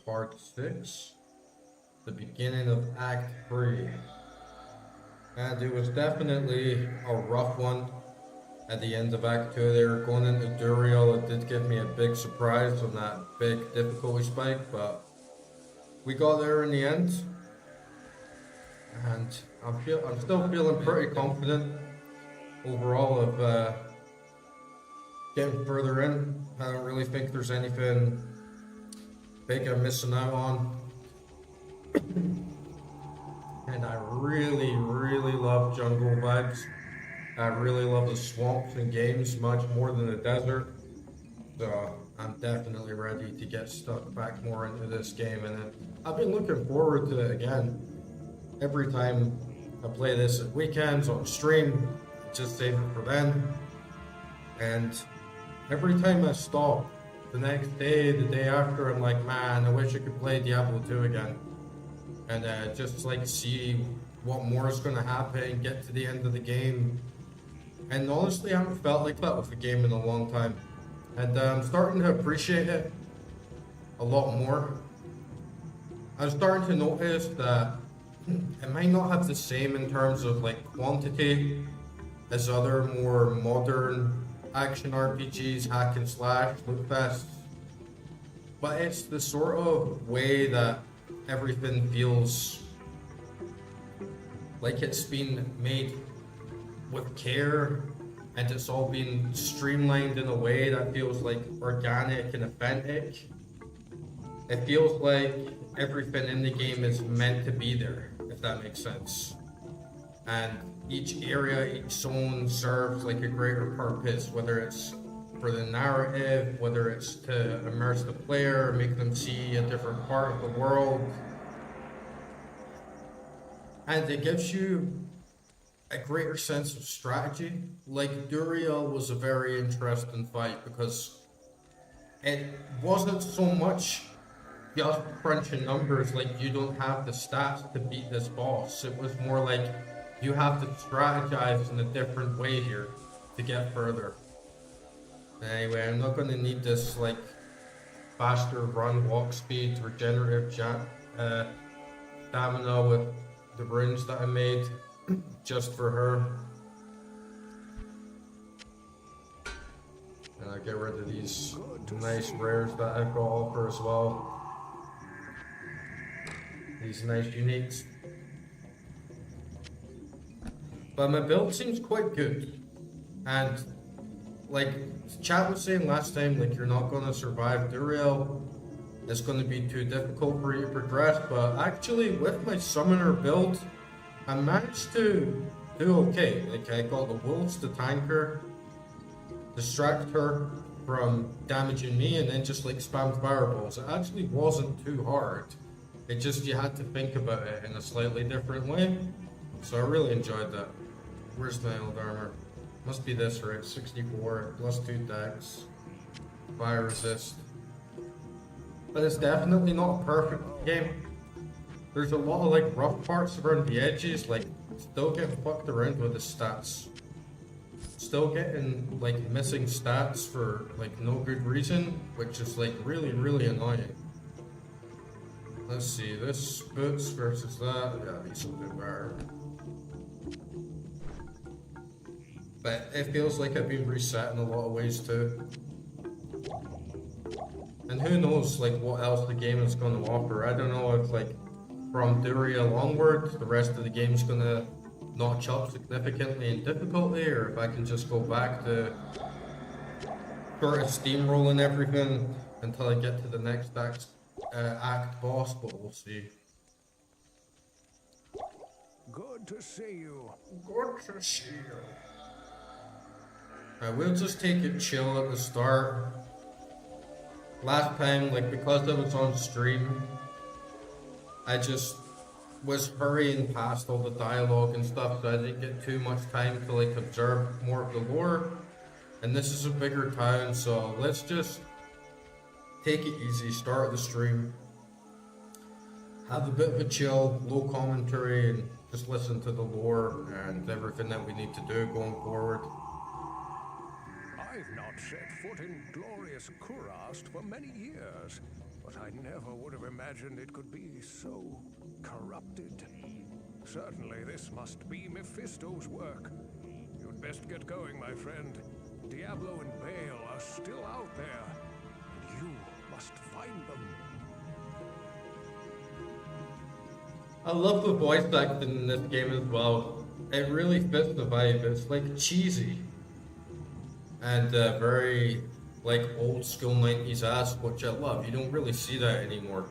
part 6, the beginning of Act 3. And it was definitely a rough one at the end of Act 2 there. Going into Duriel, it did give me a big surprise on that big difficulty spike, but we got there in the end. And I'm still feeling pretty confident overall of getting further in. I don't really think there's anything big I'm missing out on. And I really, really love jungle vibes. I really love the swamps and games much more than the desert. So I'm definitely ready to get stuck back more into this game. And I've been looking forward to it again. Every time I play this at weekends on stream, just save it for then. And every time I stop, the next day, the day after, I'm like, man, I wish I could play Diablo 2 again. And just like see what more is going to happen, get to the end of the game. And honestly, I haven't felt like that with the game in a long time. And I'm starting to appreciate it a lot more. I'm starting to notice that it might not have the same in terms of like quantity as other more modern action RPGs, hack and slash, loot fests. But it's the sort of way that everything feels like it's been made with care, and it's all been streamlined in a way that feels like organic and authentic. It feels like everything in the game is meant to be there, if that makes sense. And each area, each zone serves like a greater purpose, whether it's for the narrative, whether it's to immerse the player, make them see a different part of the world. And it gives you a greater sense of strategy. Like Duriel was a very interesting fight because it wasn't so much just crunching numbers, like you don't have the stats to beat this boss. It was more like you have to strategize in a different way here to get further. Anyway, I'm not going to need this like faster run, walk speed, regenerative stamina with the runes that I made just for her. And I get rid of these nice rares that I've got to offer as well. These nice uniques. But my build seems quite good. And like chat was saying last time, like you're not gonna survive Duriel. It's gonna be too difficult for you to progress, but actually with my summoner build, I managed to do okay. Like I got the wolves to tank her, distract her from damaging me, and then just like spam fireballs. It actually wasn't too hard. It just, you had to think about it in a slightly different way. So I really enjoyed that. Where's my old armor? Must be this, right? 64, plus 2 dex, fire resist. But it's definitely not a perfect game. There's a lot of like rough parts around the edges, like still getting fucked around with the stats. Still getting like missing stats for like no good reason, which is like really, really annoying. Let's see, this boots versus that. Yeah, these will do better. But it feels like I've been reset in a lot of ways too. And who knows like what else the game is going to offer. I don't know if like from Duriel onward, the rest of the game is going to notch up significantly in difficulty, or if I can just go back to sort of steamrolling everything until I get to the next act boss, but we'll see. Good to see you. Good to see you. I will just take it chill at the start. Last time, like because I was on stream, I just was hurrying past all the dialogue and stuff, so I didn't get too much time to like observe more of the lore. And this is a bigger town, so let's just take it easy, start the stream, have a bit of a chill, low commentary, and just listen to the lore and everything that we need to do going forward. I've not set foot in glorious Kurast for many years. but I never would have imagined it could be so corrupted. Certainly this must be Mephisto's work. You'd best get going, my friend. Diablo and Baal are still out there, and you must find them. I love the voice acting in this game as well. It really fits the vibe. It's like cheesy and very like old school 90s ass, which I love. You don't really see that anymore.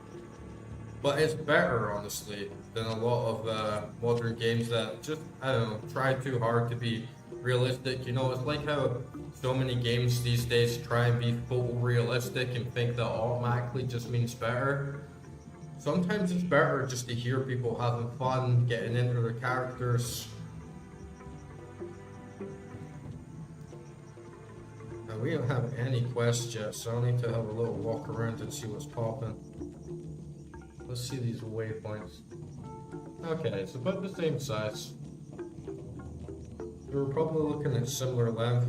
But it's better, honestly, than a lot of modern games that just, I don't know, try too hard to be realistic. You know, it's like how so many games these days try and be photorealistic and think that automatically just means better. Sometimes it's better just to hear people having fun, getting into their characters. And we don't have any quests yet, so I'll need to have a little walk around and see what's popping. Let's see these waypoints. Okay, it's about the same size. We're probably looking at similar length.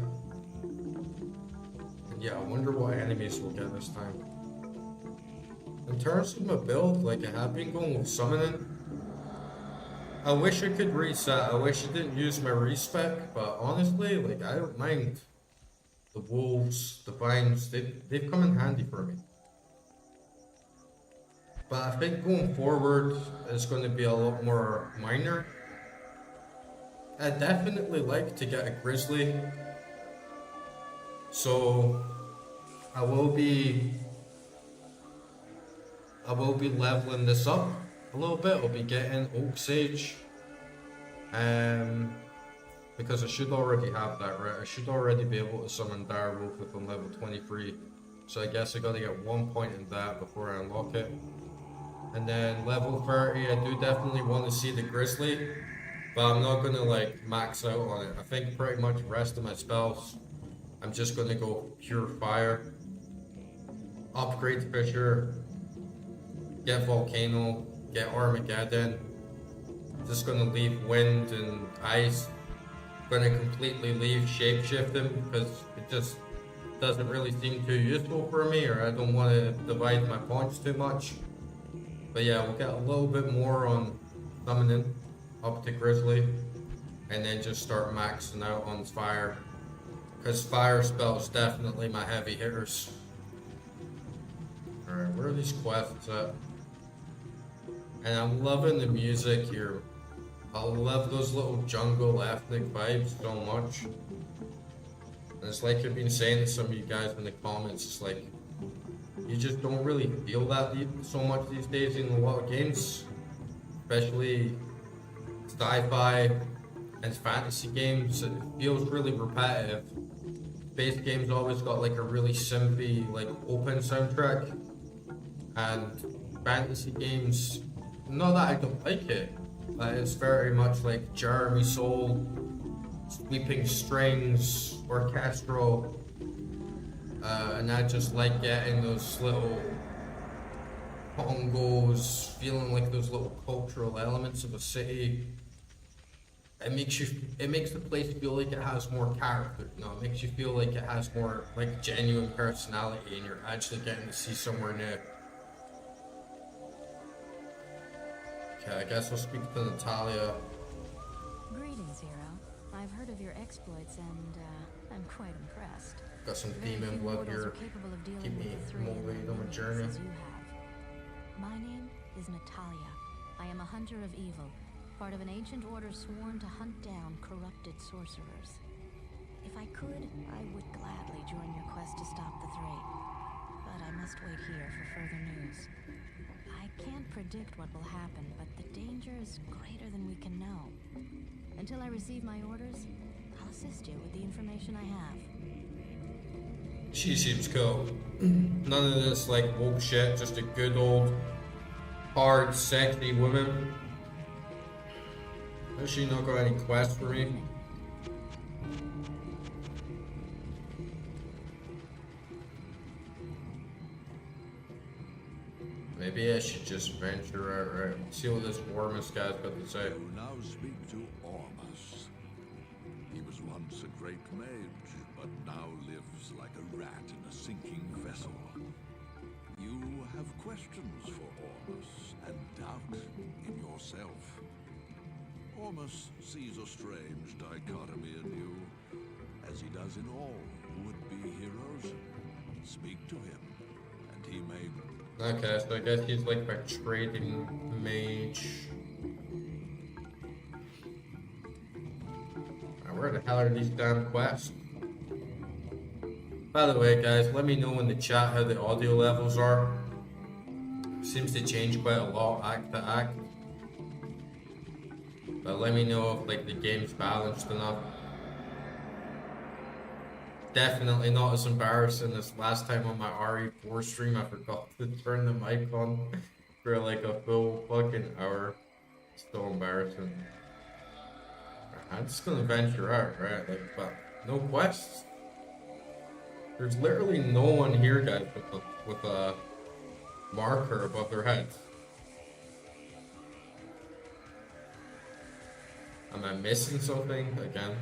And yeah, I wonder what enemies we'll get this time. In terms of my build, like I have been going with summoning. I wish I could reset. I wish I didn't use my respec, but honestly, like I don't mind the wolves, the vines. They've come in handy for me. But I think going forward, it's going to be a lot more minor. I'd definitely like to get a grizzly. So I will be leveling this up a little bit. I'll be getting oak sage. Because I should already have that, right? I should already be able to summon direwolf if I'm level 23. So I guess I gotta get 1 point in that before I unlock it. And then level 30, I do definitely want to see the grizzly, but I'm not gonna like max out on it. I think pretty much the rest of my spells, I'm just gonna go pure fire, upgrade Fisher, get Volcano, get Armageddon. Just gonna leave wind and ice. Gonna completely leave shapeshifting because it just doesn't really seem too useful for me, or I don't want to divide my points too much. But yeah, we'll get a little bit more on summoning up to Grizzly, and then just start maxing out on fire, because fire spells definitely my heavy hitters. Alright, where are these quests at? And I'm loving the music here. I love those little jungle ethnic vibes so much. And it's like I've been saying to some of you guys in the comments, it's like you just don't really feel that so much these days in a lot of games, especially sci-fi and fantasy games. It feels really repetitive. Space games always got like a really simpy, like open soundtrack, and fantasy games, not that I don't like it, but it's very much like Jeremy Soule, sweeping strings, orchestral. And I just like getting those little congos, feeling like those little cultural elements of a city. It makes the place feel like it has more character. You know, it makes you feel like it has more like genuine personality, and you're actually getting to see somewhere new. Okay, I guess I'll speak to Natalia. Greetings, hero. I've heard of your exploits and I'm quite impressed. Got some Very demon few blood mortals here. are capable of dealing Keep with me the threat motivated and on my menace journey. as you have. My name is Natalia. I am a hunter of evil, part of an ancient order sworn to hunt down corrupted sorcerers. If I could, I would gladly join your quest to stop the threat. But I must wait here for further news. I can't predict what will happen, but the danger is greater than we can know. Until I receive my orders, I'll assist you with the information I have. She seems cool. None of this like woke shit, just a good old, hard, sexy woman. Has she not got any quests for me? Maybe I should just venture out, right? See what this Ormus guy's got to say. You now speak to Ormus. He was once a great mage, but now lives like a rat in a sinking vessel. You have questions for Ormus and doubt in yourself. Ormus sees a strange dichotomy in you, as he does in all would-be heroes. Speak to him, and he may... Okay, so I guess he's like my trading mage. Now, where the hell are these damn quests? By the way, guys, let me know in the chat how the audio levels are. Seems to change quite a lot, act to act. But let me know if like the game's balanced enough. Definitely not as embarrassing as last time on my RE4 stream. I forgot to turn the mic on for like a full fucking hour. Still embarrassing. I'm just gonna venture out, right? Like, but no quests. There's literally no one here, guys, with a marker above their heads. Am I missing something again?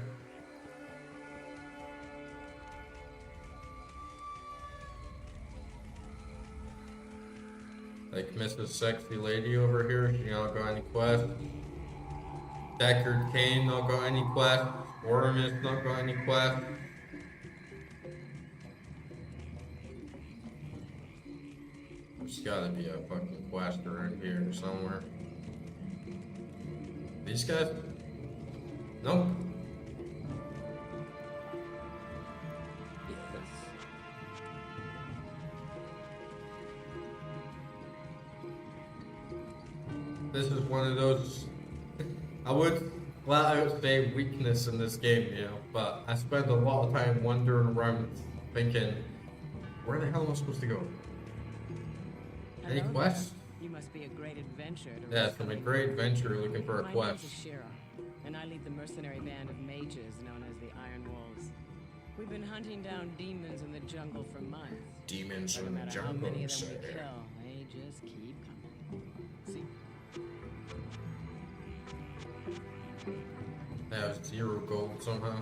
Like Mrs. Sexy Lady over here, she not got any quests. Deckard Cain not got any quests. Ormus not got any quests. There's gotta be a fucking quest around here somewhere. These guys? Nope. This is one of those, I would flat out say weakness in this game, you know, but I spend a lot of time wandering around thinking, where the hell am I supposed to go? Any Hello quests? there. You must be a great adventurer. Yes, I'm a great adventurer looking for a My quest. name is Shira, and I lead the mercenary band of mages known as the Iron Wolves. We've been hunting down demons in the jungle for months. Demons But no in the matter how many of jungle, them we sir. kill, they just keep coming. See? I have 0 gold somehow.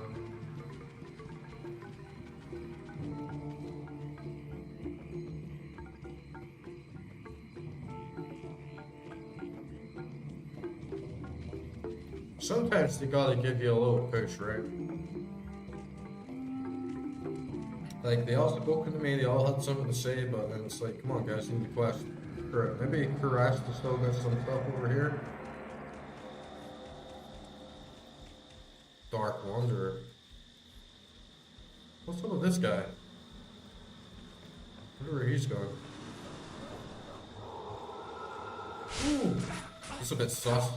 Sometimes they gotta give you a little push, right? Like, they all spoken to me, they all had something to say, but then it's like, come on guys, need the quest. Correct. Maybe Karasta still got some stuff over here. Dark Wanderer. What's up with this guy? I wonder where he's going. Ooh! It's a bit sus.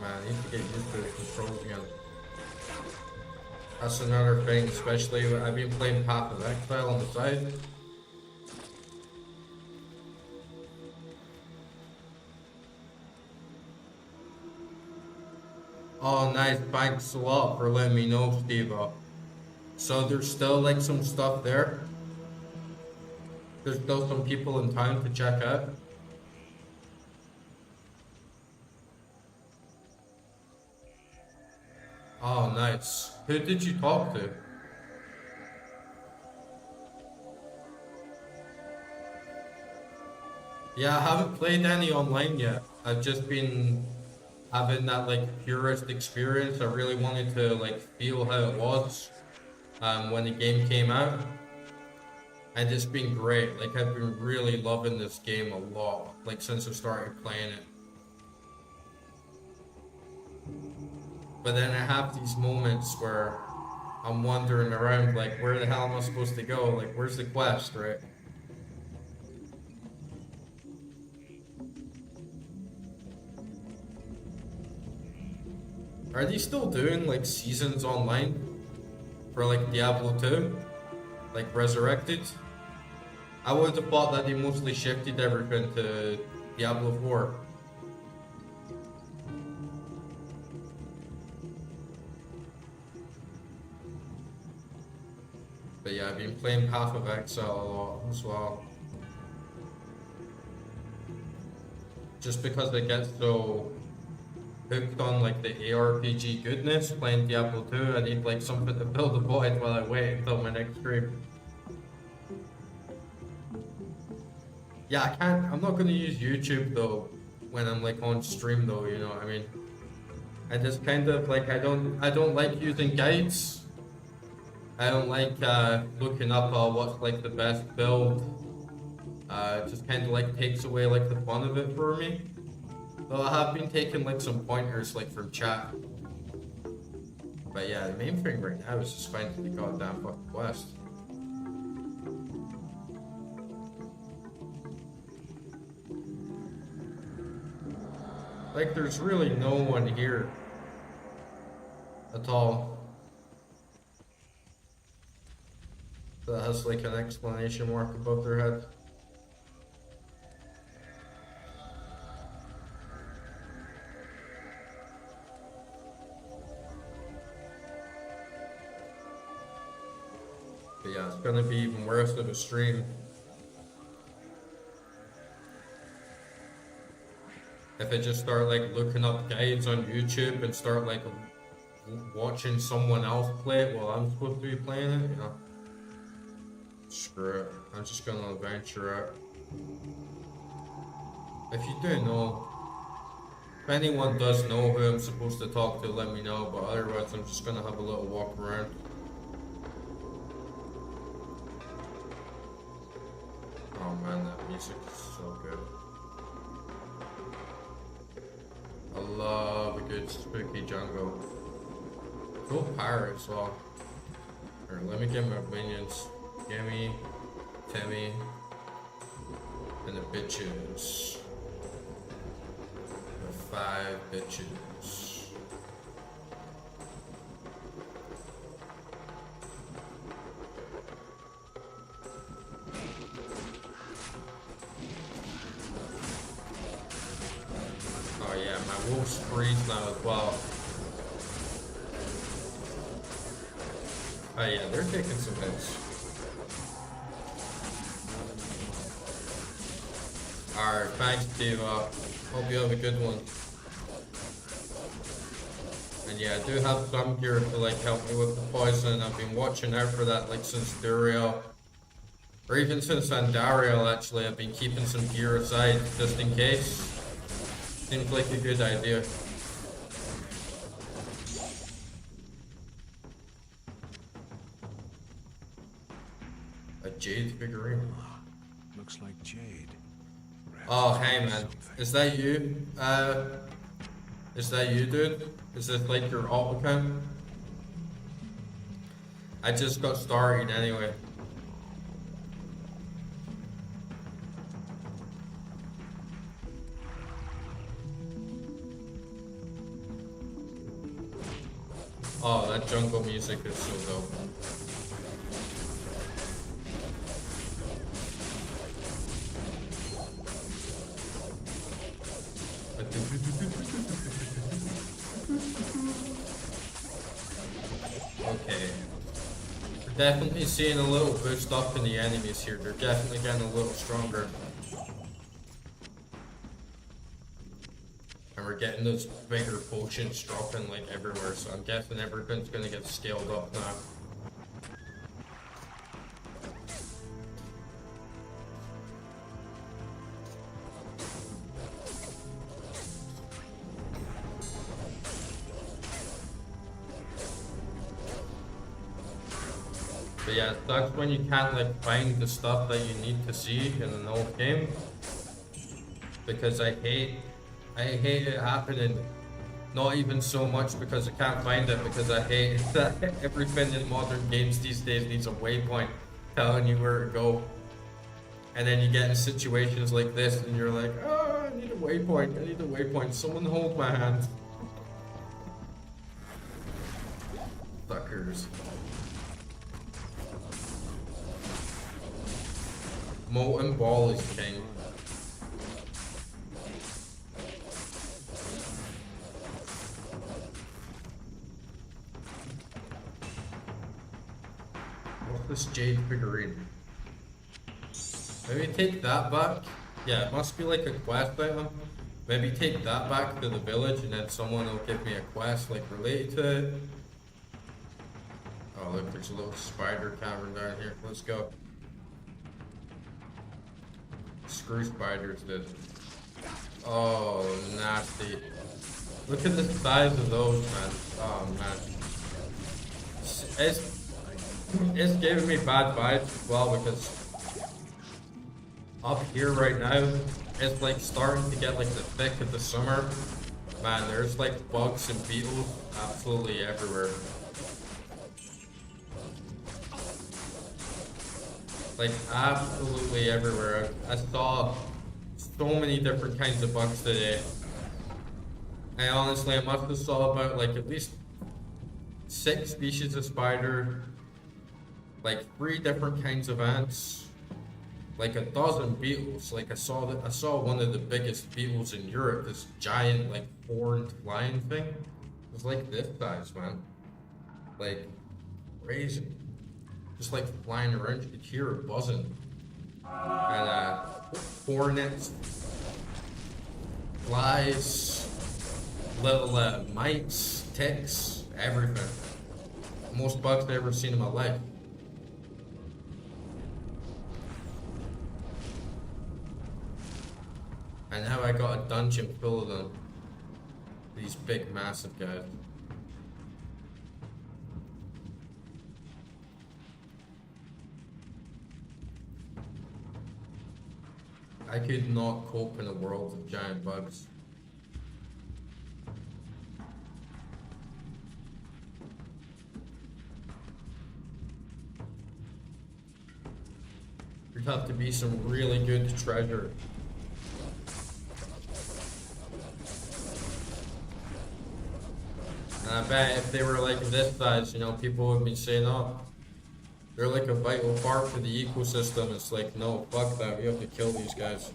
Man, I need to get used to the controls again. That's another thing, especially when I've been playing Path of Exile on the side. Oh, nice. Thanks a lot for letting me know, Steve. So there's still like some stuff there. There's still some people in town to check out. Oh, nice. Who did you talk to? Yeah, I haven't played any online yet. I've just been having that like purist experience. I really wanted to like feel how it was when the game came out. And it's been great. Like I've been really loving this game a lot, like since I started playing it. But then I have these moments where I'm wandering around like, where the hell am I supposed to go? Like, where's the quest, right? Are they still doing like seasons online for like Diablo 2? Like Resurrected? I would have thought that they mostly shifted everything to Diablo 4. But yeah, I've been playing Path of Exile a lot as well. Just because I get so hooked on like the ARPG goodness playing Diablo 2, I need like something to fill the void while I wait until my next stream. Yeah, I can't. I'm not gonna use YouTube though when I'm like on stream though. You know what I mean? I just kind of like I don't like using guides. I don't like looking up what's like the best build. It just kind of like takes away like the fun of it for me. Though I have been taking like some pointers like from chat. But yeah, the main thing right now is just finding the goddamn fucking quest. Like there's really no one here at all that has like an exclamation mark above their head. But yeah, it's gonna be even worse of a stream if I just start like looking up guides on YouTube and start like watching someone else play it while I'm supposed to be playing it, you know. Screw it. I'm just gonna venture out. If you do know, if anyone does know who I'm supposed to talk to, let me know, but otherwise I'm just gonna have a little walk around. Oh man, that music is so good. I love a good spooky jungle. Cool pirate as well. Alright, let me get my minions. Gimme, Timmy, and the bitches. The 5 bitches. Oh yeah, my wolf's freeze now as well. Oh yeah, they're taking some hits. Alright, thanks Steve. Hope you have a good one. And yeah, I do have some gear to like help me with the poison. I've been watching out for that like since Duriel. Or even since Andariel actually, I've been keeping some gear aside just in case. Seems like a good idea. A jade figurine. Looks like jade. Oh, hey man, is that you? Is that you, dude? Is this like your alt account? I just got started anyway. Oh, that jungle music is so dope. Okay. We're definitely seeing a little boost up in the enemies here. They're definitely getting a little stronger. And we're getting those bigger potions dropping like everywhere, so I'm guessing everything's gonna get scaled up now. But yeah, it sucks when you can't like find the stuff that you need to see in an old game. Because I hate it happening. Not even so much because I can't find it, because I hate that everything in modern games these days needs a waypoint telling you where to go. And then you get in situations like this and you're like, oh, I need a waypoint, I need a waypoint, someone hold my hand. Suckers. Molten Ball is king. What's this jade figurine? Maybe take that back. Yeah, it must be like a quest item. Maybe take that back to the village and then someone will give me a quest like related to it. Oh look, there's a little spider cavern down here. Let's go. Screw spiders, dude. Oh, nasty. Look at the size of those, man. Oh, man. It's giving me bad vibes as well because up here right now, it's like starting to get like the thick of the summer. Man, there's like bugs and beetles absolutely everywhere. Like absolutely everywhere. I saw so many different kinds of bugs today. And honestly, I must have saw about like at least 6 species of spider, like 3 different kinds of ants, like a dozen beetles. Like I saw one of the biggest beetles in Europe, this giant like horned lion thing. It was like this size, man. Like crazy. Just like flying around, you could hear it buzzing. And hornets, flies, little mites, ticks, everything. Most bugs I've ever seen in my life. And now I got a dungeon full of them. These big, massive guys. I could not cope in a world of giant bugs. There'd have to be some really good treasure. And I bet if they were like this size, you know, people would be saying, oh, they're like a vital part to the ecosystem. It's like, no, fuck that. We have to kill these guys.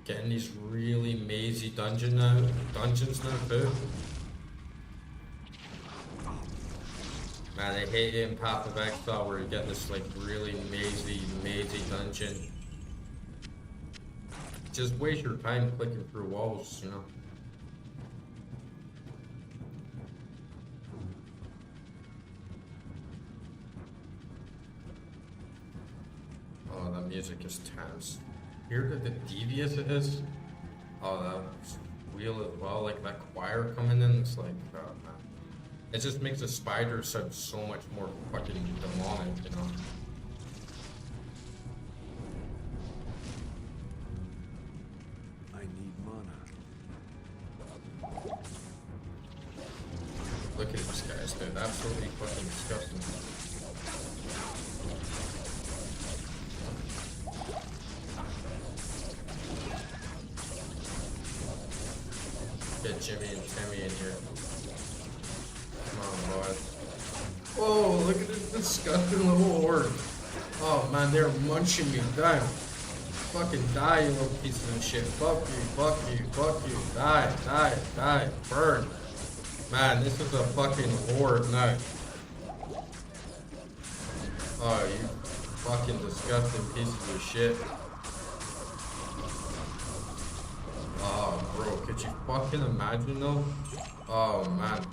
Getting these really mazy dungeons now too. Man, I hate it in Path of Exile where you get this like really mazy dungeon. Just waste your time clicking through walls, you know. Oh, that music is tense. Hear the devious it is? Oh, that wheel as well, like that choir coming in, it's like, oh man. It just makes the spider sound so much more fucking demonic, you know? I need mana. Look at these guys, dude, absolutely fucking disgusting. Get Jimmy and Timmy in here. Come on, boys. Whoa, look at this disgusting little horde. Oh man, they're munching me down. Fucking die, you little pieces of shit. Fuck you, fuck you, fuck you. Die, die, die. Burn. Man, this is a fucking horde now. Oh, you fucking disgusting pieces of shit. Oh, bro, could you fucking imagine though? Oh, man.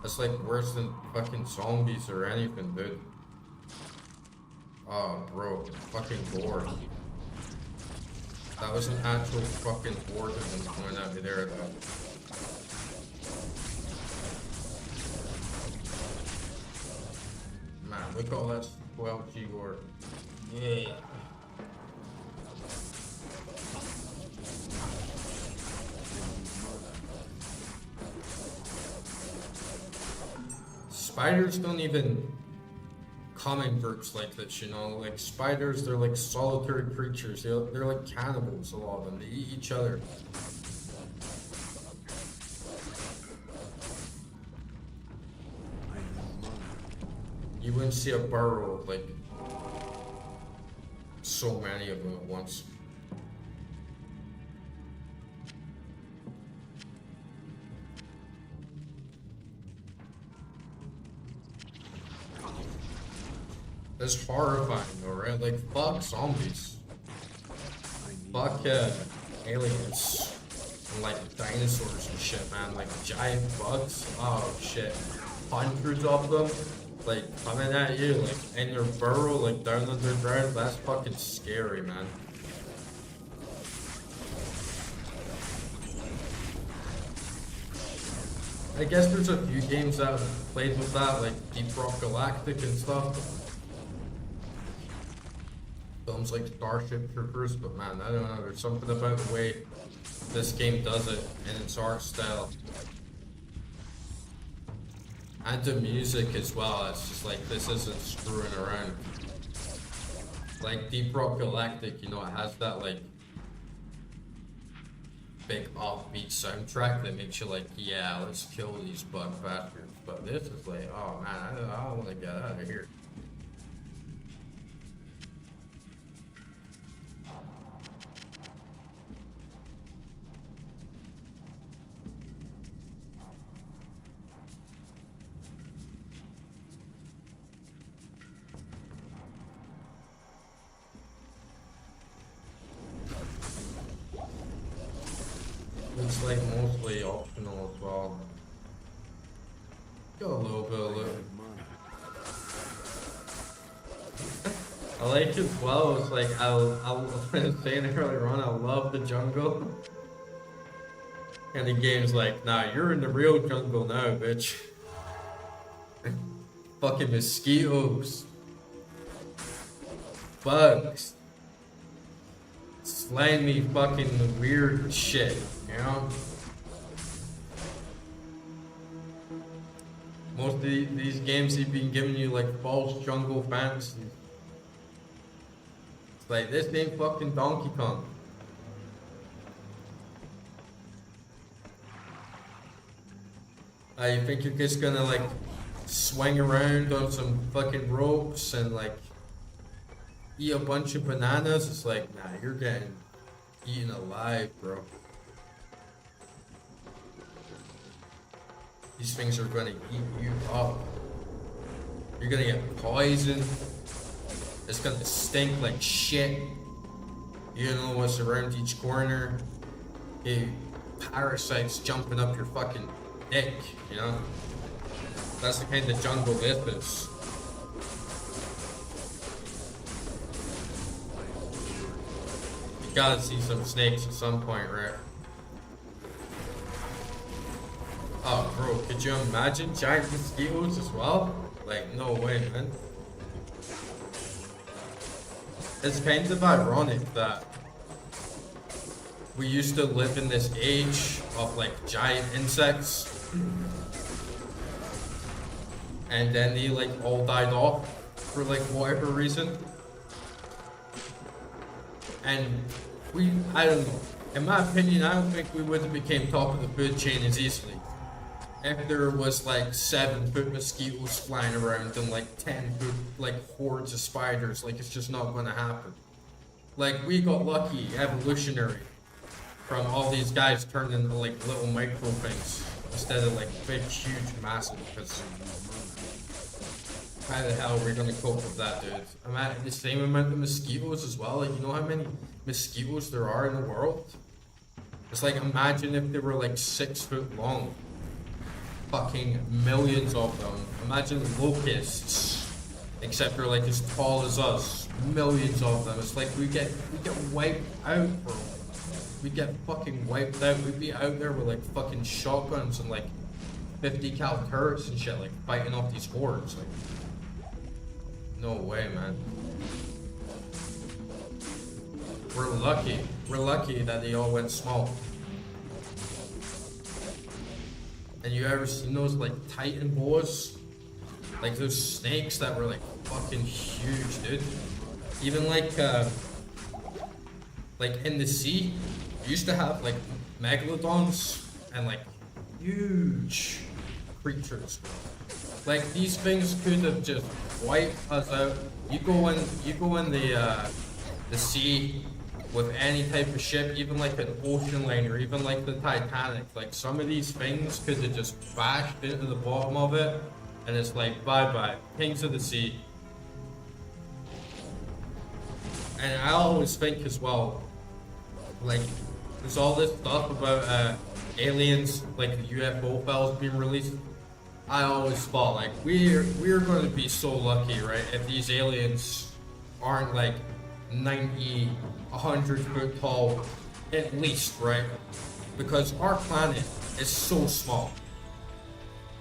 That's like worse than fucking zombies or anything, dude. Oh, bro, fucking gore. That was an actual fucking horde of them coming at me there, though. Man, look at all that 12G gore. Yeah. Spiders don't even come in groups like this, you know? Like, spiders, they're like solitary creatures. They're like cannibals, a lot of them. They eat each other. You wouldn't see a burrow of, like, so many of them at once. That's horrifying though, right? Like, fuck zombies. Fuck aliens. And like dinosaurs and shit, man. Like giant bugs. Oh shit. Hundreds of them. Like coming at you, like in your burrow, like down underground. That's fucking scary, man. I guess there's a few games that I've played with that, like Deep Rock Galactic and stuff. Films like Starship Troopers, but man, I don't know, there's something about the way this game does it in its art style. And the music as well, it's just like, this isn't screwing around. Like Deep Rock Galactic, you know, it has that like big offbeat soundtrack that makes you like, yeah, let's kill these bug bastards. But this is like, oh man, I want to get out of here. It's like mostly optional as well. Got a little bit of loot. I like it as well. It's like I was saying earlier on, I love the jungle. And the game's like, nah, you're in the real jungle now, bitch. Fucking mosquitoes, bugs, slimy fucking weird shit, you know? Most of these games have been giving you like false jungle fantasy. It's like, this ain't fucking Donkey Kong. You think you're just gonna like swing around on some fucking ropes and like eat a bunch of bananas? It's like, nah, you're getting eaten alive, bro. These things are gonna eat you up. You're gonna get poisoned. It's gonna stink like shit. You don't know what's around each corner. Parasites jumping up your fucking dick, you know? That's the kind of jungle this is. You gotta see some snakes at some point, right? Oh, bro, could you imagine giant mosquitoes as well? Like, no way, man. It's kind of ironic that we used to live in this age of like giant insects, and then they like all died off for like whatever reason. And I don't know, in my opinion, I don't think we would have became top of the food chain as easily if there was like 7-foot mosquitoes flying around and like 10-foot like hordes of spiders. Like, it's just not gonna happen. Like, we got lucky evolutionary from all these guys turning into like little micro things instead of like big, huge, massive. Because how the hell are we gonna cope with that, dude? I'm at the same amount of mosquitoes as well. Like, you know how many mosquitoes there are in the world? It's like, imagine if they were like 6 foot long. Fucking millions of them. Imagine locusts, except they're like as tall as us. Millions of them. It's like we get wiped out, bro. We get fucking wiped out. We'd be out there with like fucking shotguns and like 50 cal turrets and shit, like fighting off these hordes. Like, no way, man. We're lucky. We're lucky that they all went small. And you ever seen those like titan boas? Like those snakes that were like fucking huge, dude. Even like in the sea, you used to have like megalodons and like huge creatures. Like, these things could have just wiped us out. You go in the sea with any type of ship, even like an ocean liner, even like the Titanic. Like, some of these things could have just bashed into the bottom of it, and it's like, bye bye, kings of the sea. And I always think as well, like, there's all this stuff about aliens, like the UFO files being released. I always thought, like, we're going to be so lucky, right, if these aliens aren't like 90, 100 foot tall, at least, right? Because our planet is so small.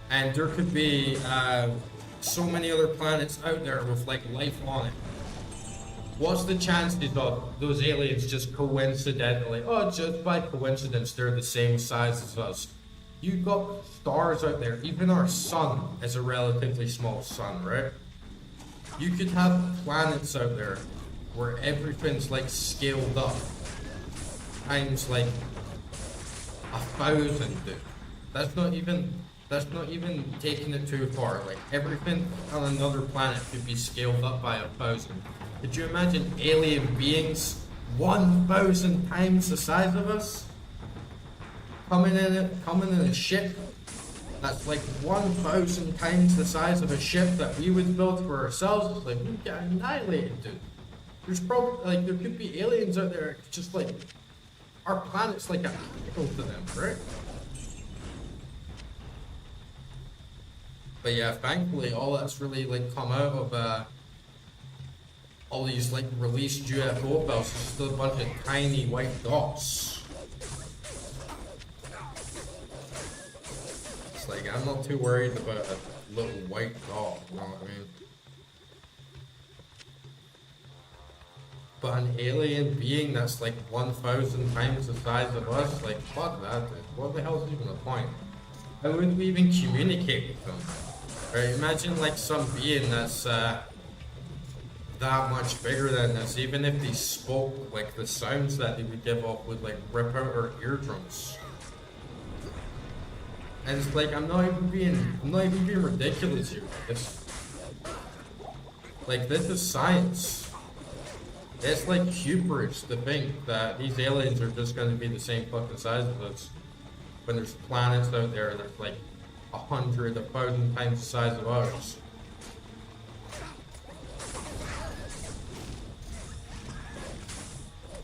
And there could be so many other planets out there with like life on it. What's the chances of those aliens just coincidentally, oh, just by coincidence, they're the same size as us? You've got stars out there. Even our sun is a relatively small sun, right? You could have planets out there where everything's like scaled up times like 1,000, dude. That's not even taking it too far. Like, everything on another planet could be scaled up by 1,000. Could you imagine alien beings 1,000 times the size of us coming in a ship that's like 1,000 times the size of a ship that we would build for ourselves? It's like, we get annihilated, dude. There's probably, like, there could be aliens out there just like, our planet's like a equal to them, right? But yeah, thankfully, all that's really like come out of all these like released UFO files is just a bunch of tiny white dots. It's like, I'm not too worried about a little white dot, you know what I mean? But an alien being that's like 1,000 times the size of us, like, fuck that, dude. What the hell is even the point? How would we even communicate with them? Right, imagine like some being that's that much bigger than us. Even if they spoke, like the sounds that they would give off would like rip out our eardrums. And it's like, I'm not even being ridiculous here. This is science. It's like hubris to think that these aliens are just going to be the same fucking size as us, when there's planets out there that's like 100, 1,000 times the size of ours.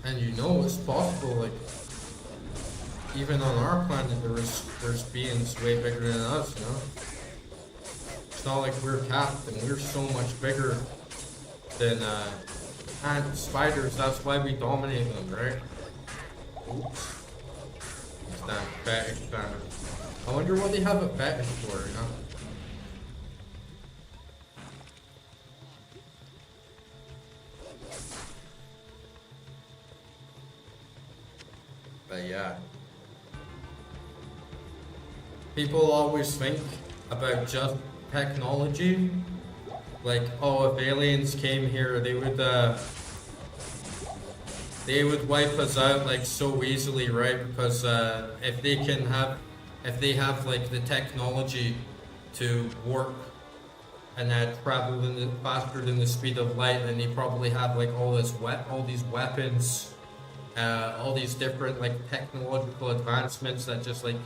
And you know it's possible, like, even on our planet there's beings way bigger than us, you know? It's not like we're capped, and we're so much bigger than ants, spiders. That's why we dominate them, right? Oops. Damn fetish damage. I wonder what they have a fetish for, you know? But yeah. People always think about just technology. Like, oh, if aliens came here, they would wipe us out like so easily, right? Because if they have like the technology to work and travel faster than the speed of light, then they probably have like all these weapons, all these different like technological advancements that just like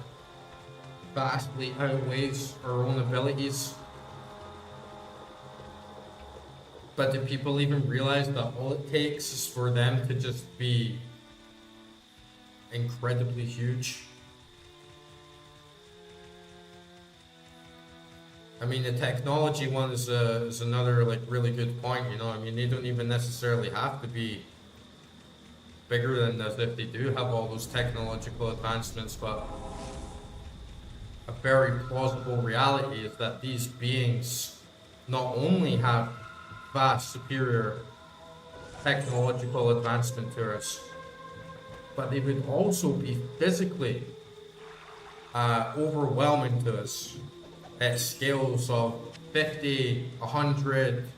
vastly outweighs our own abilities. But do people even realize that all it takes is for them to just be incredibly huge? I mean, the technology one is another like really good point, you know? I mean, they don't even necessarily have to be bigger than us if they do have all those technological advancements, but a very plausible reality is that these beings not only have vast superior technological advancement to us, but they would also be physically overwhelming to us at scales of 50, 100,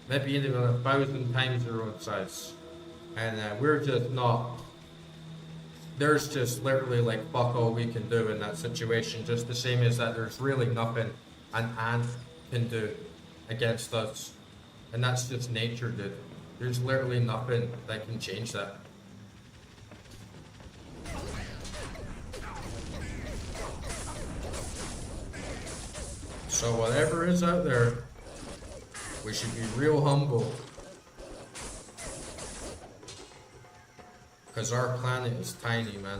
maybe even 1,000 times their own size. And we're just not, there's just literally like fuck all we can do in that situation, just the same as that there's really nothing an ant can do against us. And that's just nature, dude. There's literally nothing that can change that. So whatever is out there, we should be real humble. Because our planet is tiny, man.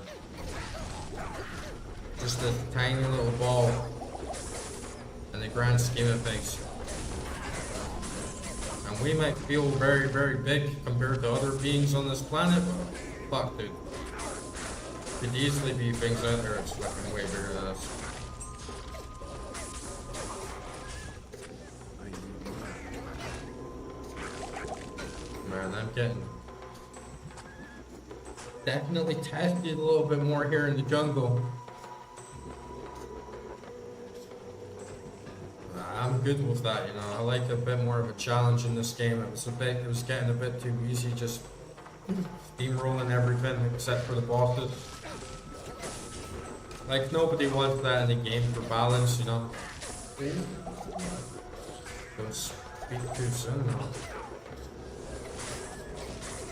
Just a tiny little ball in the grand scheme of things. And we might feel very, very big compared to other beings on this planet, but fuck, dude. Could easily be things out there that's fucking way bigger than us. Man, I'm getting definitely tested a little bit more here in the jungle. I'm good with that, you know. I like a bit more of a challenge in this game. It was getting a bit too easy, just steamrolling everything except for the bosses. Like, nobody wants that in the game for balance, you know. Don't speak too soon now.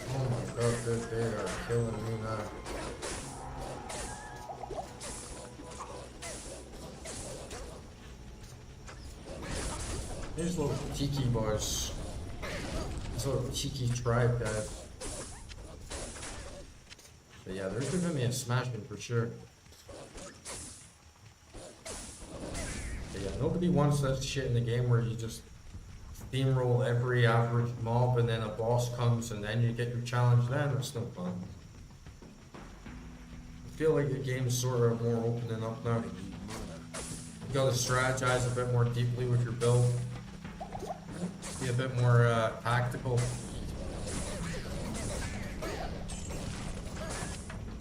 Oh my god, dude, they are killing me now. These little tiki boys. This little tiki tribe, guys. But yeah, they're giving me a smashing for sure. But yeah, nobody wants that shit in the game where you just steamroll every average mob and then a boss comes and then you get your challenge then. That's no fun. I feel like the game's sort of more opening up now. You gotta strategize a bit more deeply with your build. Be a bit more tactical.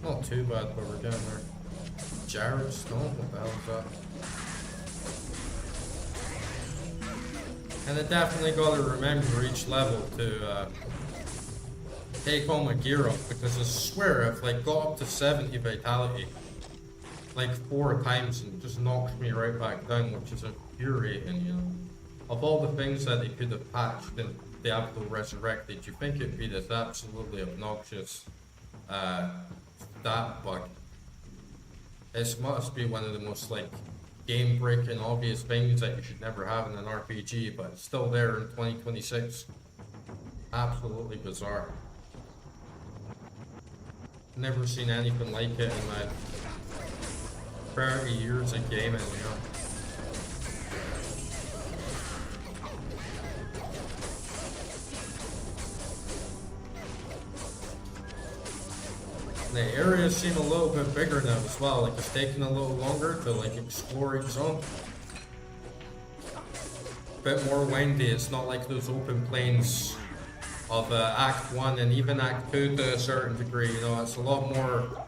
Not too bad, but we're down there. Jared Stone, what the hell is that? And I definitely gotta remember each level to take all my gear up, because I swear I've like got up to 70 vitality like 4 times and it just knocks me right back down, which is infuriating, you know. Of all the things that they could have patched in Diablo Resurrected, you think it'd be this absolutely obnoxious stat bug. This must be one of the most like game-breaking obvious things that you should never have in an RPG, but it's still there in 2026. Absolutely bizarre. Never seen anything like it in my 30 years of gaming, you know. The areas seem a little bit bigger now as well, like it's taking a little longer to like explore each zone. Bit more windy, it's not like those open plains of Act 1 and even Act 2 to a certain degree, you know, it's a lot more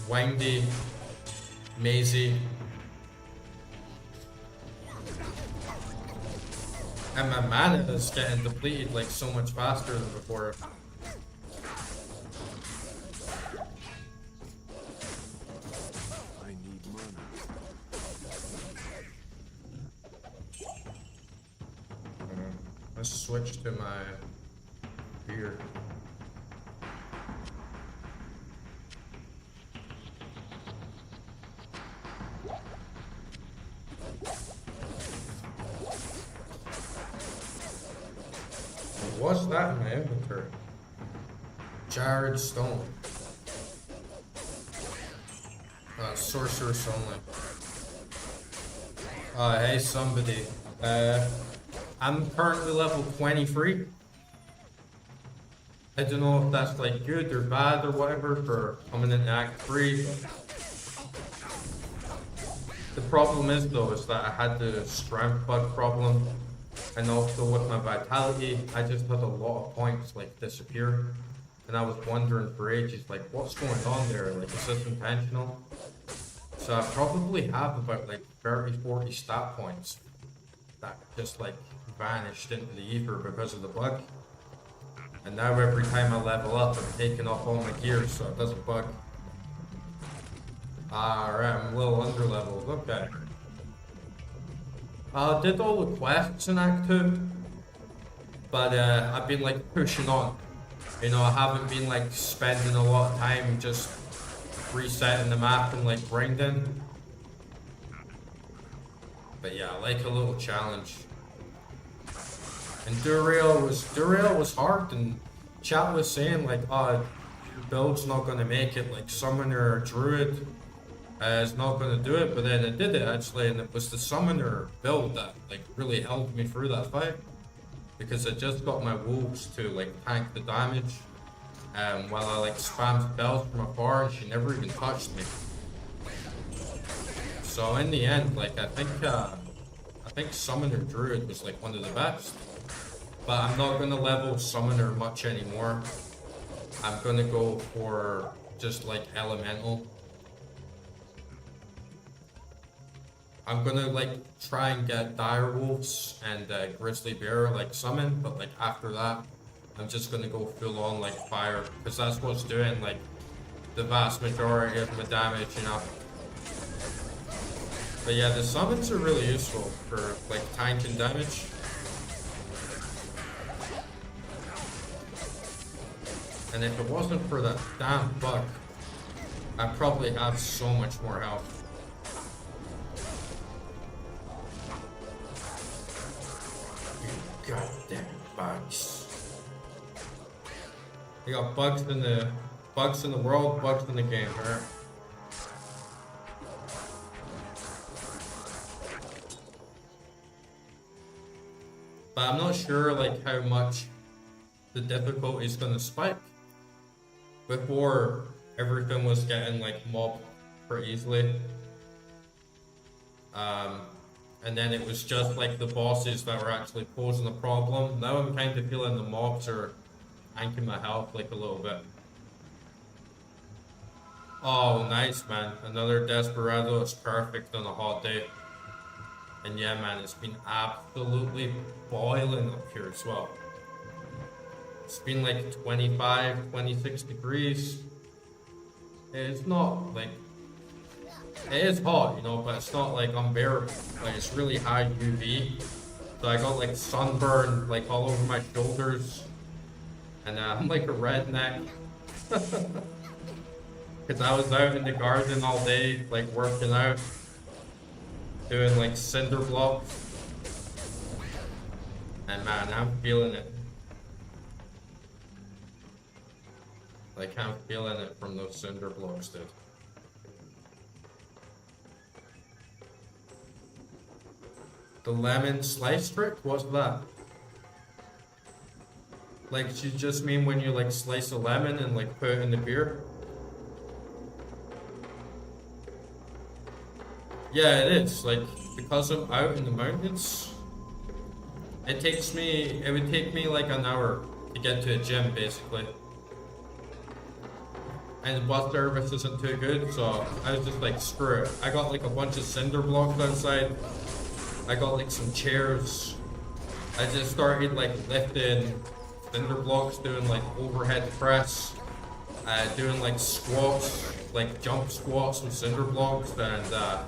windy, mazy. And my mana is getting depleted like so much faster than before. Let's switch to my beer. What's that in my inventory? Jared Stone. Sorceress only. Hey somebody. I'm currently level 23. I don't know if that's like good or bad or whatever for coming into Act 3. The problem is though is that I had the strength bug problem, and also with my vitality, I just had a lot of points like disappear. And I was wondering for ages like what's going on there, like is this intentional? So I probably have about like 30-40 stat points that just like vanished into the ether because of the bug. And now every time I level up, I'm taking off all my gear so it doesn't bug. Alright, I'm a little under leveled. Okay. I did all the quests in Act 2, but I've been like pushing on. You know, I haven't been like spending a lot of time just resetting the map and like grinding. But yeah, I like a little challenge. And Durail was hard, and chat was saying like, oh, build's not gonna make it, like summoner or druid is not gonna do it, but then it did it actually, and it was the summoner build that like really helped me through that fight. Because I just got my wolves to like tank the damage while I like spammed spells from afar, and she never even touched me. So in the end, like I think Summoner Druid was like one of the best. But I'm not gonna level Summoner much anymore. I'm gonna go for just like Elemental. I'm gonna like try and get Dire Wolves and Grizzly Bear like summon, but like after that, I'm just gonna go full on like fire, because that's what's doing like the vast majority of my damage, you know. But yeah, the summons are really useful for like tanking damage. And if it wasn't for that damn bug, I'd probably have so much more health. Goddamn bugs. You got bugs in the world, bugs in the game, alright? But I'm not sure like how much the difficulty is gonna spike. Before everything was getting like mobbed pretty easily. And then it was just like the bosses that were actually posing a problem. Now I'm kind of feeling the mobs are tanking my health like a little bit. Oh, nice, man. Another Desperado is perfect on a hot day. And yeah, man, it's been absolutely boiling up here as well. It's been like 25, 26 degrees. It's not like... It is hot, you know, but it's not like unbearable. Like it's really high UV. So I got like sunburn like all over my shoulders. And I'm like a redneck. Because I was out in the garden all day, like working out. Doing like cinder blocks. And man, I'm feeling it. Like I'm feeling it from those cinder blocks, dude. The lemon slice trick? What's that? Like, you just mean when you like slice a lemon and like put it in the beer? Yeah, it is. Like, because I'm out in the mountains, it would take me like an hour to get to a gym, basically. And the bus service isn't too good, so I was just like, screw it. I got like a bunch of cinder blocks outside. I got like some chairs. I just started like lifting cinder blocks, doing like overhead press, doing like squats, like jump squats with cinder blocks, and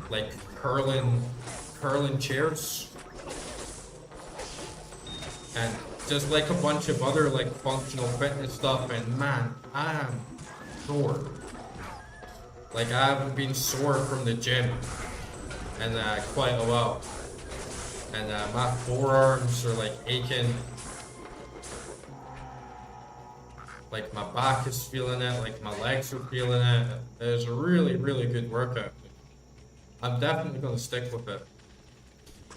like curling chairs, and just like a bunch of other like functional fitness stuff. And man, I am sore. Like I haven't been sore from the gym in quite a while, and my forearms are like aching. Like my back is feeling it, like my legs are feeling it. It's a really, really good workout. I'm definitely gonna stick with it,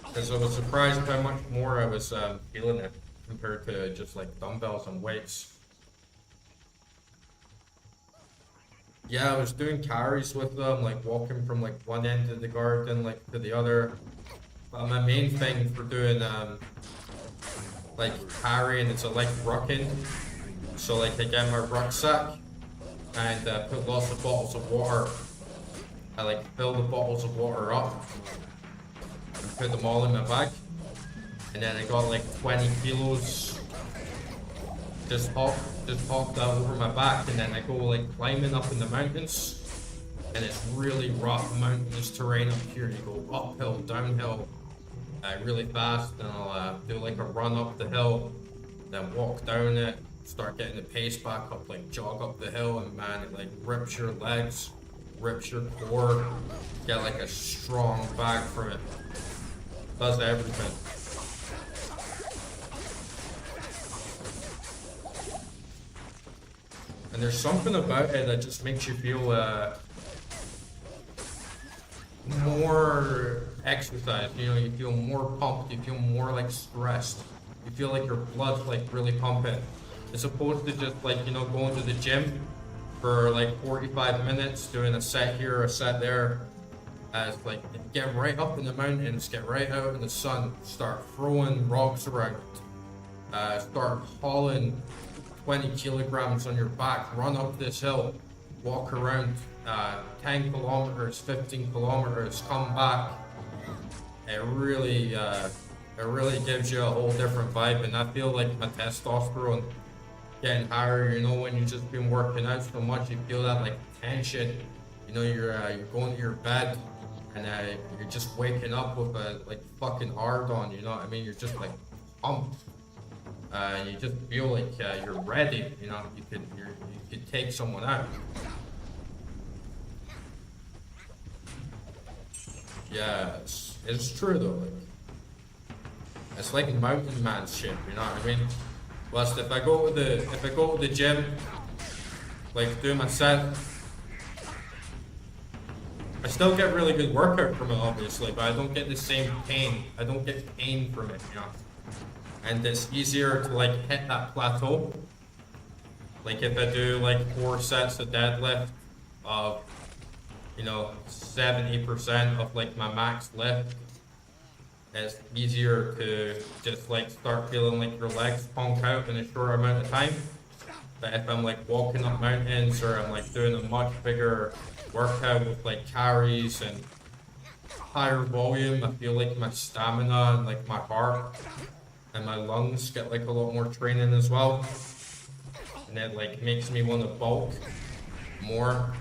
because I was surprised how much more I was feeling it compared to just like dumbbells and weights. Yeah, I was doing carries with them, like walking from like one end of the garden like to the other. But my main thing for doing like carrying is I like rucking. So like I get my rucksack and put lots of bottles of water. I like fill the bottles of water up and put them all in my bag. And then I got like 20 kilos just hop that over my back, and then I go like climbing up in the mountains, and it's really rough mountainous terrain up here. You go uphill, downhill, really fast, and I'll do like a run up the hill, then walk down it, start getting the pace back up, like jog up the hill, and man, it like rips your legs, rips your core, get like a strong back from it. Does everything. And there's something about it that just makes you feel more exercised. You know, you feel more pumped, you feel more like stressed. You feel like your blood's like really pumping. As opposed to just like, you know, going to the gym for like 45 minutes, doing a set here, a set there. As like, get right up in the mountains, get right out in the sun, start throwing rocks around, start hauling 20 kilograms on your back, run up this hill, walk around 10 kilometers, 15 kilometers, come back. It really gives you a whole different vibe, and I feel like my testosterone getting higher. You know, when you've just been working out so much, you feel that like tension. You know, you're going to your bed, and you're just waking up with a like fucking hard on. You know what I mean? You're just like pumped. You just feel like you're ready. You know, you could take someone out. Yeah, it's true though. Like, it's like mountain man shit. You know what I mean? Whilst if I go to the gym, like do my set, I still get really good workout from it, obviously, but I don't get the same pain. I don't get pain from it, you know. And it's easier to like hit that plateau. Like if I do like 4 sets of deadlift of, you know, 70% of like my max lift, it's easier to just like start feeling like your legs punk out in a short amount of time. But if I'm like walking up mountains, or I'm like doing a much bigger workout with like carries and higher volume, I feel like my stamina and like my heart and my lungs get like a lot more training as well. And it like makes me want to bulk more.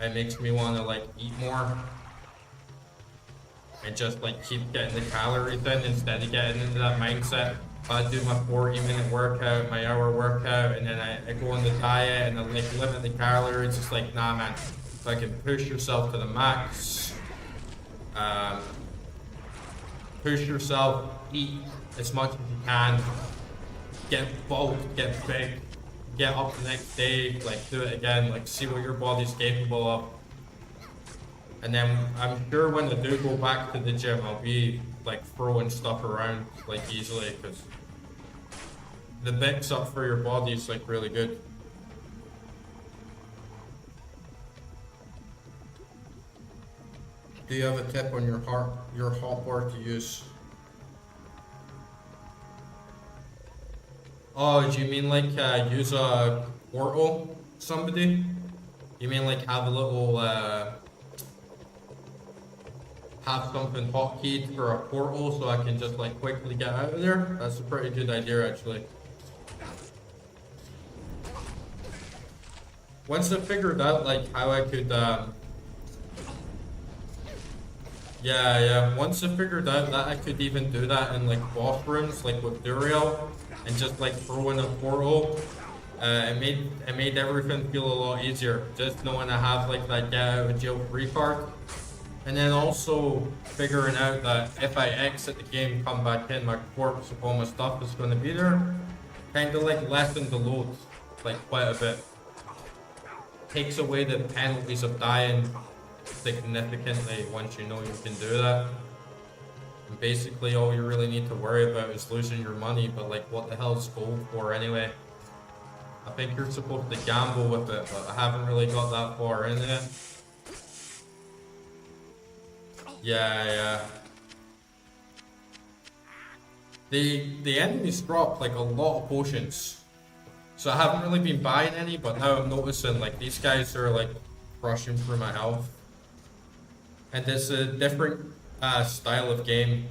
It makes me want to like eat more. And just like keep getting the calories in instead of getting into that mindset. I do my 40-minute workout, my hour workout, and then I go on the diet and I like limit the calories. It's like, nah man, if I can push yourself to the max, push yourself, eat as much as you can, get bulked, get big, get up the next day, like do it again, like see what your body's capable of. And then I'm sure when I do go back to the gym, I'll be like throwing stuff around like easily, because the mix up for your body is like really good. Do you have a tip on your hotbar to use? Oh, do you mean like use a portal, somebody? You mean like have a little have something hotkeyed for a portal so I can just like quickly get out of there? That's a pretty good idea actually. Once I figured out like how I could once I figured out that I could even do that in like boss rooms, like with Duriel, and just like throw in a portal, it made everything feel a lot easier, just knowing I have like that get out of jail free card. And then also figuring out that if I exit the game, come back in, my corpse of all my stuff is going to be there. Kind of like lessened the load, like quite a bit. Takes away the penalties of dying significantly once you know you can do that. And basically all you really need to worry about is losing your money, but like what the hell is gold for anyway? I think you're supposed to gamble with it, but I haven't really got that far in it. Yeah. The enemies drop like a lot of potions. So I haven't really been buying any, but now I'm noticing like these guys are like crushing through my health. And there's a different style of game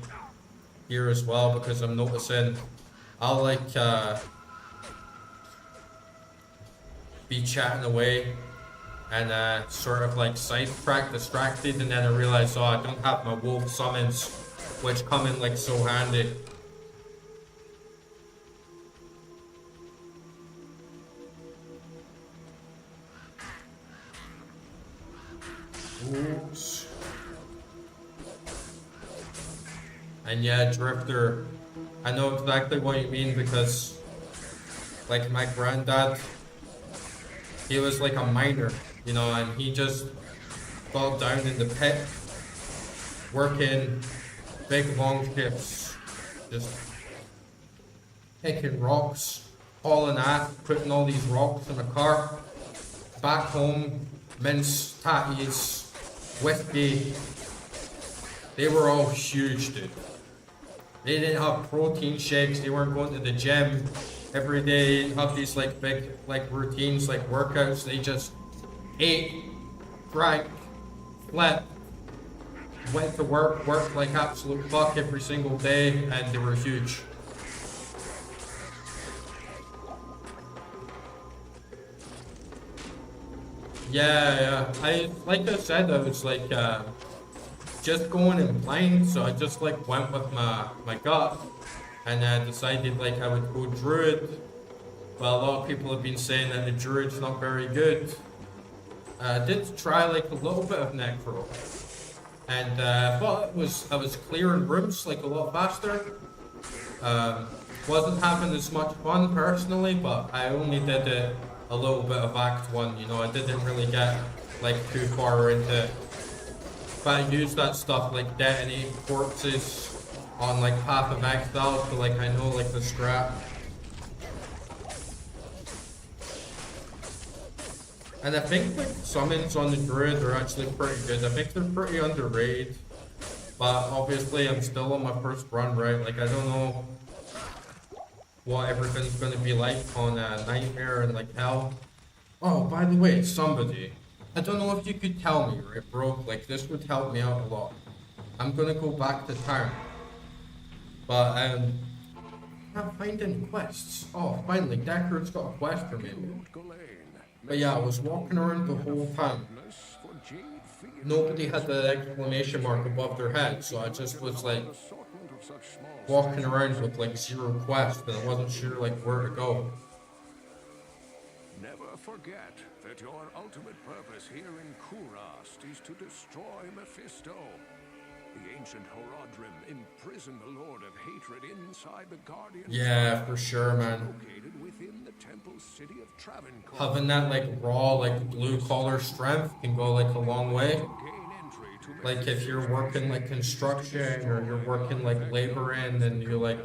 here as well, because I'm noticing I'll like be chatting away and sort of like sidetrack, distracted, and then I realize, oh, I don't have my wolf summons, which come in like so handy. Oops. And yeah, Drifter, I know exactly what you mean, because like my granddad He was like a miner, you know, and he just got down in the pit, working big long shifts, just picking rocks, hauling ass, putting all these rocks in a cart, back home, mince, tatties, whiskey. They were all huge, dude. They didn't have protein shakes, they weren't going to the gym every day, they didn't have these like big like routines, like workouts. They just ate, drank, slept, went to work, worked like absolute fuck every single day, and they were huge. Yeah. Like I said, I was like just going in blind, so I just like went with my gut, and decided like I would go druid. Well, a lot of people have been saying that the druid's not very good. I did try like a little bit of necro, and thought I was clearing rooms like a lot faster. Wasn't having as much fun personally, but I only did it a little bit of Act 1, you know, I didn't really get like too far into it. But I used that stuff like detonating corpses on like Path of Exile, so like I know like the strat. And I think like summons on the druid are actually pretty good. I think they're pretty underrated. But obviously I'm still on my first run, right? Like I don't know what everything's gonna be like on Nightmare and like Hell. Oh, by the way, somebody, I don't know if you could tell me, right, bro? Like this would help me out a lot. I'm gonna go back to town, but I'm not finding quests. Oh, finally, Deckard's got a quest for me. But yeah, I was walking around the whole time. Nobody had the exclamation mark above their head, so I just was like walking around with like 0 quests, and I wasn't sure like where to go. Never forget that your ultimate purpose here in Kurast is to destroy Mephisto. The ancient Horodrim imprisoned the Lord of Hatred inside the Guardian. Yeah, for sure, man. Located within the temple city of Travancore. Having that like raw, like blue collar strength can go like a long way. Like if you're working like construction or you're working like laboring and you're like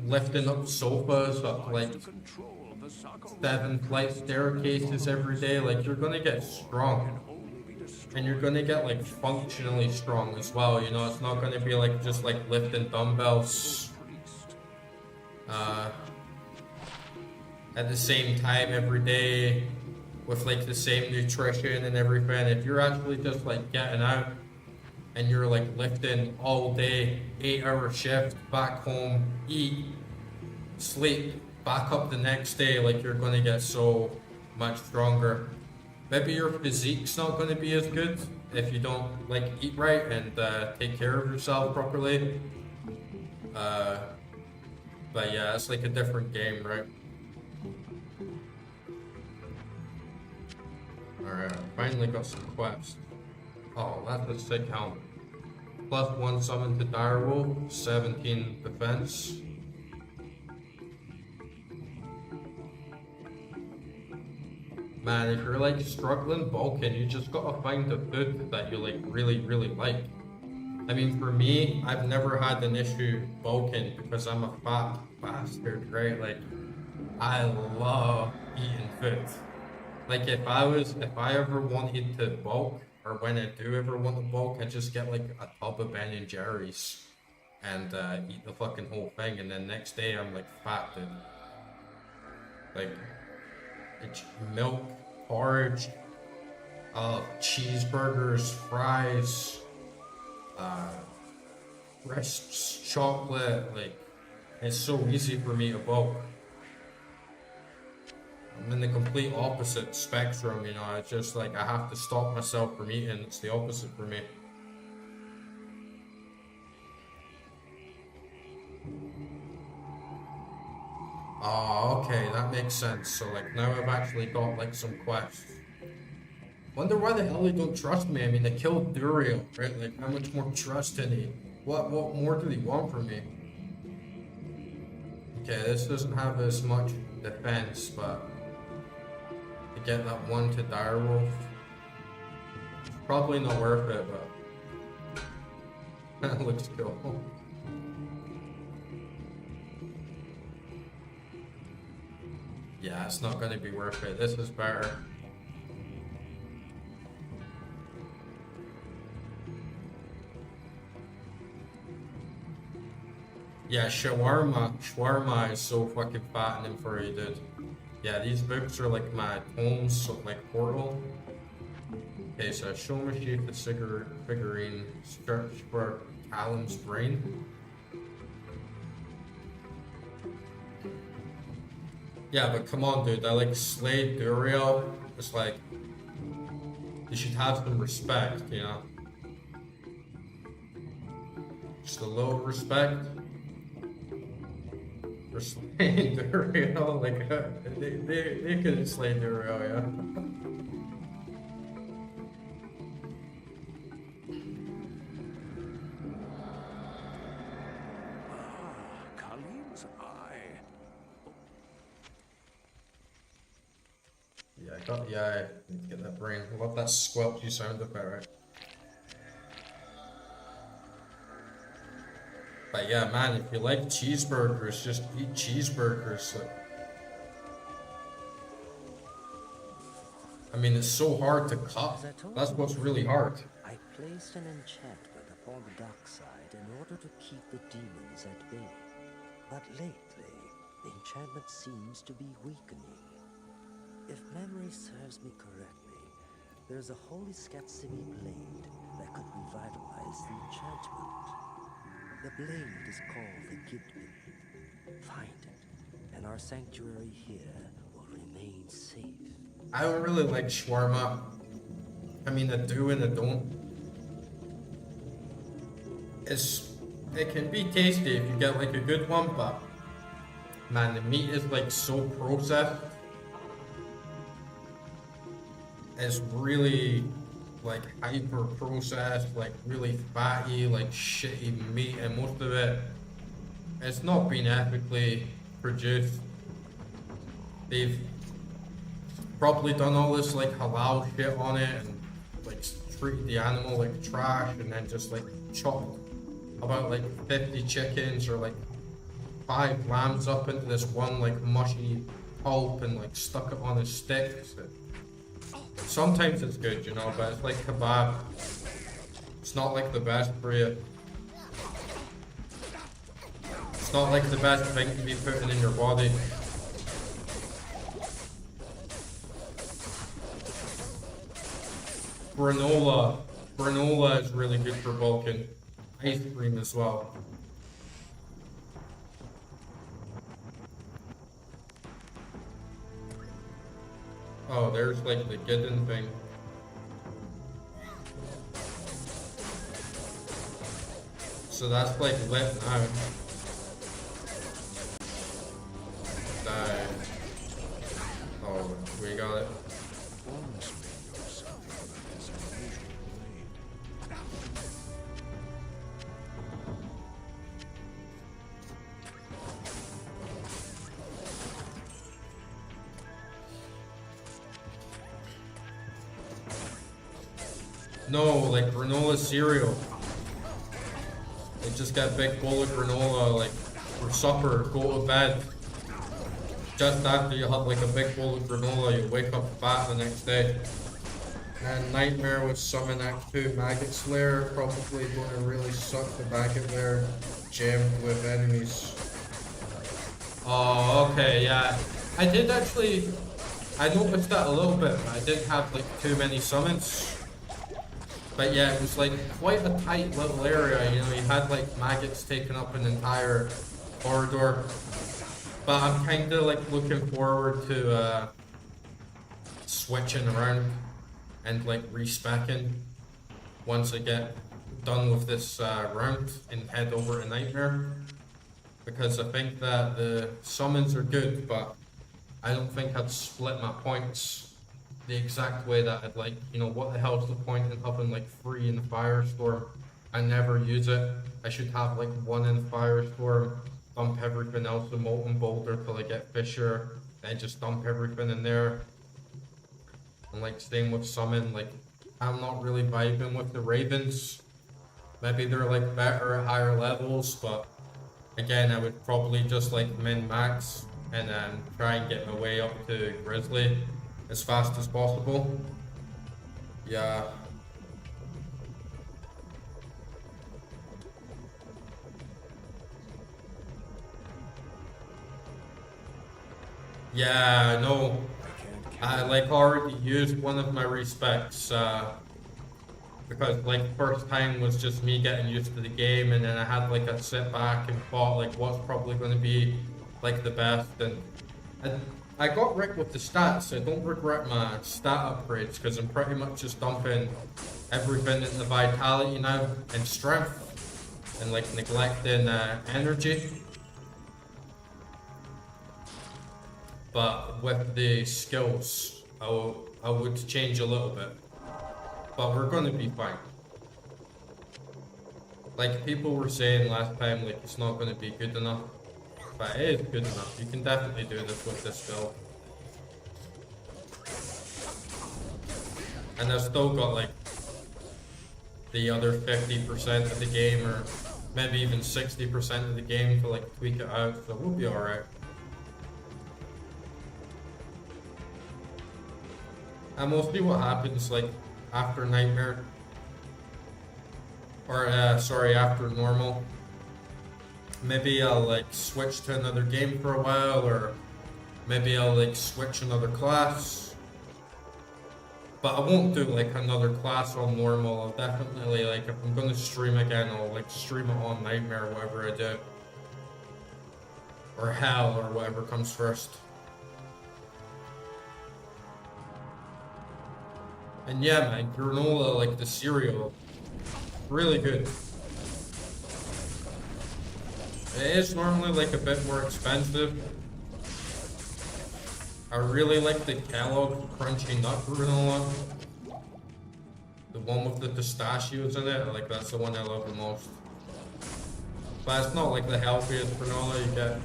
lifting up sofas up like 7 flight staircases every day, like you're gonna get strong. And you're gonna get like functionally strong as well, you know, it's not gonna be like just like lifting dumbbells at the same time every day with like the same nutrition and everything. If you're actually just like getting out and you're like lifting all day, 8-hour shift, back home, eat, sleep, back up the next day, like you're gonna get so much stronger. Maybe your physique's not going to be as good if you don't like eat right and take care of yourself properly. But yeah, it's like a different game, right? Alright, I finally got some quests. Oh, that's a sick helmet. +1 summon to direwolf, 17 defense. Man, if you're like struggling bulking, you just gotta find the food that you like really like. I mean, for me, I've never had an issue bulking because I'm a fat bastard, right? Like, I love eating food. Like, if I ever wanted to bulk, or when I do ever want to bulk, I just get like a tub of Ben and Jerry's and eat the fucking whole thing, and then next day I'm like fat, dude. Like, it's milk, porridge, cheeseburgers, fries, crisps, chocolate. Like, it's so easy for me to bulk. I'm in the complete opposite spectrum, you know. It's just like I have to stop myself from eating. It's the opposite for me. Oh, okay, that makes sense. So like now I've actually got like some quests. Wonder why the hell they don't trust me. I mean, they killed Duriel, right? Like, how much more trust in he? What more do they want from me? Okay, this doesn't have as much defense, but get that one to direwolf. Probably not worth it, but that looks cool. Yeah, it's not going to be worth it. This is better. Yeah, shawarma. Shawarma is so fucking fattening for you, dude. Yeah, these books are like my homes, so like portal. Okay, so show me shape the figurine, search for Callum's brain. Yeah, but come on, dude. I like slayed Duriel. It's like you should have some respect, you know. Just a little respect. For slaying Duriel, like they could have slayed Duriel, yeah. Khalil's eye. Yeah, I got the eye. Need to get that brain. I love that squelchy sound effect, right? But yeah, man, if you like cheeseburgers, just eat cheeseburgers. Like, I mean, it's so hard to cut. That's what's really hard. I placed an enchantment upon the dark side in order to keep the demons at bay. But lately, the enchantment seems to be weakening. If memory serves me correctly, there's a holy Skatsimi blade that could revitalize the enchantment. The blade is called the Gidbin. Find it, and our sanctuary here will remain safe. I don't really like shawarma. I mean, I do and I don't. It can be tasty if you get like a good one, but man, the meat is like so processed. It's really like hyper processed, like really fatty, like shitty meat, and most of it's not been ethically produced. They've probably done all this like halal shit on it and like treated the animal like trash, and then just like chopped about like 50 chickens or like 5 lambs up into this one like mushy pulp and like stuck it on a stick. So sometimes it's good, you know, but it's like kebab. It's not like the best for you. It's not like the best thing to be putting in your body. Granola. Granola is really good for bulking. Ice cream as well. Oh, there's like the Gideon thing. So that's like lit now. Die. Oh, we got it. No, like granola cereal. They just got a big bowl of granola, like for supper, go to bed. Just after you have like a big bowl of granola, you wake up fat the next day. And Nightmare with Summon Act 2 Maggot Slayer, probably gonna really suck the back of there, jammed with enemies. Oh, okay, yeah. I did actually, I noticed that a little bit, but I didn't have like too many summons. But yeah, it was like quite a tight little area, you know, you had like maggots taking up an entire corridor. But I'm kinda like looking forward to switching around and like respecking once I get done with this round and head over to Nightmare. Because I think that the summons are good, but I don't think I'd split my points the exact way that I'd like. You know, what the hell's the point in having like 3 in the Firestorm? I never use it. I should have like 1 in Firestorm, dump everything else in Molten Boulder till I get Fisher, then just dump everything in there. And like same with summon, like I'm not really vibing with the ravens. Maybe they're like better at higher levels, but again, I would probably just like min max and then try and get my way up to grizzly as fast as possible. Yeah. Yeah, I know. I like already used one of my respects, because like first time was just me getting used to the game, and then I had like a sit back and thought like what's probably going to be like the best, and I got wrecked with the stats. I don't regret my stat upgrades because I'm pretty much just dumping everything into vitality now and strength, and like neglecting energy. But with the skills, I would change a little bit. But we're gonna be fine. Like people were saying last time, like it's not gonna be good enough. But it is good enough. You can definitely do this with this build. And I've still got like the other 50% of the game, or maybe even 60% of the game to like tweak it out, so we'll be alright. And we'll see what happens like after Nightmare. Or sorry, after normal. Maybe I'll like switch to another game for a while, or maybe I'll like switch another class. But I won't do like another class on normal. I'll definitely like, if I'm gonna stream again, I'll like stream it on Nightmare, whatever I do. Or Hell, or whatever comes first. And yeah, man, granola, like the cereal, really good. It is normally like a bit more expensive. I really like the Kellogg Crunchy Nut Granola. The one with the pistachios in it, like that's the one I love the most. But it's not like the healthiest granola. You get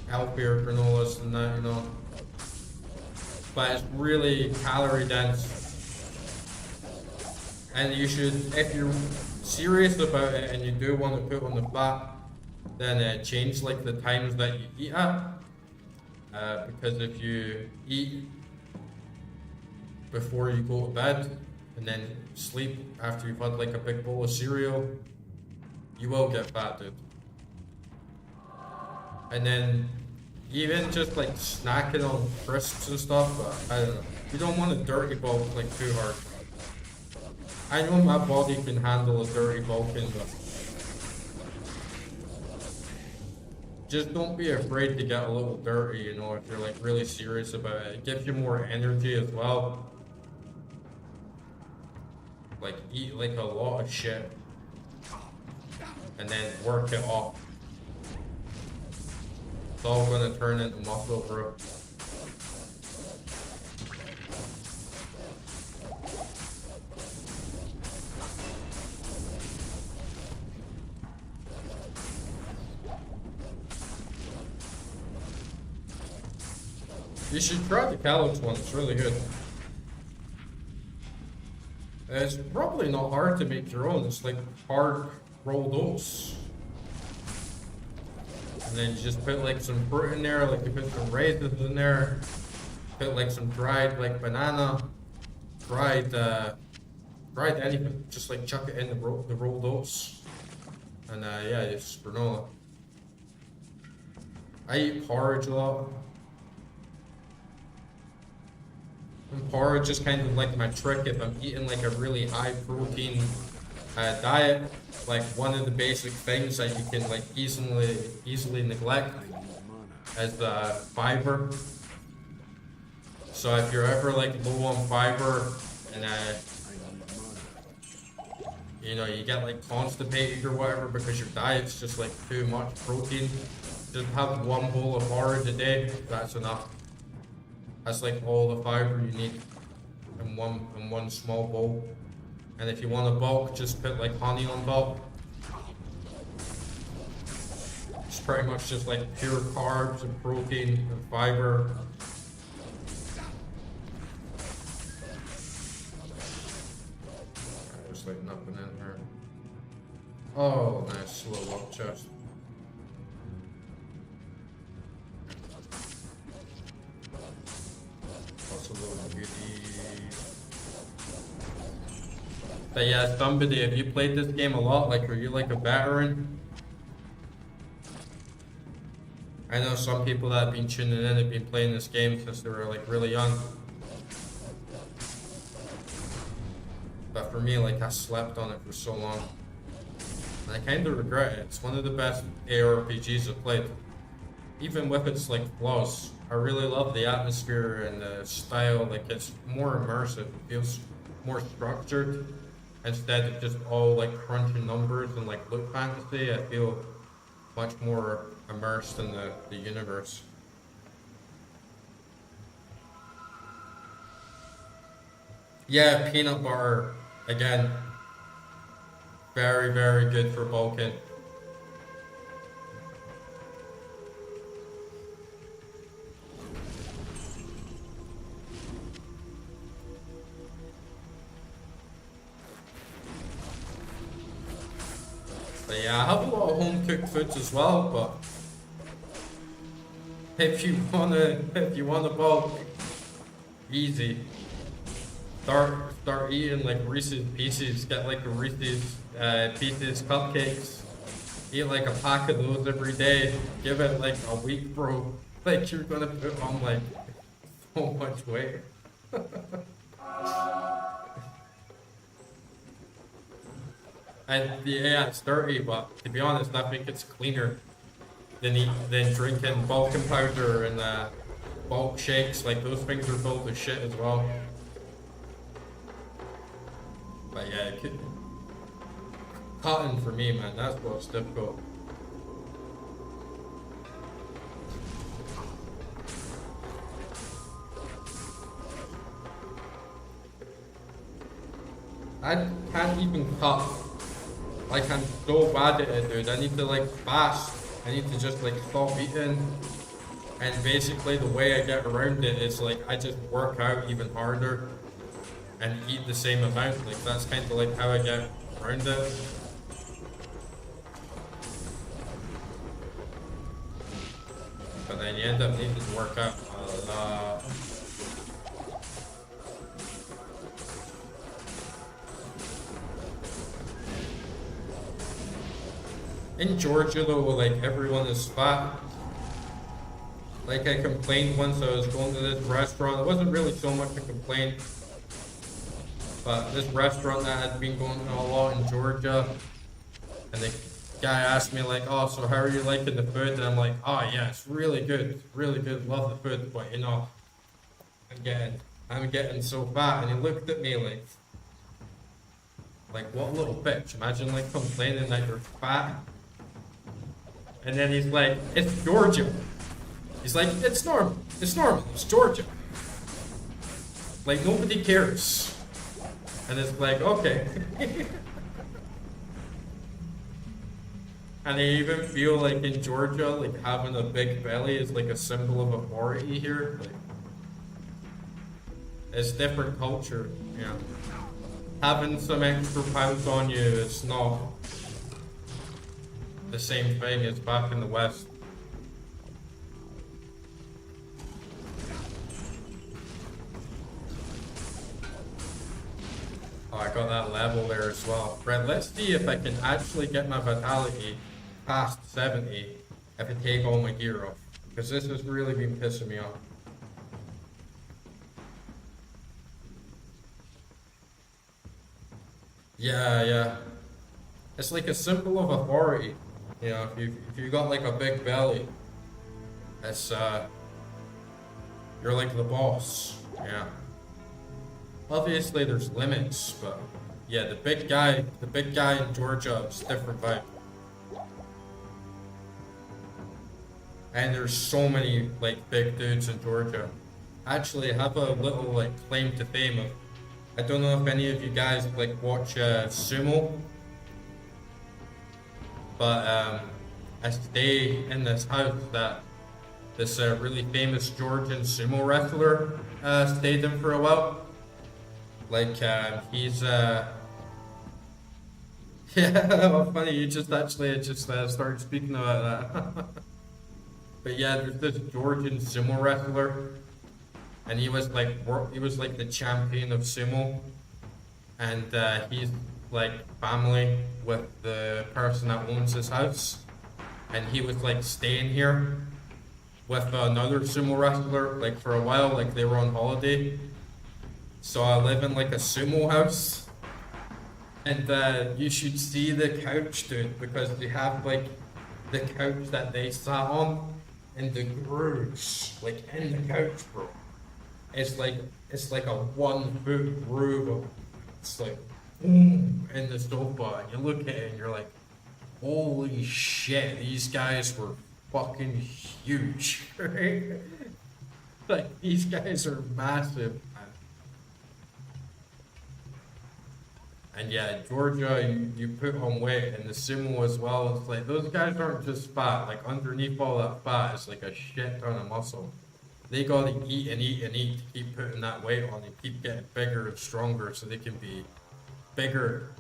healthier granolas than that, you know. But it's really calorie dense, and you should, if you're serious about it and you do want to put on the fat, then change like the times that you eat at, because if you eat before you go to bed and then sleep after you've had like a big bowl of cereal, you will get fat, dude. And then even just like snacking on crisps and stuff, I don't know. You don't want a dirty bulk like too hard. I know my body can handle a dirty bulking, but just don't be afraid to get a little dirty, you know, if you're like really serious about it. It gives you more energy as well. Like eat like a lot of shit and then work it off. It's all gonna turn into muscle, bro. You should try the Kellogg's one, it's really good. It's probably not hard to make your own, it's like hard rolled oats. And then you just put like some fruit in there, like you put some raisins in there, put like some dried like banana, dried anything, just like chuck it in the rolled oats. And yeah, it's granola. I eat porridge a lot. And porridge is kind of like my trick if I'm eating like a really high protein diet. Like one of the basic things that you can like easily neglect is fiber. So if you're ever like low on fiber and you know, you get like constipated or whatever because your diet's just like too much protein, just have one bowl of porridge a day, that's enough. That's like all the fiber you need in one small bowl. And if you want to bulk, just put like honey on top. It's pretty much just like pure carbs and protein and fiber. like nothing in here. Oh, nice little up chest. Also little beauty. But yeah, somebody, have you played this game a lot? Like, are you like a veteran? I know some people that have been tuning in have been playing this game since they were like really young. But for me, like, I slept on it for so long. And I kind of regret it. It's one of the best ARPGs I've played. Even with its like flaws, I really love the atmosphere and the style. Like, it's more immersive. It feels more structured instead of just all like crunching numbers and like look fantasy. I feel much more immersed in the universe. Yeah, peanut butter, again, very, very good for bulking. But yeah, I have a lot of home cooked foods as well, but if you wanna bulk, easy. Start eating like Reese's Pieces. Get like a Reese's Pieces cupcakes. Eat like a pack of those every day. Give it like a week, bro. Like, you're gonna put on like so much weight. And yeah, it's dirty, but to be honest, I think it's cleaner than drinking bulking powder and bulk shakes. Like, those things are filled with shit as well. But yeah, cotton for me, man, that's what's difficult. I can't even cut. Like, I'm so bad at it, dude. I need to like fast. I need to just like stop eating. And basically the way I get around it is like I just work out even harder and eat the same amount. Like, that's kind of like how I get around it. But then you end up needing to work out a lot. In Georgia though, like, everyone is fat. Like, I complained once I was going to this restaurant. It wasn't really so much a complaint, but this restaurant that had been going to a lot in Georgia, and the guy asked me like, oh, so how are you liking the food? And I'm like, oh yeah, it's really good, love the food, but you know, I'm getting so fat. And he looked at me like what little bitch? Imagine like complaining that you're fat. And then he's like, it's Georgia. He's like, it's normal, it's Georgia. Like, nobody cares. And it's like, okay. And I even feel like in Georgia, like, having a big belly is like a symbol of authority here. Like, it's different culture, you know. Having some extra pounds on you is not the same thing as back in the West. Oh, I got that level there as well. Right, let's see if I can actually get my vitality past 70 if I take all my gear off. Because this has really been pissing me off. Yeah. It's like a symbol of authority. You know, if you got like a big belly, it's you're like the boss. Yeah. Obviously there's limits, but yeah, the big guy in Georgia is different vibe. And there's so many like big dudes in Georgia. Actually, I have a little like claim to fame of, I don't know if any of you guys like watch sumo, but I stay in this house that this really famous Georgian sumo wrestler stayed in for a while. Like, he's Yeah, well, funny, you just actually just started speaking about that. But yeah, there's this Georgian sumo wrestler, and he was like the champion of sumo, and he's like family with the person that owns his house, and he was like staying here with another sumo wrestler like for a while, like they were on holiday. So I live in like a sumo house, and you should see the couch, dude, because they have like the couch that they sat on, and the grooves like in the couch, bro. It's like a 1 foot groove of it's like in the sofa, and you look at it and you're like, holy shit, these guys were fucking huge, right? Like these guys are massive, man. And yeah, Georgia, you put on weight, and the sumo as well. It's like those guys aren't just fat. Like underneath all that fat is like a shit ton of muscle. They gotta eat and eat and eat to keep putting that weight on and keep getting bigger and stronger, so they can be bigger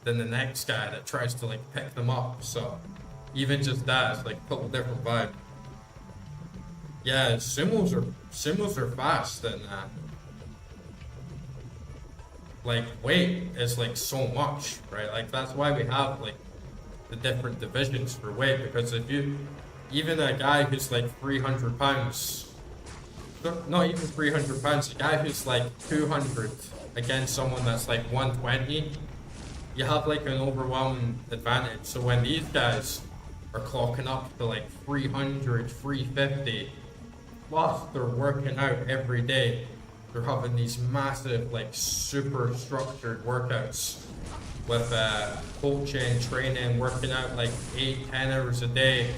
than the next guy that tries to like pick them up. So even just that is like a total different vibe. Yeah, symbols are fast, and like weight is like so much, right? Like that's why we have like the different divisions for weight, because if you even a guy who's like 300 pounds, not even 300 pounds, a guy who's like 200 against someone that's like 120, you have like an overwhelming advantage. So when these guys are clocking up to like 300, 350, plus they're working out every day, they're having these massive, like super structured workouts with coaching, training, working out like 8, 10 hours a day.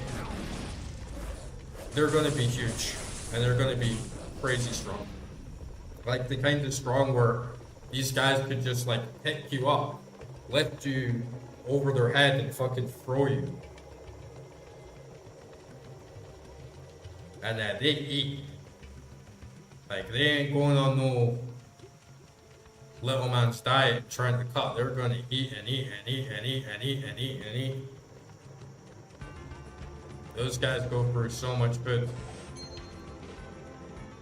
They're gonna be huge, and they're gonna be crazy strong. Like the kind of strong where these guys could just like pick you up, lift you over their head, and fucking throw you. And they eat. Like they ain't going on no little man's diet trying to cut. They're gonna eat and eat and eat and eat and eat and eat and eat. Those guys go through so much food.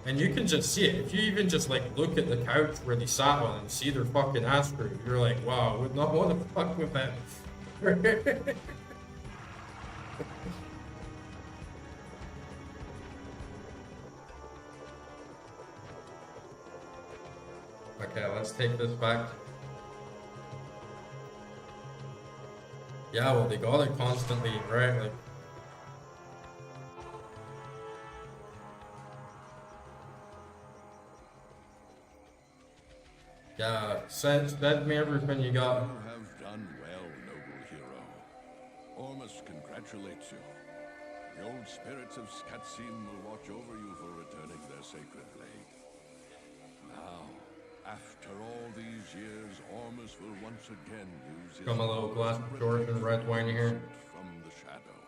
And you can just see it. If you even just like look at the couch where they sat on and see their fucking ass groove, you're like, wow, I would not want to fuck with them. Okay, let's take this back. Yeah, well, they got it constantly, right? Like, yeah, send me everything you got. You have done well, noble hero. Ormus congratulates you. The old spirits of Skatsim will watch over you for returning their sacred blade. Now, after all these years, Ormus will once again use his Got my little glass of Georgian red wine here. from the shadow.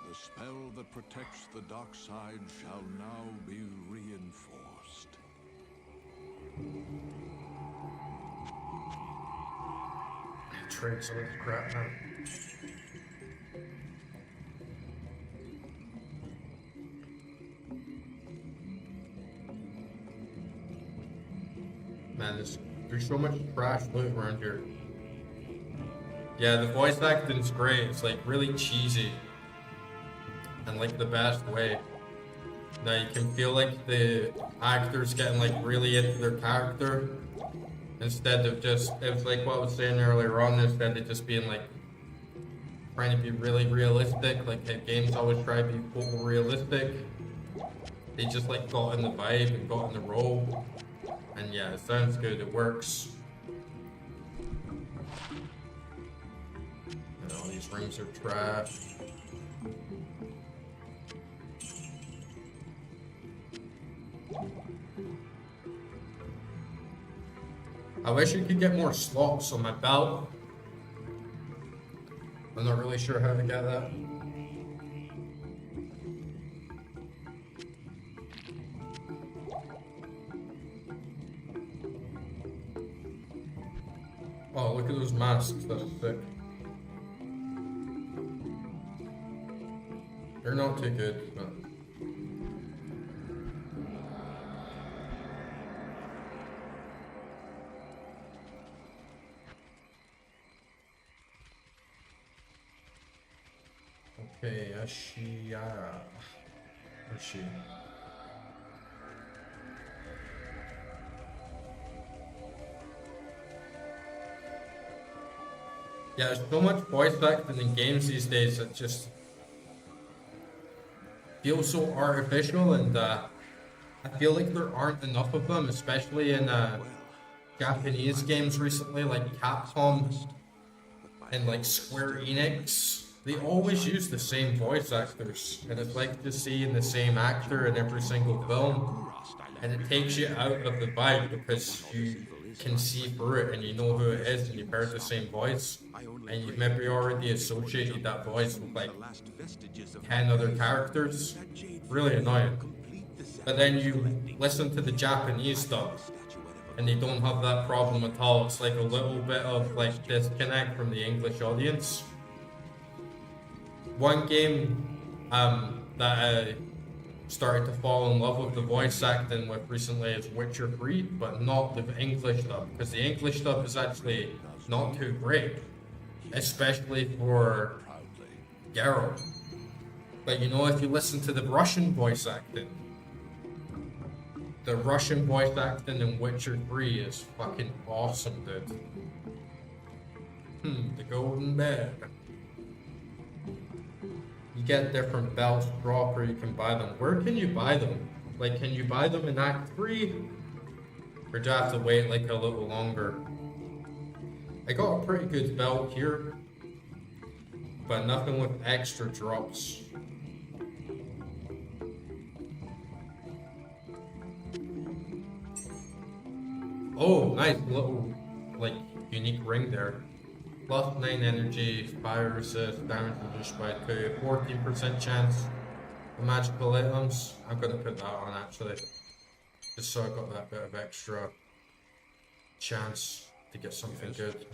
The spell that protects the dark side shall now be reinforced. Trade some of this crap now. Man, there's so much trash loot around here. Yeah, the voice acting's great. It's like really cheesy, and like the best way. Now you can feel like the actors getting like really into their character, instead of just, it was like what I was saying earlier on, instead of just being like trying to be really realistic, like how games always try to be photorealistic. They just like got in the vibe and got in the role, and yeah, it sounds good, it works. And all these rooms are trash. I wish I could get more slots on my belt. I'm not really sure how to get that. Oh, look at those masks. That's sick. They're not too good, but... Okay, Ashiya. Where's she? Yeah, there's so much voice acting in games these days that just feels so artificial, and I feel like there aren't enough of them, especially in Japanese games recently, like Capcom and like Square Enix. They always use the same voice actors, and it's like just seeing the same actor in every single film, and it takes you out of the vibe because you can see through it and you know who it is and you've heard the same voice, and you've maybe already associated that voice with like 10 other characters. Really annoying. But then you listen to the Japanese stuff and they don't have that problem at all. It's like a little bit of like disconnect from the English audience. One game that I started to fall in love with the voice acting with recently is Witcher 3, but not the English dub, because the English dub is actually not too great, especially for Geralt. But you know, if you listen to the Russian voice acting, the Russian voice acting in Witcher 3 is fucking awesome, dude. The golden bear. You get different belts drop, or you can buy them. Where can you buy them? Like, can you buy them in Act 3? Or do I have to wait like a little longer? I got a pretty good belt here, but nothing with extra drops. Oh, nice little, like, unique ring there. Plus 9 energy, fire resist, damage reduced by 2, 14% chance of magical items. I'm gonna put that on actually, just so I got that bit of extra chance to get something good.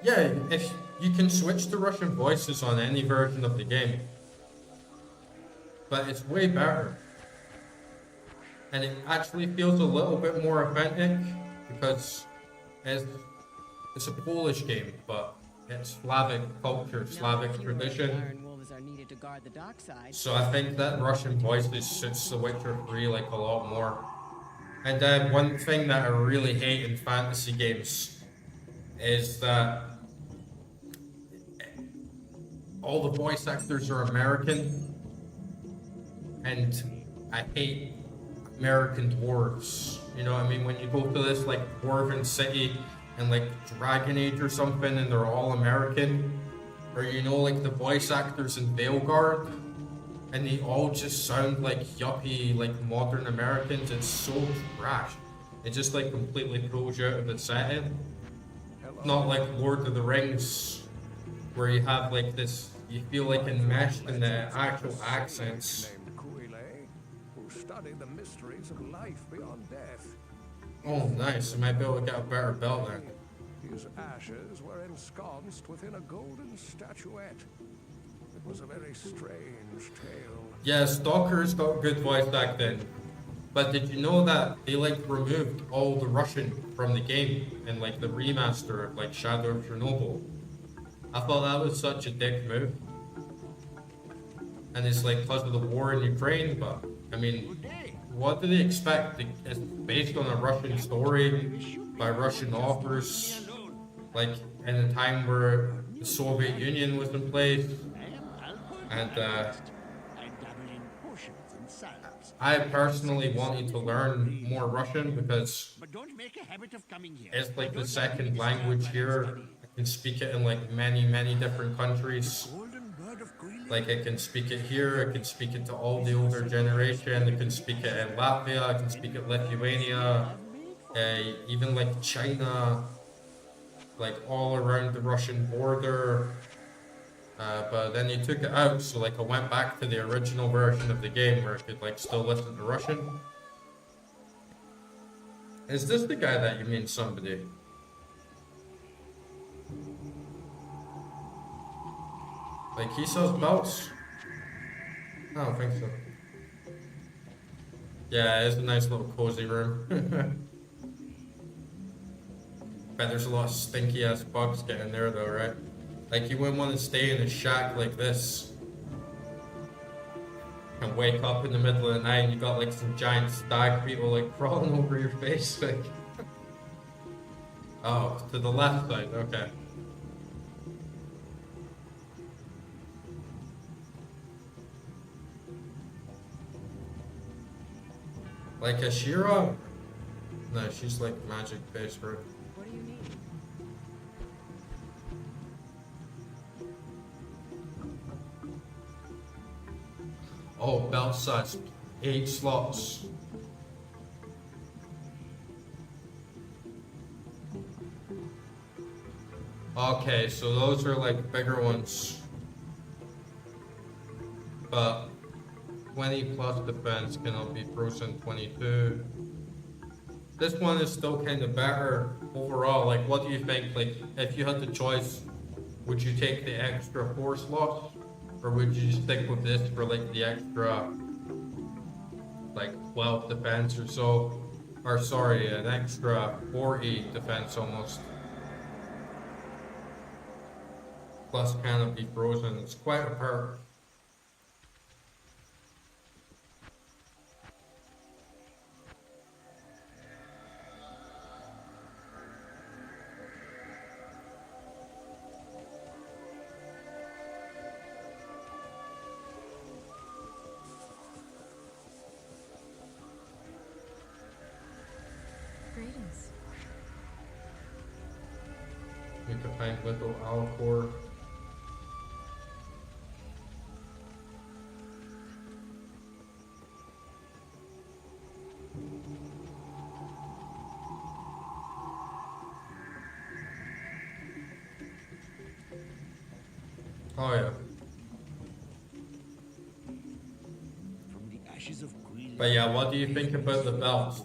Yeah, if you can switch to Russian voices on any version of the game. But it's way better. And it actually feels a little bit more authentic because it's a Polish game, but it's Slavic culture, Slavic tradition. So I think that Russian voices suits The Witcher 3 like a lot more. And then one thing that I really hate in fantasy games is that all the voice actors are American. And I hate American dwarves. You know what I mean? When you go to this like dwarven city and like Dragon Age or something and they're all American. Or you know, like the voice actors in Veilguard and they all just sound like yuppie, like modern Americans. It's so trash. It just like completely throws you out of the setting. Not like Lord of the Rings where you have like this, you feel like enmeshed in the actual accents. Study the mysteries of life beyond death. Oh, nice. I might be able to get a better belt then. His ashes were ensconced within a golden statuette. It was a very strange tale. Yeah, Stalker's got good voice acting. But did you know that they like removed all the Russian from the game in like the remaster of like Shadow of Chernobyl? I thought that was such a dick move. And it's like because of the war in Ukraine, but I mean, what do they expect? It's based on a Russian story by Russian authors, like in a time where the Soviet Union was in place, and I personally wanted to learn more Russian because it's like the second language here. I can speak it in like many different countries. Like I can speak it here, I can speak it to all the older generation, I can speak it in Latvia, I can speak it in Lithuania, even like China, like all around the Russian border. But then you took it out, so like I went back to the original version of the game where I could like still listen to Russian. Is this the guy that you mean somebody? Like he sells belts? I don't think so. Yeah, it's a nice little cozy room. Bet there's a lot of stinky ass bugs getting there though, right? Like you wouldn't want to stay in a shack like this and wake up in the middle of the night and you got like some giant stag people like crawling over your face. Like, oh, to the left side, okay. Like Ashira? No, she's like magic based, right? What do you need? Oh, belt size. 8 slots. Okay, so those are like bigger ones. But 20 plus defense cannot be frozen 22. This one is still kind of better overall. Like, what do you think? Like, if you had the choice, would you take the extra 4 slots? Or would you stick with this for like the extra, like 12 defense or so? Or sorry, an extra 40 defense almost. Plus cannot be frozen. It's quite a perk. Greetings. You can find little Alcor. Oh yeah. From the ashes of greed. But yeah, what do you think about the belts?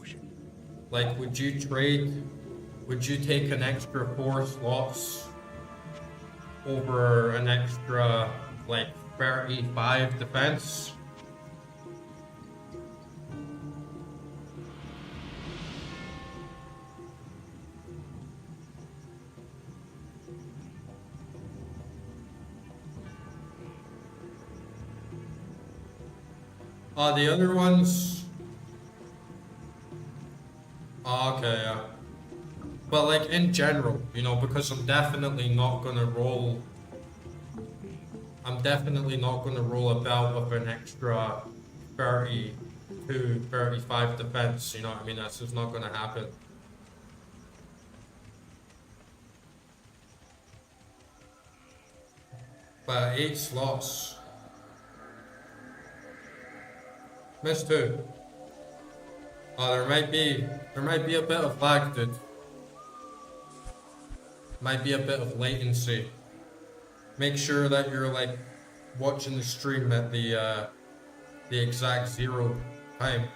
Like, would you trade? Would you take an extra 4 slots over an extra, like, 35 defense? The other ones. Okay, yeah. But like in general, you know, because I'm definitely not gonna roll a belt with an extra 32, 35 defense, you know what I mean? That's just not gonna happen. But 8 slots. Missed 2. Oh, there might be a bit of lag, dude. Might be a bit of latency. Make sure that you're like watching the stream at the exact 0 time.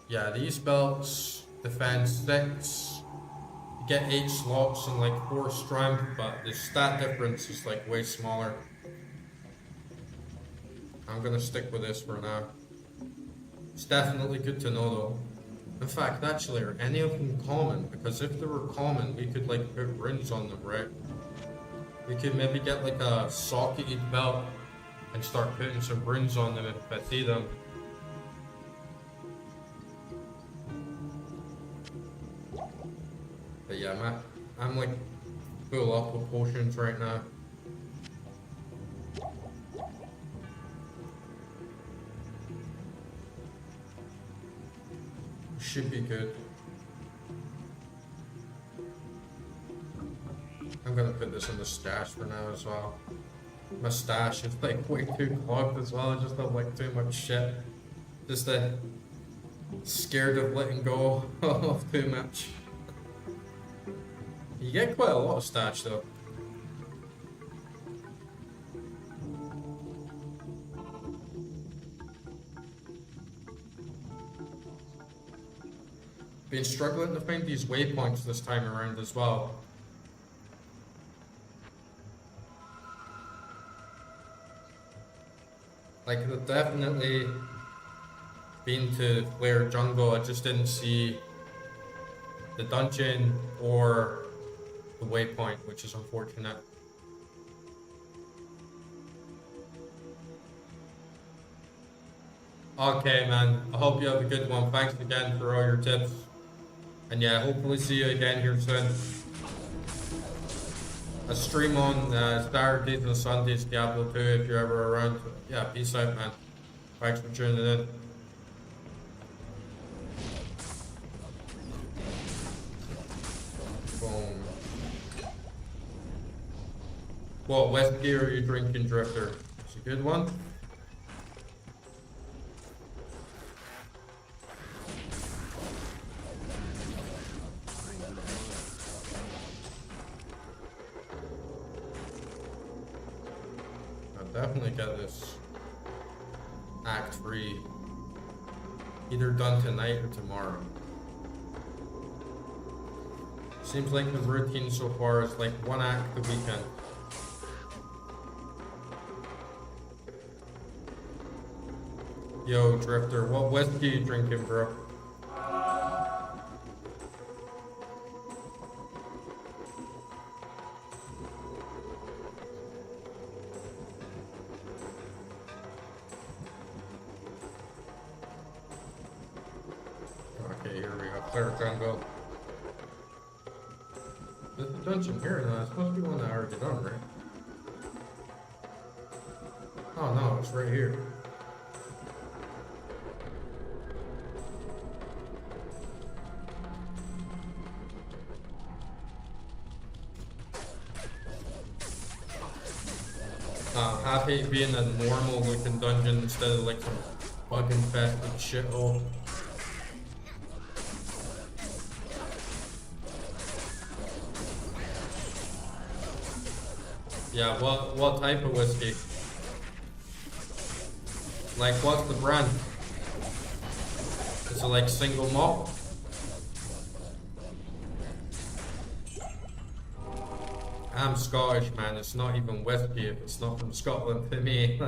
Yeah, these belts defend 6. You get 8 slots and like 4 strength, but the stat difference is like way smaller. I'm gonna stick with this for now. It's definitely good to know though. In fact, actually, are any of them common? Because if they were common, we could like put runes on them, right? We could maybe get like a socketed belt and start putting some runes on them if I see them. But yeah, I'm like full up with potions right now. Should be good. I'm gonna put this in the stash for now as well. My stash is like way too clogged as well. I just have like too much shit. Just scared of letting go of too much. You get quite a lot of stats though. Been struggling to find these waypoints this time around as well. Like, I've definitely been to Flare Jungle, I just didn't see the dungeon or the waypoint, which is unfortunate. Okay, man, I hope you have a good one. Thanks again for all your tips. And yeah, hopefully see you again here soon. I stream on Saturdays and Sundays, Diablo 2, if you're ever around. Yeah, peace out, man. Thanks for tuning in. Boom. What whiskey are you drinking, Drifter? It's a good one. Definitely get this Act 3 either done tonight or tomorrow. Seems like the routine so far is like one act a weekend. Yo, Drifter, what whiskey you drinking, bro? Okay, here we go. Flare Jungle. There's a dungeon here now. It's supposed to be one that I already done, right? Oh no, it's right here. Happy being a normal looking dungeon instead of like some bug infested shithole. Yeah, what type of whiskey? Like, what's the brand? Is it like single malt? I'm Scottish, man. It's not even whiskey if it's not from Scotland to me.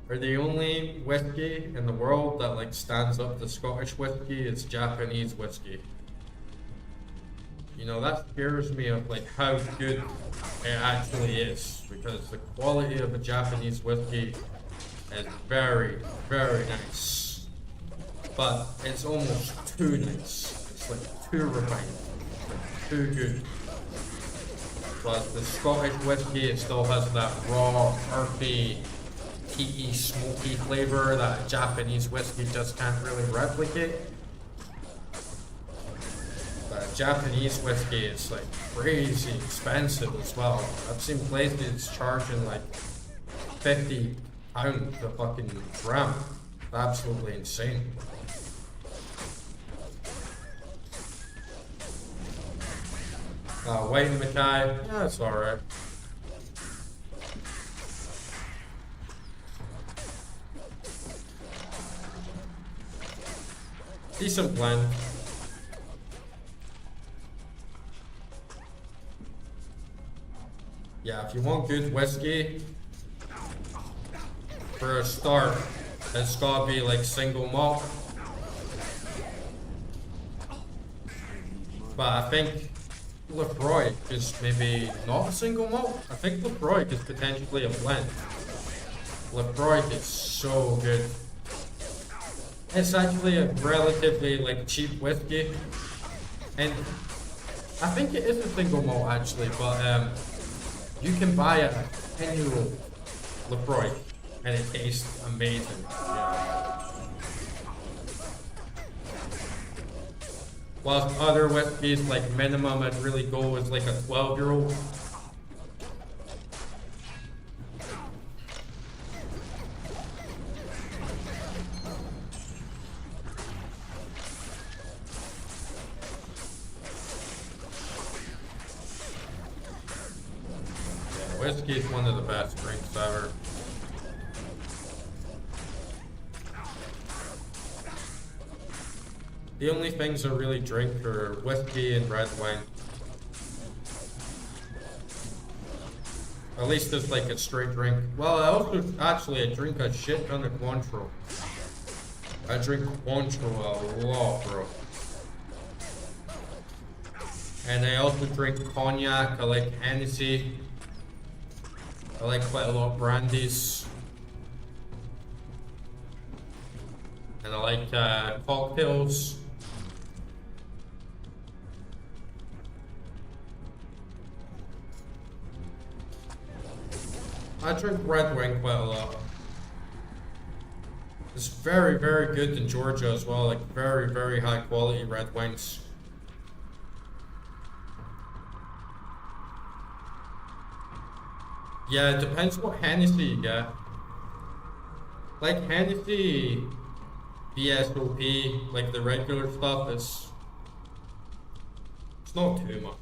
Are the only whiskey in the world that like stands up to Scottish whiskey is Japanese whiskey. You know, that scares me of like how good it actually is, because the quality of a Japanese whiskey is very, very nice. But it's almost too nice. It's like too refined. It's like too good. But the Scottish whiskey, it still has that raw, earthy, peaty, smoky flavor that Japanese whiskey just can't really replicate. But Japanese whiskey is like crazy expensive as well. I've seen places charging like £50 a fucking gram. Absolutely insane. White Mackay, yeah, it's alright. Decent blend. Yeah, if you want good whiskey, for a start, it's gotta be like single malt. But I think Lefroy is maybe not a single malt. I think Lefroy is potentially a blend. Lefroy is so good. It's actually a relatively like cheap whiskey, and I think it is a single malt actually. But you can buy a 10-year-old Lefroy, and it tastes amazing. Yeah. Whilst other whiskeys, like minimum I'd really go is like a 12-year-old. whiskey is one of the best drinks ever. The only things I really drink are whiskey and red wine. At least it's like a straight drink. Well, I also I drink a shit ton of Cointreau. I drink Cointreau a lot, bro. And I also drink cognac. I like Hennessy. I like quite a lot of brandies. And I like cocktails. I drink red wine quite a lot. It's very, very good in Georgia as well. Like very, very high quality red wines. Yeah, it depends what Hennessy you get. Like Hennessy, VSOP, like the regular stuff, it's not too much.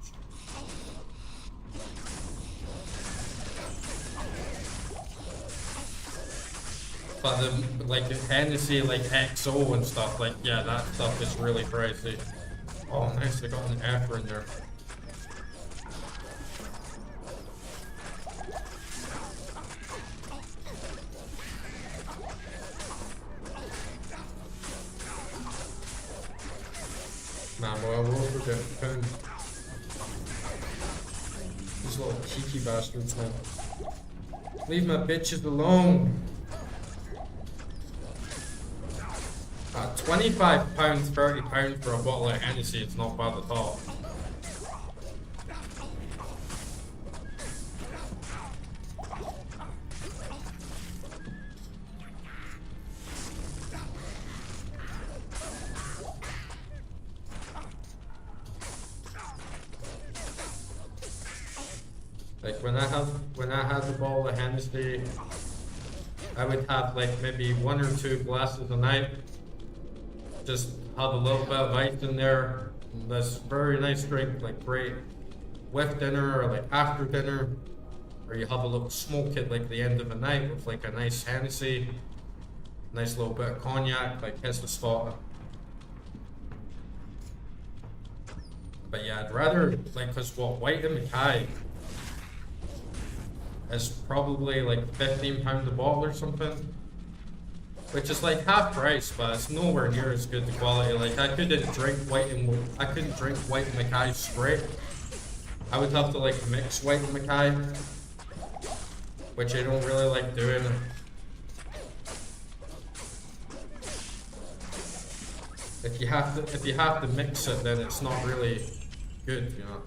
But the like Hennessy, like XO and stuff, like yeah, that stuff is really pricey. Oh, nice, I got an F in there. Man, well, we're over getting found. These little cheeky bastards, man. Leave my bitches alone. £25, £30 for a bottle of Hennessy, it's not bad at all. Like when I had the bottle of Hennessy, I would have like maybe 1 or 2 glasses a night. Just have a little bit of ice in there. This very nice drink, like great with dinner or like after dinner, or you have a little smoke at like the end of the night with like a nice Hennessy, nice little bit of cognac, like hits the spot. But yeah, I'd rather like, cause what White and Mackay is probably like £15 a bottle or something. Which is like half price, but it's nowhere near as good the quality. Like I couldn't drink White and Mackay straight. I would have to like mix White and Mackay, which I don't really like doing. If you have to mix it, then it's not really good, you know.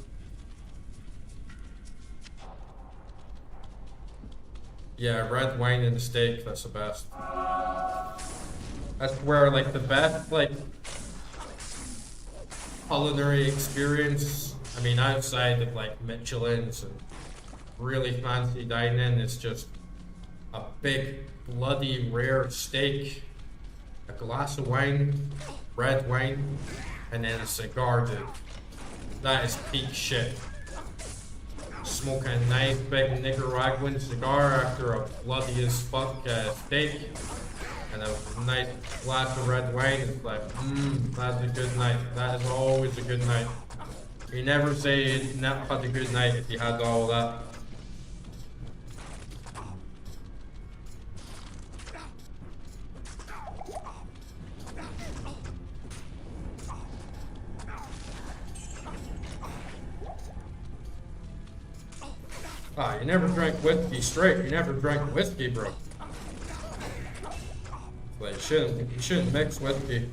Yeah, red wine and steak, that's the best. That's where like the best like culinary experience, I mean outside of like Michelin's and really fancy dining, it's just a big bloody rare steak, a glass of wine, red wine, and then a cigar, dude. That is peak shit. Smoking a nice big Nicaraguan cigar after a bloody as fuck steak and a nice glass of red wine. It's like, that's a good night. That is always a good night. You never say you never had a good night if you had all that. Ah, you never drank whiskey straight. You never drank whiskey, bro. Like you shouldn't mix whiskey.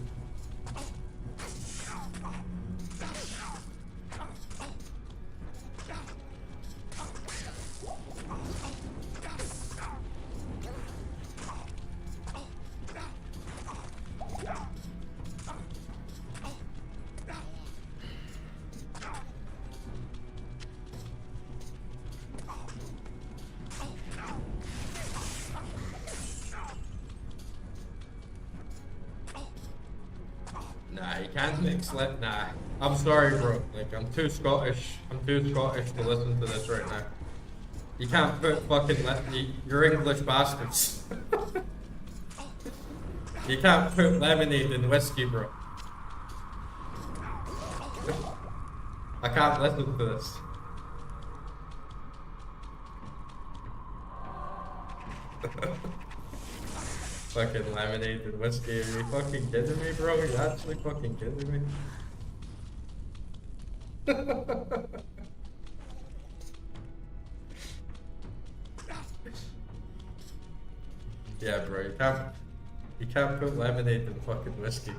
Nah, you can't mix it. Nah, I'm sorry, bro. Like I'm too Scottish to listen to this right now. You can't put fucking you're English bastards. You can't put lemonade in whiskey, bro. I can't listen to this. Fucking lemonade and whiskey. Are you fucking kidding me, bro? Are you actually fucking kidding me? Yeah, bro, you can't put lemonade in fucking whiskey.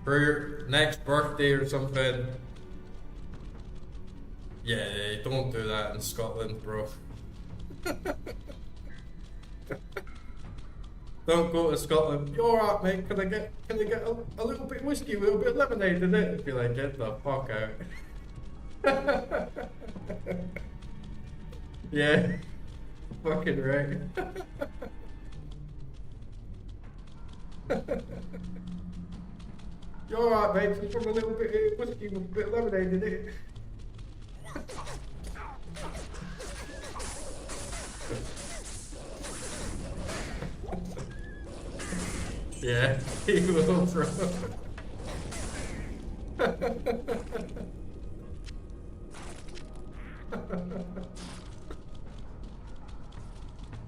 For your next birthday or something. Yeah, don't do that in Scotland, bro. Don't go to Scotland. You alright, mate? Can I get a little bit of whiskey, a little bit of lemonade in it? Be like, get the fuck out. Yeah, fucking right. You alright, mate? Can you put a little bit of whiskey with a bit of lemonade in it? Yeah, he will, bro.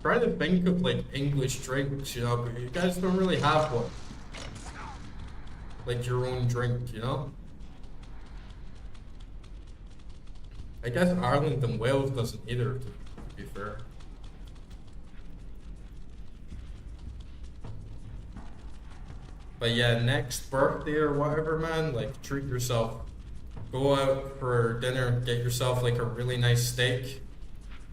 Trying to think of like English drinks, you know, but you guys don't really have one. Like your own drink, you know? I guess Ireland and Wales doesn't either, to be fair. But yeah, next birthday or whatever, man, like treat yourself. Go out for dinner, get yourself like a really nice steak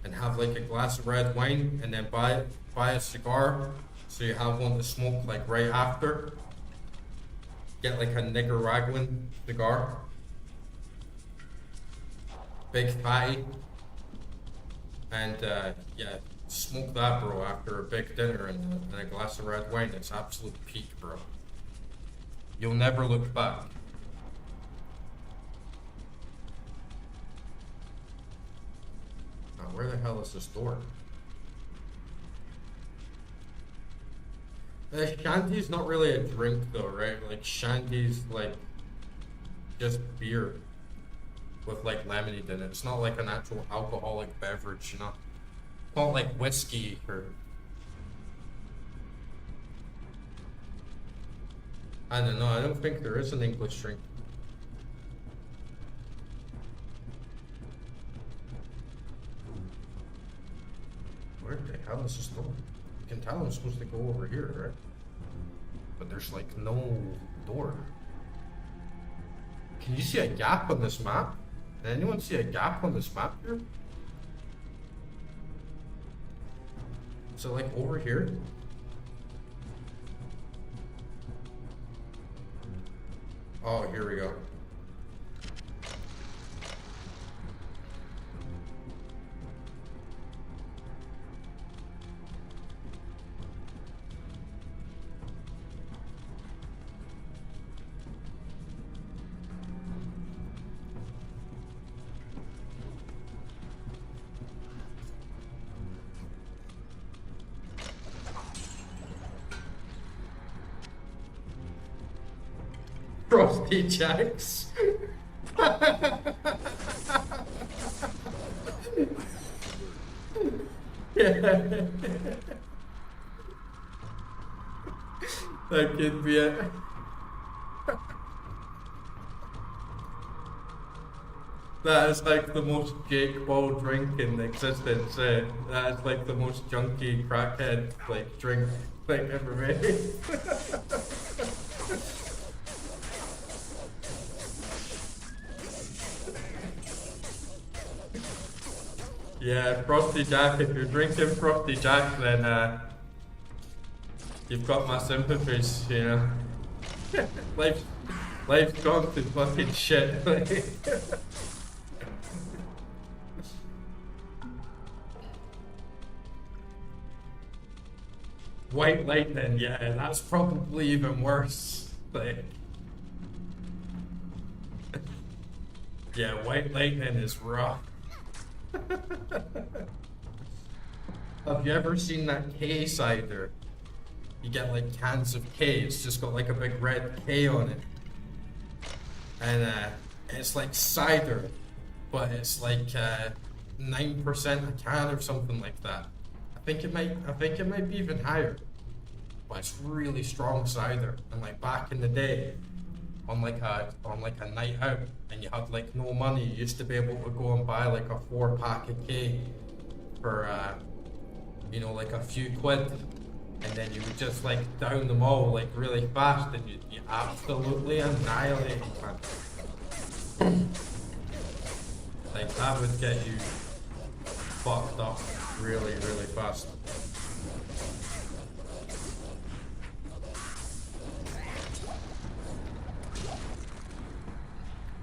and have like a glass of red wine and then buy a cigar so you have one to smoke like right after. Get like a Nicaraguan cigar. Big fatty. And yeah, smoke that, bro, after a big dinner and a glass of red wine. It's absolute peak, bro. You'll never look back. Now, where the hell is this door? Shandy's not really a drink though, right? Like shandy's like just beer with like lemonade in it. It's not like an actual alcoholic beverage, you know? It's not like whiskey or... I don't know, I don't think there is an English drink. Where the hell is this door? You can tell I'm supposed to go over here, right? But there's like no door. Can you see a gap on this map? Can anyone see a gap on this map here? Is it like over here? Oh, here we go. Frosty Jacks. Yeah. That could be it. That is like the most Jake Paul drink in existence. That is like the most junky crackhead like drink like ever made. Yeah, Frosty Jack, if you're drinking Frosty Jack, then you've got my sympathies, you know. Life's gone to fucking shit. White lightning, yeah, that's probably even worse. Like, yeah, white lightning is rough. Have you ever seen that K cider? You get like cans of K, it's just got like a big red K on it. And it's like cider, but it's like 9% a can or something like that. I think it might be even higher. But it's really strong cider. And like back in the day, on like a night out, and you had like no money, you used to be able to go and buy like a 4-pack of K for you know, like a few quid, and then you would just like down them all like really fast, and you absolutely annihilate it, man. Like that would get you fucked up really, really fast.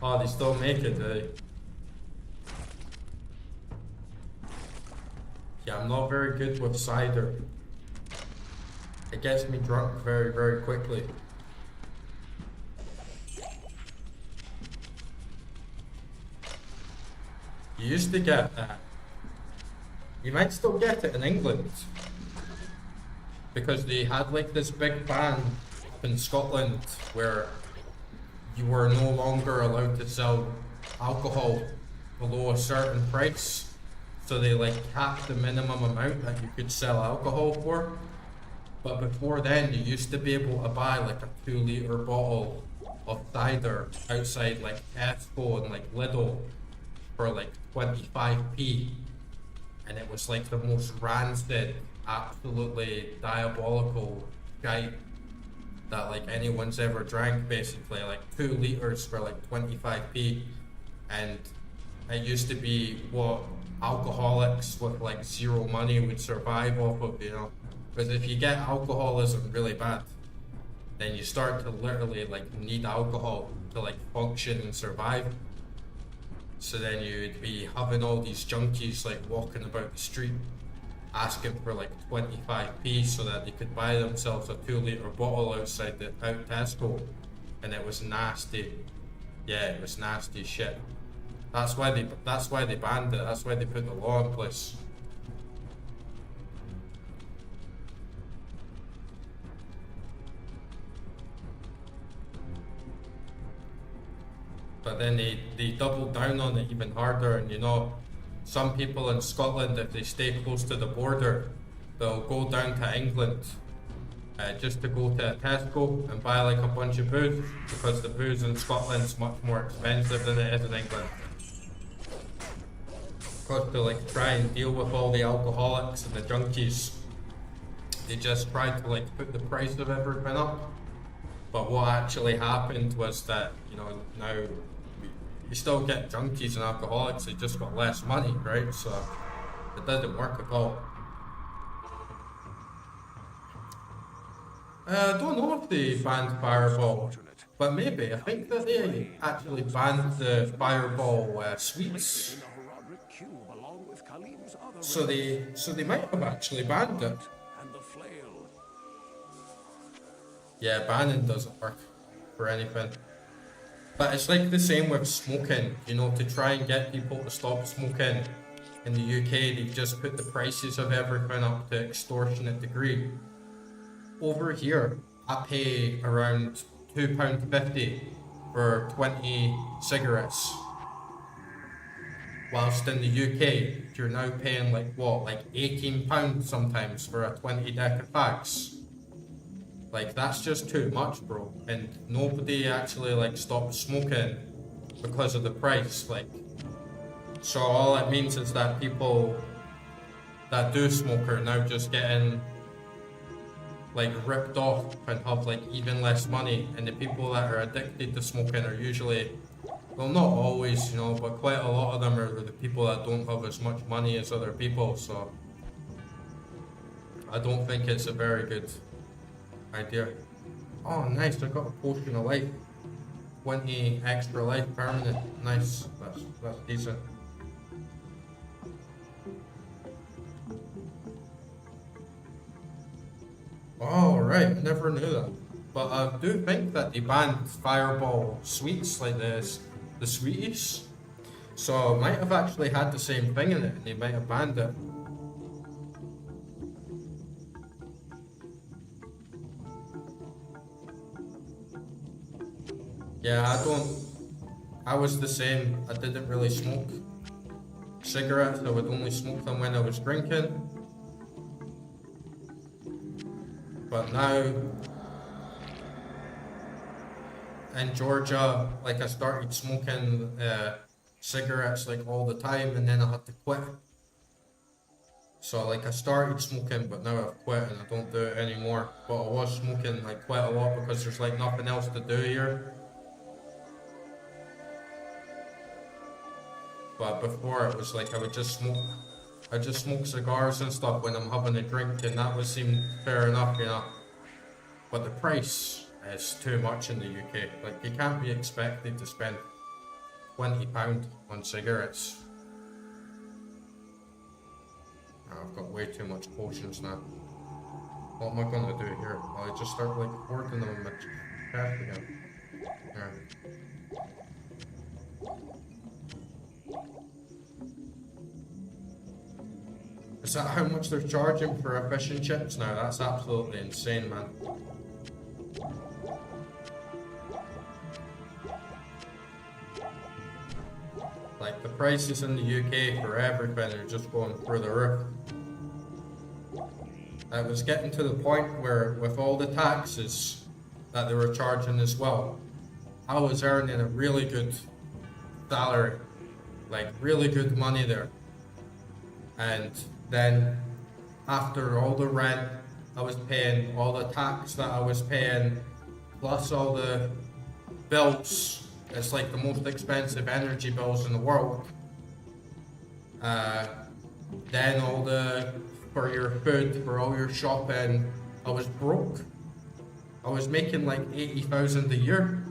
Oh, they still make it, do they? Yeah, I'm not very good with cider. It gets me drunk very, very quickly. You used to get that. You might still get it in England. Because they had like this big ban up in Scotland where you were no longer allowed to sell alcohol below a certain price. So they like capped the minimum amount that you could sell alcohol for. But before then, you used to be able to buy like a 2-liter bottle of cider outside like Tesco and like Lidl for like 25p. And it was like the most rancid, absolutely diabolical shite that like anyone's ever drank, basically. Like 2 liters for like 25p. And it used to be what alcoholics with like zero money would survive off of, you know. Because if you get alcoholism really bad, then you start to literally like need alcohol to like function and survive. So then you'd be having all these junkies like walking about the street asking for like 25p so that they could buy themselves a 2-liter bottle outside the Tesco, and it was nasty. Yeah, it was nasty shit. That's why they banned it. That's why they put the law in place. But then they doubled down on it even harder, and you know, some people in Scotland, if they stay close to the border, they'll go down to England just to go to a Tesco and buy like a bunch of booze, because the booze in Scotland's much more expensive than it is in England. Because to like try and deal with all the alcoholics and the junkies, they just tried to like put the price of everything up. But what actually happened was that, you know, now you still get junkies and alcoholics, they just got less money, right? So it doesn't work at all. I don't know if they banned Fireball, but maybe. I think that they actually banned the Fireball sweets. So they might have actually banned it. Yeah, banning doesn't work for anything. But it's like the same with smoking, you know, to try and get people to stop smoking. In the UK, they've just put the prices of everything up to extortionate degree. Over here, I pay around £2.50 for 20 cigarettes. Whilst in the UK, you're now paying like what, like £18 sometimes for a 20 deck of fags. Like, that's just too much, bro. And nobody actually like stopped smoking because of the price. Like, so all it means is that people that do smoke are now just getting like ripped off and have like even less money. And the people that are addicted to smoking are usually, well, not always, you know, but quite a lot of them are the people that don't have as much money as other people. So I don't think it's a very good idea. Oh, nice, I got a potion of life. 20 extra life permanent. Nice, that's decent. Alright, I never knew that. But I do think that they banned Fireball sweets like this, the sweeties. So it might have actually had the same thing in it, and they might have banned it. Yeah, I was the same. I didn't really smoke cigarettes. I would only smoke them when I was drinking. But now, in Georgia, like I started smoking cigarettes like all the time, and then I had to quit. So like I started smoking, but now I've quit and I don't do it anymore. But I was smoking like quite a lot because there's like nothing else to do here. But before it was like I would just smoke cigars and stuff when I'm having a drink, and that would seem fair enough, you know. But the price is too much in the UK. Like you can't be expected to spend £20 on cigarettes. I've got way too much potions now. What am I gonna do here? I'll just start like hoarding them in my chest again. Yeah. Is that how much they're charging for efficient chips now? That's absolutely insane, man. Like the prices in the UK for everything are just going through the roof. I was getting to the point where with all the taxes that they were charging as well, I was earning a really good salary, like really good money there. And then after all the rent I was paying, all the tax that I was paying, plus all the bills, it's like the most expensive energy bills in the world. Then all the, for your food, for all your shopping, I was broke. I was making like 80,000 a year,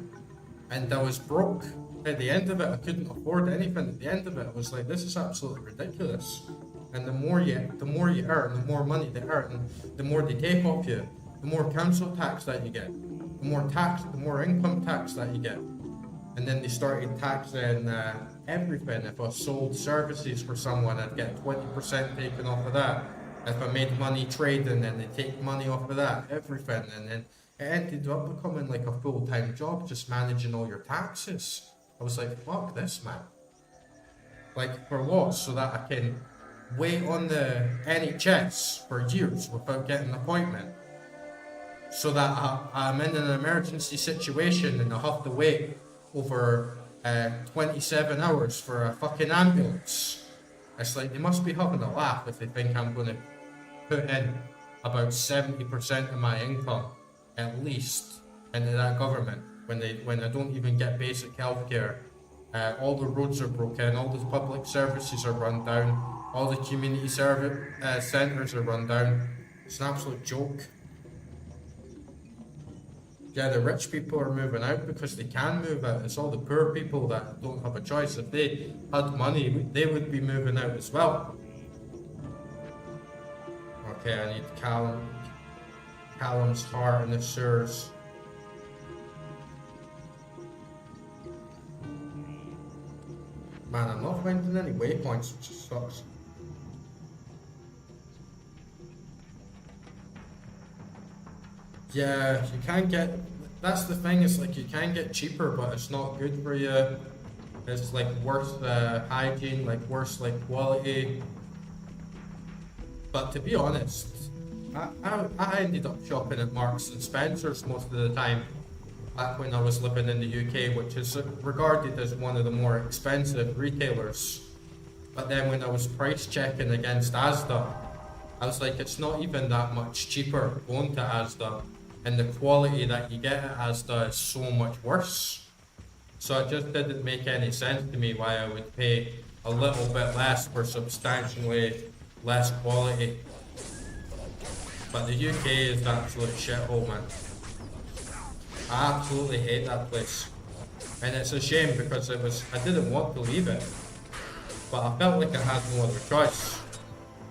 and I was broke. At the end of it, I couldn't afford anything. At the end of it, I was like, this is absolutely ridiculous. And the more you earn, the more money they earn, the more they take off you, the more council tax that you get, the more income tax that you get. And then they started taxing everything. If I sold services for someone, I'd get 20% taken off of that. If I made money trading, then they take money off of that, everything. And then it ended up becoming like a full-time job, just managing all your taxes. I was like, fuck this, man. Like, for what? So that I can wait on the NHS for years without getting an appointment. So that I'm in an emergency situation and I have to wait over 27 hours for a fucking ambulance. It's like, they must be having a laugh if they think I'm going to put in about 70% of my income, at least, into that government, when I don't even get basic healthcare. All the roads are broken, all the public services are run down, all the community service centres are run down. It's an absolute joke. Yeah, the rich people are moving out because they can move out. It's all the poor people that don't have a choice. If they had money, they would be moving out as well. Okay, I need Callum's heart in the sewers. Man, I'm not finding any waypoints, which sucks. Yeah, you can get, that's the thing, it's like you can get cheaper, but it's not good for you. It's like worse hygiene, like worse like quality. But to be honest, I ended up shopping at Marks and Spencer's most of the time back when I was living in the UK, which is regarded as one of the more expensive retailers. But then when I was price checking against Asda, I was like, it's not even that much cheaper going to Asda, and the quality that you get at Asda is so much worse. So it just didn't make any sense to me why I would pay a little bit less for substantially less quality. But the UK is an absolute shithole, man. I absolutely hate that place. And it's a shame because I didn't want to leave it. But I felt like I had no other choice.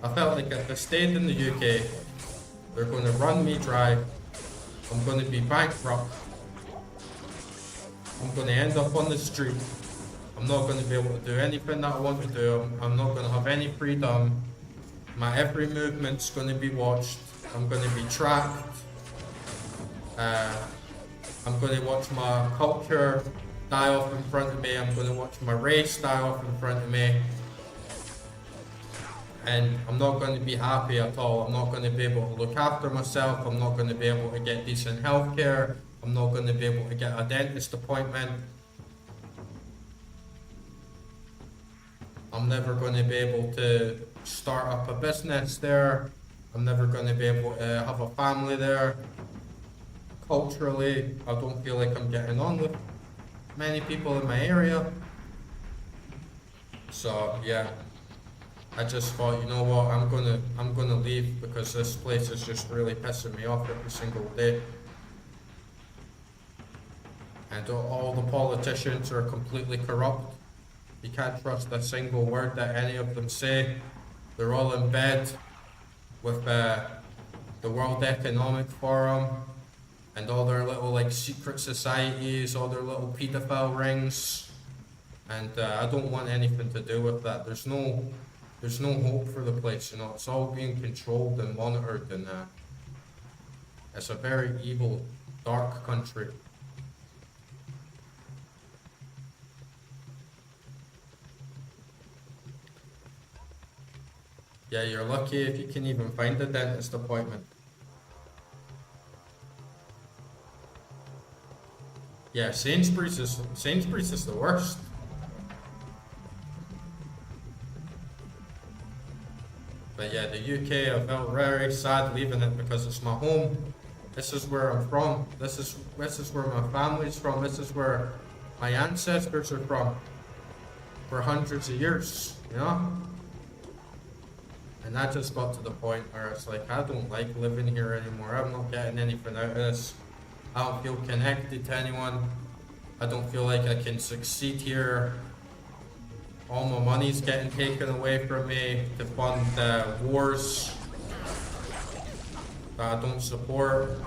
I felt like if I stayed in the UK, they're going to run me dry, I'm going to be bankrupt. I'm going to end up on the street. I'm not going to be able to do anything that I want to do. I'm not going to have any freedom. My every movement's going to be watched. I'm going to be tracked. I'm going to watch my culture die off in front of me. I'm going to watch my race die off in front of me. And I'm not going to be happy at all. I'm not going to be able to look after myself. I'm not going to be able to get decent health care. I'm not going to be able to get a dentist appointment. I'm never going to be able to start up a business there. I'm never going to be able to have a family there. Culturally, I don't feel like I'm getting on with many people in my area. So yeah, I just thought, you know what, I'm gonna leave because this place is just really pissing me off every single day. And all the politicians are completely corrupt. You can't trust a single word that any of them say. They're all in bed with the World Economic Forum and all their little like secret societies, all their little pedophile rings. And I don't want anything to do with that. There's no hope for the place, you know. It's all being controlled and monitored, and it's a very evil, dark country. Yeah, you're lucky if you can even find a dentist appointment. Yeah, Sainsbury's is the worst. But yeah, the UK, I felt very sad leaving it because it's my home. This is where I'm from. This is where my family's from. This is where my ancestors are from for hundreds of years, you know? And that just got to the point where it's like, I don't like living here anymore. I'm not getting anything out of this. I don't feel connected to anyone. I don't feel like I can succeed here. All my money's getting taken away from me to fund wars that I don't support.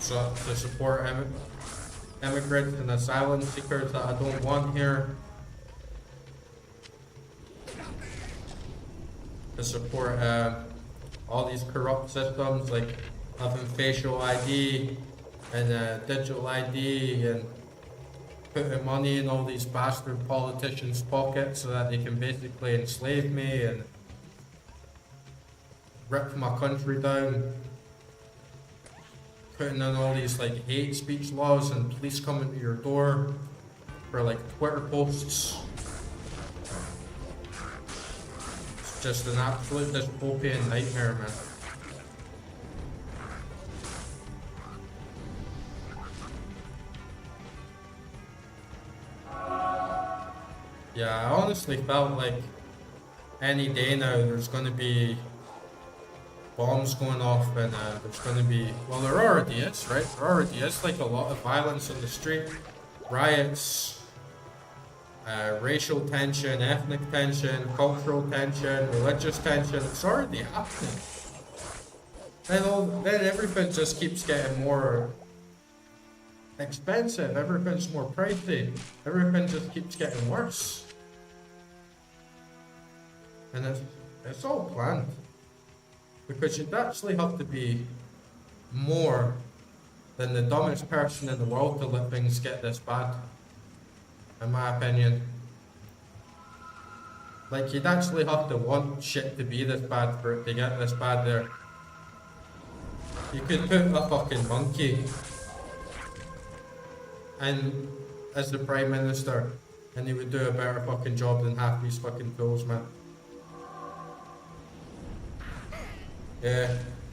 So to support immigrants and asylum seekers that I don't want here. To support all these corrupt systems like having facial ID and digital ID and putting money in all these bastard politicians' pockets so that they can basically enslave me and rip my country down. Putting in all these like hate speech laws and police coming to your door for like Twitter posts. Just an absolute dystopian nightmare, man. Yeah, I honestly felt like any day now there's going to be bombs going off and there's going to be, well, there already is, right? There already is like a lot of violence in the street, riots, racial tension, ethnic tension, cultural tension, religious tension. It's already happening. Then everything just keeps getting more expensive. Everything's more pricey. Everything just keeps getting worse. And it's all planned. Because you'd actually have to be more than the dumbest person in the world to let things get this bad. In my opinion. Like, you'd actually have to want shit to be this bad for it to get this bad there. You could put a fucking monkey and as the Prime Minister and he would do a better fucking job than half these fucking fools, man. Yeah,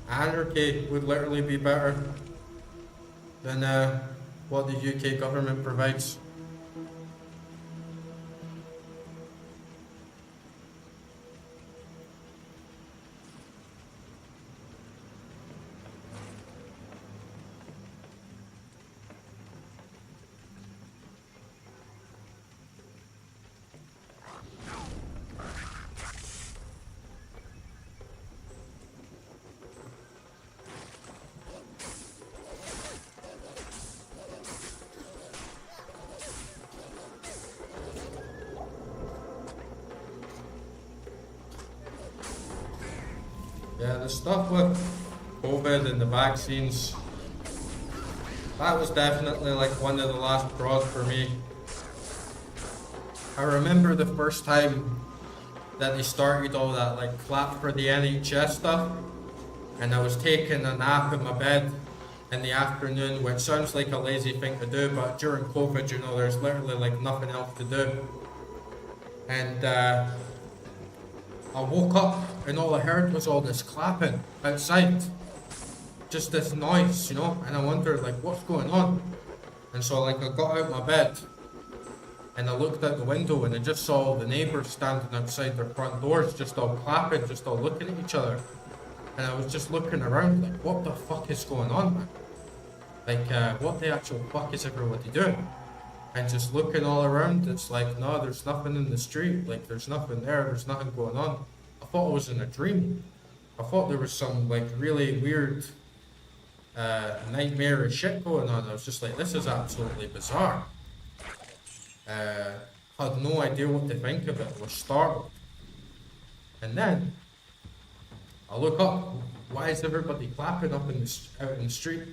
anarchy would literally be better than what the UK government provides. the stuff with COVID and the vaccines, that was definitely like one of the last straws for me. I remember the first time that they started all that like clap for the NHS stuff, and I was taking a nap in my bed in the afternoon, which sounds like a lazy thing to do, but during COVID, you know, there's literally like nothing else to do. And I woke up and all I heard was all this clapping outside. Just this noise, you know, and I wondered like what's going on. And so like I got out of my bed and I looked out the window and I just saw the neighbours standing outside their front doors, just all clapping, just all looking at each other. And I was just looking around like, what the fuck is going on, man? Like, what the actual fuck is everybody doing? And just looking all around, it's like, no, there's nothing in the street. Like, there's nothing there. There's nothing going on. I thought I was in a dream. I thought there was some, like, really weird, nightmarish shit going on. I was just like, this is absolutely bizarre. Had no idea what to think of it. I was startled. And then, I look up. Why is everybody clapping up out in the street?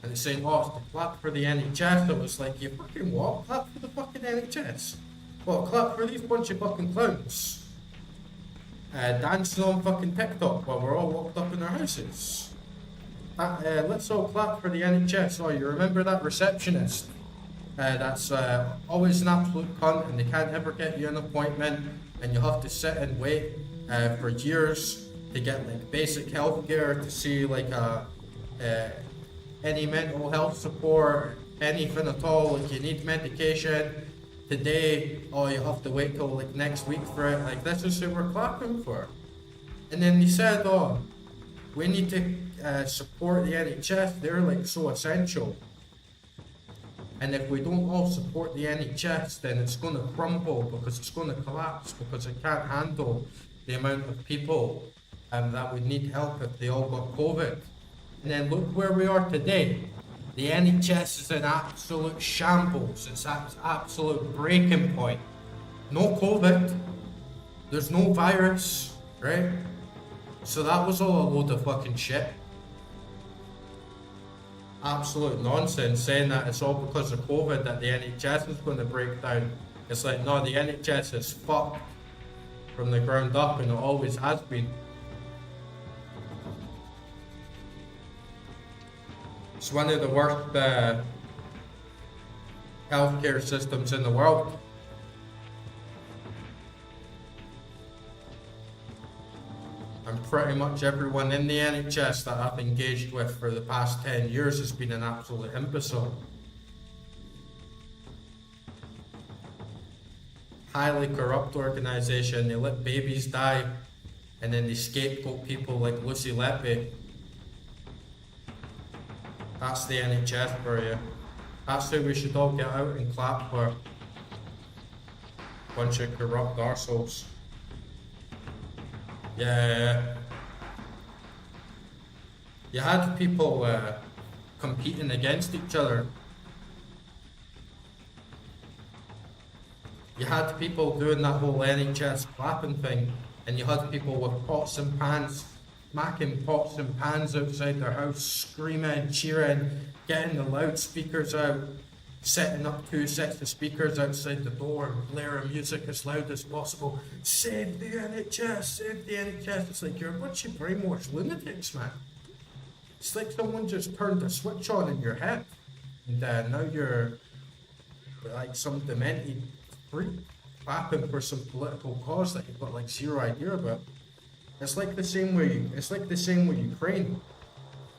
And it's saying, oh, it's to clap for the NHS. I was like, you fucking what? Clap for the fucking NHS? What, clap for these bunch of fucking clowns? Dancing on fucking TikTok while we're all locked up in our houses. Let's all clap for the NHS. Oh, you remember that receptionist? That's always an absolute cunt and they can't ever get you an appointment and you have to sit and wait for years to get like basic health care, to see like any mental health support, anything at all. Like you need medication today, oh you have to wait till like next week for it. Like this is who we're clapping for. And then they said, oh, we need to support the NHS, they're like so essential. And if we don't all support the NHS, then it's going to crumble because it's going to collapse because it can't handle the amount of people that would need help if they all got COVID. And then look where we are today. The NHS is in absolute shambles. It's at absolute breaking point. No COVID. There's no virus, right? So that was all a load of fucking shit. Absolute nonsense saying that it's all because of COVID that the NHS is going to break down. It's like, no, the NHS is fucked from the ground up and it always has been. It's one of the worst healthcare systems in the world. And pretty much everyone in the NHS that I've engaged with for the past 10 years has been an absolute imbecile. Highly corrupt organisation. They let babies die and then they scapegoat people like Lucy Letby. That's the NHS for you. That's who we should all get out and clap for. Bunch of corrupt arseholes. Yeah. You had people competing against each other. You had people doing that whole NHS clapping thing, and you had people with pots and pans, smacking pots and pans outside their house, screaming, cheering, getting the loudspeakers out, setting up 2 sets of speakers outside the door and blaring music as loud as possible. Save the NHS, save the NHS. It's like you're a bunch of brainwashed lunatics, man. It's like someone just turned a switch on in your head, and now you're like some demented freak clapping for some political cause that you've got like zero idea about. It's like the same way. It's like the same with Ukraine.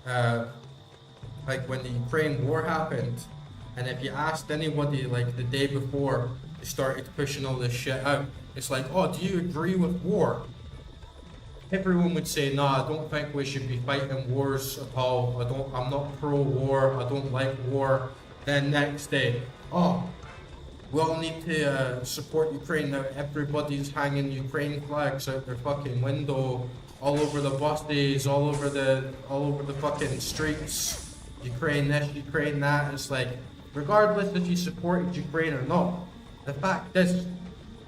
Like when the Ukraine war happened, and if you asked anybody like the day before they started pushing all this shit out, it's like, oh, do you agree with war? Everyone would say, no, I don't think we should be fighting wars at all. I'm not pro-war. I don't like war. Then next day, oh, we all need to support Ukraine now. Everybody's hanging Ukraine flags out their fucking window, all over the buses, all over the fucking streets. Ukraine this, Ukraine that. It's like, regardless if you supported Ukraine or not, the fact is,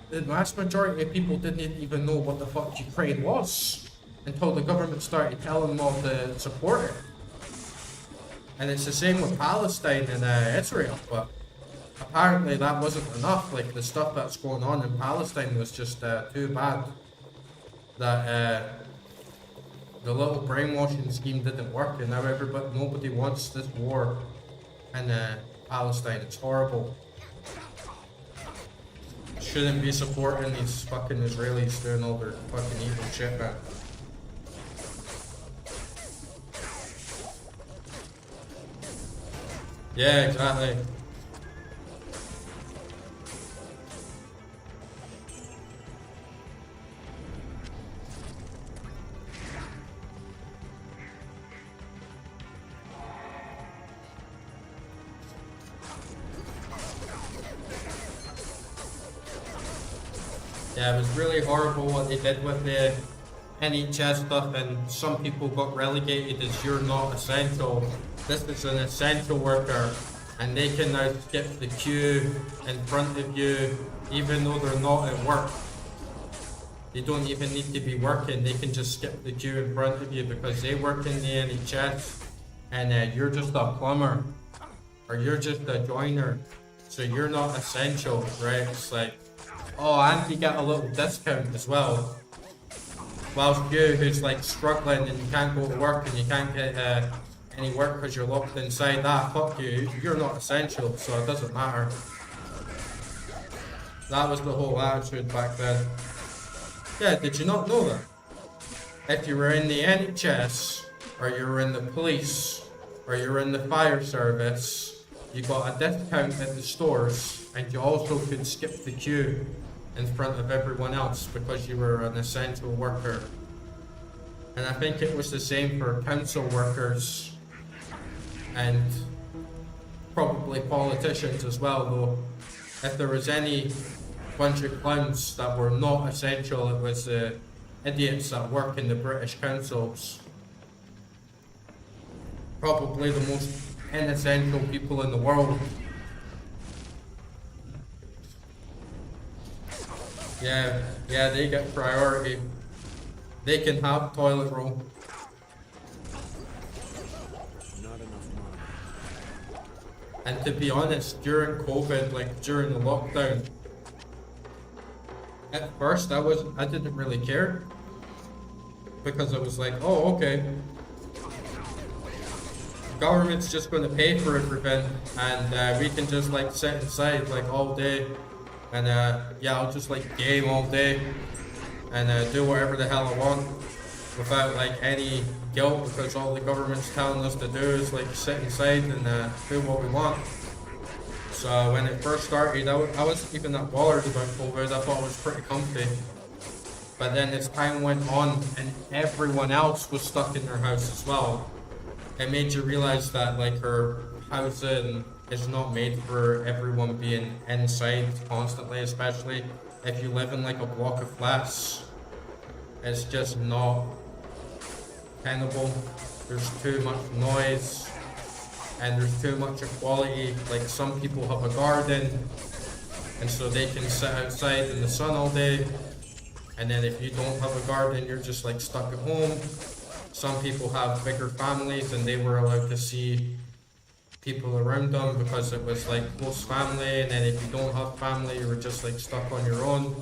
the vast majority of people didn't even know what the fuck Ukraine was. until the government started telling them all to support it. And it's the same with Palestine and Israel, but apparently that wasn't enough. Like, the stuff that's going on in Palestine was just too bad that the little brainwashing scheme didn't work, and now nobody wants this war in Palestine. It's horrible. Shouldn't be supporting these fucking Israelis doing all their fucking evil shit, man. Yeah, exactly. Yeah, it was really horrible what they did with the NHS stuff, and some people got relegated as you're not essential. This is an essential worker, and they can now skip the queue in front of you even though they're not at work. They don't even need to be working, they can just skip the queue in front of you because they work in the NHS, and you're just a plumber, or you're just a joiner, so you're not essential, right? It's like, oh, and you get a little discount as well. Whilst you, who's like struggling and you can't go to work and you can't get any work because you're locked inside, fuck you, you're not essential, so it doesn't matter. That was the whole attitude back then. Yeah, did you not know that? If you were in the NHS, or you were in the police, or you were in the fire service, you got a discount at the stores, and you also could skip the queue in front of everyone else because you were an essential worker. And I think it was the same for council workers and probably politicians as well, though. If there was any bunch of clowns that were not essential, it was the idiots that work in the British councils. Probably the most inessential people in the world. Yeah, they get priority. They can have toilet roll. Not enough money. And to be honest, during COVID, like during the lockdown, at first I didn't really care. Because I was like, oh, okay. Government's just going to pay for everything, and we can just like sit inside like all day. And yeah, I'll just like game all day and do whatever the hell I want without like any guilt, because all the government's telling us to do is like sit inside and do what we want. So when it first started, I wasn't even that bothered about COVID. I thought it was pretty comfy. But then as time went on and everyone else was stuck in their house as well, it made you realize that like our housing is not made for everyone being inside constantly, especially if you live in like a block of flats. It's just not tenable. There's too much noise and there's too much equality. Like some people have a garden and so they can sit outside in the sun all day, and then if you don't have a garden, you're just like stuck at home. Some people have bigger families and they were allowed to see people around them because it was like close family, and then if you don't have family, you were just like stuck on your own.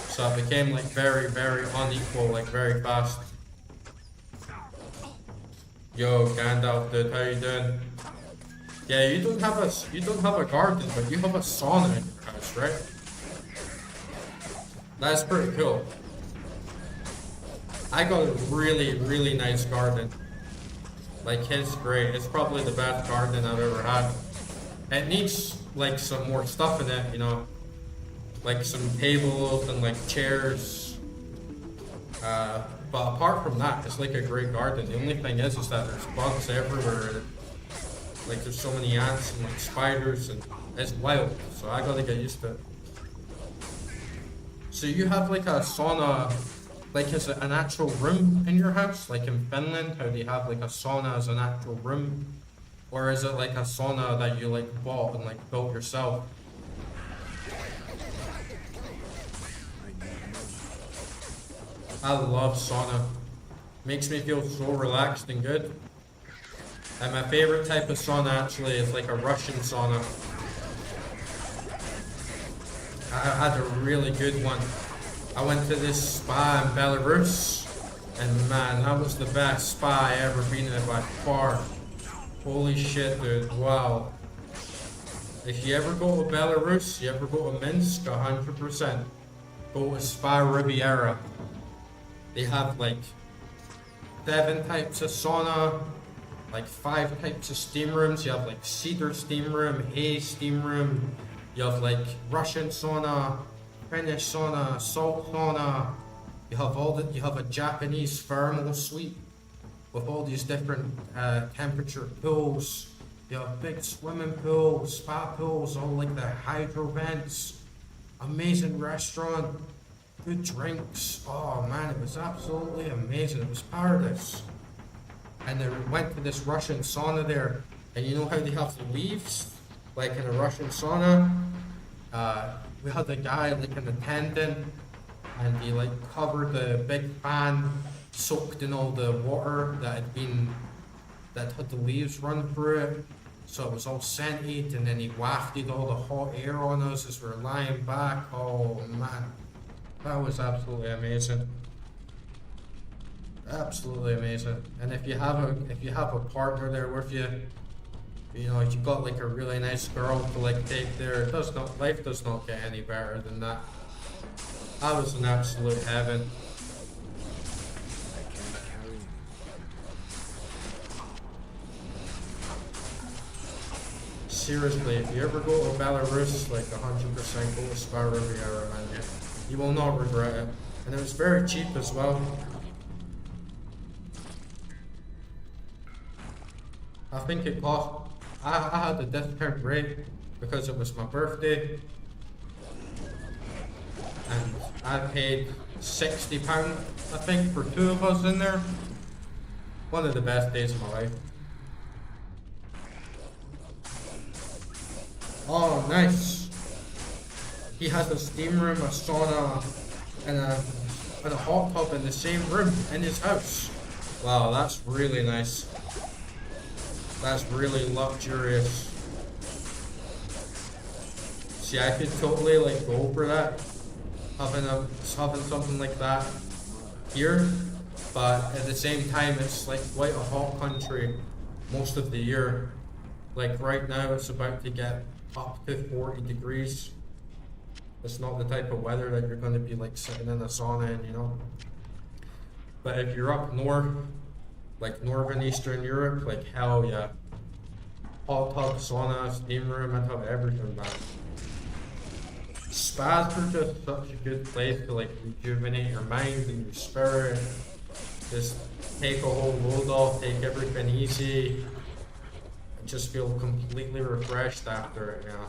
So it became like very, very unequal, like very fast. Yo, Gandalf, dude, how you doing? Yeah, you don't have a garden, but you have a sauna in your house, right? That's pretty cool. I got a really, really nice garden. Like, it's great. It's probably the best garden I've ever had. It needs like some more stuff in it, you know, like some tables and like chairs. But apart from that, it's like a great garden. The only thing is that there's bugs everywhere. Like there's so many ants and like spiders, and it's wild. So I gotta get used to it. So you have like a sauna. Like, is it an actual room in your house? Like in Finland, how they have like a sauna as an actual room? Or is it like a sauna that you like bought and like built yourself? I love sauna. Makes me feel so relaxed and good. And my favorite type of sauna actually is like a Russian sauna. I had a really good one. I went to this spa in Belarus, and man, that was the best spa I ever been in by far. Holy shit, dude, wow. If you ever go to Belarus, you ever go to Minsk, 100%. Go to Spa Riviera. They have like 7 types of sauna, like 5 types of steam rooms. You have like cedar steam room, hay steam room. You have like Russian sauna, Finnish sauna, salt sauna. You have a Japanese thermal suite with all these different temperature pools. You have big swimming pools, spa pools, all like the hydro vents. Amazing restaurant, good drinks. Oh man, it was absolutely amazing. It was paradise. And I went to this Russian sauna there, and you know how they have the leaves, like in a Russian sauna. We had a guy like an attendant, and he like covered the big fan, soaked in all the water that had the leaves run through it. So it was all scented, and then he wafted all the hot air on us as we were lying back. Oh man, that was absolutely amazing. Absolutely amazing. And if you have a partner there with you, you know, if you've got like a really nice girl to like take there, life does not get any better than that. That was an absolute heaven. Seriously, if you ever go to Belarus, like 100% go to Spa Riviera, man. You will not regret it. And it was very cheap as well. I think it cost, I had a discount rate because it was my birthday. And I paid £60, I think, for 2 of us in there. One of the best days of my life. Oh, nice. He has a steam room, a sauna, and a hot tub in the same room in his house. Wow, that's really nice. That's really luxurious. See, I could totally like go for that, having something like that here, but at the same time, it's like quite a hot country most of the year. Like right now, it's about to get up to 40 degrees. It's not the type of weather that you're going to be like sitting in a sauna in, you know. But if you're up north, like northern Eastern Europe, like hell yeah. Hot tub, sauna, steam room, I'd have everything, man. Spas are just such a good place to like rejuvenate your mind and your spirit. Just take a whole load off, take everything easy, and just feel completely refreshed after it, you know.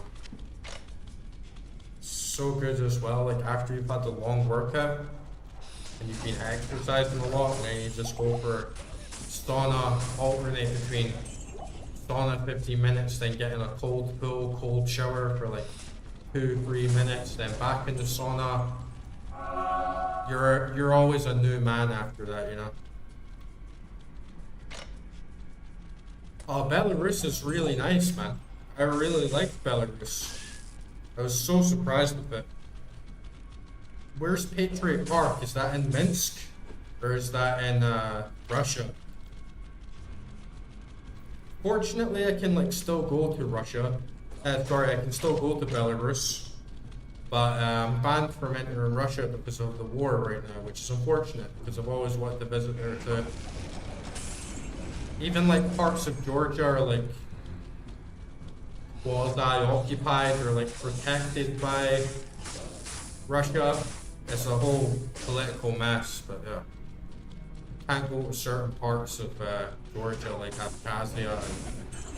So good as well, like after you've had the long workout and you've been exercising a lot, and then you just go for sauna, alternate between sauna 15 minutes, then get in a cold pool, cold shower for like 2-3 minutes, then back in the sauna. You're always a new man after that, you know. Oh, Belarus is really nice, man. I really liked Belarus. I was so surprised with it. Where's Patriot Park? Is that in Minsk? Or is that in Russia? Fortunately, I can like still go to Russia. I can still go to Belarus. But I'm banned from entering Russia because of the war right now, which is unfortunate because I've always wanted to visit there too. Even like parts of Georgia are like quasi-occupied or like protected by Russia. It's a whole political mess, but yeah. Can't go to certain parts of Georgia like Abkhazia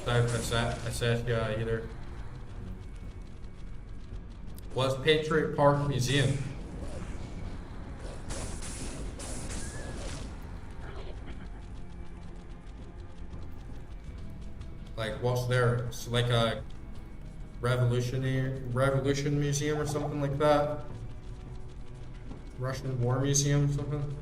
and South Ossetia either. What's Patriot Park Museum? Like what's there? It's like a Revolution Museum or something like that. Russian War Museum or something.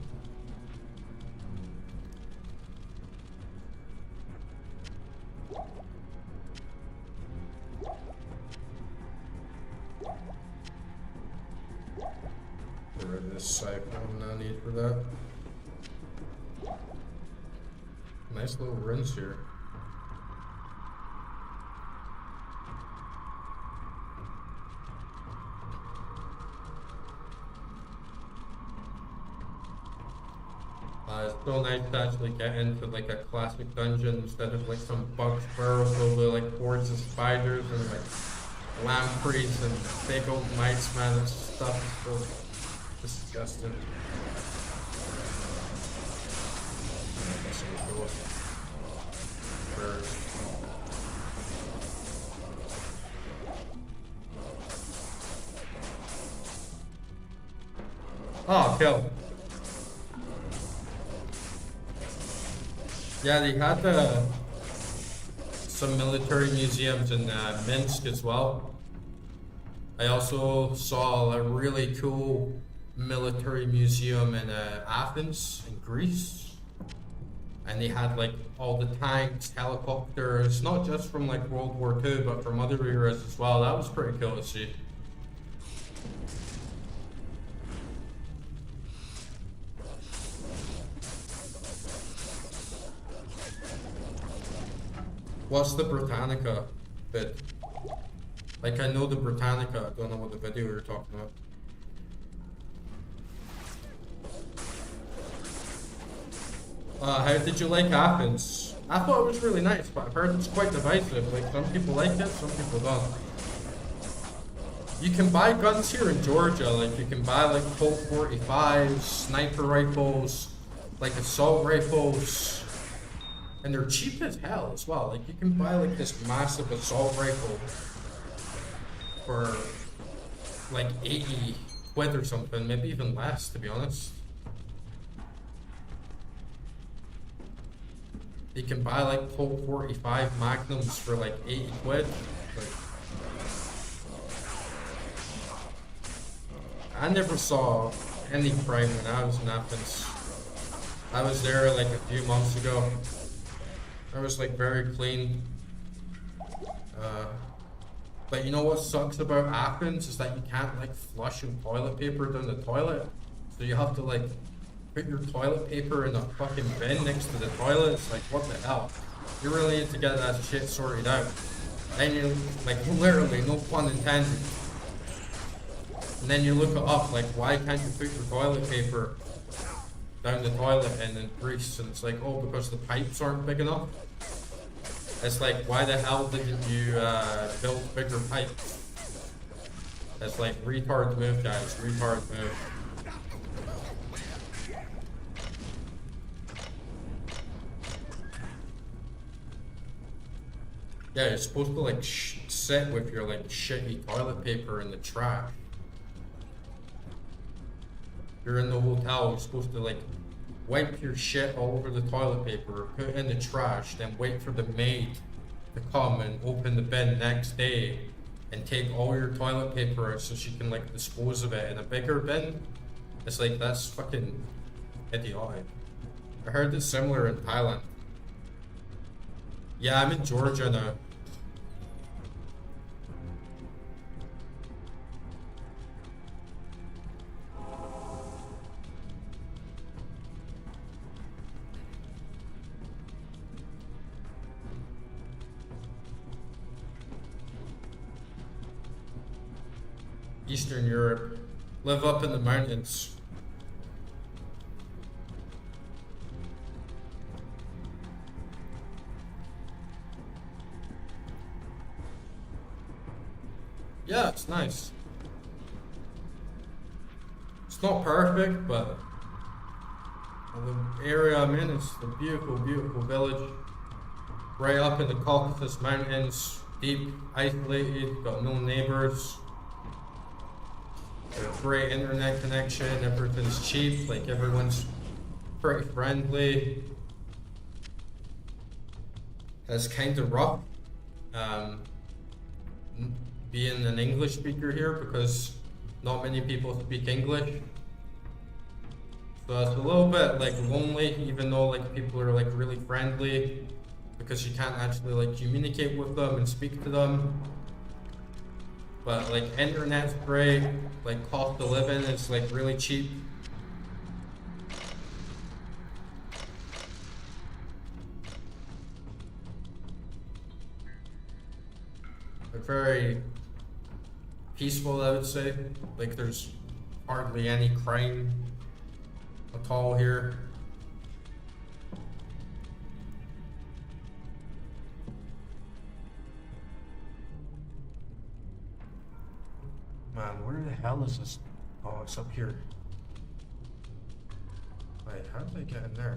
siphon, no need for that. Nice little rinse here. It's so nice to actually get into like a classic dungeon instead of like some bug burrow filled with like hordes of spiders and like lampreys and big old mites, man. This stuff is so disgusting. Oh, kill. Yeah, they had some military museums in Minsk as well. I also saw a really cool military museum in Athens, in Greece. And they had like all the tanks, helicopters, not just from like World War II, but from other eras as well. That was pretty cool to see. What's the Britannica bit? Like, I know the Britannica, I don't know what the video you're talking about. How did you like Athens? I thought it was really nice, but I've heard it's quite divisive. Like, some people like it, some people don't. You can buy guns here in Georgia. Like, you can buy, like, Colt 45s, sniper rifles, like, assault rifles. And they're cheap as hell as well. Like, you can buy, like, this massive assault rifle for, like, 80 quid or something. Maybe even less, to be honest. You can buy, like, Colt 45 Magnums for, like, 80 quid. Like, I never saw any crime when I was in Athens. I was there, like, a few months ago. I was like very clean. But you know what sucks about Athens is that you can't like flush your toilet paper down the toilet. So you have to like put your toilet paper in a fucking bin next to the toilet. It's like, what the hell? You really need to get that shit sorted out. And you like literally, no pun intended. And then you look it up, like why can't you put your toilet paper down the toilet and in Greece? And it's like, oh, because the pipes aren't big enough. It's like, why the hell didn't you build bigger pipes? It's like, retard move, guys, retard move. Yeah, you're supposed to like sit with your like shitty toilet paper in the trash. You're in the hotel, you're supposed to like wipe your shit all over the toilet paper, put it in the trash, then wait for the maid to come and open the bin next day and take all your toilet paper out so she can like dispose of it in a bigger bin. It's like, that's fucking idiotic. I heard it's similar in Thailand. Yeah, I'm in Georgia now. Eastern Europe. Live up in the mountains. Yeah, it's nice. It's not perfect, but the area I'm in is a beautiful, beautiful village. Right up in the Caucasus Mountains, deep, isolated, got no neighbors. Great internet connection, everything's cheap, like everyone's pretty friendly. It's kind of rough being an English speaker here because not many people speak English. So it's a little bit like lonely, even though like people are like really friendly, because you can't actually like communicate with them and speak to them. But like internet's great, like cost of living is like really cheap. They're very peaceful, I would say. Like there's hardly any crime at all here. Man, where the hell is this? Oh, it's up here. Wait, how did I get in there?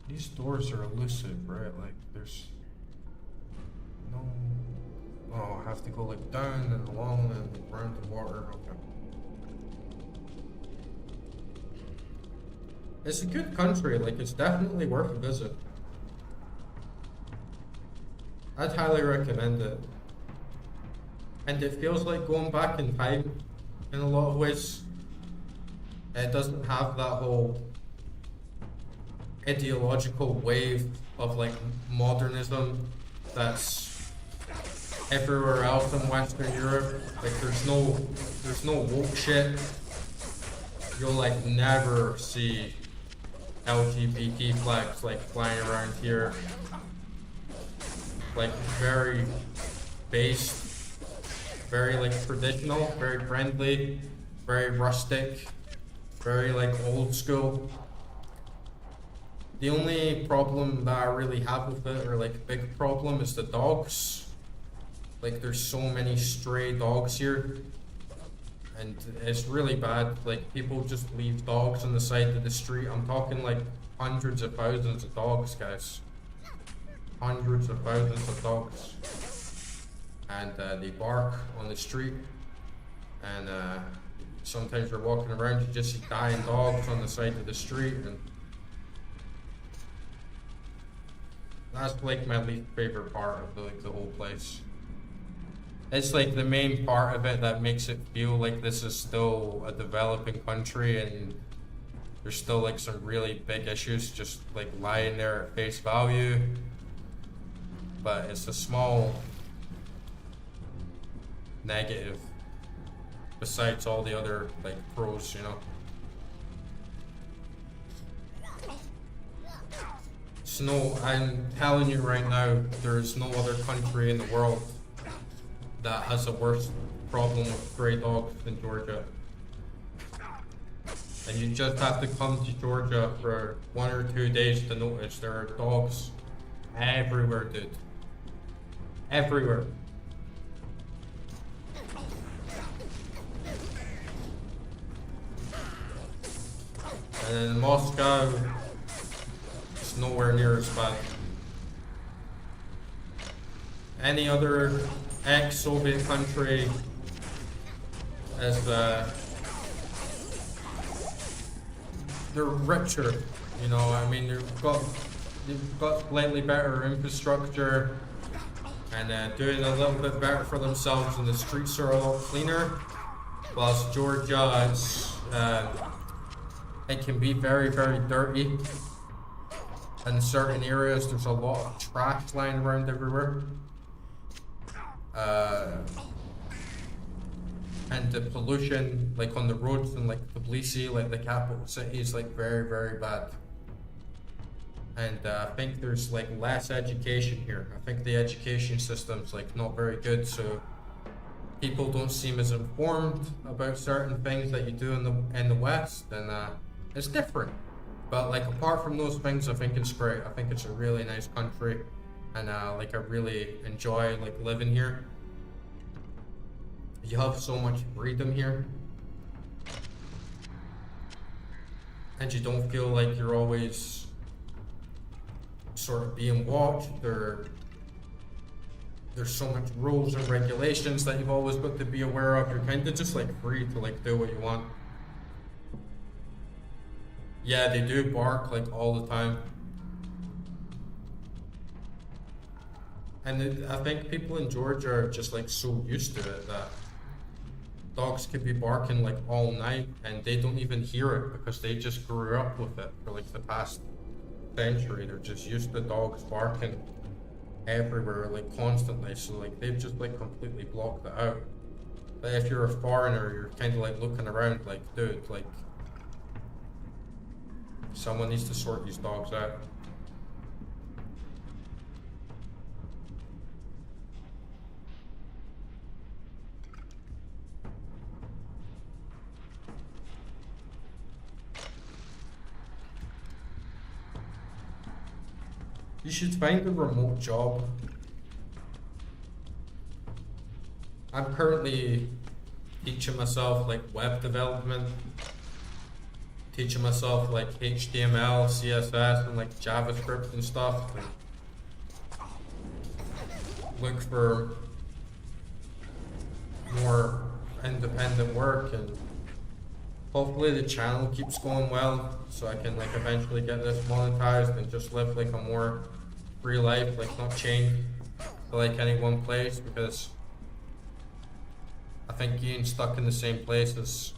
These doors are elusive, right? Like, there's no... Oh, I have to go like down and along and around the water. Okay. It's a good country, like it's definitely worth a visit. I'd highly recommend it. And it feels like going back in time in a lot of ways. It doesn't have that whole ideological wave of like modernism that's everywhere else in Western Europe. Like there's no woke shit. You'll like never see LGBT flags like flying around here. Like very based, very like traditional, very friendly, very rustic, very like old school. The only problem that I really have with it, or like big problem, is the dogs. Like there's so many stray dogs here. And it's really bad. Like people just leave dogs on the side of the street. I'm talking like hundreds of thousands of dogs, guys. Hundreds of thousands of dogs. And they bark on the street. And sometimes you're walking around, you just see dying dogs on the side of the street. And that's like my least favorite part of the whole place. It's like the main part of it that makes it feel like this is still a developing country and there's still like some really big issues just like lying there at face value. But it's a small negative besides all the other like pros, you know. It's no, I'm telling you right now, there's no other country in the world that has a worse problem with stray dogs than Georgia. And you just have to come to Georgia for 1 or 2 days to notice there are dogs everywhere, dude. Everywhere. And in Moscow, it's nowhere near as bad. Any other ex-Soviet country is they're richer, you know. I mean, they've got slightly better infrastructure and doing a little bit better for themselves, and the streets are a lot cleaner. Whilst Georgia, it can be very, very dirty. In certain areas, there's a lot of trash lying around everywhere. And the pollution, like on the roads and like Tbilisi, like the capital city, is like very, very bad. And I think there's like less education here. I think the education system's like not very good, so people don't seem as informed about certain things that you do in the West, and it's different. But like apart from those things, I think it's great. I think it's a really nice country, and like I really enjoy like living here. You have so much freedom here, and you don't feel like you're always sort of being watched, or there's so much rules and regulations that you've always got to be aware of. You're kind of just like free to like do what you want. Yeah, they do bark like all the time. And I think people in Georgia are just like so used to it that dogs could be barking like all night and they don't even hear it because they just grew up with it for like the past century. They're just used to dogs barking everywhere, like constantly. So like they've just like completely blocked it out. But if you're a foreigner, you're kind of like looking around like, dude, like someone needs to sort these dogs out. You should find a remote job. I'm currently teaching myself like web development, teaching myself like HTML, CSS, and like JavaScript and stuff. And look for more independent work, and hopefully the channel keeps going well so I can like eventually get this monetized and just live like a more free life, like not chained to like any one place, because I think being stuck in the same place is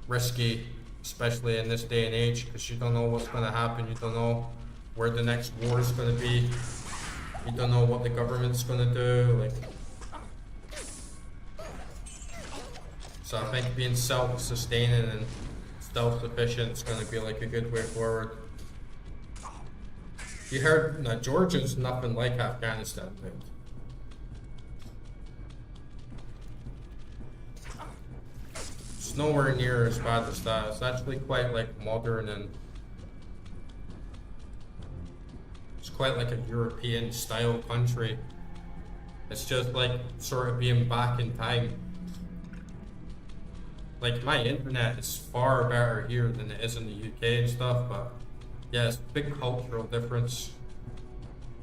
risky, especially in this day and age, because you don't know what's going to happen, you don't know where the next war is going to be, you don't know what the government's going to do, like. So I think being self-sustaining and self-sufficient is going to be like a good way forward. You heard, now Georgia's nothing like Afghanistan, dude. It's nowhere near as bad as that. It's actually quite like modern, and it's quite like a European style country. It's just like sort of being back in time. Like my internet is far better here than it is in the UK and stuff, but yeah, it's a big cultural difference.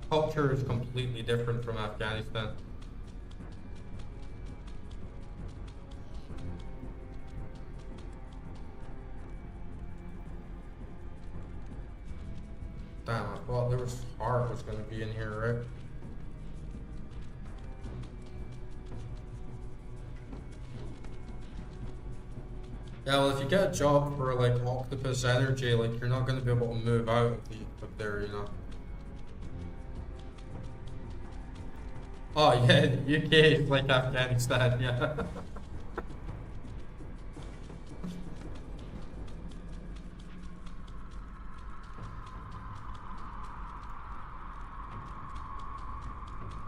Culture is completely different from Afghanistan. Damn, I thought there was heart was gonna be in here, right? Yeah, well, if you get a job for like Octopus Energy, like you're not gonna be able to move out of there, you know. Oh yeah, the UK is like Afghanistan, yeah.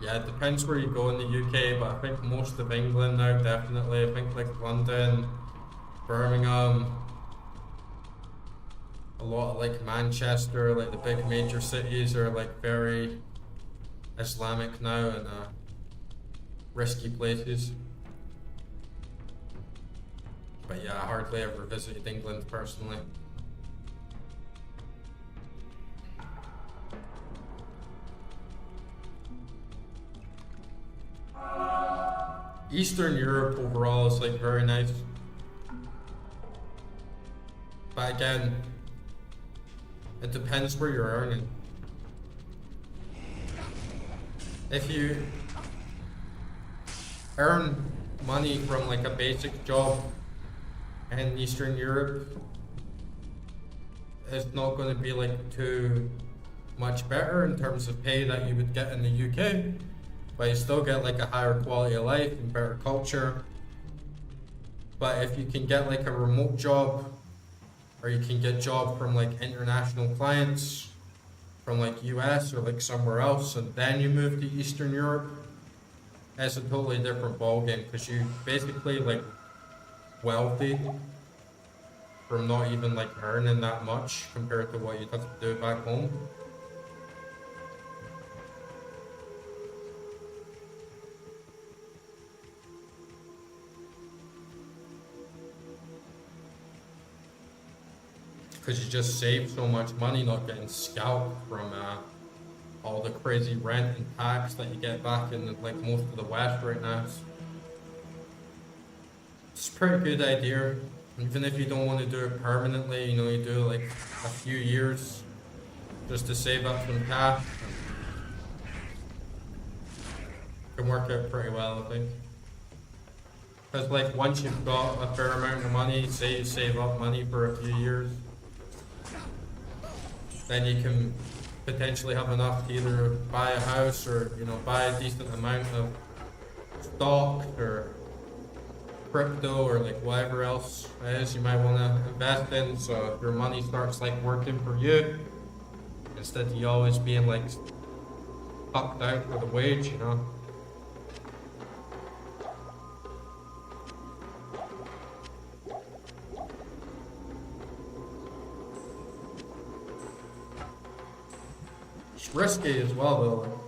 Yeah, it depends where you go in the UK, but I think most of England now, definitely. I think like London, Birmingham, a lot of like Manchester, like the big major cities are like very Islamic now, and risky places. But yeah, I hardly ever visited England personally. Eastern Europe overall is like very nice. But again, it depends where you're earning. If you earn money from like a basic job in Eastern Europe, it's not going to be like too much better in terms of pay that you would get in the UK, but you still get like a higher quality of life and better culture. But if you can get like a remote job, or you can get job from like international clients from like US or like somewhere else, and then you move to Eastern Europe, it's a totally different ballgame, because you basically like wealthy from not even like earning that much compared to what you'd have to do back home. Because you just save so much money not getting scalped from all the crazy rent and tax that you get back in like most of the West right now. It's a pretty good idea. Even if you don't want to do it permanently, you know, you do like a few years just to save up some cash. It can work out pretty well, I think. Because like once you've got a fair amount of money, say you save up money for a few years, then you can potentially have enough to either buy a house or, you know, buy a decent amount of stock or crypto or like whatever else it is you might want to invest in. So your money starts like working for you instead of you always being like fucked out for the wage, you know. risky as well, though.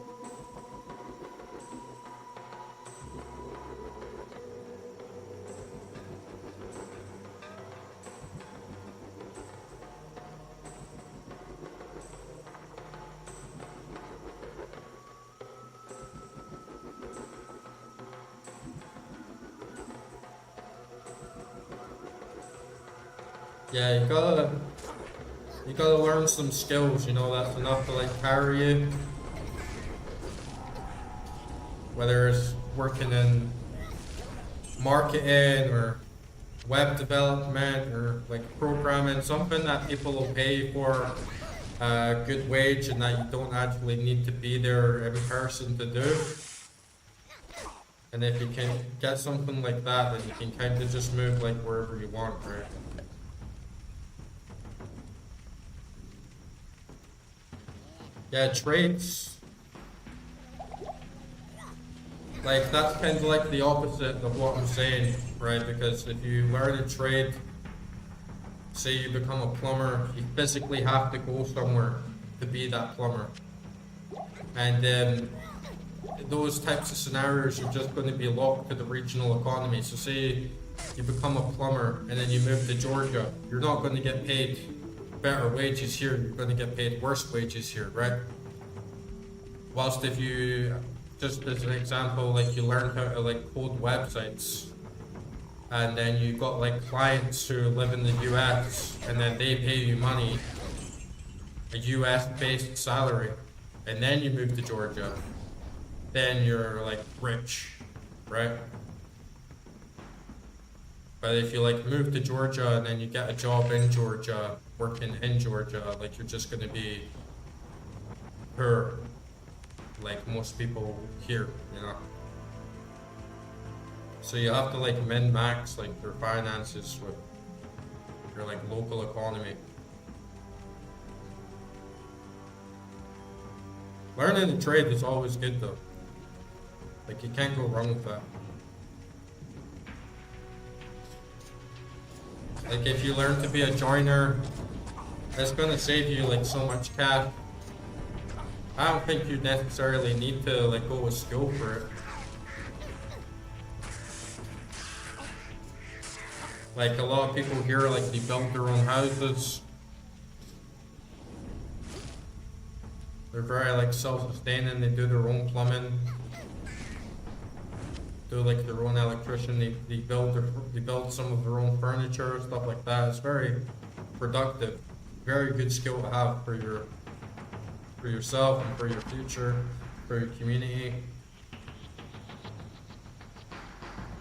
Like, yeah, you gotta learn some skills, you know, that's enough to like carry you. Whether it's working in marketing or web development or like programming, something that people will pay for a good wage and that you don't actually need to be there in person to do. And if you can get something like that, then you can kind of just move like wherever you want, right? Yeah, trades. Like, that's kind of like the opposite of what I'm saying, right? Because if you learn a trade, say you become a plumber, you physically have to go somewhere to be that plumber. And then those types of scenarios are just going to be locked to the regional economy. So say you become a plumber and then you move to Georgia, you're not going to get paid better wages here, you're going to get paid worse wages here, right? Whilst if you, just as an example, like you learn how to like code websites, and then you got like clients who live in the US and then they pay you money, a US based salary, and then you move to Georgia, then you're like rich, right? But if you like move to Georgia and then you get a job in Georgia, working in Georgia, like you're just gonna be poor, like most people here, you know? So you have to like min-max like your finances with your like local economy. Learning a trade is always good though. Like you can't go wrong with that. Like if you learn to be a joiner, it's gonna save you like so much cash. I don't think you necessarily need to like go with school for it. Like a lot of people here, like they build their own houses. They're very like self-sustaining. They do their own plumbing, do like their own electrician. They build some of their own furniture, stuff like that. It's very productive, very good skill to have for yourself and for your future, for your community.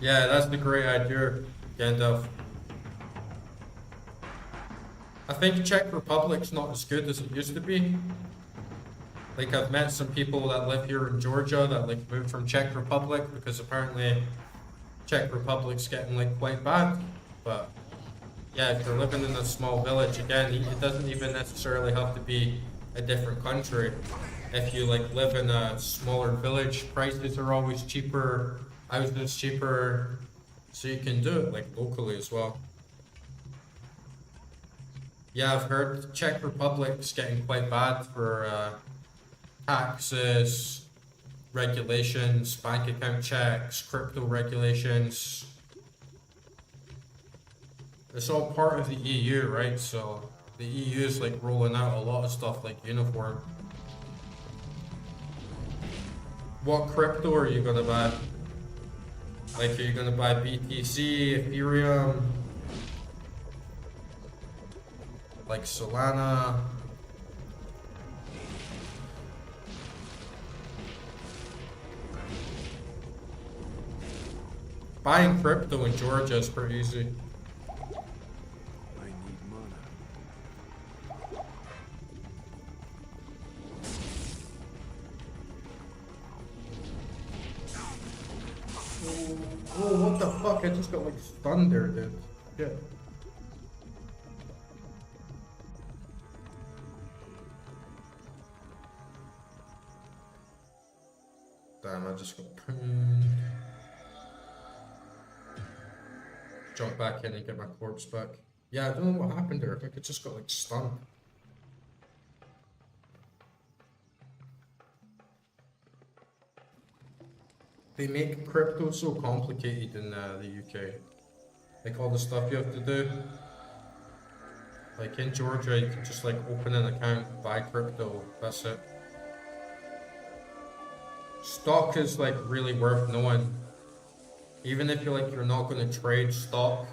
Yeah, that's the great idea, Gandalf. I think Czech Republic's not as good as it used to be. Like I've met some people that live here in Georgia that like moved from Czech Republic because apparently Czech Republic's getting like quite bad. But yeah, if you're living in a small village, again, it doesn't even necessarily have to be a different country. If you like live in a smaller village, prices are always cheaper, houses cheaper, so you can do it like locally as well. Yeah, I've heard Czech Republic's getting quite bad for taxes, regulations, bank account checks, crypto regulations. It's all part of the EU, right? So the EU is like rolling out a lot of stuff like uniform. What crypto are you gonna buy? Like, are you gonna buy BTC, Ethereum, like Solana? Buying crypto in Georgia is pretty easy. I need mana. Oh, what the fuck? I just got like stunned there, dude. Shit. Damn, I just got pruned. Jump back in and get my corpse back. Yeah, I don't know what happened there. I think it just got like stunned. They make crypto so complicated in the UK. Like all the stuff you have to do. Like in Georgia, you can just like open an account, buy crypto, that's it. Stock is like really worth knowing. Even if you're not going to trade stock,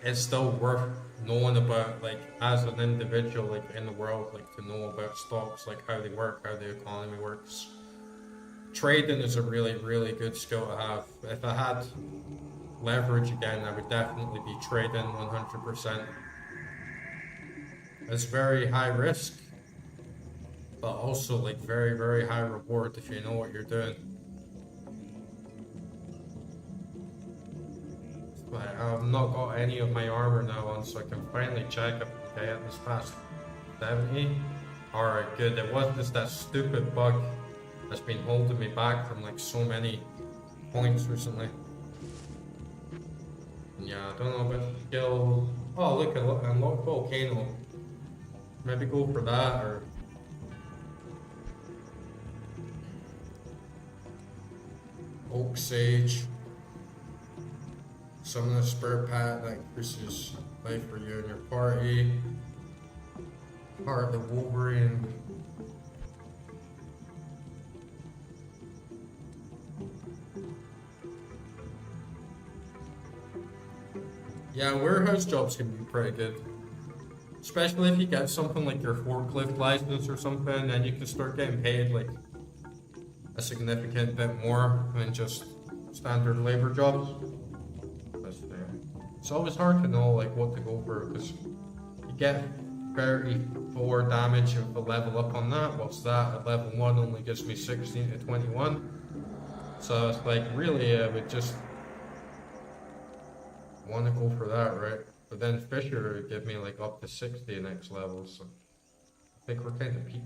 it's still worth knowing about, like as an individual, like in the world, like to know about stocks, like how they work, how the economy works. Trading is a really, really good skill to have. If I had leverage again, I would definitely be trading 100%. It's very high risk, but also like very, very high reward if you know what you're doing. But I've not got any of my armor now on, so I can finally check if I can get this past 70. Alright, good. It was just that stupid bug that's been holding me back from like so many points recently. Yeah, I don't know about the skill. Oh, look, unlock volcano. Maybe go for that, or oak sage. Summon a spirit pet that increases life for you and your party. Part of the Wolverine. Yeah, warehouse jobs can be pretty good. Especially if you get something like your forklift license or something, then you can start getting paid like a significant bit more than just standard labor jobs. It's always hard to know like what to go for because you get 34 damage if I level up on that. What's that? At level 1 only gives me 16 to 21. So it's like really I would just want to go for that, right? But then Fisher would give me like up to 60 next level, so I think we're kind of peaked.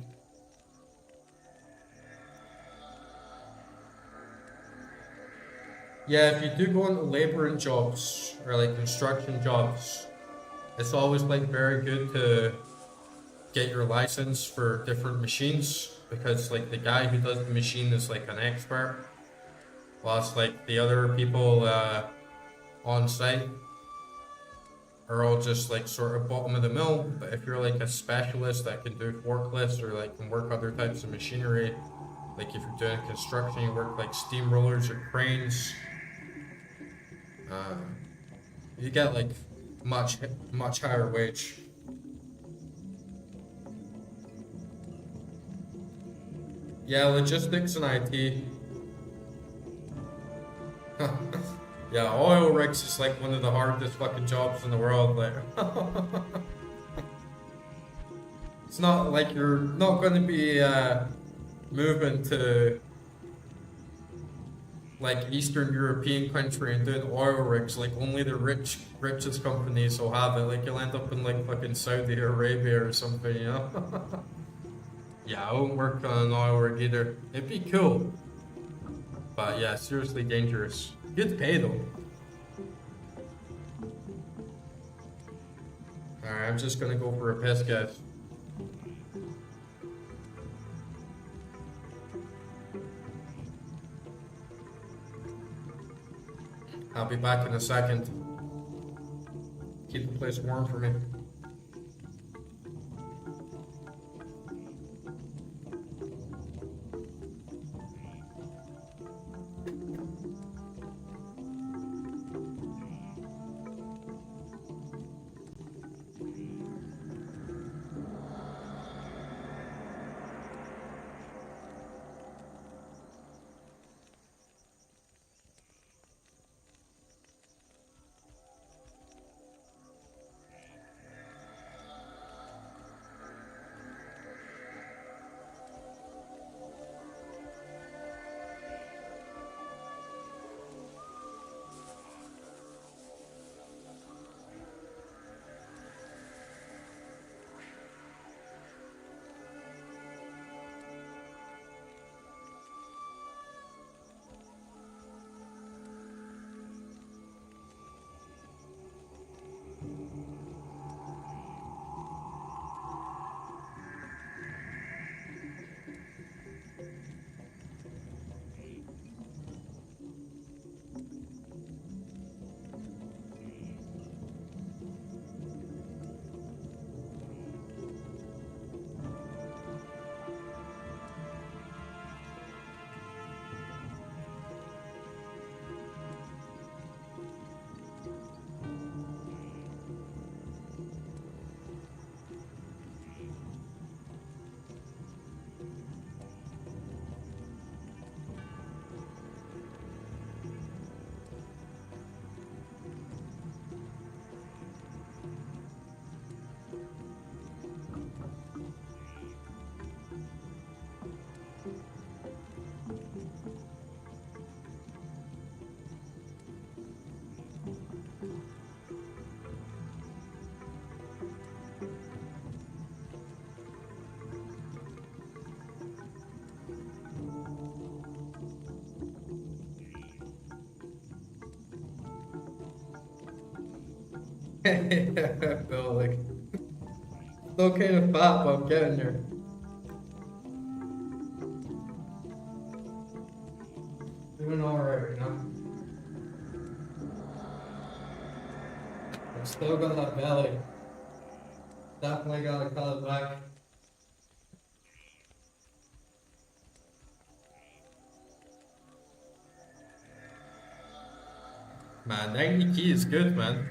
Yeah, if you do go into labouring jobs or like construction jobs, it's always like very good to get your license for different machines because like the guy who does the machine is like an expert, whilst like the other people on site are all just like sort of bottom of the mill. But if you're like a specialist that can do forklifts or like can work other types of machinery, like if you're doing construction, you work like steamrollers or cranes. You get like much higher wage. Yeah, logistics and IT. Yeah, oil rigs is like one of the hardest fucking jobs in the world. Like, it's not like you're not going to be moving to like Eastern European country and doing oil rigs. Like only the richest companies will have it. Like you'll end up in like fucking Saudi Arabia or something, you know? Yeah, I won't work on an oil rig either. It'd be cool, but yeah, seriously dangerous. Good pay though. Alright, I'm just gonna go for a piss, guys. I'll be back in a second. Keep the place warm for me. I feel like still kind of fat, but I'm getting there. Doing alright, you know. I still got that belly. Definitely gotta cut it back. Man, 90 key is good, man.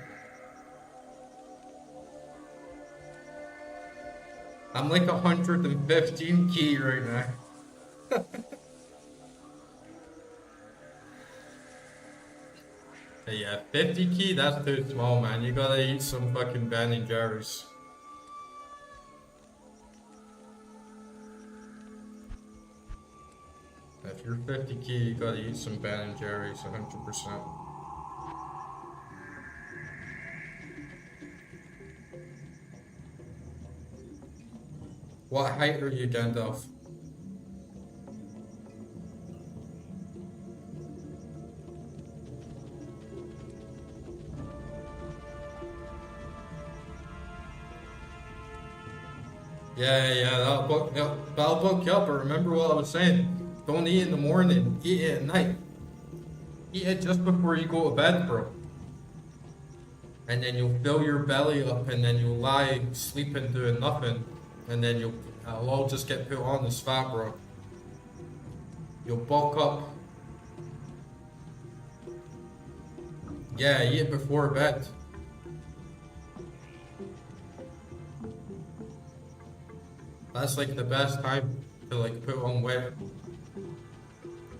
I'm like 115 key right now. But yeah, 50 key, that's too small, man. You gotta eat some fucking Ben and Jerry's. If you're 50 key, you gotta eat some Ben and Jerry's, 100%. What height are you, Gandalf? Yeah, that'll bulk you up, but remember what I was saying. Don't eat in the morning, eat it at night. Eat it just before you go to bed, bro. And then you'll fill your belly up, and then you'll lie sleeping doing nothing. And then it'll all just get put on as fat, bro. You'll bulk up. Yeah, eat it before bed. That's like the best time to like put on weight.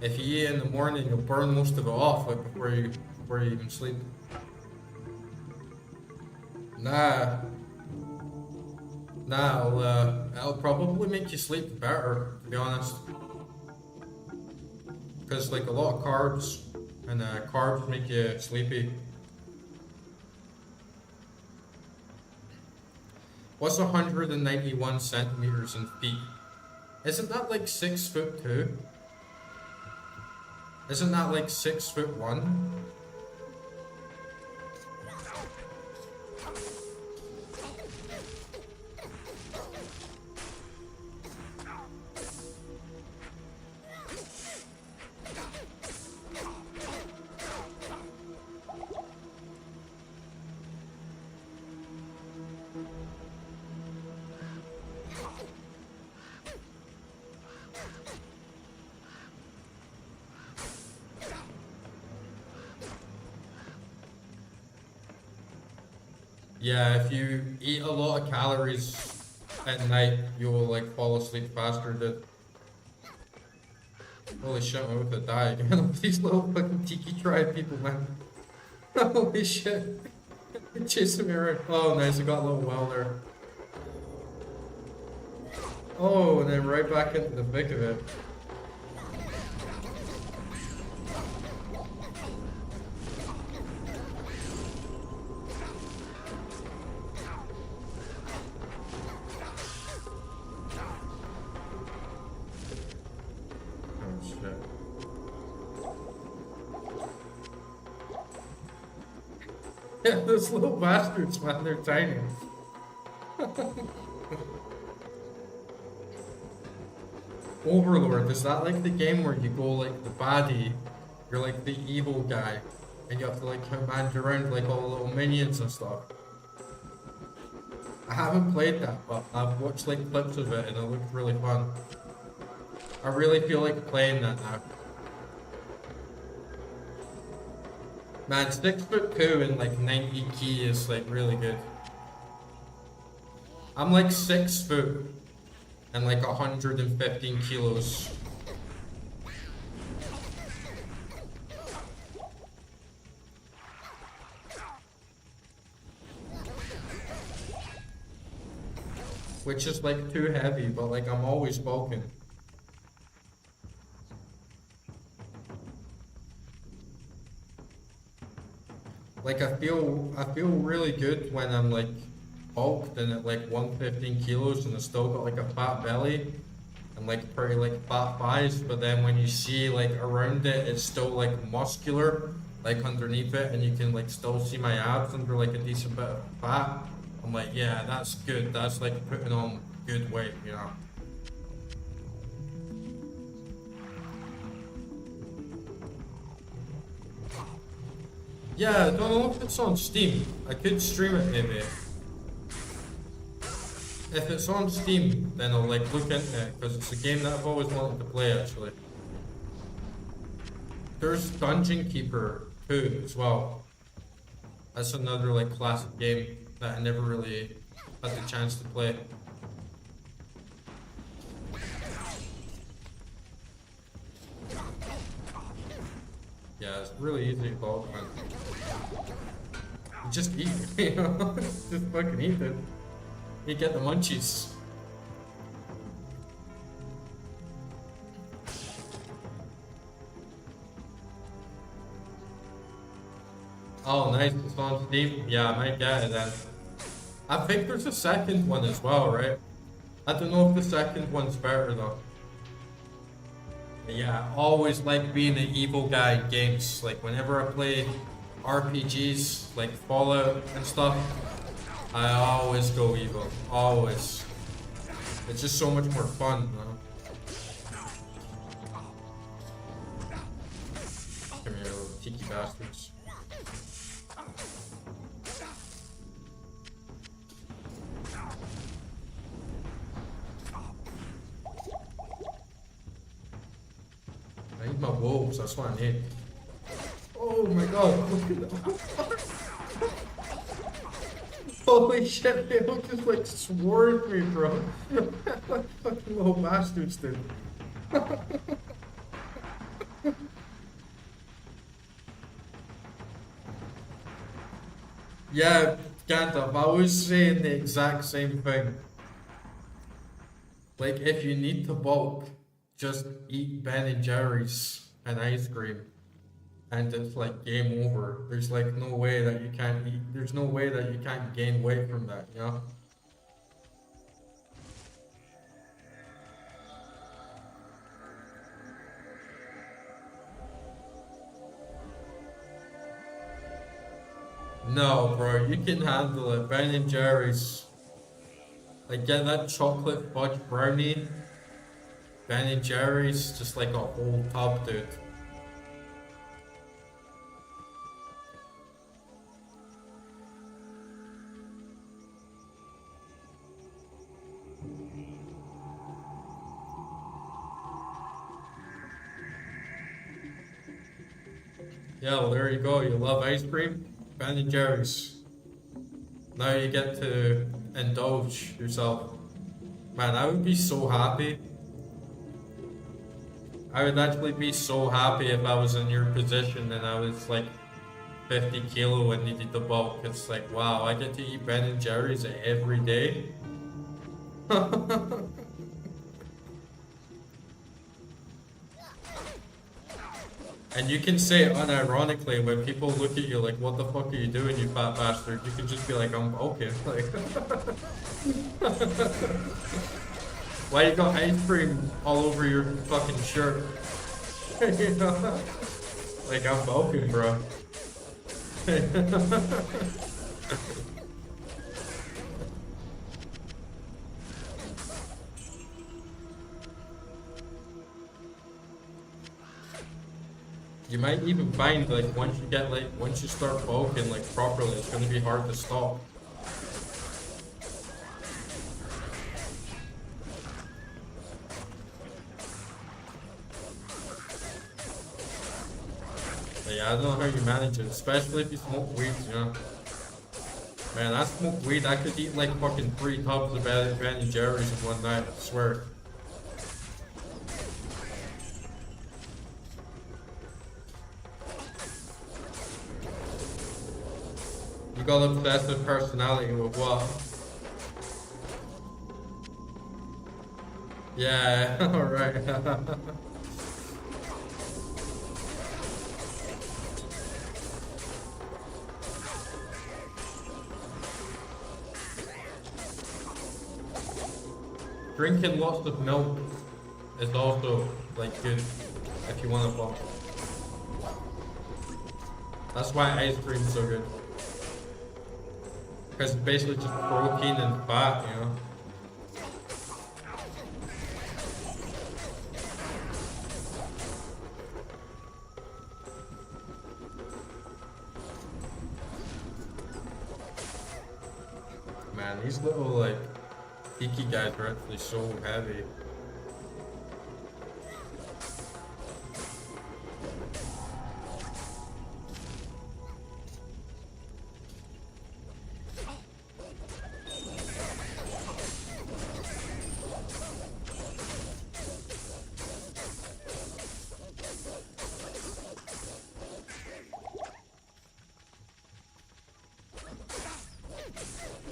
If you eat in the morning, you'll burn most of it off like before you even sleep. Nah, it'll probably make you sleep better, to be honest. Because like a lot of carbs, and carbs make you sleepy. What's 191 centimeters in feet? Isn't that like 6'2"? Isn't that like 6'1"? Yeah, if you eat a lot of calories at night, you will like fall asleep faster, dude. Holy shit, I'm about to die again. These little fucking tiki tribe people, man. Holy shit. They're chasing me around. Oh, nice, I got a little well there. Oh, and then right back into the thick of it. Yeah, those little bastards, man, they're tiny. Overlord, is that like the game where you go like the baddie, you're like the evil guy, and you have to like command around like all the little minions and stuff? I haven't played that, but I've watched like clips of it and it looked really fun. I really feel like playing that now. Man, 6'2" and like 90 key is like really good. I'm like 6 foot and like 115 kilos. Which is like too heavy, but like I'm always bulking. Like I feel really good when I'm like bulked and at like 115 kilos and I still got like a fat belly and like pretty like fat thighs, but then when you see like around it, it's still like muscular like underneath it, and you can like still see my abs under like a decent bit of fat. I'm like, yeah, that's good. That's like putting on good weight, you know. Yeah, I don't know if it's on Steam. I could stream it maybe. If it's on Steam, then I'll like look into it, because it's a game that I've always wanted to play actually. There's Dungeon Keeper 2 as well. That's another like classic game that I never really had the chance to play. Yeah, it's really easy to bulk, man. You just eat, you know? Just fucking eat it. You get the munchies. Oh, nice. It's on Steam. Yeah, I might get it then. I think there's a second one as well, right? I don't know if the second one's better though. But yeah, I always like being an evil guy in games. Like whenever I play RPGs, like Fallout and stuff, I always go evil. Always. It's just so much more fun, you know? Come here, little cheeky bastards. I need my wolves, that's what I need. Oh my god, look at that. Holy shit, they all just like swarmed me, bro. Fucking little bastards, dude. Yeah, Gandalf, I was saying the exact same thing. Like, if you need to bulk, just eat Ben and Jerry's and ice cream, and it's like game over. There's like no way that you can't eat. There's no way that you can't gain weight from that, you know? No, bro, you can handle it. Ben and Jerry's. Like, get that chocolate fudge brownie. Ben and Jerry's, just like a whole tub, dude. Yeah, well, there you go. You love ice cream? Ben and Jerry's. Now you get to indulge yourself. Man, I would be so happy. I would actually be so happy if I was in your position and I was like 50 kilo and needed the bulk. It's like, wow, I get to eat Ben and Jerry's every day. And you can say it unironically when people look at you like, what the fuck are you doing, you fat bastard? You can just be like, I'm okay. Like, why you got ice cream all over your fucking shirt? You know? Like, I'm bulking, bro. You might even find, like, once you start bulking, like, properly, it's gonna be hard to stop. But yeah, I don't know how you manage it, especially if you smoke weed, you know? Man, I smoke weed, I could eat, like, fucking 3 tubs of Ben and Jerry's in one night, I swear. You got obsessive personality with what? Yeah, alright. Drinking lots of milk is also like good if you want to bulk. That's why ice cream's so good. Because it's basically just protein and fat, you know? Man, these little, like, tiki guys are actually so heavy.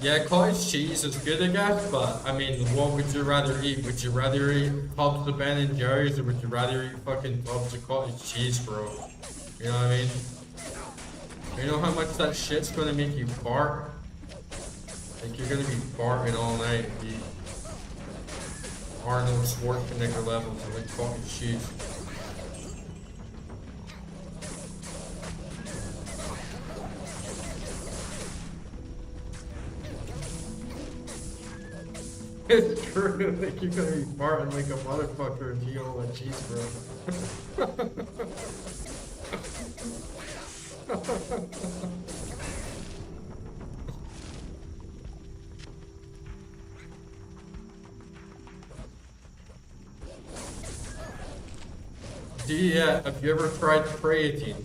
Yeah, cottage cheese is good, I guess, but I mean, what would you rather eat? Would you rather eat tubs of Ben and Jerry's, or would you rather eat fucking tubs of cottage cheese, bro? You know what I mean? You know how much that shit's gonna make you fart? Like, you're gonna be farting all night and be Arnold Schwarzenegger levels of like cottage cheese. It's true, like you're gonna be farting like a motherfucker if you eat all that cheese, bro. Have you ever tried creatine?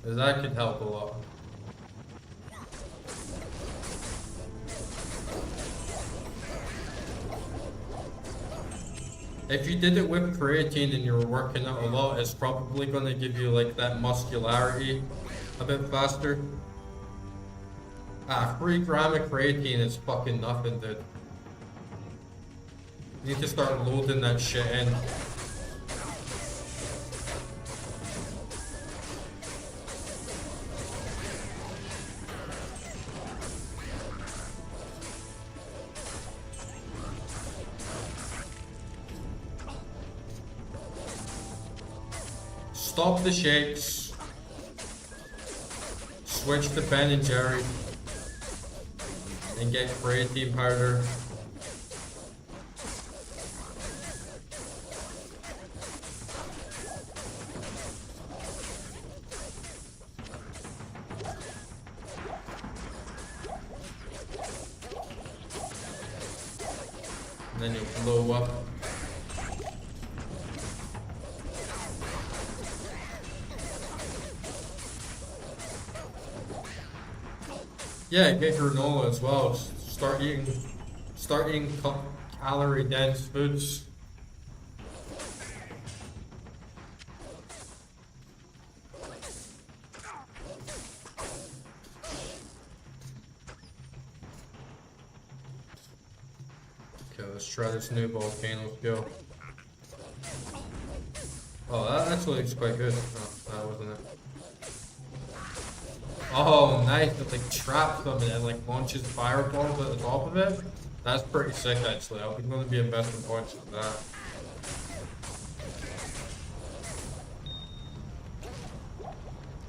Because that could help a lot. If you did it with creatine and you were working out a lot, it's probably going to give you like that muscularity a bit faster. 3 grams of creatine is fucking nothing, dude. You need to start loading that shit in. Stop the shakes. Switch to Ben and Jerry. And get creatine powder. And then you'll blow up. Yeah, get granola as well. Start eating calorie dense foods. Okay, let's try this new volcano. Let's go. Oh, that actually looks quite good. Oh, that wasn't it. Oh, nice. It like traps them and it like launches fireballs at the top of it. That's pretty sick, actually. I'm going to be investing points for that.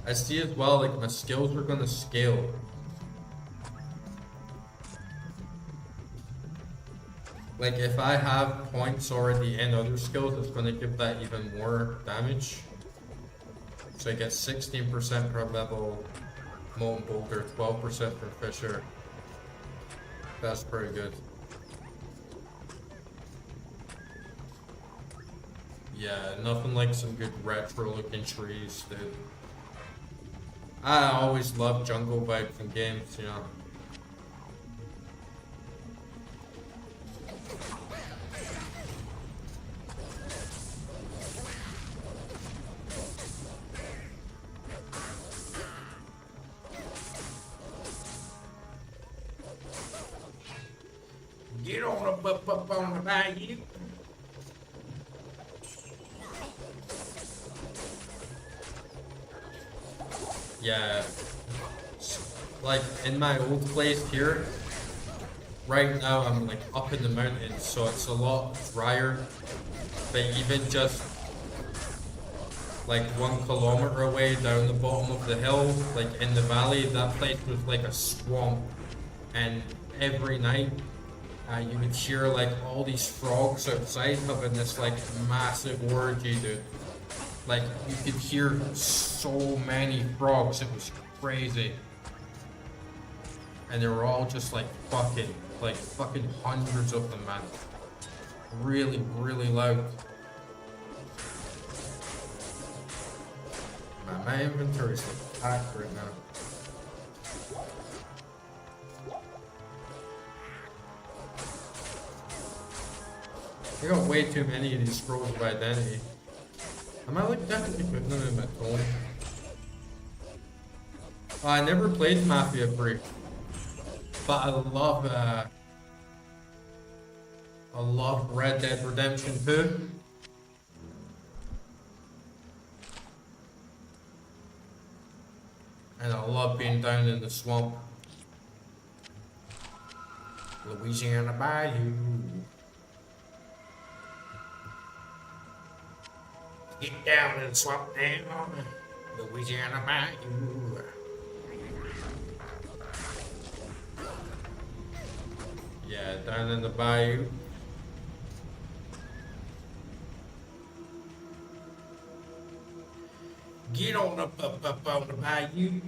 I see as well, like my skills are going to scale. Like if I have points already in other skills, it's going to give that even more damage. So I get 16% per level. Molten Boulder, 12% for Fisher. That's pretty good. Yeah, nothing like some good retro looking trees, dude. I always love jungle vibes in games, you know. Get on up on the bayou. Yeah. Like in my old place here, right now I'm like up in the mountains, so it's a lot drier. But even just like 1 kilometer away down the bottom of the hill, like in the valley, that place was like a swamp. And every night, you could hear like all these frogs outside having this like massive orgy, dude. Like you could hear so many frogs, it was crazy. And they were all just like fucking hundreds of them, man. Really, really loud. Man, my inventory is like packed right now. I got way too many of these scrolls of identity. I might like definitely put them in my tome. I never played Mafia 3, but I love Red Dead Redemption 2. And I love being down in the swamp. Louisiana Bayou. Get down in the swamp now. Louisiana Bayou. Yeah, down in the bayou. Get on up on the bayou.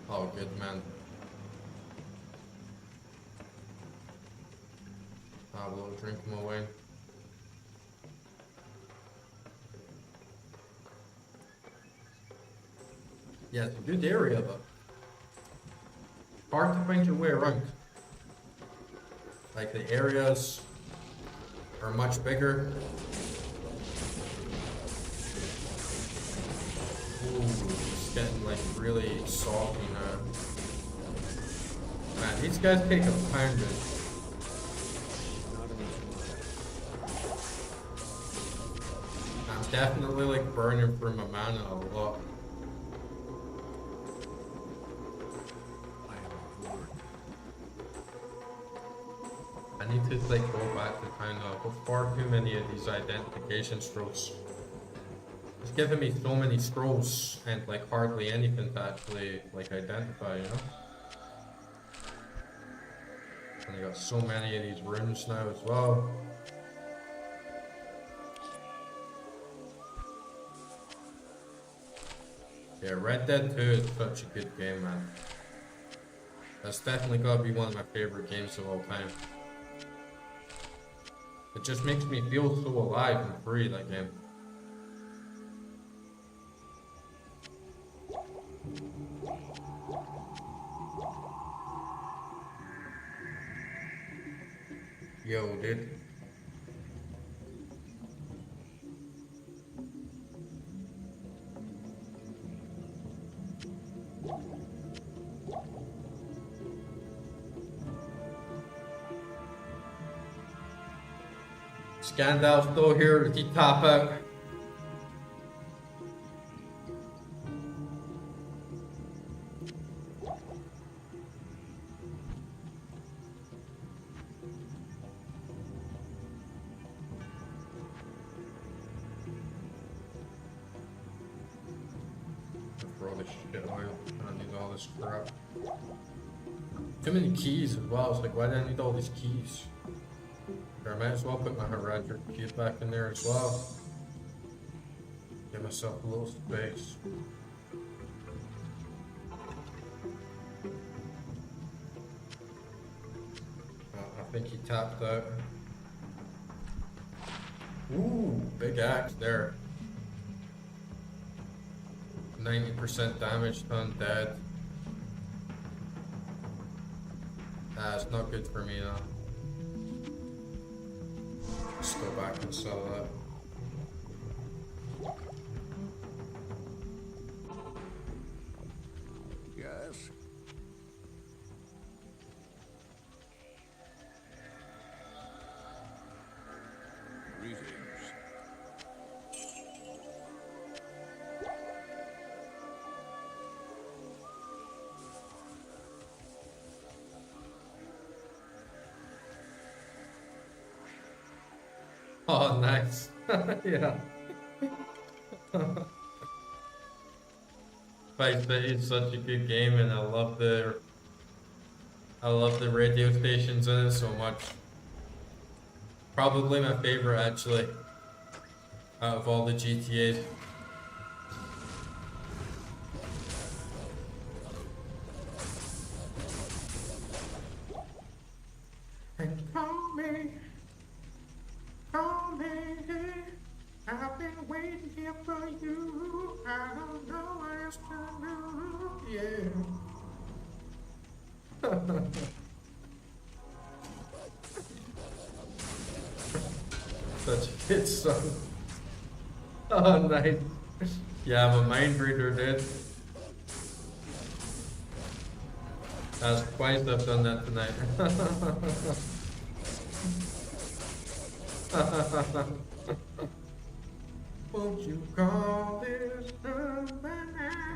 Oh, good man. Diablo, drink him away. Yeah, it's a good area, but hard to find your way around. Like the areas are much bigger. Ooh, it's getting like really salty now. Man, these guys take a pounding. I'm definitely like burning through my mana a lot. I need to like go back to town now. I've got far too many of these identification scrolls. It's giving me so many scrolls and like hardly anything to actually like identify, you know? And I got so many of these rooms now as well. Yeah, Red Dead 2 is such a good game, man. That's definitely gotta be one of my favorite games of all time. It just makes me feel so alive and free, that game. Yo, dude. Scandal's still here to keep top out. Throw this shit away. I don't need all this crap. Too many keys as well. It's like, why do I need all these keys? I might as well put my Horadric cube back in there as well. Give myself a little space. I think he tapped out. Ooh, big axe there. 90% damage to undead. It's not good for me though. Let's go back and sell that. Yes? Greetings. Oh, nice. Yeah. Vice City is such a good game, and I love the radio stations in it so much. Probably my favorite, actually, out of all the GTAs. And call me, I've been waiting here for you. I don't know what else to do. Yeah. Such a good song. Oh, nice. Yeah, I'm a mind reader, dude. That's twice I've done that tonight. Won't you call this number now?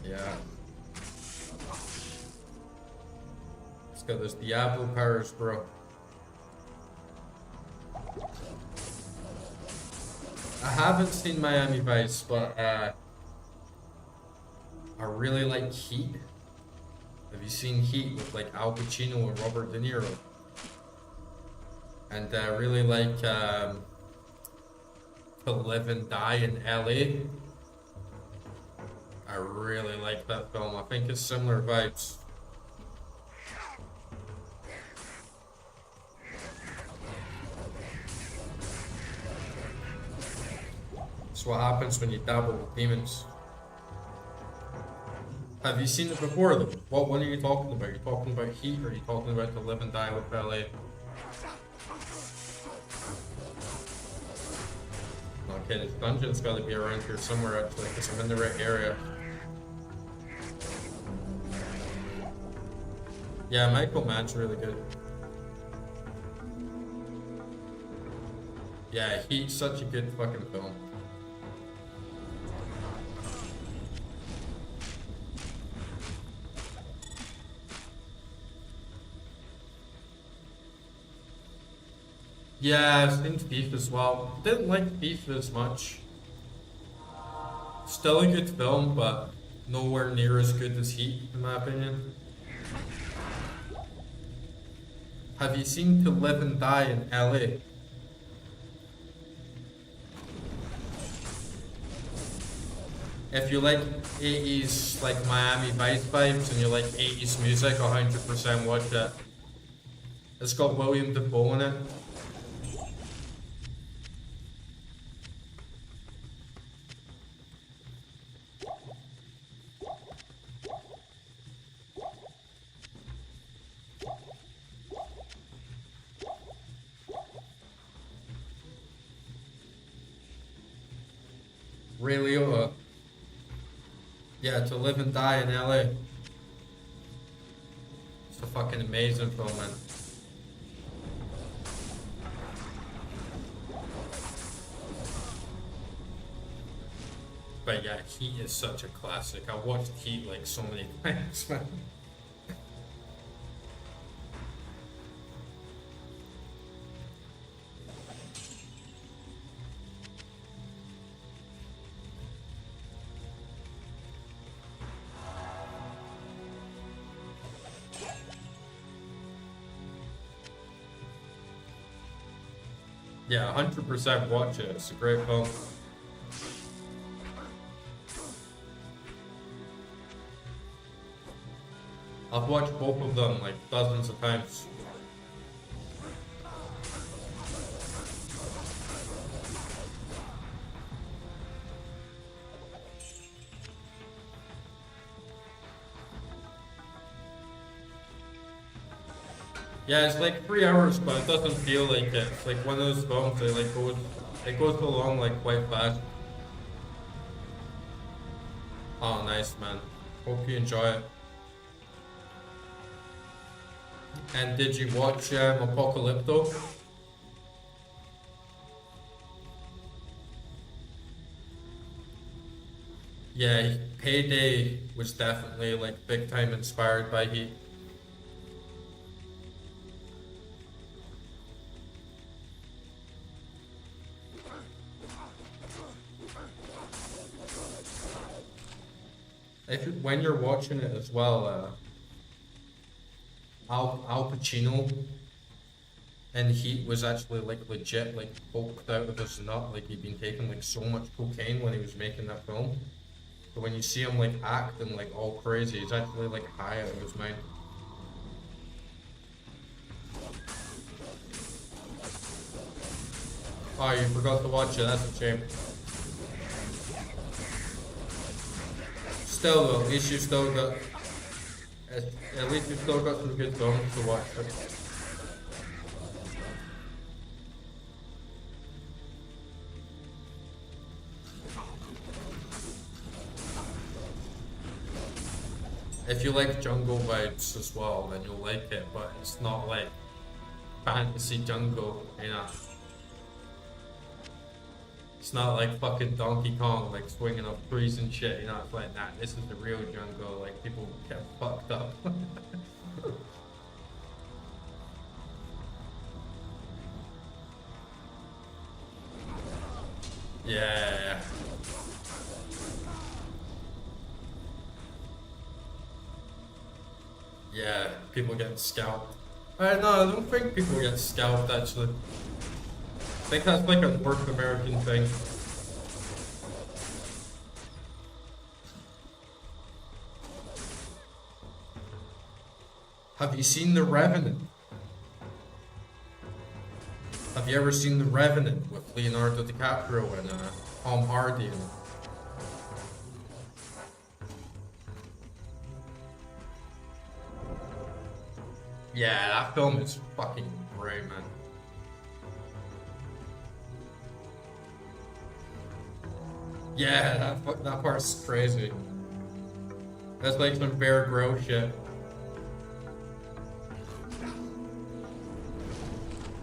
Yeah. It's got those Diablo powers, bro. I haven't seen Miami Vice, but I really like Heat. Have you seen Heat with like Al Pacino and Robert De Niro? And I really like To Live and Die in LA. I really like that film. I think it's similar vibes. That's what happens when you dabble with demons. Have you seen it before though? What one are you talking about? Are you talking about Heat or are you talking about To Live and Die with LA? Okay, this dungeon's gotta be around here somewhere actually, because I'm in the right area. Yeah, Michael Mann's really good. Yeah, Heat's such a good fucking film. Yeah, I've seen Thief as well. Didn't like Thief as much. Still a good film, but nowhere near as good as Heat, in my opinion. Have you seen To Live and Die in LA? If you like 80s, like Miami Vice vibes, and you like 80s music, 100% watch it. It's got William Dafoe in it. Ray Liotta. Yeah, To Live and Die in LA. It's a fucking amazing film, man. But yeah, Heat is such a classic. I watched Heat like so many times, man. Yeah, 100% watch it. It's a great film. I've watched both of them like dozens of times. Yeah, it's like 3 hours, but it doesn't feel like it. It's like one of those films that like goes along like quite fast. Oh, nice, man. Hope you enjoy it. And did you watch Apocalypto? Yeah, Payday was definitely like big time inspired by Heat. When you're watching it as well, Al Pacino in Heat was actually like legit like poked out of his nut, like he'd been taking like so much cocaine when he was making that film. So when you see him like acting like all crazy, he's actually like high out of his mind. Oh, you forgot to watch it, that's a shame. Still though, at least you still got at least you still got some good films to watch. If you like jungle vibes as well, then you'll like it, but it's not like fantasy jungle, you know. It's not like fucking Donkey Kong, like swinging off trees and shit, you know. It's like, nah, this is the real jungle, like people get fucked up. Yeah. Yeah, people getting scalped. No, I don't think people get scalped actually. I think that's like a North American thing. Have you seen The Revenant? Have you ever seen The Revenant with Leonardo DiCaprio and Tom Hardy? Yeah, that film is fucking great, man. Yeah, that part's crazy. That's like some Bear Grylls shit.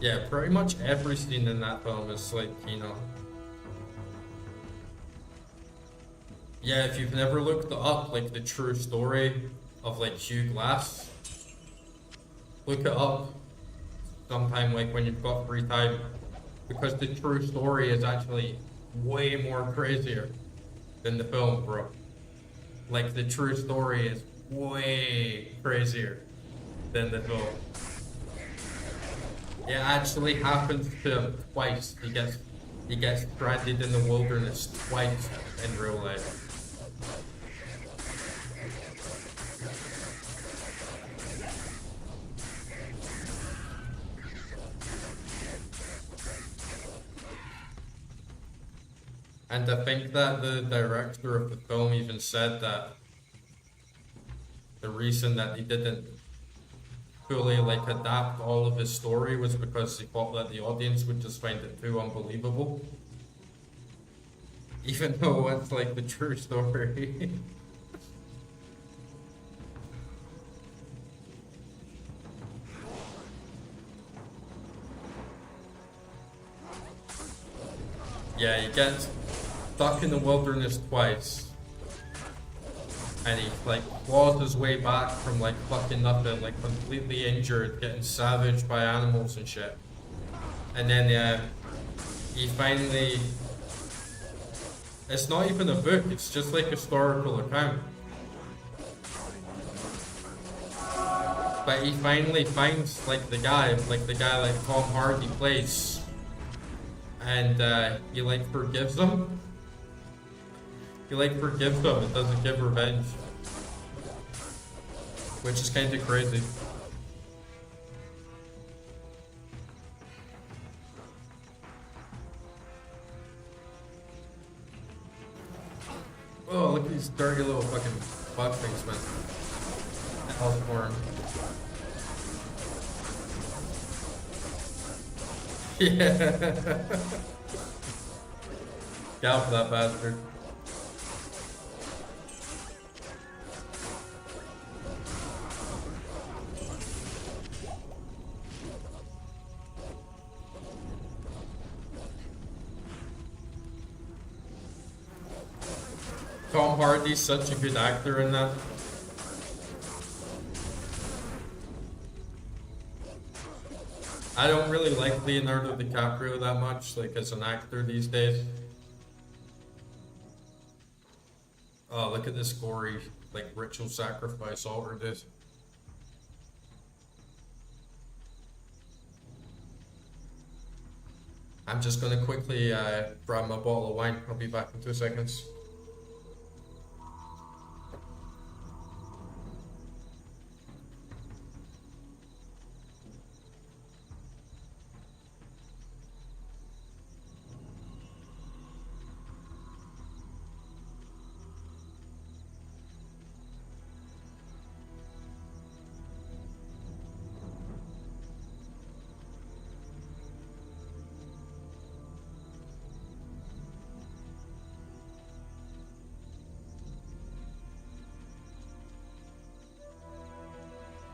Yeah, pretty much every scene in that film is like, you know. Yeah, if you've never looked up like the true story of like Hugh Glass, look it up sometime like when you've got free time, because the true story is actually way more crazier than the film, bro. Like the true story is way crazier than the film. It actually happens to him twice. He gets stranded in the wilderness twice in real life. And I think that the director of the film even said that the reason that he didn't fully like adapt all of his story was because he thought that the audience would just find it too unbelievable. Even though it's like the true story. Yeah, he gets stuck in the wilderness twice. And he like claws his way back from like fucking nothing, like completely injured, getting savaged by animals and shit. And then he finally, it's not even a book, it's just like a historical account. But he finally finds like the guy like Tom Hardy plays. And he like forgives him. He like forgives them and doesn't give revenge. Which is kind of crazy. Oh, look at these dirty little fucking bug things, man. Hellstorm. Yeah. Scalp that bastard. Tom Hardy's such a good actor in that. I don't really like Leonardo DiCaprio that much, like as an actor these days. Oh, look at this gory, like ritual sacrifice altar, dude. I'm just gonna quickly grab my bottle of wine. I'll be back in 2 seconds.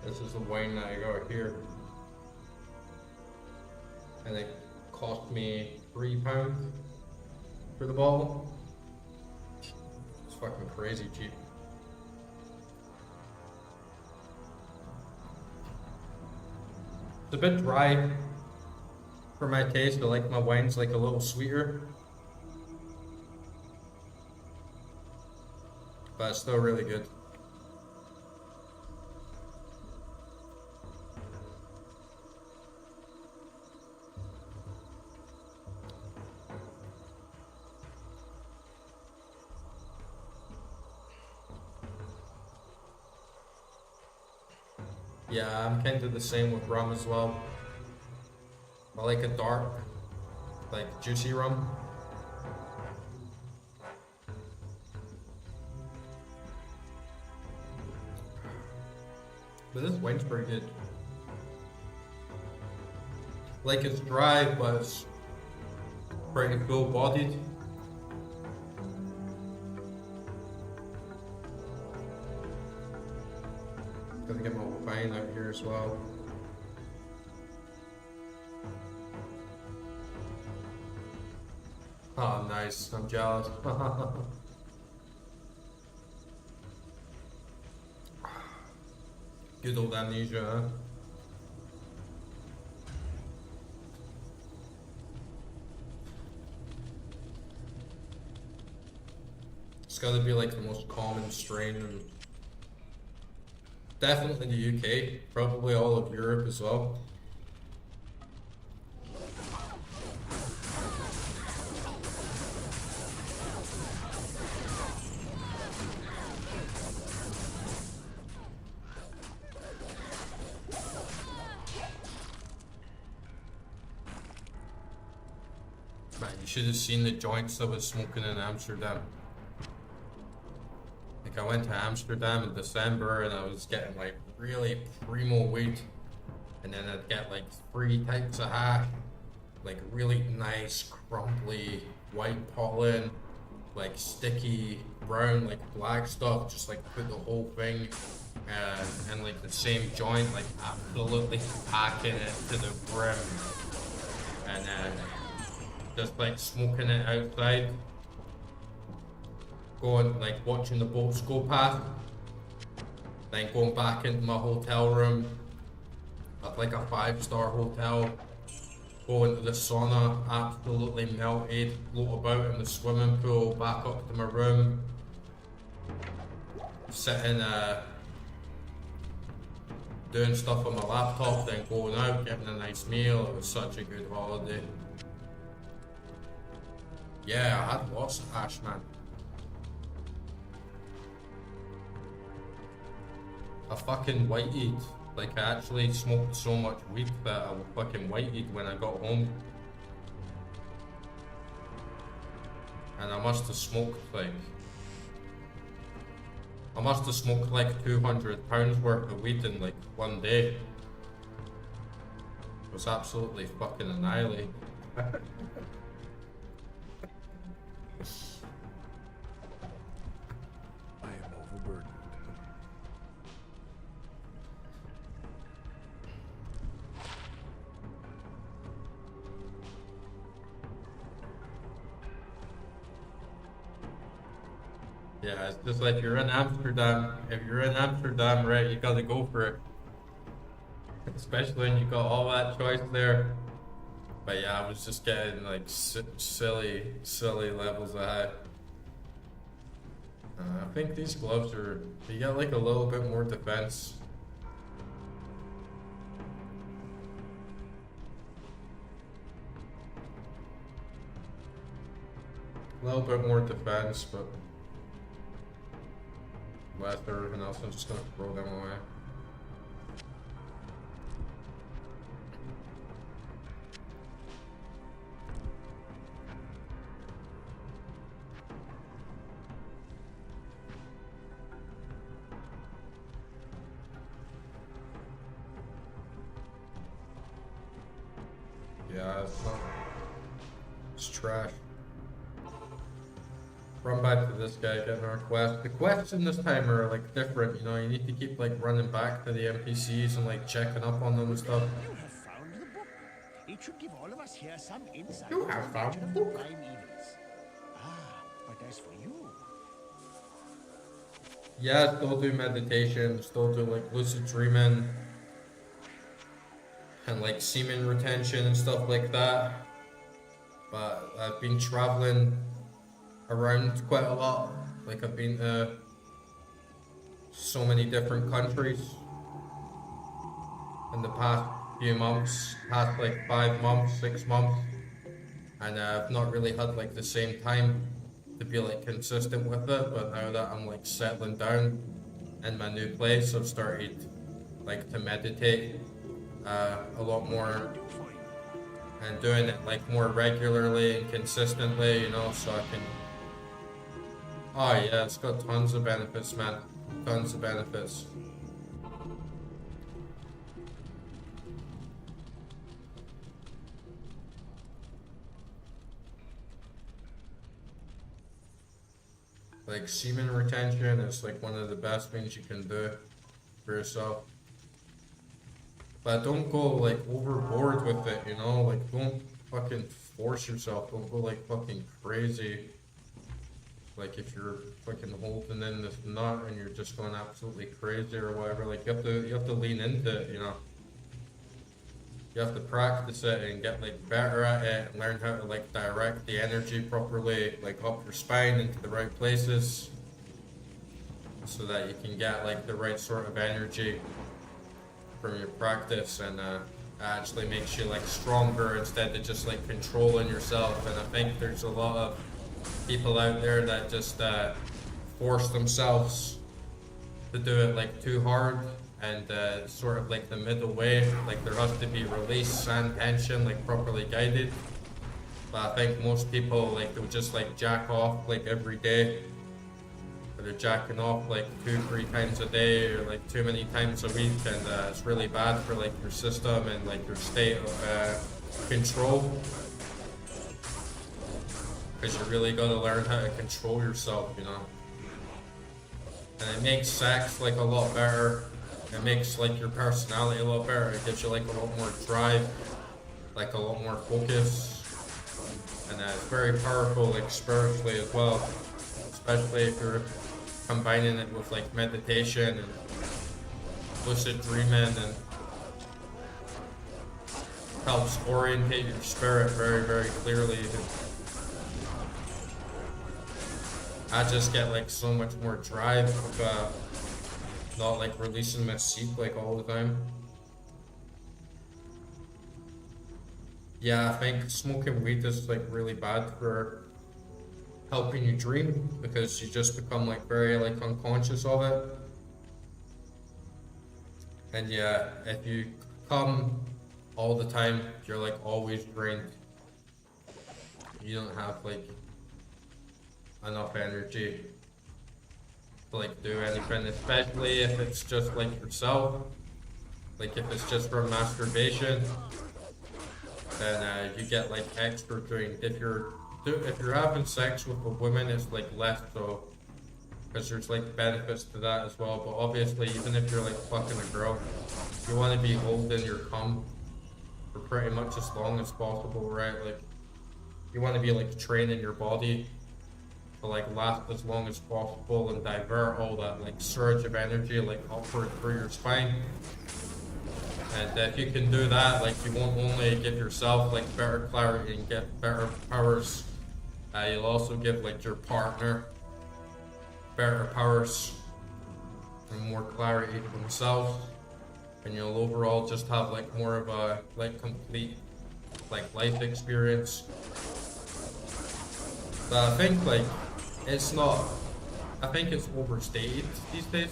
This is the wine that I got here. And it cost me £3 for the bottle. It's fucking crazy cheap. It's a bit dry for my taste. I like my wines like a little sweeter. But it's still really good. Yeah, I'm kind of the same with rum as well. I like a dark, like juicy rum. But this wine's pretty good. Like it's dry, but it's pretty full-bodied. Gotta get my wine out here as well. Oh, nice. I'm jealous. Good old amnesia, huh? It's gotta be like the most common strain in definitely the UK, probably all of Europe as well. Man, you should have seen the joints I was smoking in Amsterdam. Like I went to Amsterdam in December and I was getting like really primo weed, and then I'd get like 3 types of hash, like really nice crumbly white pollen, like sticky brown, like black stuff, just like put the whole thing and like the same joint, like absolutely packing it to the brim, and then just like smoking it outside, going like watching the boats go past, then going back into my hotel room at like a 5-star hotel, go into the sauna, absolutely melted, float about in the swimming pool, back up to my room, sitting doing stuff on my laptop, then going out, getting a nice meal. It was such a good holiday. Yeah, I had lots of hash, man. I fucking white-eyed. Like, I actually smoked so much weed that I fucking white-eyed when I got home. And I must have smoked like 200 pounds worth of weed in like one day. It was absolutely fucking annihilating. I am overburdened. Yeah, it's just like you're in Amsterdam. If you're in Amsterdam, right, you gotta go for it. Especially when you got all that choice there. But yeah, I was just getting like silly levels of high. I think these gloves are, you get like a little bit more defense. A little bit more defense, but less everything else, I'm just gonna throw them away. Yeah, it's not. It's trash. Run back to this guy, getting our quest. The quests in this time are like different, you know, you need to keep like running back to the NPCs and like checking up on them and stuff. You have found the book. It should give all of us here some insight You into have the found nature the of the book. divine evils. But as for you, Yeah, still do meditation, still do like lucid dreaming and like semen retention and stuff like that. But I've been traveling around quite a lot. Like I've been to so many different countries in the past few months, past like 5 months, 6 months, and I've not really had like the same time to be like consistent with it. But now that I'm like settling down in my new place, I've started like to meditate a lot more and doing it like more regularly and consistently, you know, so I can. Oh yeah, it's got tons of benefits, man. Tons of benefits. Like semen retention is like one of the best things you can do for yourself. But don't go like overboard with it, you know? Like don't fucking force yourself. Don't go like fucking crazy. Like if you're fucking holding in this nut and you're just going absolutely crazy or whatever, like you have to lean into it, you know. You have to practice it and get like better at it and learn how to like direct the energy properly, like up your spine into the right places, so that you can get like the right sort of energy from your practice, and actually makes you like stronger instead of just like controlling yourself. And I think there's a lot of people out there that just force themselves to do it like too hard, and sort of like the middle way, like there has to be release and tension like properly guided. But I think most people like they'll just like jack off like every day, or they're jacking off like 2-3 times a day or like too many times a week, and it's really bad for like your system and like your state of control, because you really got to learn how to control yourself, you know. And it makes sex like a lot better. It makes like your personality a lot better. It gives you like a lot more drive, like a lot more focus, and it's very powerful like spiritually as well, especially if you're combining it with like meditation and lucid dreaming, and helps orientate your spirit very clearly. I just get like so much more drive with not like releasing my seed like all the time. Yeah, I think smoking weed is like really bad for helping you dream, because you just become like very like unconscious of it. And yeah, if you come all the time, you're like always drained. You don't have like enough energy to like do anything, especially if it's just like yourself. Like if it's just for masturbation, then you get like extra drained. If you're having sex with a woman, it's like less so, because there's like benefits to that as well. But obviously, even if you're like fucking a girl, you want to be holding your cum for pretty much as long as possible, right? Like you want to be like training your body to like last as long as possible and divert all that like surge of energy like upward through your spine. And if you can do that, like you won't only give yourself like better clarity and get better powers, you'll also give like your partner better powers and more clarity for themselves, and you'll overall just have like more of a like complete like life experience. But I think like it's not, I think it's overstated these days.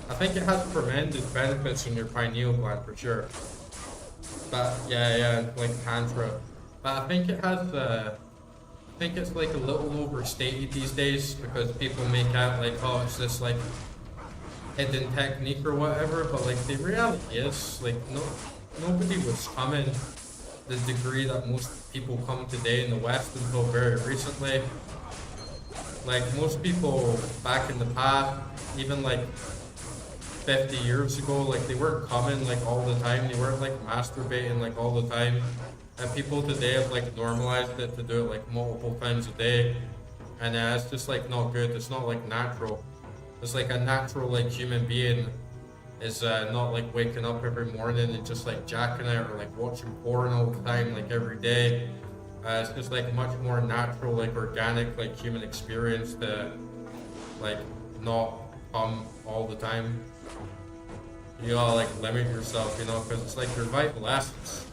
I think it has tremendous benefits in your pineal gland for sure. But yeah, like tantra. But I think it has I think it's like a little overstated these days because people make out like, oh, it's this like hidden technique or whatever, but like the reality is like nobody was coming the degree that most people come today in the West until very recently. Like most people back in the past, even like 50 years ago, like they weren't coming like all the time, they weren't like masturbating like all the time. And people today have like normalized it to do it like multiple times a day. And it's just like not good, it's not like natural. It's like a natural like human being is not like waking up every morning and just like jacking out or like watching porn all the time like every day. It's just like much more natural, like organic, like human experience to like not come all the time. You gotta like limit yourself, you know, because it's like your vital essence.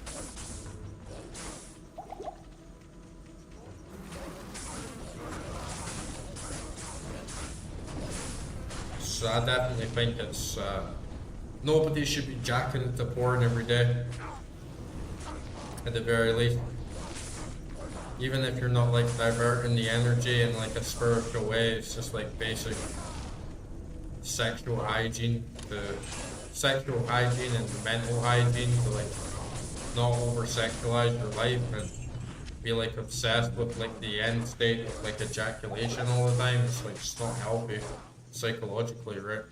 So I definitely think it's nobody should be jacking into porn every day, at the very least. Even if you're not like diverting the energy in like a spiritual way, it's just like basic sexual hygiene and mental hygiene to like not over sexualize your life and be like obsessed with like the end state of like ejaculation all the time. It's like just not healthy psychologically, right?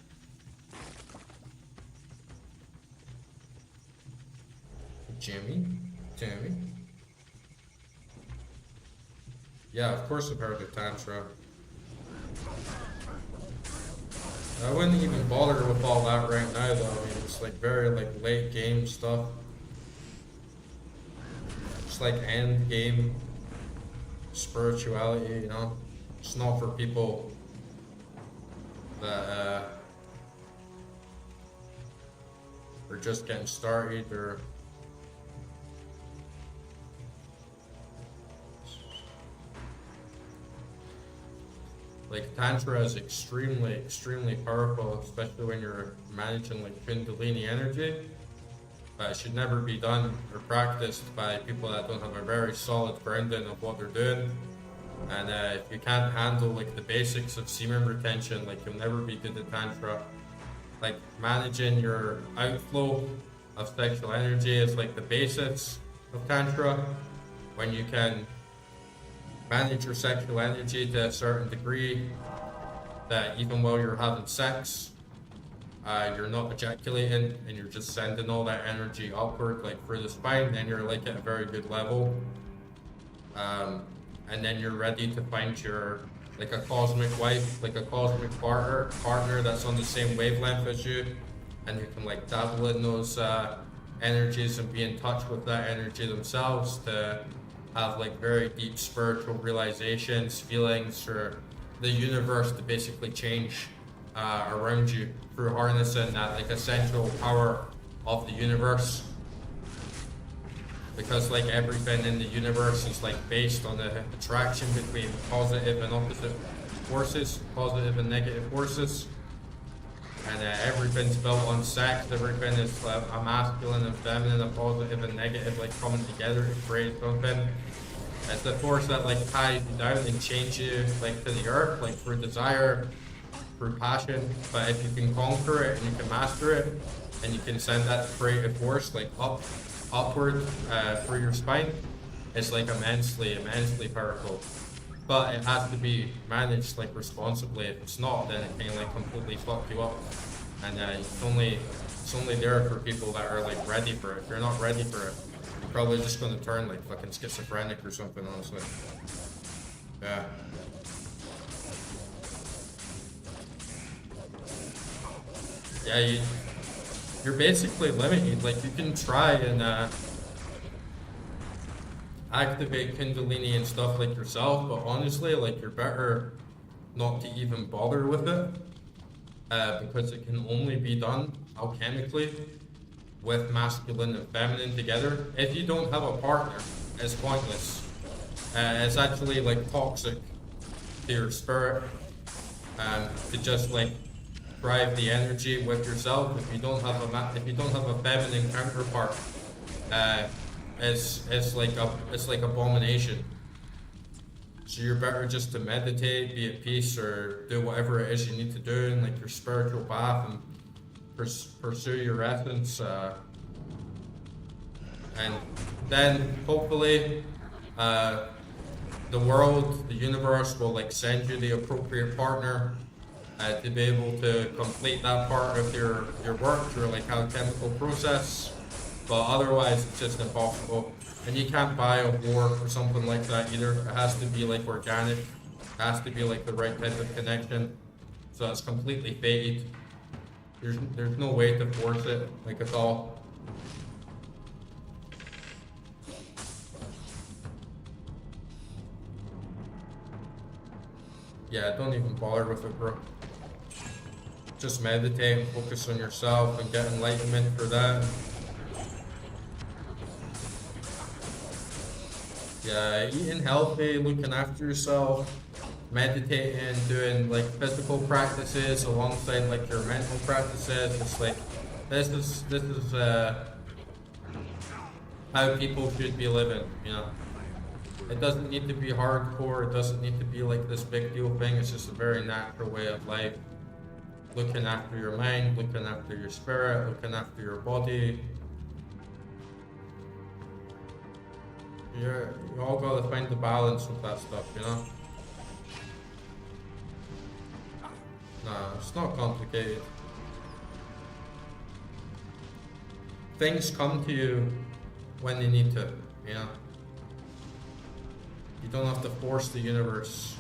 Jimmy? Yeah, of course I've heard of tantra. I wouldn't even bother with all that right now though. I mean, it's like very like late game stuff. It's like end game spirituality, you know? It's not for people that are just getting started or like tantra is extremely powerful, especially when you're managing like kundalini energy. But it should never be done or practiced by people that don't have a very solid grounding of what they're doing. And if you can't handle like the basics of semen retention, like you'll never be good at tantra. Like managing your outflow of sexual energy is like the basics of tantra. When you can manage your sexual energy to a certain degree that even while you're having sex, you're not ejaculating and you're just sending all that energy upward like through the spine, then you're like at a very good level. And then you're ready to find your like a cosmic wife, like a cosmic partner that's on the same wavelength as you, and who can like dabble in those energies and be in touch with that energy themselves to have like very deep spiritual realizations, feelings for the universe to basically change around you through harnessing that like essential power of the universe. Because like everything in the universe is like based on the attraction between positive and opposite forces, positive and negative forces. And everything's built on sex, everything is a masculine and feminine, a positive and negative like coming together to create something. It's the force that like ties you down and changes you like to the earth, like through desire, through passion. But if you can conquer it and you can master it, and you can send that creative force like upward through your spine, it's like immensely powerful. But it has to be managed like responsibly. If it's not, then it can like completely fuck you up. And it's only there for people that are like ready for it. If you're not ready for it, you're probably just gonna turn like fucking schizophrenic or something, honestly. Yeah. yeah, you're basically limited. Like, you can try and activate Kundalini and stuff like yourself, but honestly, like, you're better not to even bother with it, because it can only be done alchemically with masculine and feminine together. If you don't have a partner, it's pointless. It's actually like toxic to your spirit, to just like drive the energy with yourself. If you don't have a feminine counterpart, it's like abomination. So you're better just to meditate, be at peace, or do whatever it is you need to do in like your spiritual path and pursue your essence, and then hopefully the world, the universe will like send you the appropriate partner to be able to complete that part of your work through like alchemical process. But otherwise, it's just impossible. And you can't buy a war or something like that either. It has to be like organic. It has to be like the right type of connection. So it's completely fated. There's no way to force it, like at all. Yeah, don't even bother with it, bro. Just meditate and focus on yourself and get enlightenment for that. Yeah, eating healthy, looking after yourself, meditating, doing like physical practices alongside like your mental practices. It's like this is how people should be living, you know. It doesn't need to be hardcore, it doesn't need to be like this big deal thing. It's just a very natural way of life. Looking after your mind, looking after your spirit, looking after your body. You all gotta find the balance with that stuff, you know? Nah, it's not complicated. Things come to you when they need to, you know? You don't have to force the universe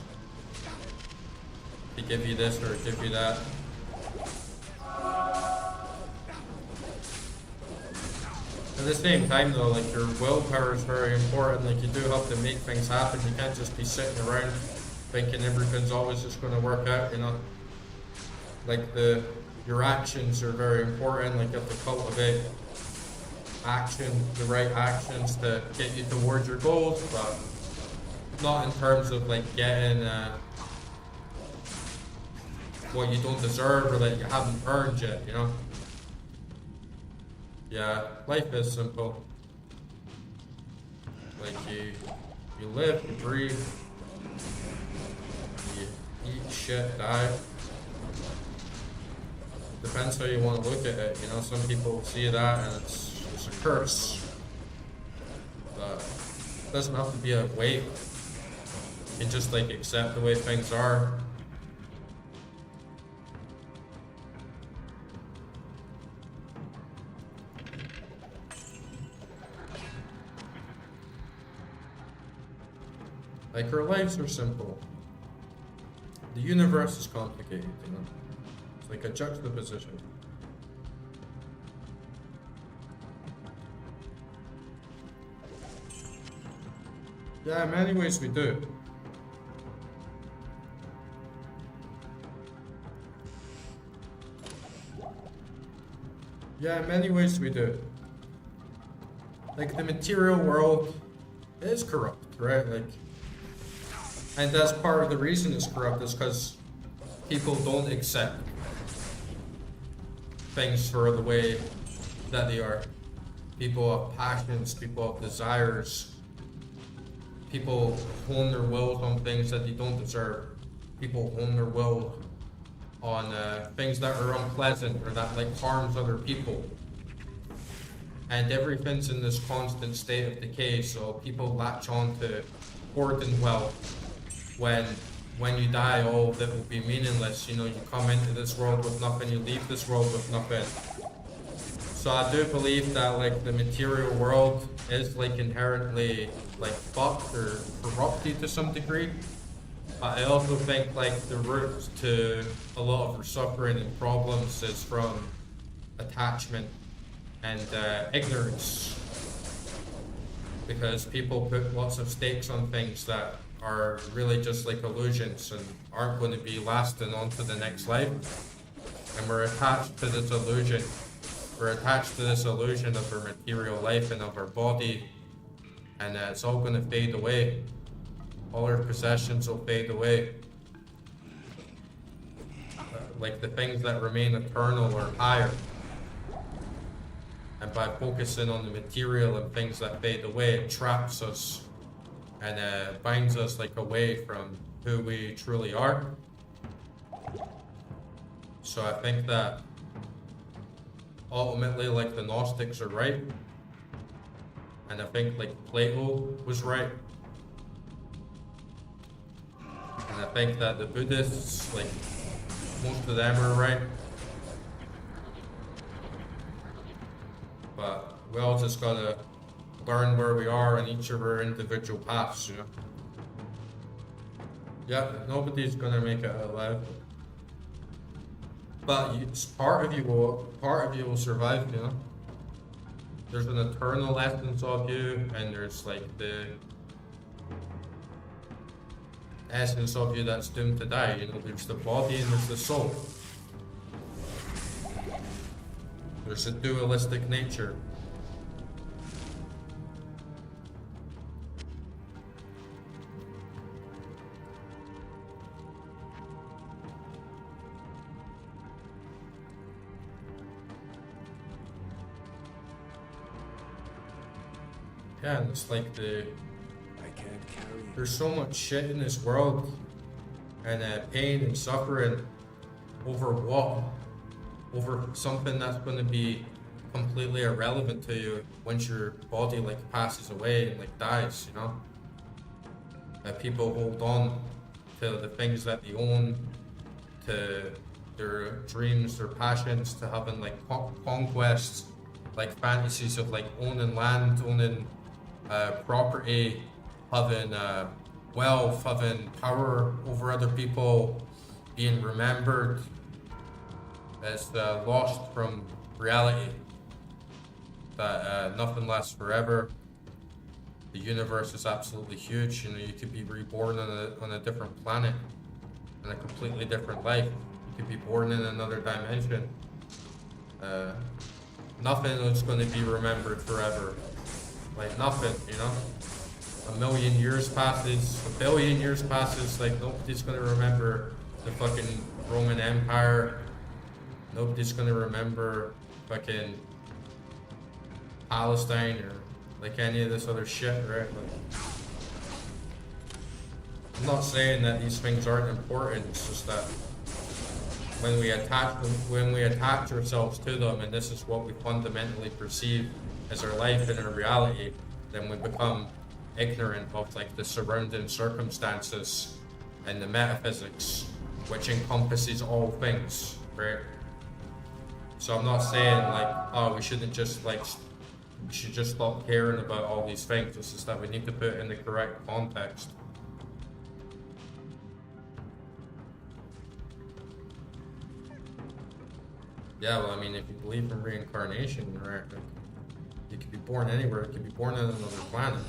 to give you this or give you that. At the same time though, like your willpower is very important. Like you do have to make things happen. You can't just be sitting around thinking everything's always just going to work out, you know. Like your actions are very important. Like you have to cultivate the right actions to get you towards your goals, but not in terms of like getting what you don't deserve or that you haven't earned yet, you know. Yeah, life is simple. Like you live, you breathe, you eat, shit, die. Depends how you want to look at it, you know. Some people see that and it's a curse. But it doesn't have to be a weight. You can just like accept the way things are. Like our lives are simple. The universe is complicated, you know. It's like a juxtaposition. Yeah, in many ways we do. Yeah, in many ways we do. Like the material world is corrupt, right? Like, and that's part of the reason it's corrupt is because people don't accept things for the way that they are. People have passions, people have desires. People hone their wills on things that they don't deserve. People hone their will on things that are unpleasant or that like harms other people. And everything's in this constant state of decay, so people latch on to hoarding wealth. When you die, all of it will be meaningless. You know, you come into this world with nothing, you leave this world with nothing. So I do believe that like the material world is like inherently like fucked or corrupted to some degree. But I also think like the root to a lot of our suffering and problems is from attachment and ignorance, because people put lots of stakes on things that are really just like illusions and aren't going to be lasting on to the next life. And we're attached to this illusion. We're attached to this illusion of our material life and of our body, and it's all going to fade away. All our possessions will fade away. Like the things that remain eternal or higher. And by focusing on the material and things that fade away, it traps us and binds us like away from who we truly are. So I think that ultimately, like, the Gnostics are right, and I think like Plato was right, and I think that the Buddhists, like, most of them are right. But we all just gotta learn where we are on each of our individual paths, you know. Yeah, nobody's gonna make it alive. But part of you will survive, you know. There's an eternal essence of you, and there's like the essence of you that's doomed to die, you know. There's the body and there's the soul. There's a dualistic nature. Yeah, and it's like there's so much shit in this world, and pain and suffering over what? Over something that's going to be completely irrelevant to you once your body like passes away and like dies, you know? People hold on to the things that they own, to their dreams, their passions, to having like conquests, like fantasies of like owning land, owning property, having wealth, having power over other people, being remembered. It's lost from reality, that nothing lasts forever. The universe is absolutely huge. You know, you could be reborn on a different planet, in a completely different life. You could be born in another dimension. Nothing is going to be remembered forever. Like nothing, you know. A million years passes, a billion years passes, like nobody's going to remember the fucking Roman Empire. Nobody's gonna remember fucking Palestine or like any of this other shit, right? Like, I'm not saying that these things aren't important. It's just that when we attach ourselves to them, and this is what we fundamentally perceive as our life and our reality, then we become ignorant of like the surrounding circumstances and the metaphysics, which encompasses all things, right? So I'm not saying like, oh, we should just stop caring about all these things. It's just that we need to put it in the correct context. Yeah, well, I mean, if you believe in reincarnation, right, like, you could be born anywhere. You could be born on another planet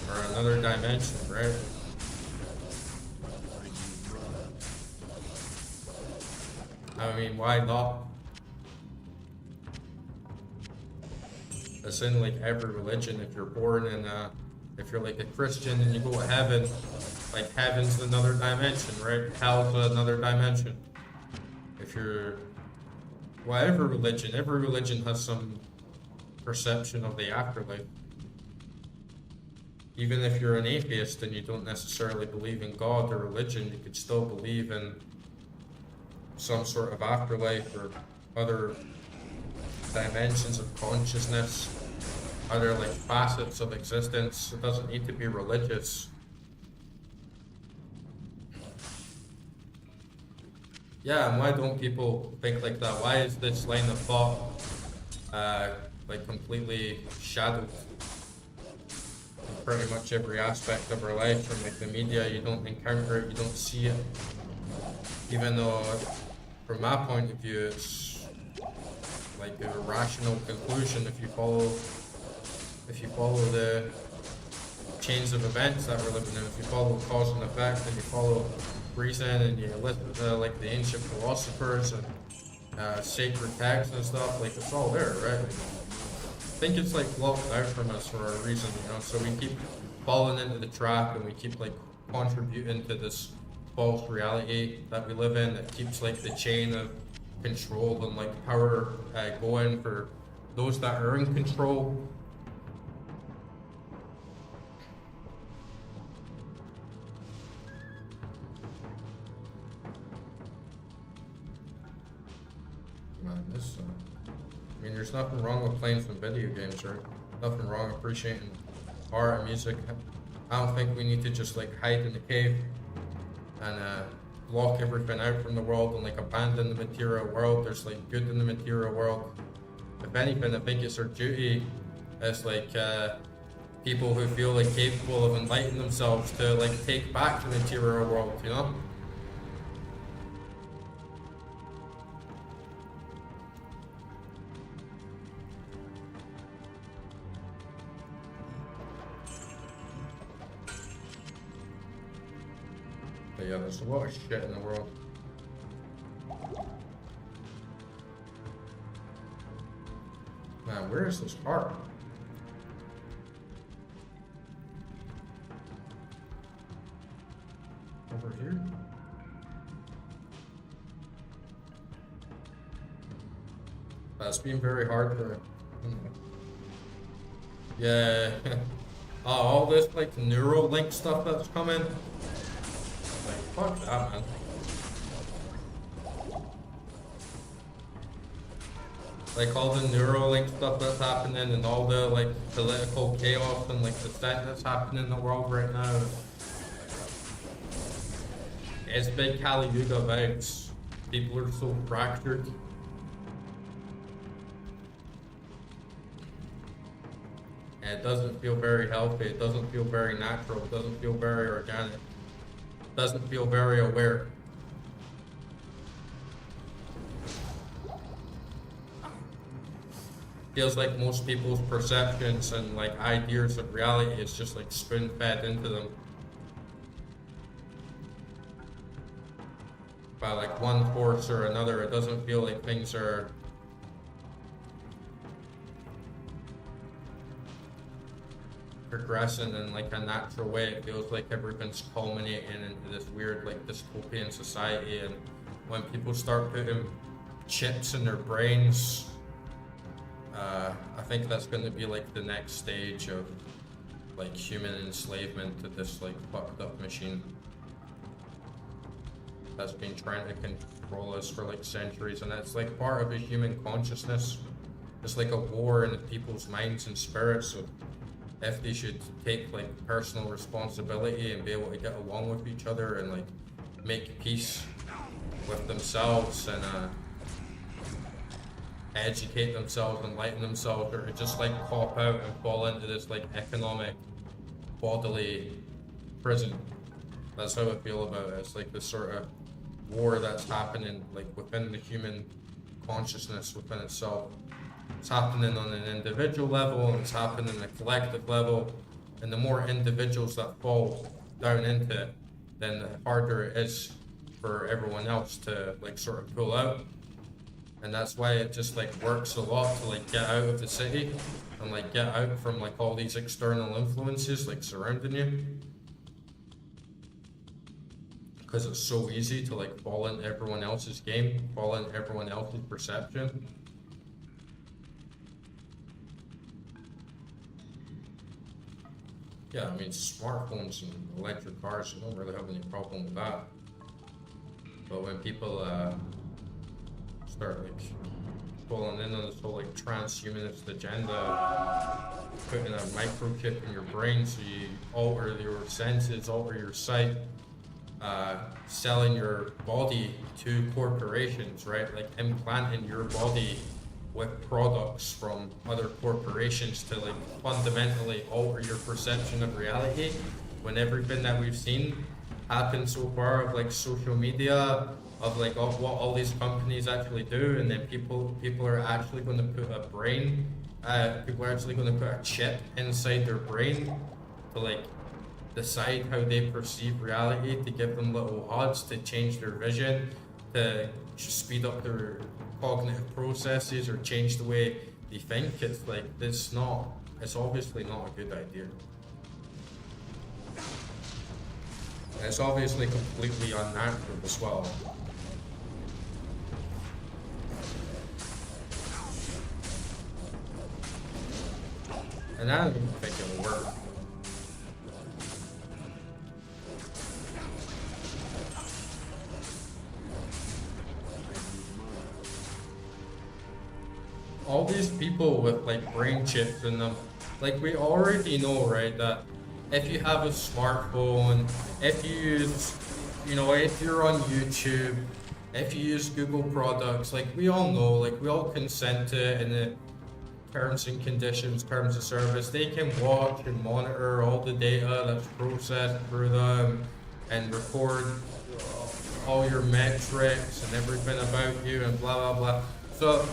or another dimension, right? I mean, why not? It's in like every religion. If you're born in, if you're like a Christian and you go to heaven, like heaven's another dimension, right? Hell's another dimension. If you're whatever religion, every religion has some perception of the afterlife. Even if you're an atheist and you don't necessarily believe in God or religion, you could still believe in some sort of afterlife or other dimensions of consciousness, other like facets of existence. It doesn't need to be religious. Yeah, and why don't people think like that? Why is this line of thought like completely shadowed in pretty much every aspect of our life? From like the media, you don't encounter it, you don't see it, even though from my point of view, it's like a rational conclusion if you follow the chains of events that we're living in, if you follow cause and effect and you follow reason and you listen to like the ancient philosophers and sacred texts and stuff, like it's all there, right? I think it's like blocked out from us for a reason, you know, so we keep falling into the trap and we keep like contributing to this false reality that we live in that keeps like the chain of control and like power going for those that are in control. Man, this I mean, there's nothing wrong with playing some video games, right? Nothing wrong appreciating art and music. I don't think we need to just like hide in the cave and block everything out from the world and like abandon the material world. There's like good in the material world. If anything, I think it's our duty as like people who feel like capable of enlightening themselves to like take back the material world, you know? But yeah, there's a lot of shit in the world. Man, where is this heart? Over here? That's been very hard to... Yeah. Oh, all this like neuralink stuff that's coming. Like, fuck that, man. Like all the neuralink stuff that's happening and all the like political chaos and like the stuff that's happening in the world right now. It's big Kali Yuga vibes. People are so fractured. And it doesn't feel very healthy, it doesn't feel very natural, it doesn't feel very organic. It doesn't feel very aware. Feels like most people's perceptions and like ideas of reality is just like spoon fed into them by like one force or another. It doesn't feel like things are progressing in like a natural way. It feels like everything's culminating into this weird like dystopian society, and when people start putting chips in their brains, I think that's going to be like the next stage of like human enslavement to this like fucked up machine that's been trying to control us for like centuries, and that's like part of a human consciousness. It's like a war in the people's minds and spirits. So if they should take like personal responsibility and be able to get along with each other and like make peace with themselves and educate themselves, enlighten themselves, or just like cop out and fall into this like economic bodily prison. That's how I feel about it. It's like this sort of war that's happening like within the human consciousness within itself. It's happening on an individual level and it's happening on a collective level, and the more individuals that fall down into it, then the harder it is for everyone else to like sort of pull out. And that's why it just like works a lot to like get out of the city and like get out from like all these external influences like surrounding you, because it's so easy to like fall into everyone else's game, fall into everyone else's perception. Yeah, I mean, smartphones and electric cars, you don't really have any problem with that. But when people start like falling in on this whole like transhumanist agenda, putting a microchip in your brain so you alter your senses, alter your sight, selling your body to corporations, right? Like implanting your body with products from other corporations to like fundamentally alter your perception of reality, when everything that we've seen happen so far of like social media, of like what all these companies actually do, and then people are actually going to put a brain, people are actually going to put a chip inside their brain to like decide how they perceive reality, to give them little odds, to change their vision, to speed up their cognitive processes or change the way they think. It's like, it's obviously not a good idea. It's obviously completely unnatural as well. And I don't even think it'll work. All these people with like brain chips in them, like we already know, right, that if you have a smartphone, if you use, if you're on YouTube, if you use Google products, like we all know, like we all consent to it in the terms and conditions, terms of service. They can watch and monitor all the data that's processed through them and record all your metrics and everything about you and blah, blah, blah. So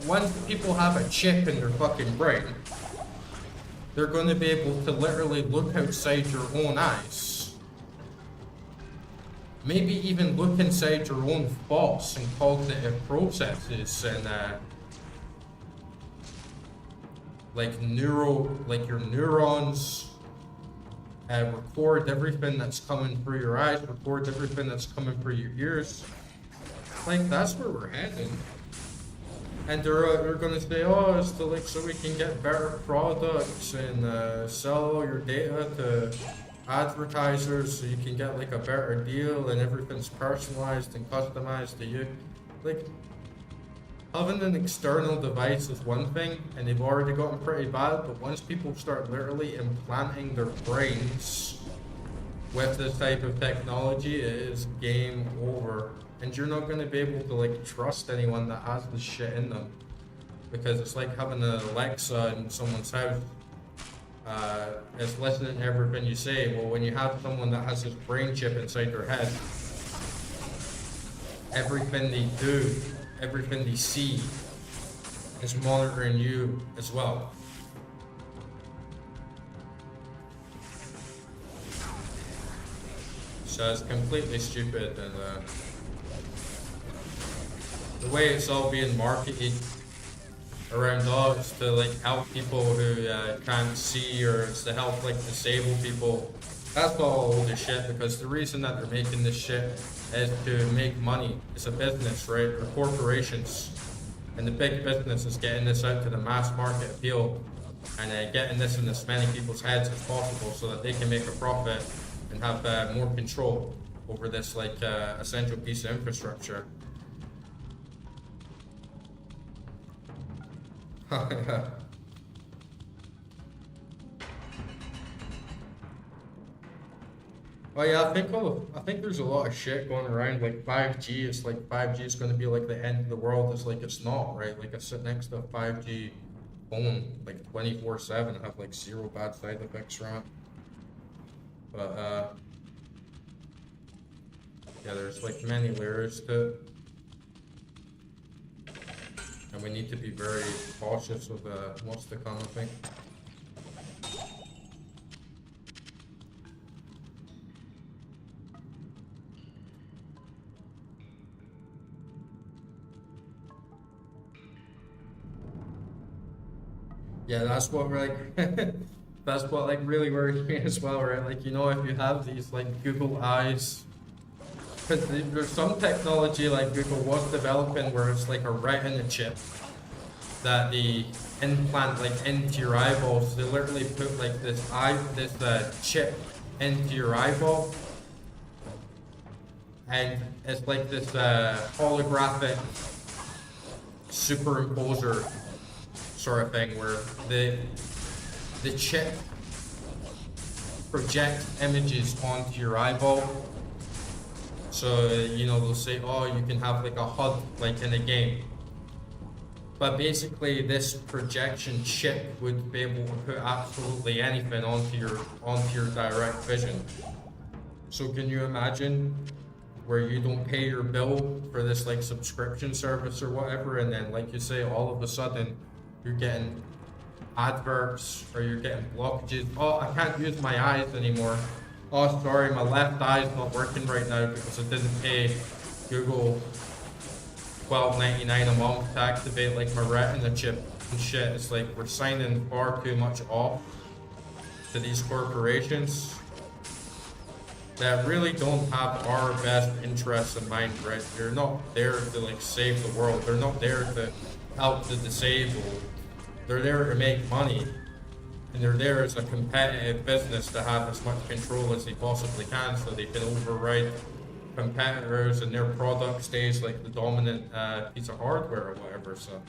once people have a chip in their fucking brain, they're going to be able to literally look outside your own eyes. Maybe even look inside your own thoughts and cognitive processes and like your neurons, record everything that's coming through your eyes, record everything that's coming through your ears. Like, that's where we're heading. And they're gonna say, oh, it's so we can get better products and sell all your data to advertisers so you can get like a better deal and everything's personalized and customized to you. Like, having an external device is one thing, and they've already gotten pretty bad, but once people start literally implanting their brains with this type of technology, it is game over. And you're not going to be able to like trust anyone that has this shit in them, because it's like having an Alexa in someone's house. It's listening to everything you say. Well, when you have someone that has this brain chip inside their head, everything they do, everything they see is monitoring you as well. So it's completely stupid, and the way it's all being marketed around us to like help people who can't see, or it's to help like disabled people. That's all this shit, because the reason that they're making this shit is to make money. It's a business, right? They're corporations, and the big business is getting this out to the mass market appeal and getting this in as many people's heads as possible so that they can make a profit and have more control over this like essential piece of infrastructure. Oh yeah, I think there's a lot of shit going around, like 5G. It's like 5G is going to be like the end of the world. It's like, it's not, right? Like I sit next to a 5G phone like 24/7. I have like zero bad side effects from it. But yeah, there's like many layers to it, and we need to be very cautious of what's to come, I think. Yeah, that's what we're like. That's what like really worries me as well, right? Like, if you have these like Google eyes, because there's some technology like Google was developing where it's like a retina chip that they implant like into your eyeballs. They literally put like this chip into your eyeball, and it's like this holographic superimposer sort of thing where the chip projects images onto your eyeball. So they'll say, oh, you can have like a HUD like in a game, but basically this projection chip would be able to put absolutely anything onto your direct vision. So can you imagine where you don't pay your bill for this like subscription service or whatever, and then like you say, all of a sudden you're getting adverts or you're getting blockages. Oh, I can't use my eyes anymore. Oh, sorry, my left eye's not working right now because I didn't pay Google $12.99 a month to activate like my retina chip and shit. It's like we're signing far too much off to these corporations that really don't have our best interests in mind, right? They're not there to like save the world. They're not there to help the disabled. They're there to make money. And they're there as a competitive business to have as much control as they possibly can so they can override competitors and their product stays like the dominant piece of hardware or whatever. So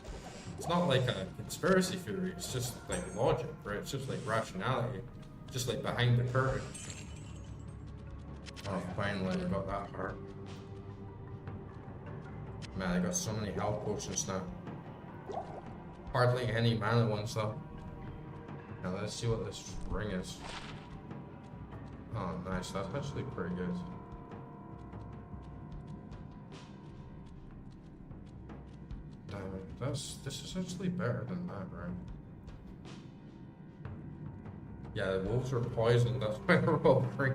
it's not like a conspiracy theory, it's just like logic, right? It's just like rationality, just like behind the curtain. Oh, finally, I got that part. Man, I got so many health potions now. Hardly any mana ones though. Now let's see what this ring is. Oh, nice. That's actually pretty good. Damn it. This is actually better than that, right? Yeah, the wolves are poisoned. That's why they're all free.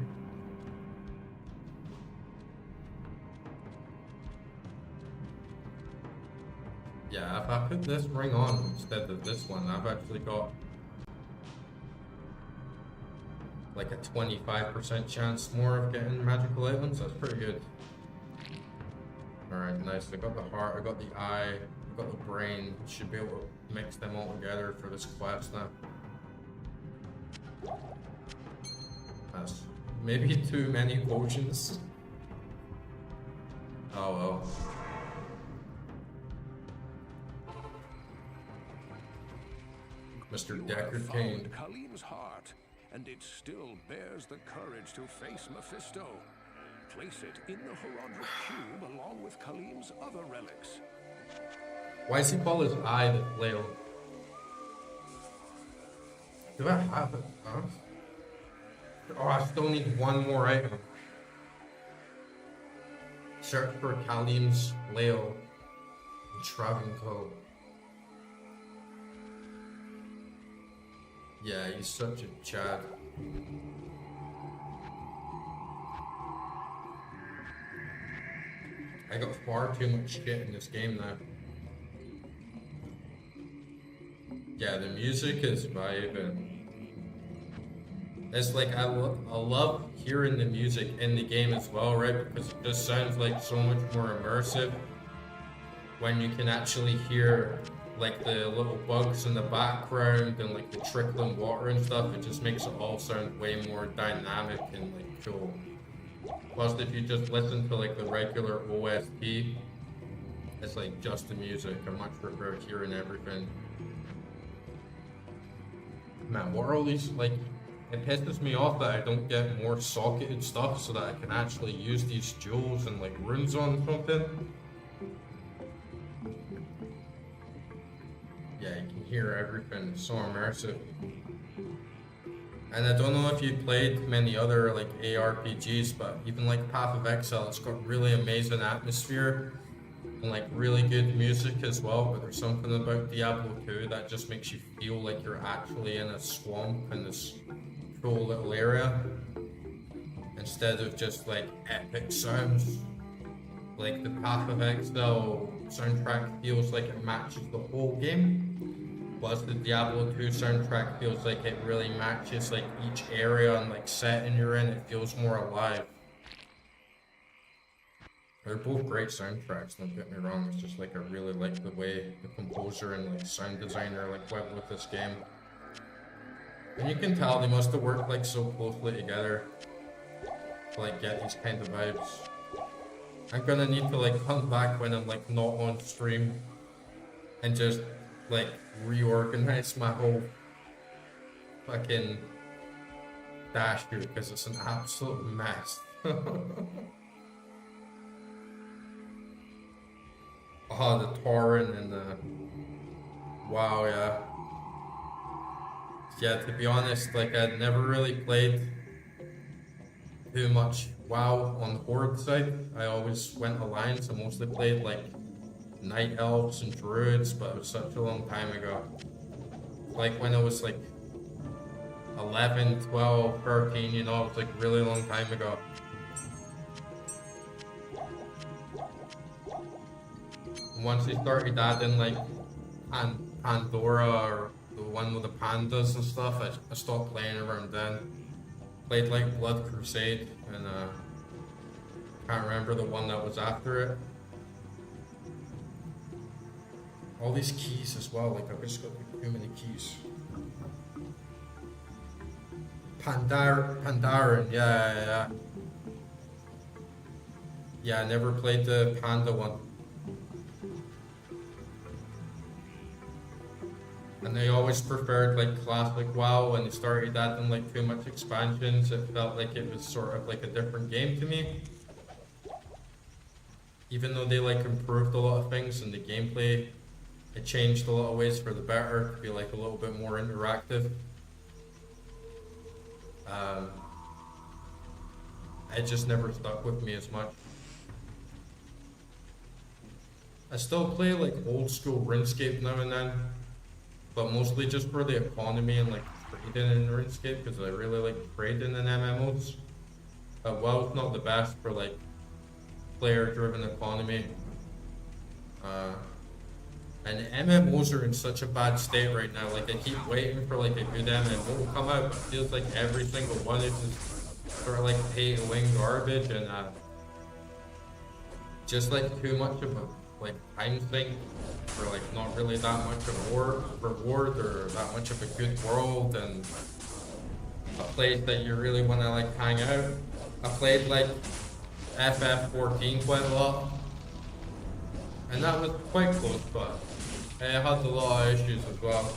Yeah, if I put this ring on instead of this one, I've actually got like a 25% chance more of getting magical items. That's pretty good. Alright, nice. I got the heart, I got the eye, I got the brain. Should be able to mix them all together for this quest now. That's maybe too many potions. Oh well. Mr. Deckard Kane. Khalim's heart, and it still bears the courage to face Mephisto. Place it in the Herondric cube along with Khalim's other relics. Why does he call his eye the flail? Do I have it? Huh? Oh, I still need one more item. Search for Khalim's flail in Travancore. Yeah, he's such a Chad. I got far too much shit in this game now. Yeah, the music is vibing. It's like I love hearing the music in the game as well, right? Because it just sounds like so much more immersive when you can actually hear like the little bugs in the background and like the trickling water and stuff. It just makes it all sound way more dynamic and like cool. Plus, if you just listen to like the regular OST, it's like just the music. I much prefer hearing everything. Man, what are all these like? It pisses me off that I don't get more socketed stuff so that I can actually use these jewels and like runes on something. Yeah, you can hear everything. It's so immersive. And I don't know if you played many other like ARPGs, but even like Path of Exile, it's got really amazing atmosphere and like really good music as well. But there's something about Diablo 2 that just makes you feel like you're actually in a swamp in this cool little area instead of just like epic sounds. Like the Path of Exile soundtrack feels like it matches the whole game. Plus the Diablo 2 soundtrack feels like it really matches like each area and like setting you're in. It feels more alive. They're both great soundtracks, don't get me wrong. It's just like I really like the way the composer and like sound designer like went with this game. And you can tell they must have worked like so closely together to like get these kind of vibes. I'm gonna need to like come back when I'm like not on stream and just like reorganize my whole fucking dash here because it's an absolute mess. Oh, the Tauren and the... Wow, yeah. Yeah, to be honest, like I'd never really played too much WoW on the Horde side. I always went Alliance. I mostly played like Night Elves and Druids, but it was such a long time ago. Like when I was like 11, 12, 13, you know, it was like a really long time ago. Once they started adding like Pandora or the one with the pandas and stuff, I stopped playing around then. Played like Blood Crusade and can't remember the one that was after it. All these keys as well, like I've just got too many keys. Pandaren, yeah. Yeah, I never played the Panda one. And I always preferred like classic WoW. When they started adding like too much expansions, it felt like it was sort of like a different game to me. Even though they like improved a lot of things in the gameplay, it changed a lot of ways for the better, to be like a little bit more interactive. It just never stuck with me as much. I still play like old school RuneScape now and then, but mostly just for the economy and like trading in RuneScape, because I really like trading in MMOs. WoW's not the best for like player-driven economy. And MMOs are in such a bad state right now. Like I keep waiting for like a good MMO to come out, but it feels like every single one is just sort of like pay-to-win garbage and just like too much of a like time sink for like not really that much of a reward or that much of a good world and a place that you really want to like hang out. I played like FF14 quite a lot, and that was quite close, but it had a lot of issues as well.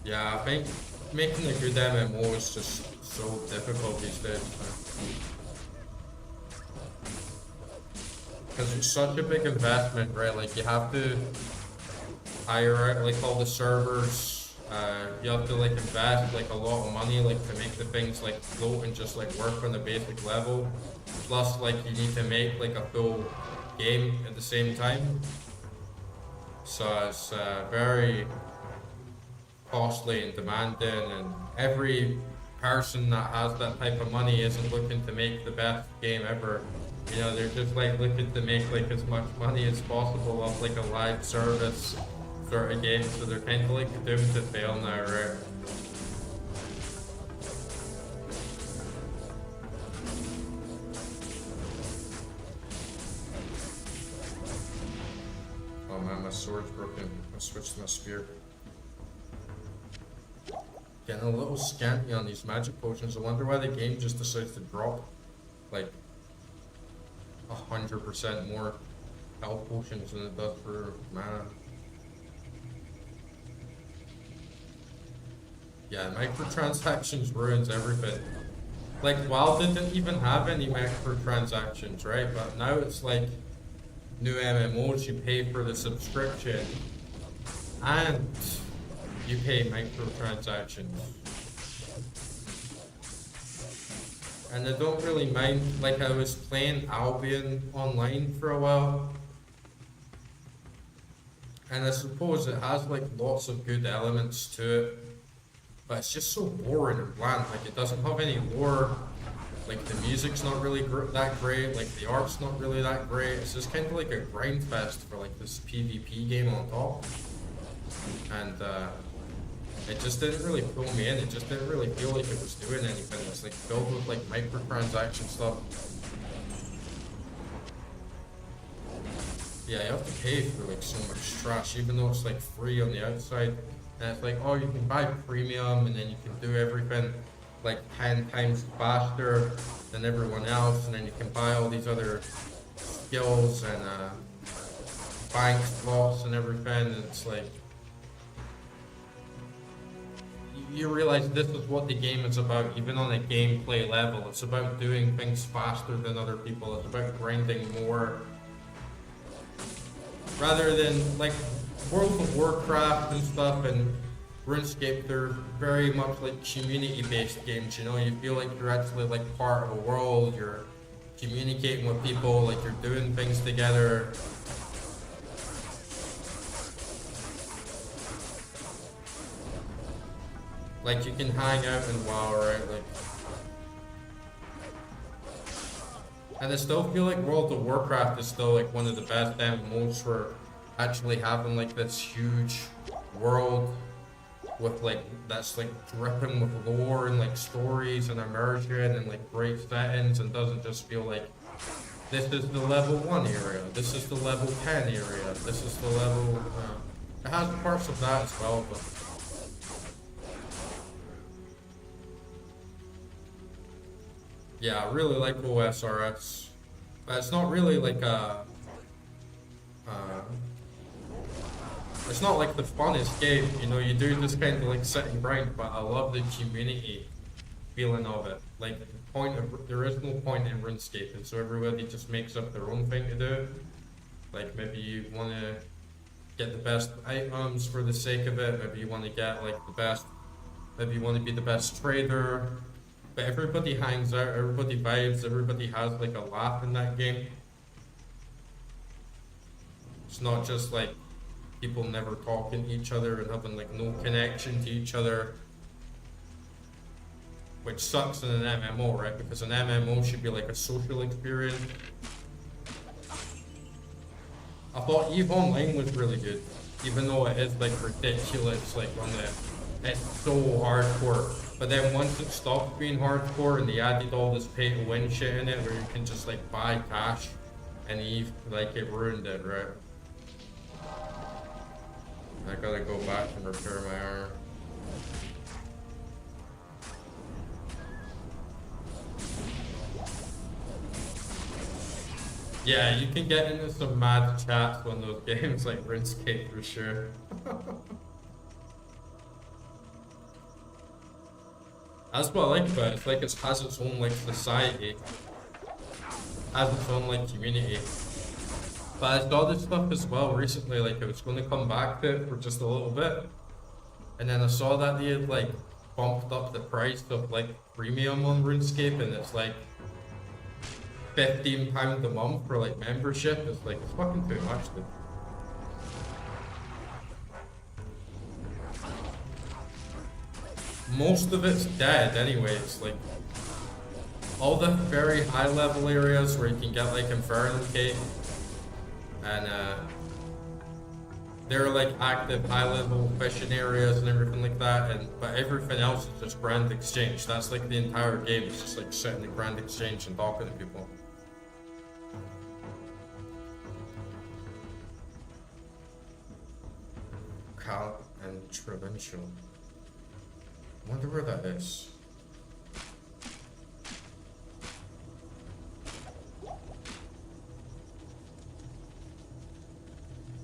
Yeah, I think making a good MMO is just so difficult these days. Because it's such a big investment, right? Like you have to hire out like all the servers. You have to like invest like a lot of money like to make the things like float and just like work on the basic level. Plus like you need to make like a full game at the same time. So it's very costly and demanding, and every person that has that type of money isn't looking to make the best game ever. You know, they're just like looking to make like as much money as possible off like a live service sort of game, so they're kind of like doomed to fail now, right? Oh man, my sword's broken. I switched to my spear. Getting a little scanty on these magic potions. I wonder why the game just decides to drop like 100% more health potions than it does for mana. Yeah, microtransactions ruins everything. Like WoW didn't even have any microtransactions, right? But now it's like new MMOs, you pay for the subscription and you pay microtransactions. And I don't really mind, like I was playing Albion online for a while. And I suppose it has like lots of good elements to it. But it's just so boring and bland, like it doesn't have any lore. Like the music's not really that great, like the art's not really that great. It's just kind of like a grind fest for like this PvP game on top. And it just didn't really pull me in. It just didn't really feel like it was doing anything. It's like filled with like microtransaction stuff. Yeah, you have to pay for like so much trash, even though it's like free on the outside. And it's like, oh, you can buy premium and then you can do everything like 10 times faster than everyone else, and then you can buy all these other skills and bank slots and everything, and it's like you realize this is what the game is about. Even on a gameplay level, it's about doing things faster than other people. It's about grinding more rather than like World of Warcraft and stuff, and RuneScape, they're very much like community-based games, you know, you feel like you're actually like part of a world, you're communicating with people, like you're doing things together. Like you can hang out in WoW, right? Like, and I still feel like World of Warcraft is still like one of the best MMOs for actually having like this huge world with like that's like dripping with lore and like stories and immersion and like great settings, and doesn't just feel like this is the level 1 area, this is the level 10 area, this is the level it has parts of that as well, but yeah, I really like OSRS. But it's not really like uh, it's not like the funnest game, you know, you do just kind of like sit and grind, but I love the community feeling of it. Like, there is no point in RuneScape, and so everybody just makes up their own thing to do. Like, maybe you want to get the best items for the sake of it, maybe you want to get like the best, maybe you want to be the best trader. But everybody hangs out, everybody vibes, everybody has like a laugh in that game. It's not just like people never talking to each other and having like no connection to each other. Which sucks in an MMO, right? Because an MMO should be like a social experience. I thought EVE Online was really good, even though it is like ridiculous, like on the, it's so hardcore. But then once it stopped being hardcore and they added all this pay to win shit in it where you can just like buy cash and EVE, like it ruined it, right? I gotta go back and repair my armor. Yeah, you can get into some mad chats on those games like RuneScape for sure. That's what I like about it. It's like it has its own like society, has its own like community. But I saw this stuff as well recently, like I was going to come back to it for just a little bit, and then I saw that they had like bumped up the price of like premium on RuneScape, and it's like £15 a month for like membership. It's like, it's fucking too much, dude. Most of it's dead anyway. It's like all the very high level areas where you can get like Inferno Cake and they're like active high level fishing areas and everything like that, and but everything else is just Grand Exchange. That's like the entire game. It's just like sitting in Grand Exchange and talking to people. Cal and Provincial. Wonder where that is.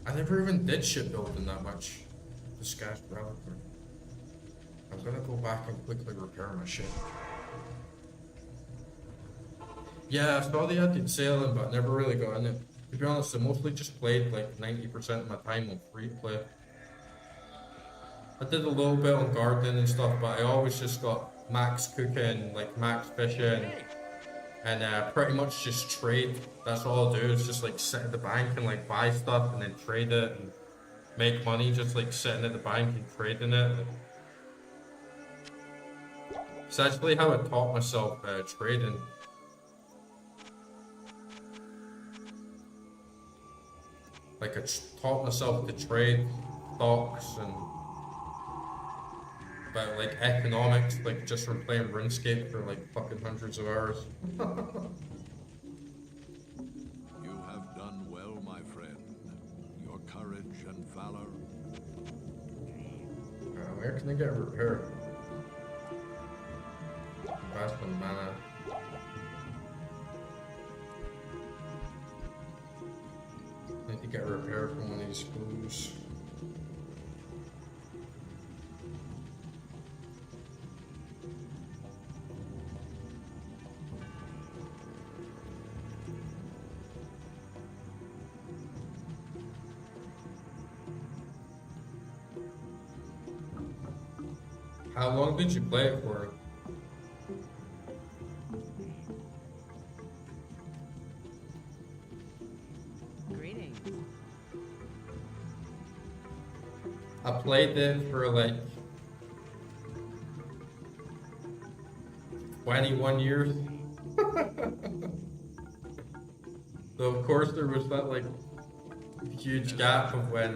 I never even did shipbuilding that much. Disguised relic. I'm gonna go back and quickly repair my ship. Yeah, I saw they had sailing, but I never really got in it. To be honest, I mostly just played like 90% of my time on free play. I did a little bit on gardening and stuff, but I always just got max cooking, like max fishing, and pretty much just trade. That's all I'll do is just like sit at the bank and like buy stuff and then trade it and make money just like sitting at the bank and trading it. It's actually how I taught myself trading. Like I taught myself to trade stocks and but like economics, like just from playing RuneScape for like fucking hundreds of hours. You have done well, my friend. Your courage and valor. Where can I get a repair? Invest in mana. Need to get a repair from one of these screws. How long did you play it for? Greetings. I played it for like 21 years. So of course there was that like huge gap of when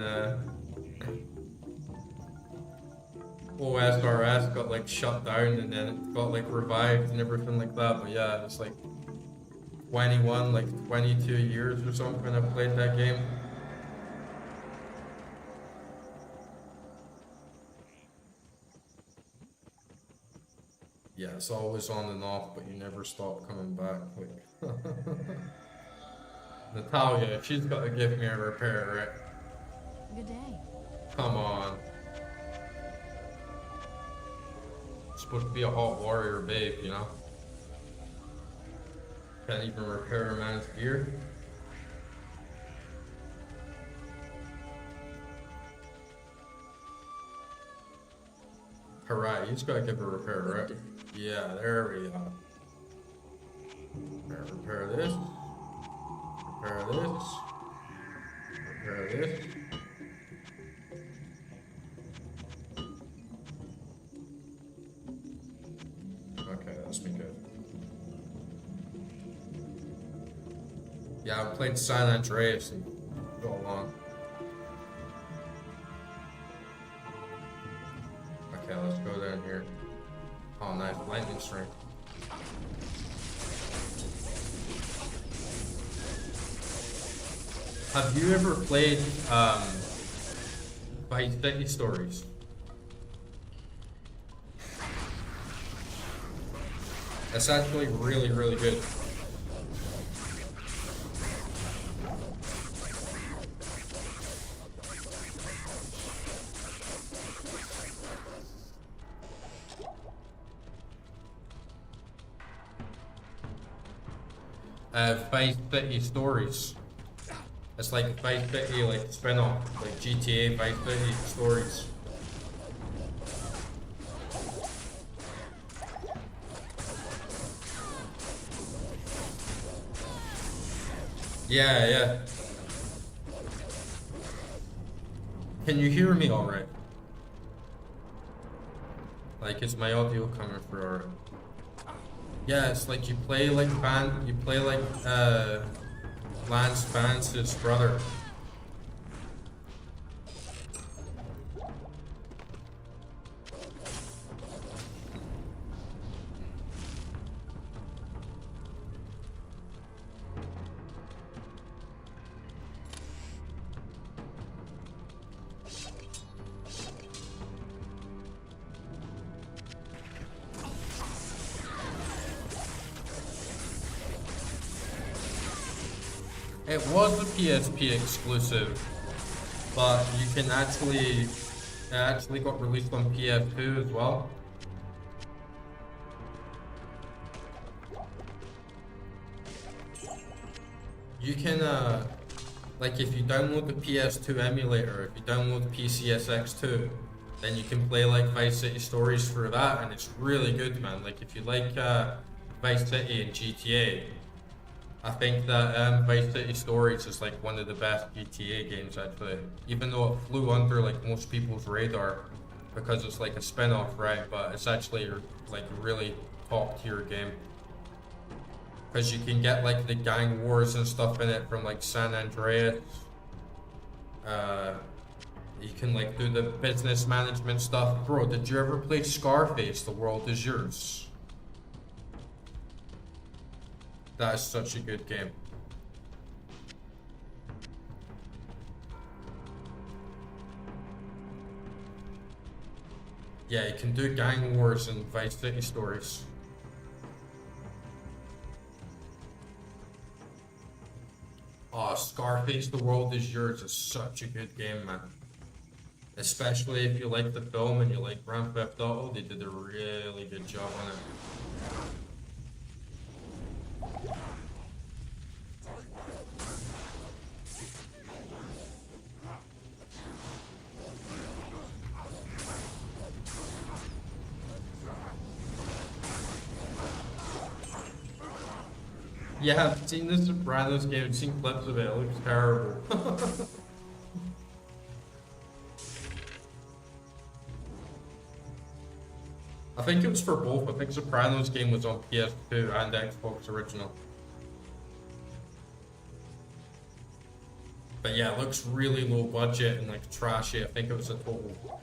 OSRS got like shut down and then it got like revived and everything like that. But yeah, it was like 21, like 22 years or something when I played that game. Yeah, it's always on and off, but you never stop coming back. Like Natalia, she's got to give me a repair, right? Good day. Come on. Supposed to be a hot warrior babe, you know? Can't even repair a man's gear. Alright, you just gotta give her a repair, right? Yeah, there we go. Repair this. Repair this. Repair this. Okay, that's been good. Yeah, I played San Andreas and go along. Okay, let's go down here. Oh, nice lightning strike. Have you ever played Vice City Stories? That's actually really, really good. Vice City Stories. It's like Vice City, like spin-off, like GTA Vice City Stories. Yeah, yeah. Can you hear me all right? Like, is my audio coming through all right? Yeah, it's like you play like Lance Vance's brother. It was a PSP exclusive, but you can it actually got released on PS2 as well. You can, like if you download the PS2 emulator, if you download PCSX2, then you can play like Vice City Stories through that, and it's really good, man. Like if you like Vice City and GTA, I think that Vice City Stories is like one of the best GTA games actually, even though it flew under like most people's radar because it's like a spin-off, right? But it's actually like a really top tier game because you can get like the gang wars and stuff in it from like San Andreas. You can like do the business management stuff. Bro, did you ever play Scarface, The World Is Yours? That is such a good game. Yeah, you can do gang wars and Vice City Stories. Oh, Scarface, The World Is Yours is such a good game, man. Especially if you like the film and you like Grand Theft Auto, they did a really good job on it. Yeah, I've seen the Sopranos game, I've seen clips of it, it looks terrible. I think it was for both. I think Sopranos game was on PS2 and Xbox original. But yeah, it looks really low budget and like trashy. I think it was a total.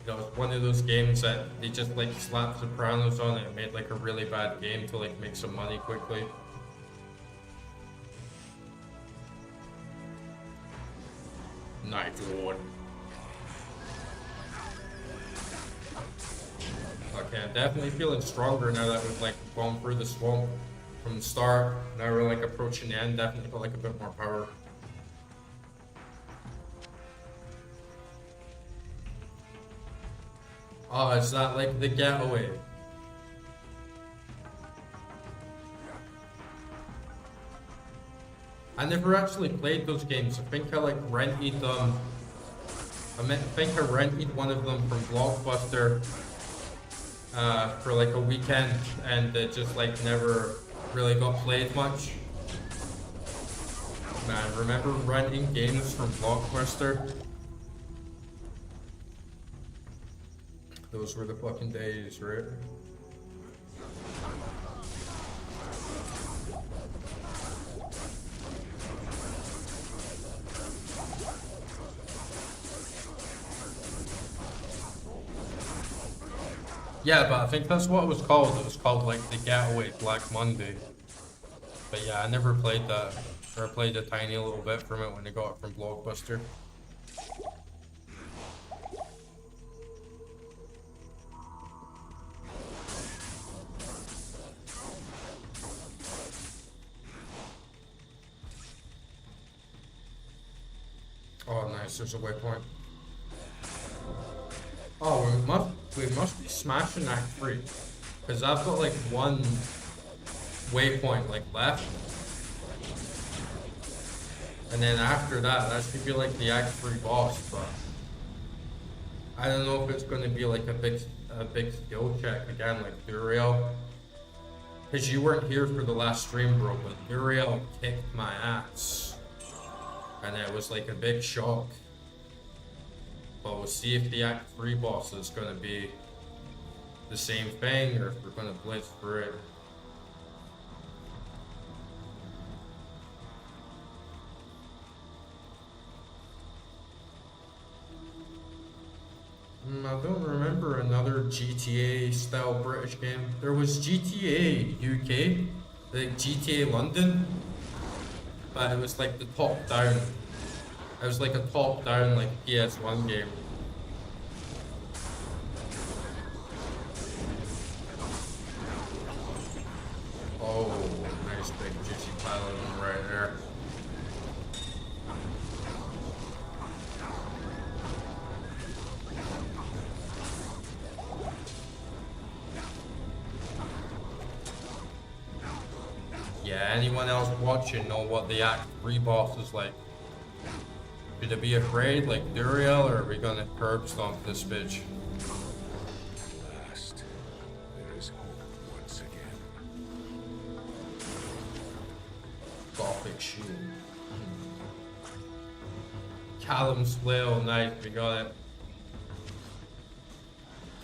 It was one of those games that they just like slapped Sopranos on it and made like a really bad game to like make some money quickly. Night Lord. Okay, I'm definitely feeling stronger now that we've like gone through the swamp from the start. Now we're like approaching the end, definitely got like a bit more power. Oh, is that like the getaway? I never actually played those games. I think I like rented them. I think I rented one of them from Blockbuster for like a weekend, and it just like never really got played much. Man, remember renting games from Blockbuster? Those were the fucking days, right? Yeah, but I think that's what it was called. It was called like the Getaway Black Monday. But yeah, I never played that. Or I played a tiny little bit from it when I got it from Blockbuster. Oh, nice. There's a waypoint. Oh, we must be smashing Act 3. Because I've got like one waypoint like left. And then after that should be like the Act 3 boss, but I don't know if it's going to be like a big skill check again, like Uriel. Because you weren't here for the last stream, bro, but Uriel kicked my ass. And it was like a big shock. But we'll see if the Act 3 boss is going to be the same thing, or if we're going to blitz for it. I don't remember another GTA style British game. There was GTA UK, like GTA London, but it was like the top down. It was like a top down like PS1 game. Oh, nice big juicy pile of them right there. Yeah, anyone else watching know what the Act 3 boss is like? Should I be afraid like Duriel, or are we gonna curb stomp this bitch? At last, there is hope once again. Gothic shield. Callum's flail, nice, we got it.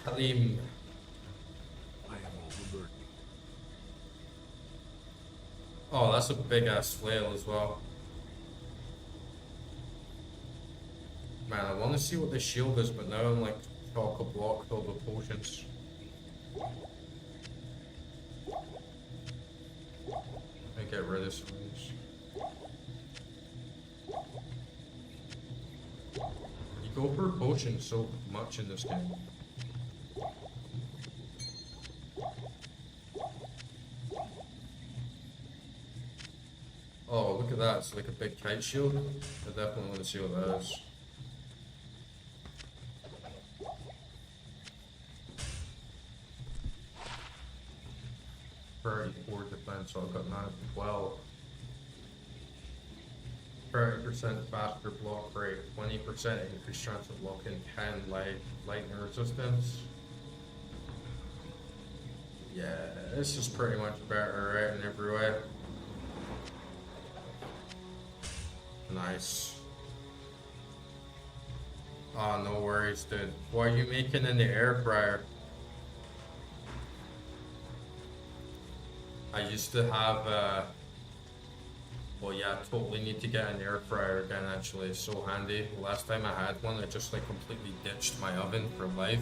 Kalim. I am overburdened. Oh, that's a big ass flail as well. Man, I want to see what the shield is, but now I'm like chock-a-block filled with potions. I get rid of some of these. You go for potions so much in this game. Oh, look at that, it's like a big kite shield. I definitely want to see what that is. Defense, so I've got 9 as well. 30% faster block rate, 20% increased chance of locking, 10 lightning resistance. Yeah, this is pretty much better, right, in every way. Nice. Oh, no worries, dude. What are you making in the air fryer? I used to have, well, yeah, totally need to get an air fryer again, actually. It's so handy. Last time I had one, I just, like, completely ditched my oven for life.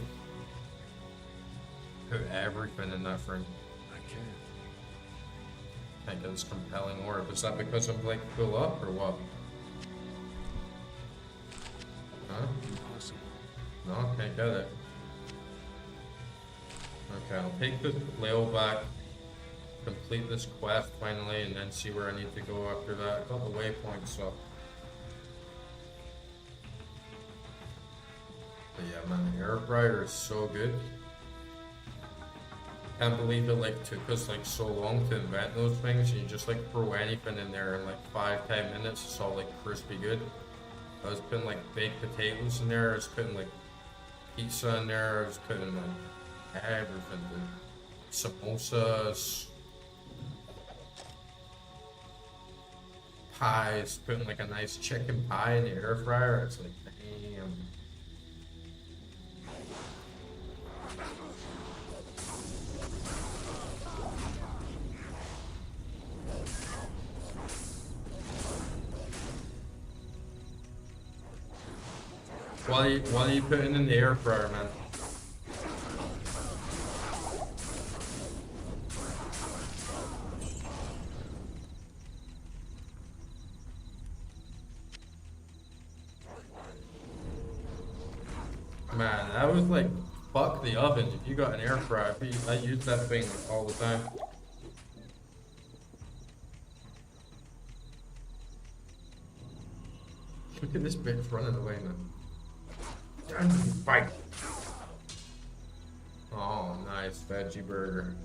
Put everything in that thing. I can't. Can't get this compelling orb. Is that because I'm, like, full up, or what? Huh? Impossible. No, can't get it. Okay, I'll take the flail back, complete this quest finally, and then see where I need to go after that. I got the waypoint, so. But yeah, man, the air fryer is so good. Can't believe it like took us like so long to invent those things. You just like throw anything in there in like 5-10 minutes. It's all like crispy good. I was putting like baked potatoes in there. I was putting like pizza in there. I was putting like everything, dude. Samosas, pies. Putting like a nice chicken pie in the air fryer. It's like damn. What are you putting in the air fryer, man? Man, I was like, fuck the oven. If you got an air fryer, I use that thing all the time. Look at this bitch running away, man. Fight. Oh, nice veggie burger.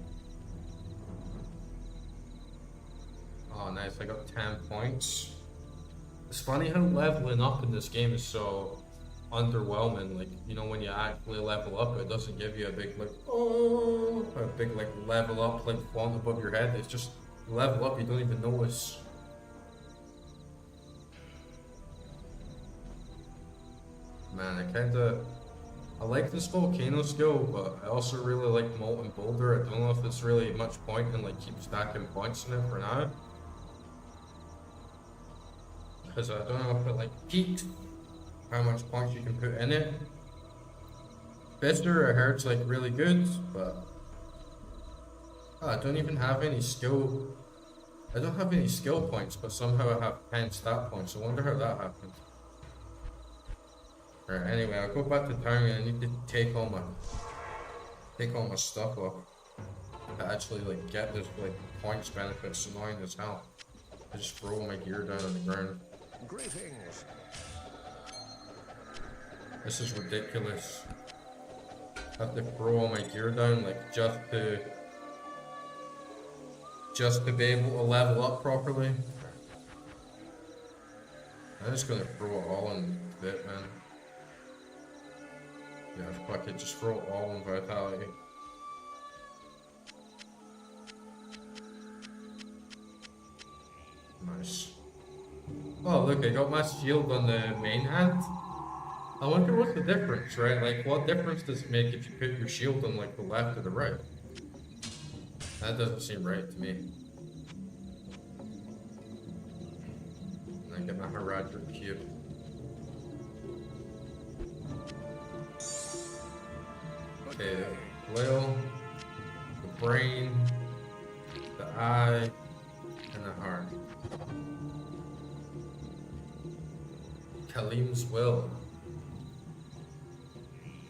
Oh, nice. I got 10 points. It's funny how leveling up in this game is so underwhelming. Like, you know, when you actually level up, it doesn't give you a big like, oh, a big like level up like font above your head. It's just level up, you don't even notice. Man, I like this volcano skill, but I also really like molten boulder. I don't know if it's really much point in like keep stacking points in it for now. Because I don't know if it like peaked how much points you can put in it. Fister, I heard it's like really good, but I don't even have any skill. I don't have any skill points, but somehow I have 10 stat points. I wonder how that happened. Alright, anyway, I'll go back to town and I need to take all my stuff off to actually like get this like points benefit. It's annoying as hell. I just throw my gear down on the ground. Greetings. This is ridiculous. I have to throw all my gear down like just to be able to level up properly. I'm just gonna throw it all in a bit, man. Yeah, fuck it, just throw it all in vitality. Nice. Oh look, I got my shield on the main hand. I wonder what's the difference, right? Like, what difference does it make if you put your shield on like the left or the right? That doesn't seem right to me. And I get my Haradra cube. Okay, the flail, the brain, the eye, and the heart. Kalim's will.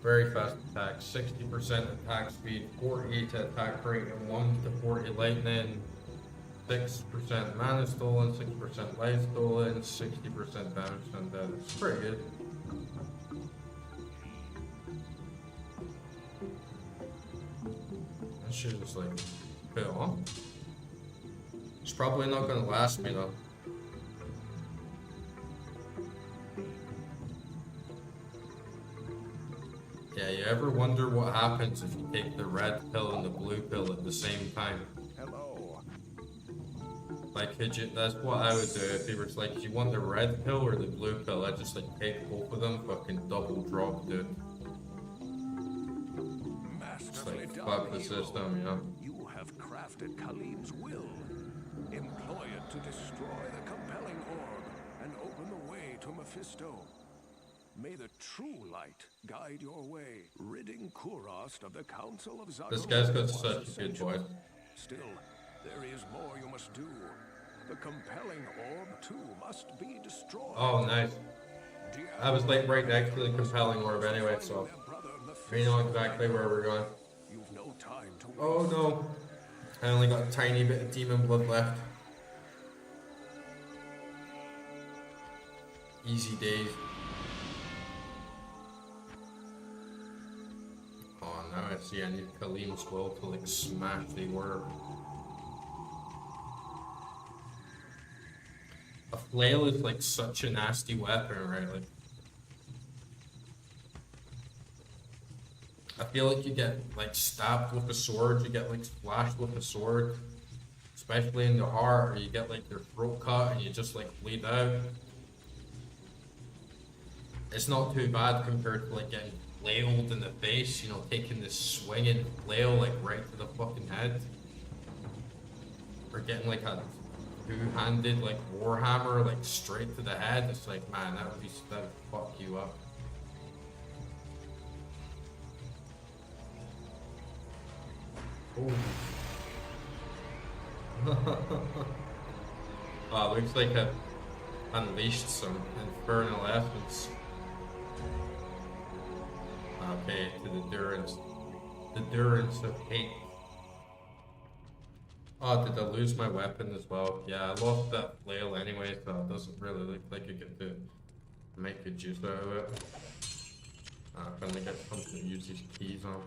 Very fast attack, 60% attack speed, 40 to attack rate, and 1 to 40 lightning, 6% mana stolen, 6% life stolen, 60% damage undead. It's pretty good. That shit is like a bit on. It's probably not gonna last me though. Yeah, you ever wonder what happens if you take the red pill and the blue pill at the same time? Hello. Like, that's what I would do if he was like, do you want the red pill or the blue pill? I'd just like take both of them, fucking double drop, dude. Just like, fuck the system, you know? You have crafted Khalim's will. Employ it to destroy the compelling orb and open the way to Mephisto. May the true light guide your way, ridding Kurast of the Council of Zagor. This guy's got such a good voice. Still, there is more you must do. The compelling orb, too, must be destroyed. Oh, nice. I was like right next to the compelling orb anyway, so we know exactly where we're going. You've no time to waste. Oh no. I only got a tiny bit of demon blood left. Easy days. Oh, now I see I need Khalim's will to like smash the orb. A flail is like such a nasty weapon, right? Like, I feel like you get like stabbed with a sword, you get like splashed with a sword, especially in the heart, or you get like your throat cut and you just like bleed out. It's not too bad compared to like getting flailed in the face, you know, taking this swinging flail like right to the fucking head. Or getting like a two-handed like warhammer like straight to the head. It's like, man, that would fuck you up. Oh, looks like I've unleashed some infernal essence. Okay, to the durance of hate. Oh, did I lose my weapon as well? Yeah, I lost that flail anyway, so it doesn't really look like you get to make good use out of it. Finally get something to use these keys on.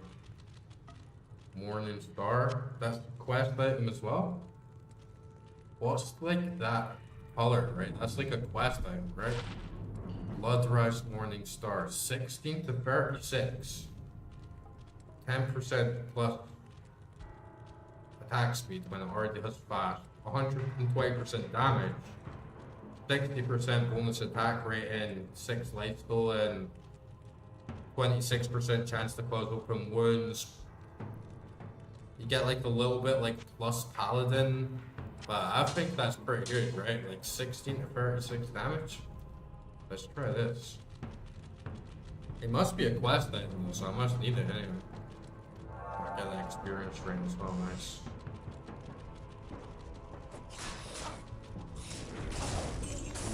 Morning Star, that's the quest item as well. What's like that color, right? That's like a quest item, right? Bloodrush Morning Star, 16 to 36. 10% plus attack speed when it already has fast. 120% damage. 60% bonus attack rate and 6 life stolen. 26% chance to cause open wounds. You get like a little bit like plus paladin, but I think that's pretty good, right? Like 16 to 36 damage. Let's try this. It must be a quest item though, so I must need it anyway. I get that experience ring as well, nice.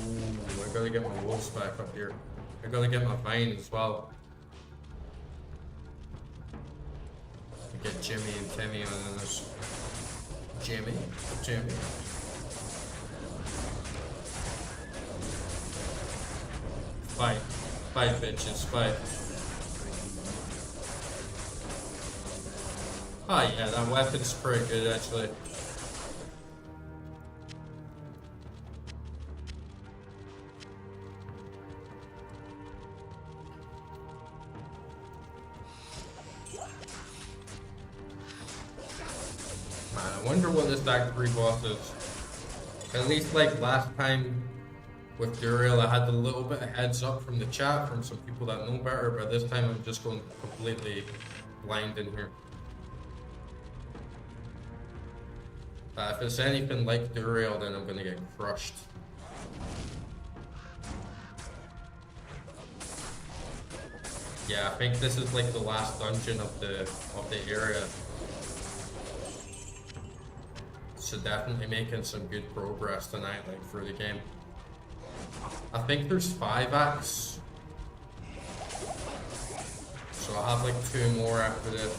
Ooh, I gotta get my wolves back up here. I gotta get my vine as well. Get Jimmy and Timmy on this. Jimmy. Fight, bitches, fight. Oh yeah, that weapon's pretty good actually. I wonder what this Act 3 boss is. At least like last time with Duriel, I had a little bit of heads up from the chat from some people that know better, but this time I'm just going completely blind in here. If it's anything like Duriel, then I'm gonna get crushed. Yeah, I think this is like the last dungeon of the area. So definitely making some good progress tonight, like through the game. I think there's 5 acts. So I'll have like 2 more after this.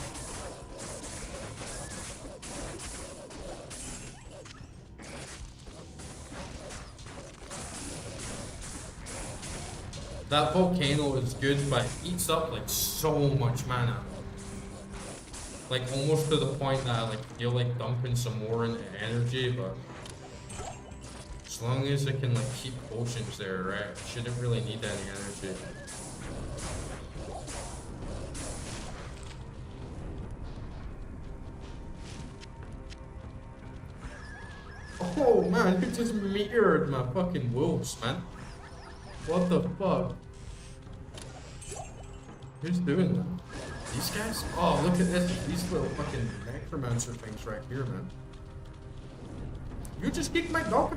That volcano is good, but it eats up like so much mana. Like almost to the point that I like feel like dumping some more into energy, but as long as I can like keep potions there, right? I shouldn't really need any energy. Oh man, who just meteored my fucking wolves, man? What the fuck? Who's doing that? These guys? Oh, look at this. These little fucking necromancer things right here, man. You just kicked my dog.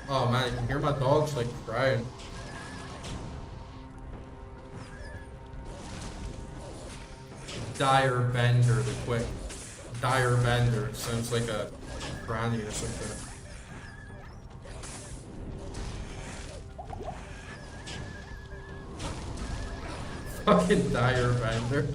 Oh man, I can hear my dogs like crying. Dire Bender, the quick. Dire Bender. Sounds like a granny or something. Fucking Dire Bender.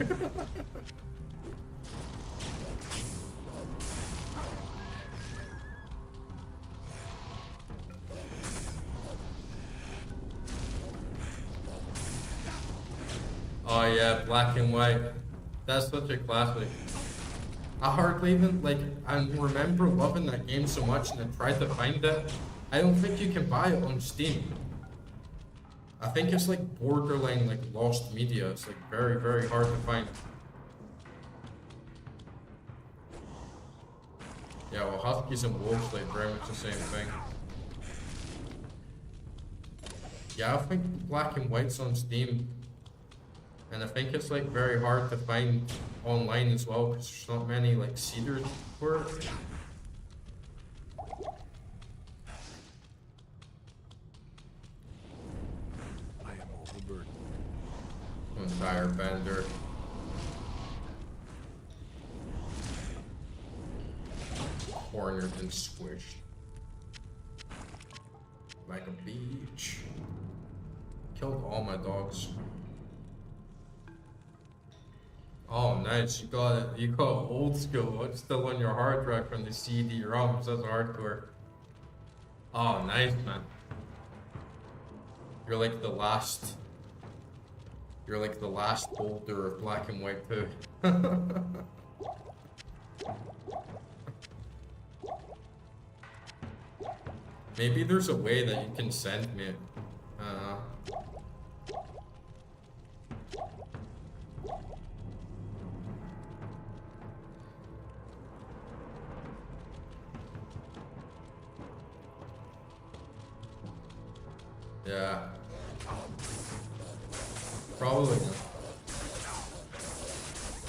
Oh yeah, black and white. That's such a classic. I hardly even, like, I remember loving that game so much and I tried to find it. I don't think you can buy it on Steam. I think it's like borderline, like, lost media. It's like very, very hard to find. Yeah, well, Huskies and Wolves, like, very much the same thing. Yeah, I think black and white's on Steam. And I think it's like very hard to find online as well because there's not many like seeders for it. I am overburdened. Dire Bender. Cornered and squished. Like a beach. Killed all my dogs. Oh, nice. You got it. You got old school. It's still on your hard drive from the CD-ROMs. That's hardcore. Oh, nice, man. You're like the last. You're like the last holder of black and white too. Maybe there's a way that you can send me it. Yeah. Probably not.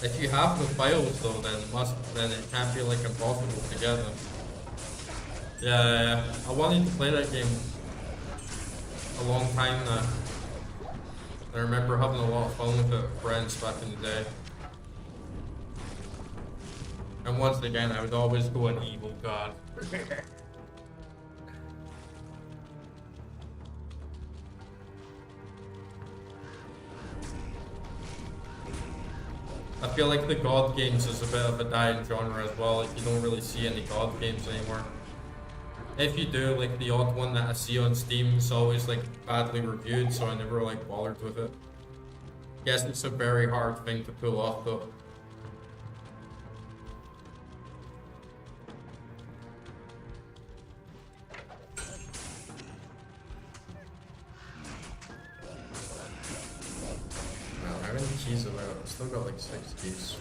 If you have the files though, then it can't be like impossible to get them. Yeah. I wanted to play that game a long time now. I remember having a lot of fun with it with friends back in the day. And once again, I would always go an evil god. I feel like the god games is a bit of a dying genre as well. Like, you don't really see any god games anymore. If you do, like, the odd one that I see on Steam is always like badly reviewed, so I never like bothered with it. Guess it's a very hard thing to pull off though. How many keys have I got? I still got like 6 keys.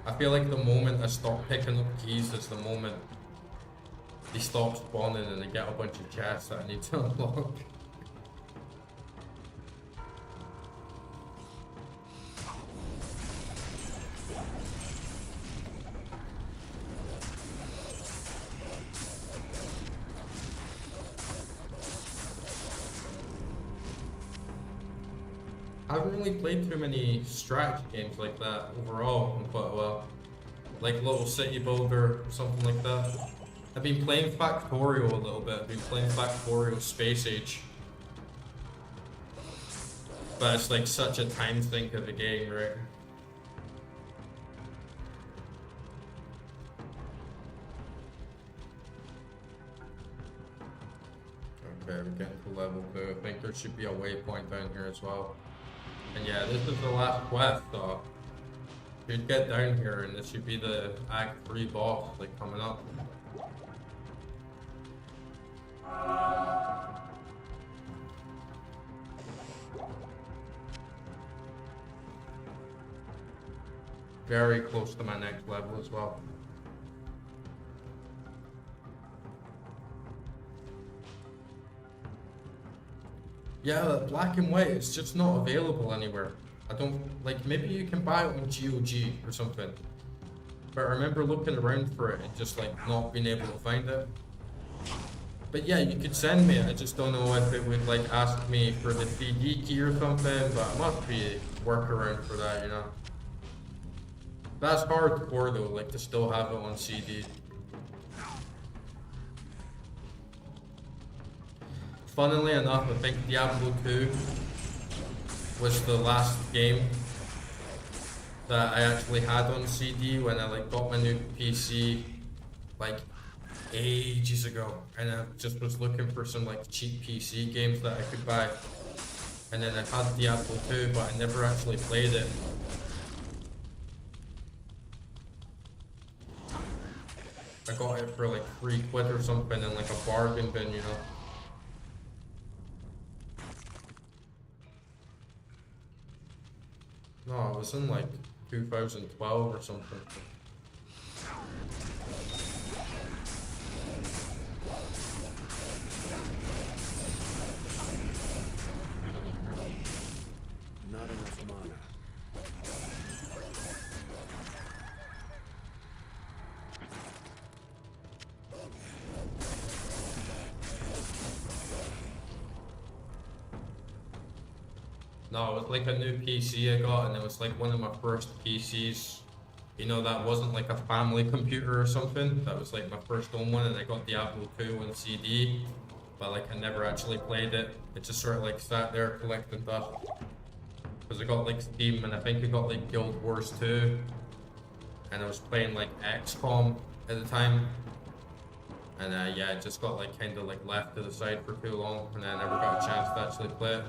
I feel like the moment I stop picking up keys is the moment they stop spawning and I get a bunch of chests that I need to unlock. I haven't really played too many strategy games like that overall in quite a while. Like Little City Builder or something like that. I've been playing Factorio a little bit. I've been playing Factorio Space Age. But it's like such a time sink of a game, right? Okay, we're getting to level 2. I think there should be a waypoint down here as well. And yeah, this is the last quest, so you'd get down here and this should be the Act 3 boss, like, coming up. very close to my next level as well. Yeah, the black and white is just not available anywhere. I don't, like, maybe you can buy it on GOG or something. But I remember looking around for it and just, like, not being able to find it. But yeah, you could send me it. I just don't know if it would, like, ask me for the CD key or something, but it must be a workaround for that, you know? That's hardcore though, like, to still have it on CD. Funnily enough, I think Diablo 2 was the last game that I actually had on CD when I like got my new PC like ages ago, and I just was looking for some like cheap PC games that I could buy, and then I had Diablo 2 but I never actually played it. I got it for like £3 or something in like a bargain bin, you know. No, it was in like 2012 or something. Not enough mana. No, it was like a new PC I got, and it was like one of my first PCs. You know, that wasn't like a family computer or something. That was like my first own one, and I got Diablo 2 on CD. But like I never actually played it. It just sort of like sat there collecting dust. Because I got like Steam, and I think I got like Guild Wars 2. And I was playing like XCOM at the time. And yeah, it just got like kind of like left to the side for too long, and I never got a chance to actually play it.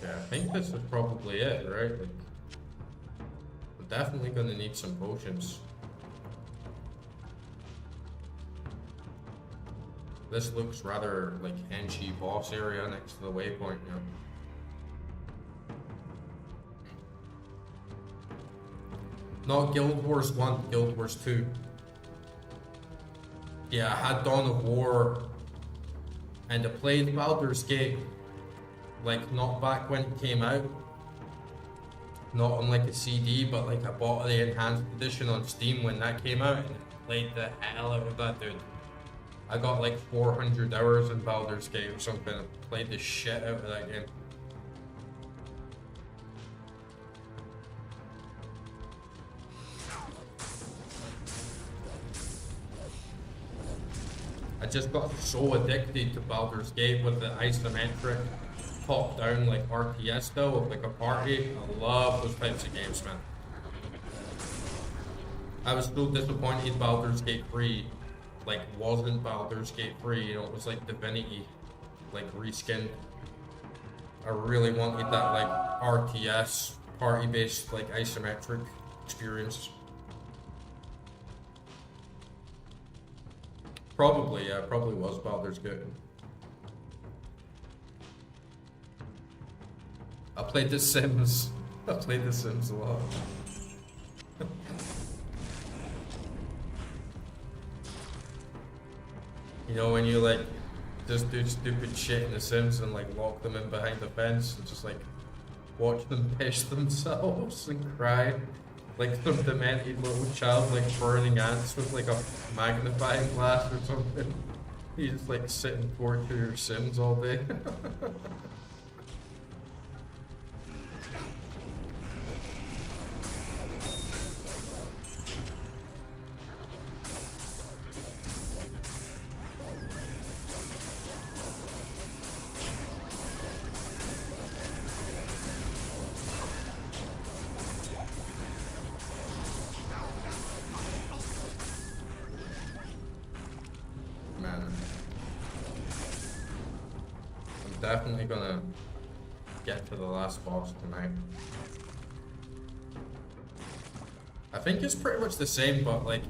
Yeah, I think this is probably it, right? Like, we're definitely gonna need some potions. This looks rather like NG boss area next to the waypoint, you know. Not Guild Wars 1, Guild Wars 2. Yeah, I had Dawn of War, and I played Baldur's Gate. Like, not back when it came out, not on like a CD, but like I bought the enhanced edition on Steam when that came out, and I played the hell out of that, dude. I got like 400 hours in Baldur's Gate or something. I played the shit out of that game. I just got so addicted to Baldur's Gate with the isometric top down like RTS style of like a party. I love those types of games, man. I was so disappointed Baldur's Gate 3 like wasn't Baldur's Gate 3, you know, it was like Divinity like reskinned. I really wanted that like RTS party based like isometric experience. Probably, yeah, probably was Baldur's Gate. I played The Sims. I played The Sims a lot. You know, when you like just do stupid shit in The Sims and like lock them in behind the fence and just like watch them piss themselves and cry like some demented little child like burning ants with like a magnifying glass or something. You just like sit and torture your Sims all day. Definitely gonna get to the last boss tonight. I think it's pretty much the same, but like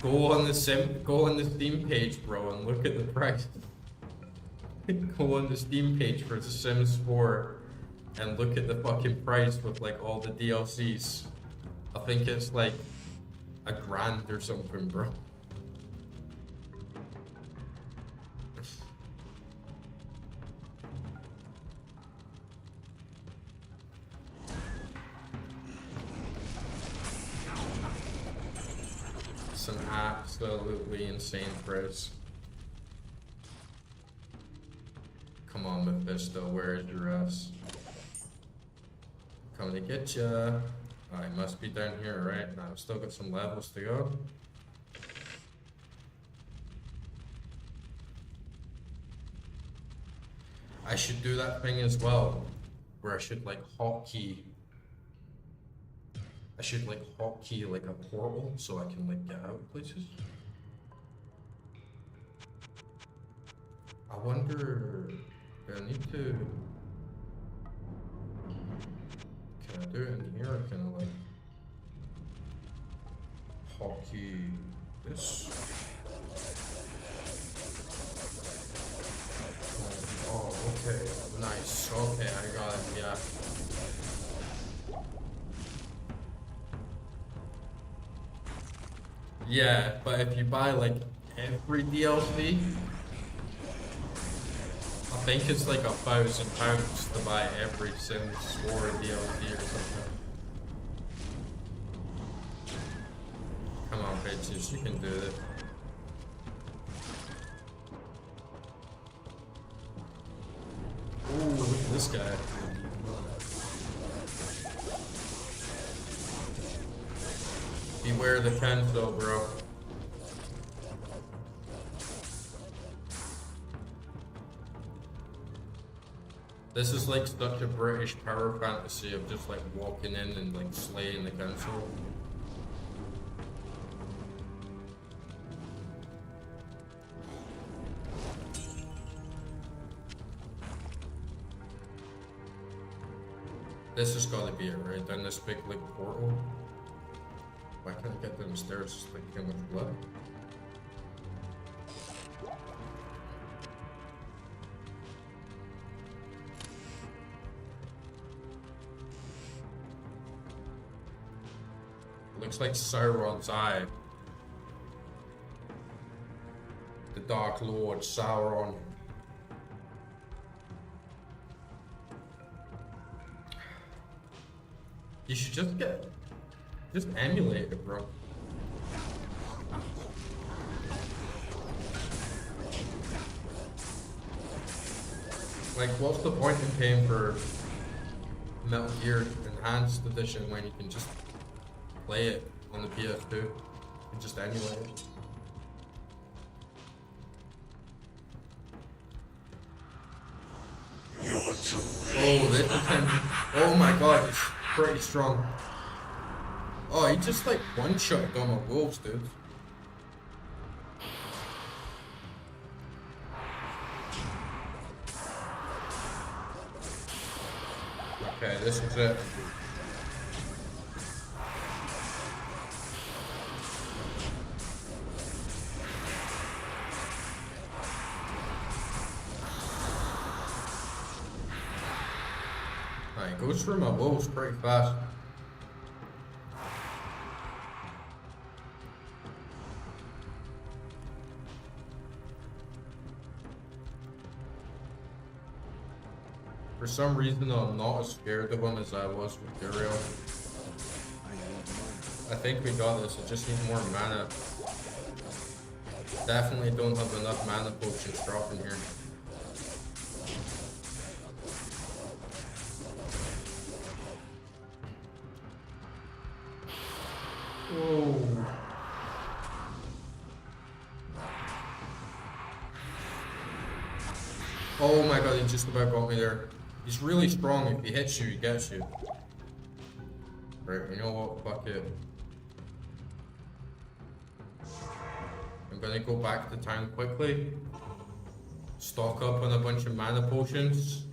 go on the Steam page, bro, and look at the price. Go on the Steam page for The Sims 4 and look at the fucking price with like all the DLCs. I think it's like $1,000 or something, bro. It's an absolutely insane price. Come on, Mephisto, where is your ass? Coming to get ya. Oh, he must be down here, right? Now I've still got some levels to go. I should do that thing as well, where I should like hotkey. I should like hotkey like a portal so I can like get out places. I wonder, do I need to? Can I do it in here, or can I like hotkey this? Oh, okay, nice. Okay, I got it. Yeah. Yeah, but if you buy like every DLC, I think it's like £1,000 to buy every Sims 4 DLC or something. Come on, bitches, you can do it. Ooh, look at this guy. Beware the Kenzo, bro. This is like such a British power fantasy of just like walking in and like slaying the council. This has got to be it, right? Down this big like portal. Why can't I get downstairs? Just like too much blood. Looks like Sauron's eye. The Dark Lord, Sauron. You should just emulate it, bro. Like, what's the point in paying for Metal Gear Enhanced Edition when you can just play it on the PS2 and just emulate it? Oh, this is him. Oh my god, he's pretty strong. Oh, he just like one-shot all my wolves, dude. Okay, this is it. Alright, goes through my wolves pretty fast. For some reason, I'm not as scared of him as I was with Uriel. I think we got this. I just need more mana. Definitely don't have enough mana potions dropping here. Whoa. Oh my god, he just about got me there. He's really strong. If he hits you, he gets you. Right, you know what? Fuck it. I'm gonna go back to town quickly. Stock up on a bunch of mana potions.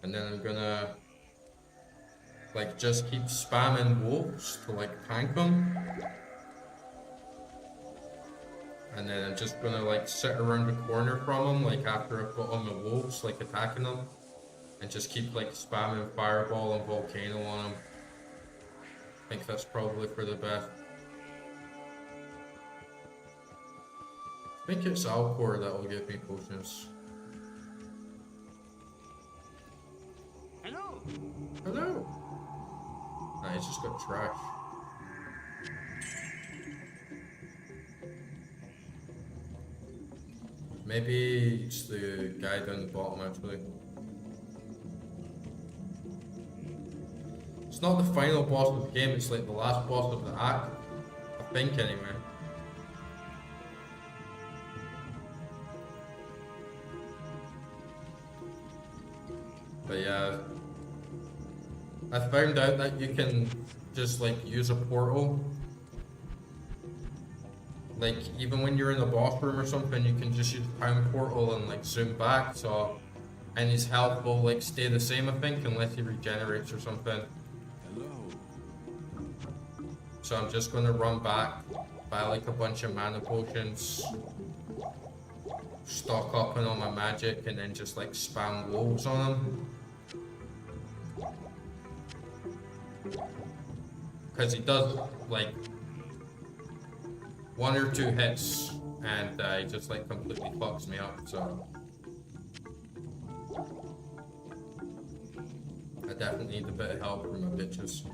And then I'm gonna like just keep spamming wolves to like tank them. And then I'm just gonna like sit around the corner from them, like after I've got on the wolves, like attacking them. and just keep like spamming fireball and volcano on him. I think that's probably for the best. I think it's Alcor that will give me potions. Hello. Hello! Nah, he's just got trash. Maybe it's the guy down the bottom actually. It's not the final boss of the game, it's like the last boss of the act. I think anyway. But yeah, I found out that you can just like use a portal. Like even when you're in the boss room or something, you can just use time portal and like zoom back. So, and his health will like stay the same, I think, unless he regenerates or something. Hello. So I'm just gonna run back, buy like a bunch of mana potions, stock up on all my magic, and then just like spam wolves on him. Because he does like 1 or 2 hits and he just like completely fucks me up, so I definitely need a bit of help from my bitches.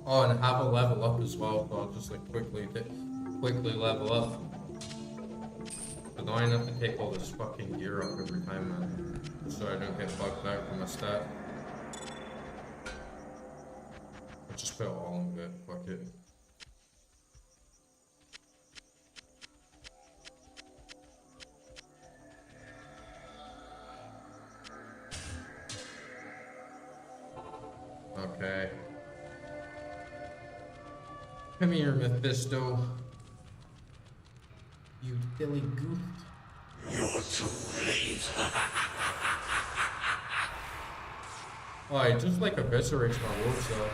Oh, and I have a level up as well, so I'll just like quickly level up. But now I have to take all this fucking gear up every time, man, so I don't get fucked out from my stat. I'll just put it all in it, fuck it. Okay. Come here, Mephisto. You silly goof. You're too late. Oh, he just like eviscerates my wolves though.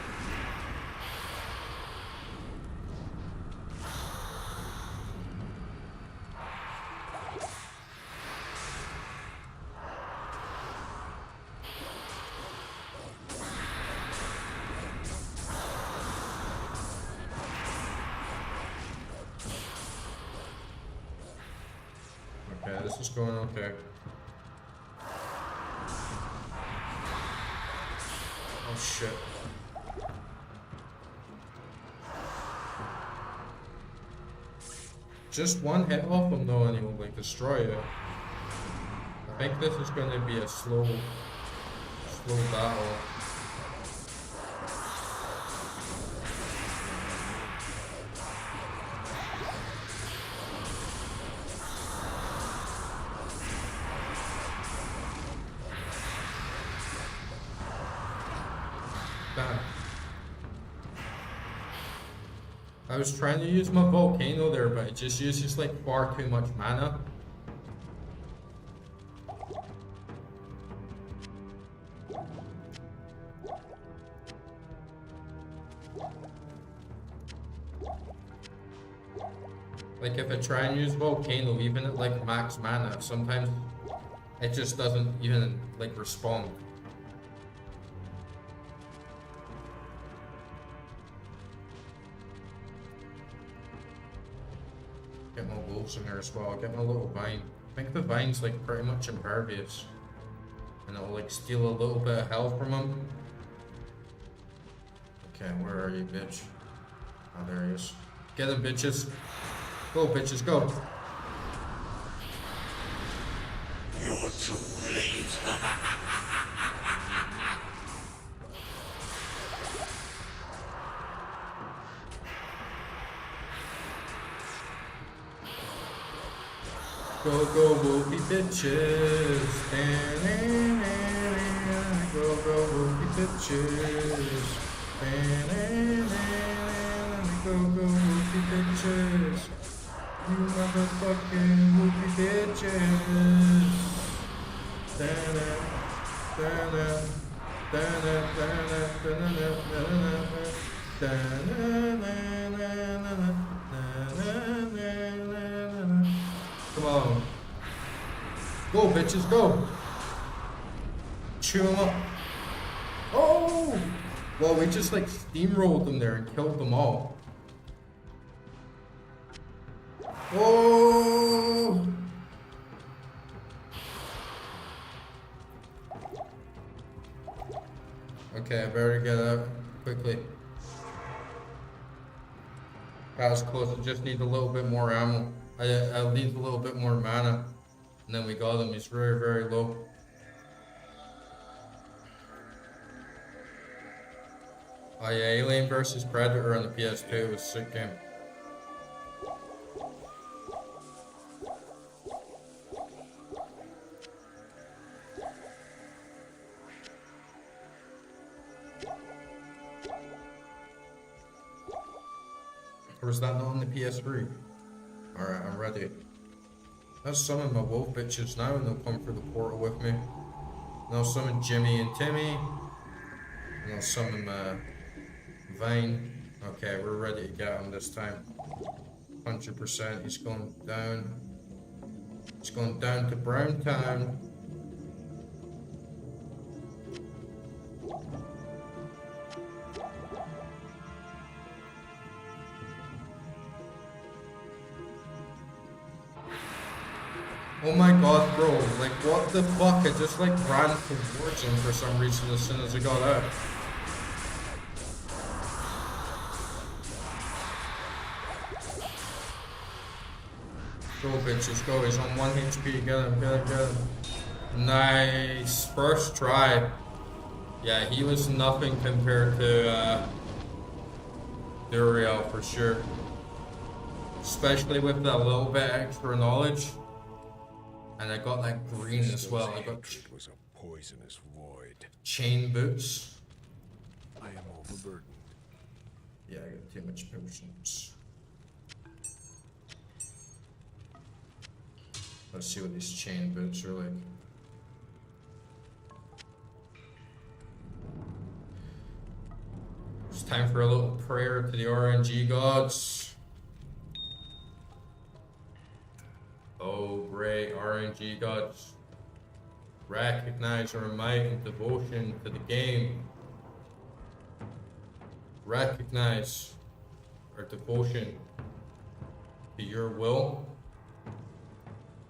Okay, this is going okay. Oh shit. Just one hit off him though and he will like destroy it. I think this is going to be a slow battle. I was trying to use my volcano there, but it just uses like far too much mana. Like if I try and use volcano, even at like max mana, sometimes it just doesn't even like respond. Get my wolves in there as well. Get my little vine. I think the vine's like pretty much impervious, and it'll like steal a little bit of health from him. Okay, where are you, bitch? Oh, there he is. Get him, bitches. Go, bitches, go. You're too late. Go, go, wolfy bitches. Go, go, wolfy bitches. Go, go, wolfy bitches. You motherfucking wolfy bitches. Come on. Go, bitches, go. chew him up. Oh! Well, we just like steamrolled them there and killed them all. Oh! Okay, I better get out quickly. That was close. I just need a little bit more ammo. I need a little bit more mana. And then we got him. He's very, very low. Oh yeah, Alien vs Predator on the PS2 was a sick game. Or was that not on the PS3? Alright, I'm ready. I'll summon my wolf bitches now and they'll come through the portal with me. And I'll summon Jimmy and Timmy. And I'll summon Vine. Okay, we're ready to get him this time. 100%. He's going down. He's going down to Brown Town. Oh my god, bro, like what the fuck? I just like ran towards him for some reason as soon as I got out. Go bitches, go, he's on 1 HP, get him, get him, get him. Nice, first try. Yeah, he was nothing compared to Duriel for sure. Especially with that little bit extra knowledge. And I got that green as well. I got It was a poisonous void. chain boots. I am overburdened. Yeah, I got too much potions. Let's see what these chain boots are like. It's time for a little prayer to the RNG gods. Oh, great RNG gods. Recognize our might and devotion to the game. Recognize our devotion to your will.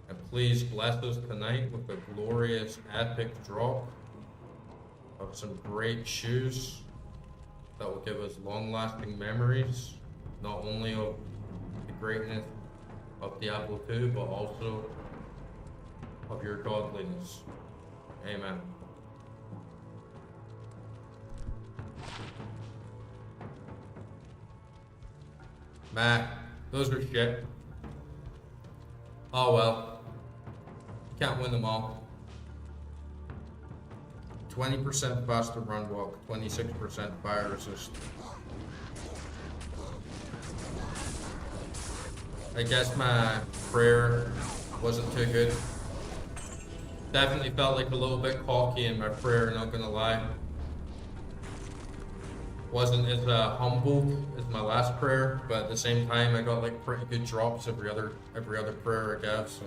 And please bless us tonight with a glorious epic drop of some great shoes that will give us long-lasting memories, not only of the greatness of Diablo 2, but also of your godliness. Amen. Man, those are shit. Oh well. Can't win them all. 20% faster run walk, 26% fire resist. I guess my prayer wasn't too good. Definitely felt like a little bit cocky in my prayer, not gonna lie. Wasn't as humble as my last prayer, but at the same time I got like pretty good drops every other prayer I gave, so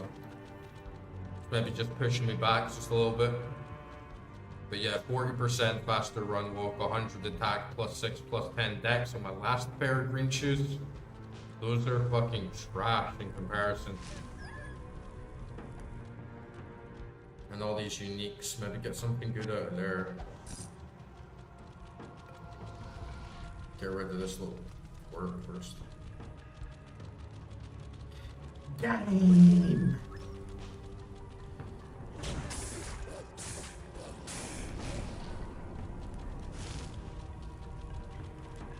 maybe just pushing me back just a little bit. But yeah, 40% faster run walk, 100 attack, +6, +10 dex on my last pair of green shoes. Those are fucking trash in comparison. And all these uniques, maybe get something good out of there. Get rid of this little word first. Got him!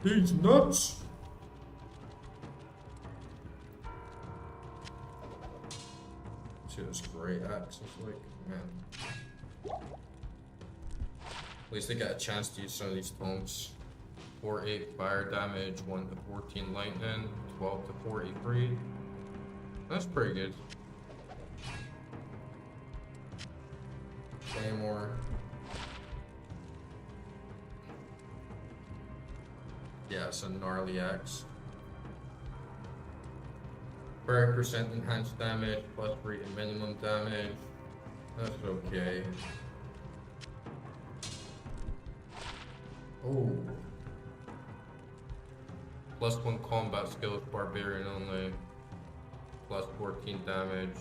He's nuts! See this great axe is like, man. At least I got a chance to use some of these tomes. 4-8 fire damage, 1 to 14 lightning, 12 to 43. That's pretty good. Claymore. Yeah, it's a gnarly axe. 30% enhanced damage, +3 minimum damage. That's okay. Oh. +1 combat skills, barbarian only. Plus 14 damage.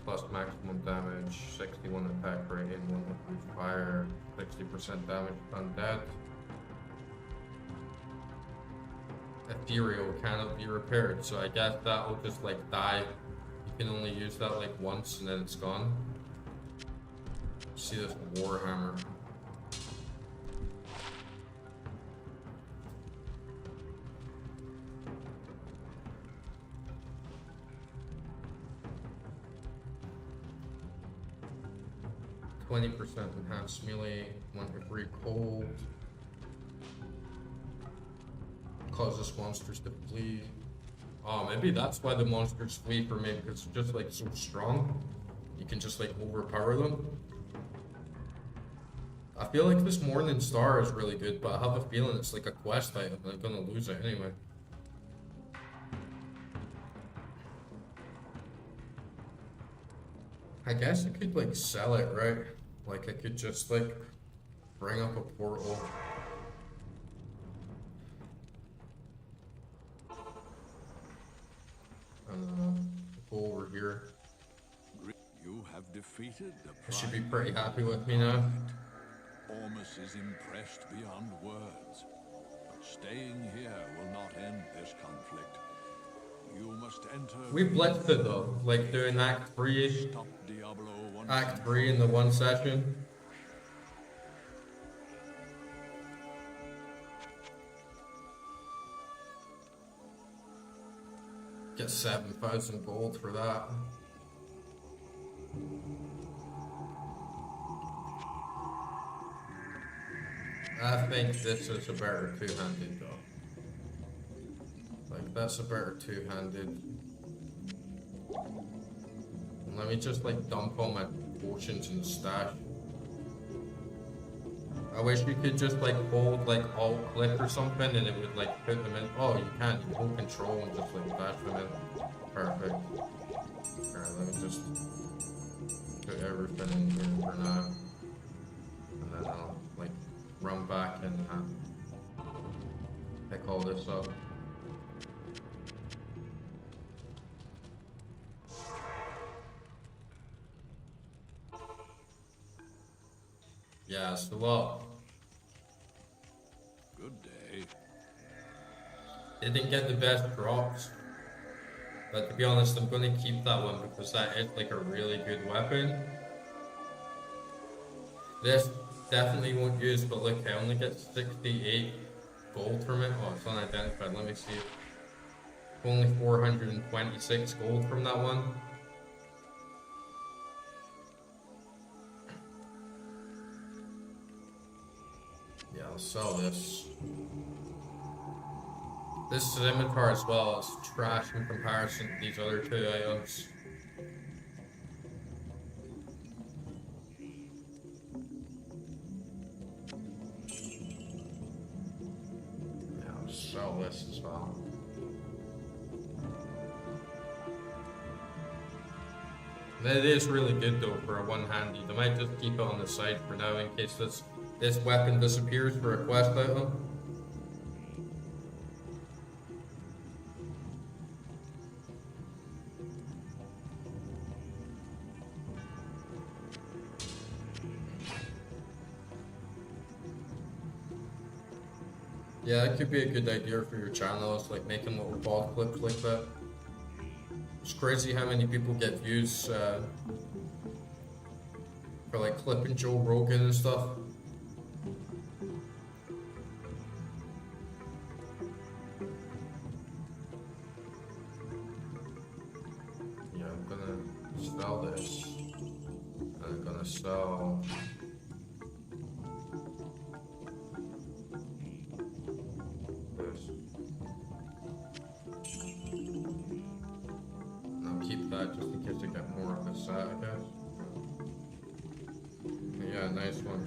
Plus maximum damage. 61 attack rate in 1 with fire. 60% damage undead. Ethereal cannot be repaired, so I guess that will just like die. You can only use that like once and then it's gone. See this warhammer. %20 enhanced melee, 1 degree cold. Causes monsters to flee. Oh, maybe that's why the monsters flee for me, because it's just like so strong. You can just like overpower them. I feel like this Morning Star is really good, but I have a feeling it's like a quest item and I'm gonna lose it anyway. I guess I could like sell it, right? Like I could just like bring up a portal. Go over here. You have defeated the I should be prime pretty happy with me now. Ormus is impressed beyond words. But staying here will not end this conflict. You must enter. We blitzed it though, like doing Act 3. Stop Diablo once Act and 3 in the one session. Get 7,000 gold for that. I think this is a better two-handed though. Like that's a better two-handed. Let me just like dump all my potions in the stash. I wish you could just like hold like alt click or something and it would like put them in. Oh, you can't. You hold control and just like dash them in. Perfect. Alright, let me just put everything in here for now. And then I'll like run back and pick all this up. Yeah, it's a lot. good day. Didn't get the best drops. But to be honest, I'm gonna keep that one because that is like a really good weapon. This definitely won't use, but look, I only get 68 gold from it. Oh, it's unidentified. Let me see. Only 426 gold from that one. Yeah, I'll sell this. This scimitar as well is trash in comparison to these other two items. Yeah, I'll sell this as well. It is really good though for a one-handed. I might just keep it on the side for now in case this weapon disappears for a quest item. Yeah, that could be a good idea for your channel. It's like making little ball clips like that. It's crazy how many people get views for like clipping Joe Rogan and stuff. Yeah, I'm gonna sell this. I'm gonna sell this. And I'll keep that just in case I get more of this set, I guess. Yeah, nice one.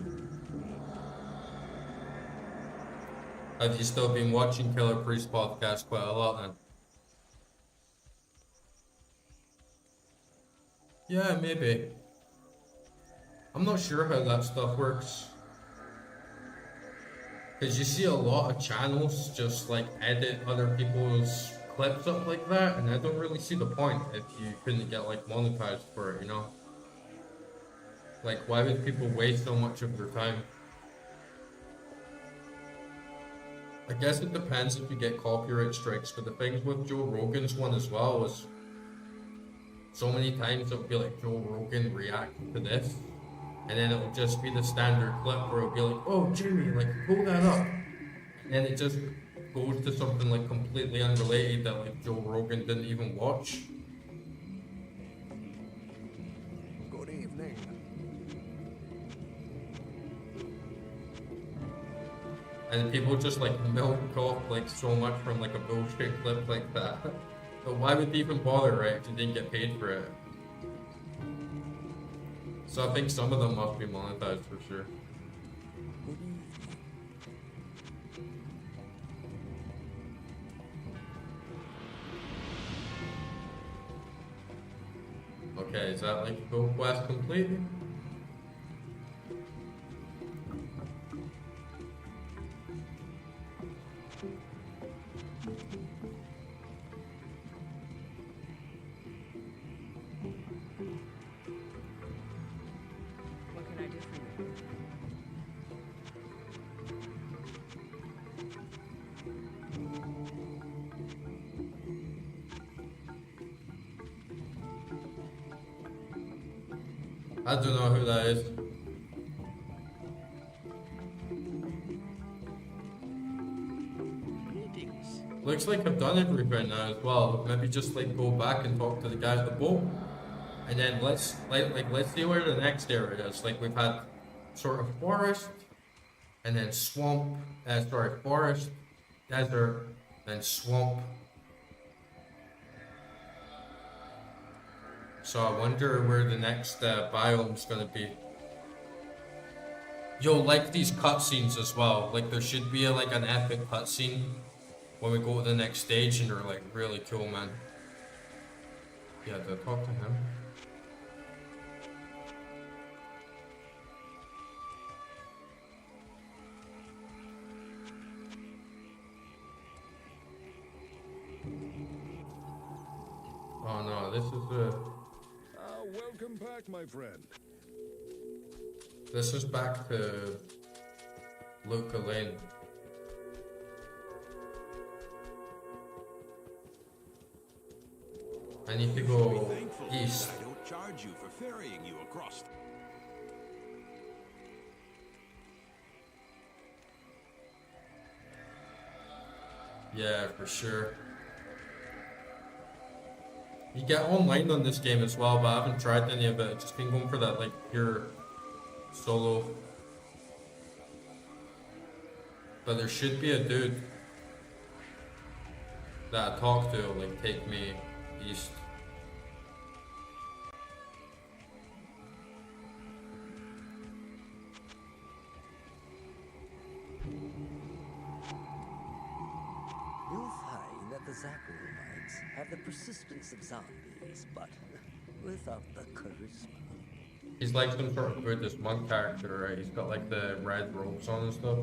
Have you still been watching Killer Priest podcast quite a lot then? Yeah, maybe. I'm not sure how that stuff works. Because you see a lot of channels just like edit other people's clips up like that, and I don't really see the point if you couldn't get like monetized for it, you know? Like, why would people waste so much of their time? I guess it depends if you get copyright strikes, but the things with Joe Rogan's one as well was so many times it'll be like Joe Rogan reacting to this, and then it'll just be the standard clip where it'll be like, oh Jimmy, like pull that up. And then it just goes to something like completely unrelated that like Joe Rogan didn't even watch. Good evening. And people just like milk off like so much from like a bullshit clip like that. But why would they even bother, right, if they didn't get paid for it? So I think some of them must be monetized for sure. Okay, is that like full quest complete? What can I do for you? I don't know who that is. Greetings. Looks like I've done everything now as well. Maybe just like go back and talk to the guy at the boat. And then let's see where the next area is. Like we've had sort of forest, and then swamp, forest, desert, then swamp. So I wonder where the next biome's gonna be. Yo, like these cutscenes as well. Like there should be like an epic cutscene when we go to the next stage, and they're like really cool, man. Yeah, to talk to him. Oh no, this is the. Welcome back, my friend. This is back to Luca Lane. I need to go east. I don't charge you for ferrying you across. Yeah, for sure. You get online on this game as well, but I haven't tried any of it. I've just been going for that like pure solo. But there should be a dude that I talk to, like take me east. You'll find that the Zacharomites have the persistence of zombies, but without the charisma. He's like some sort of Buddhist monk character, right? He's got like the red robes on and stuff.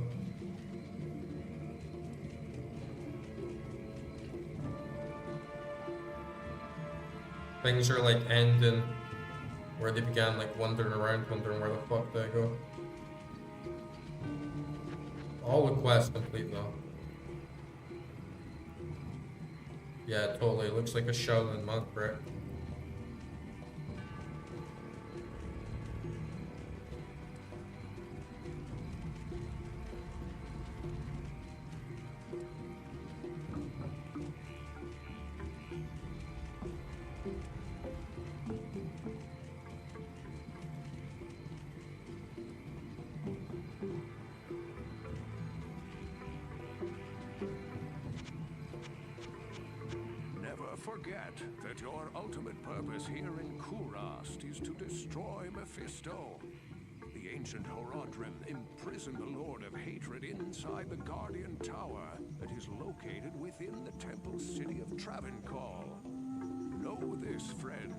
Things are like ending where they began like wandering around, wondering where the fuck they go. All the quests complete though. Yeah, totally. Looks like a Shaolin monk, right? Forget that your ultimate purpose here in Kurast is to destroy Mephisto. The ancient Horadrim imprisoned the Lord of Hatred inside the Guardian Tower that is located within the temple city of Travancore. Know this, friend.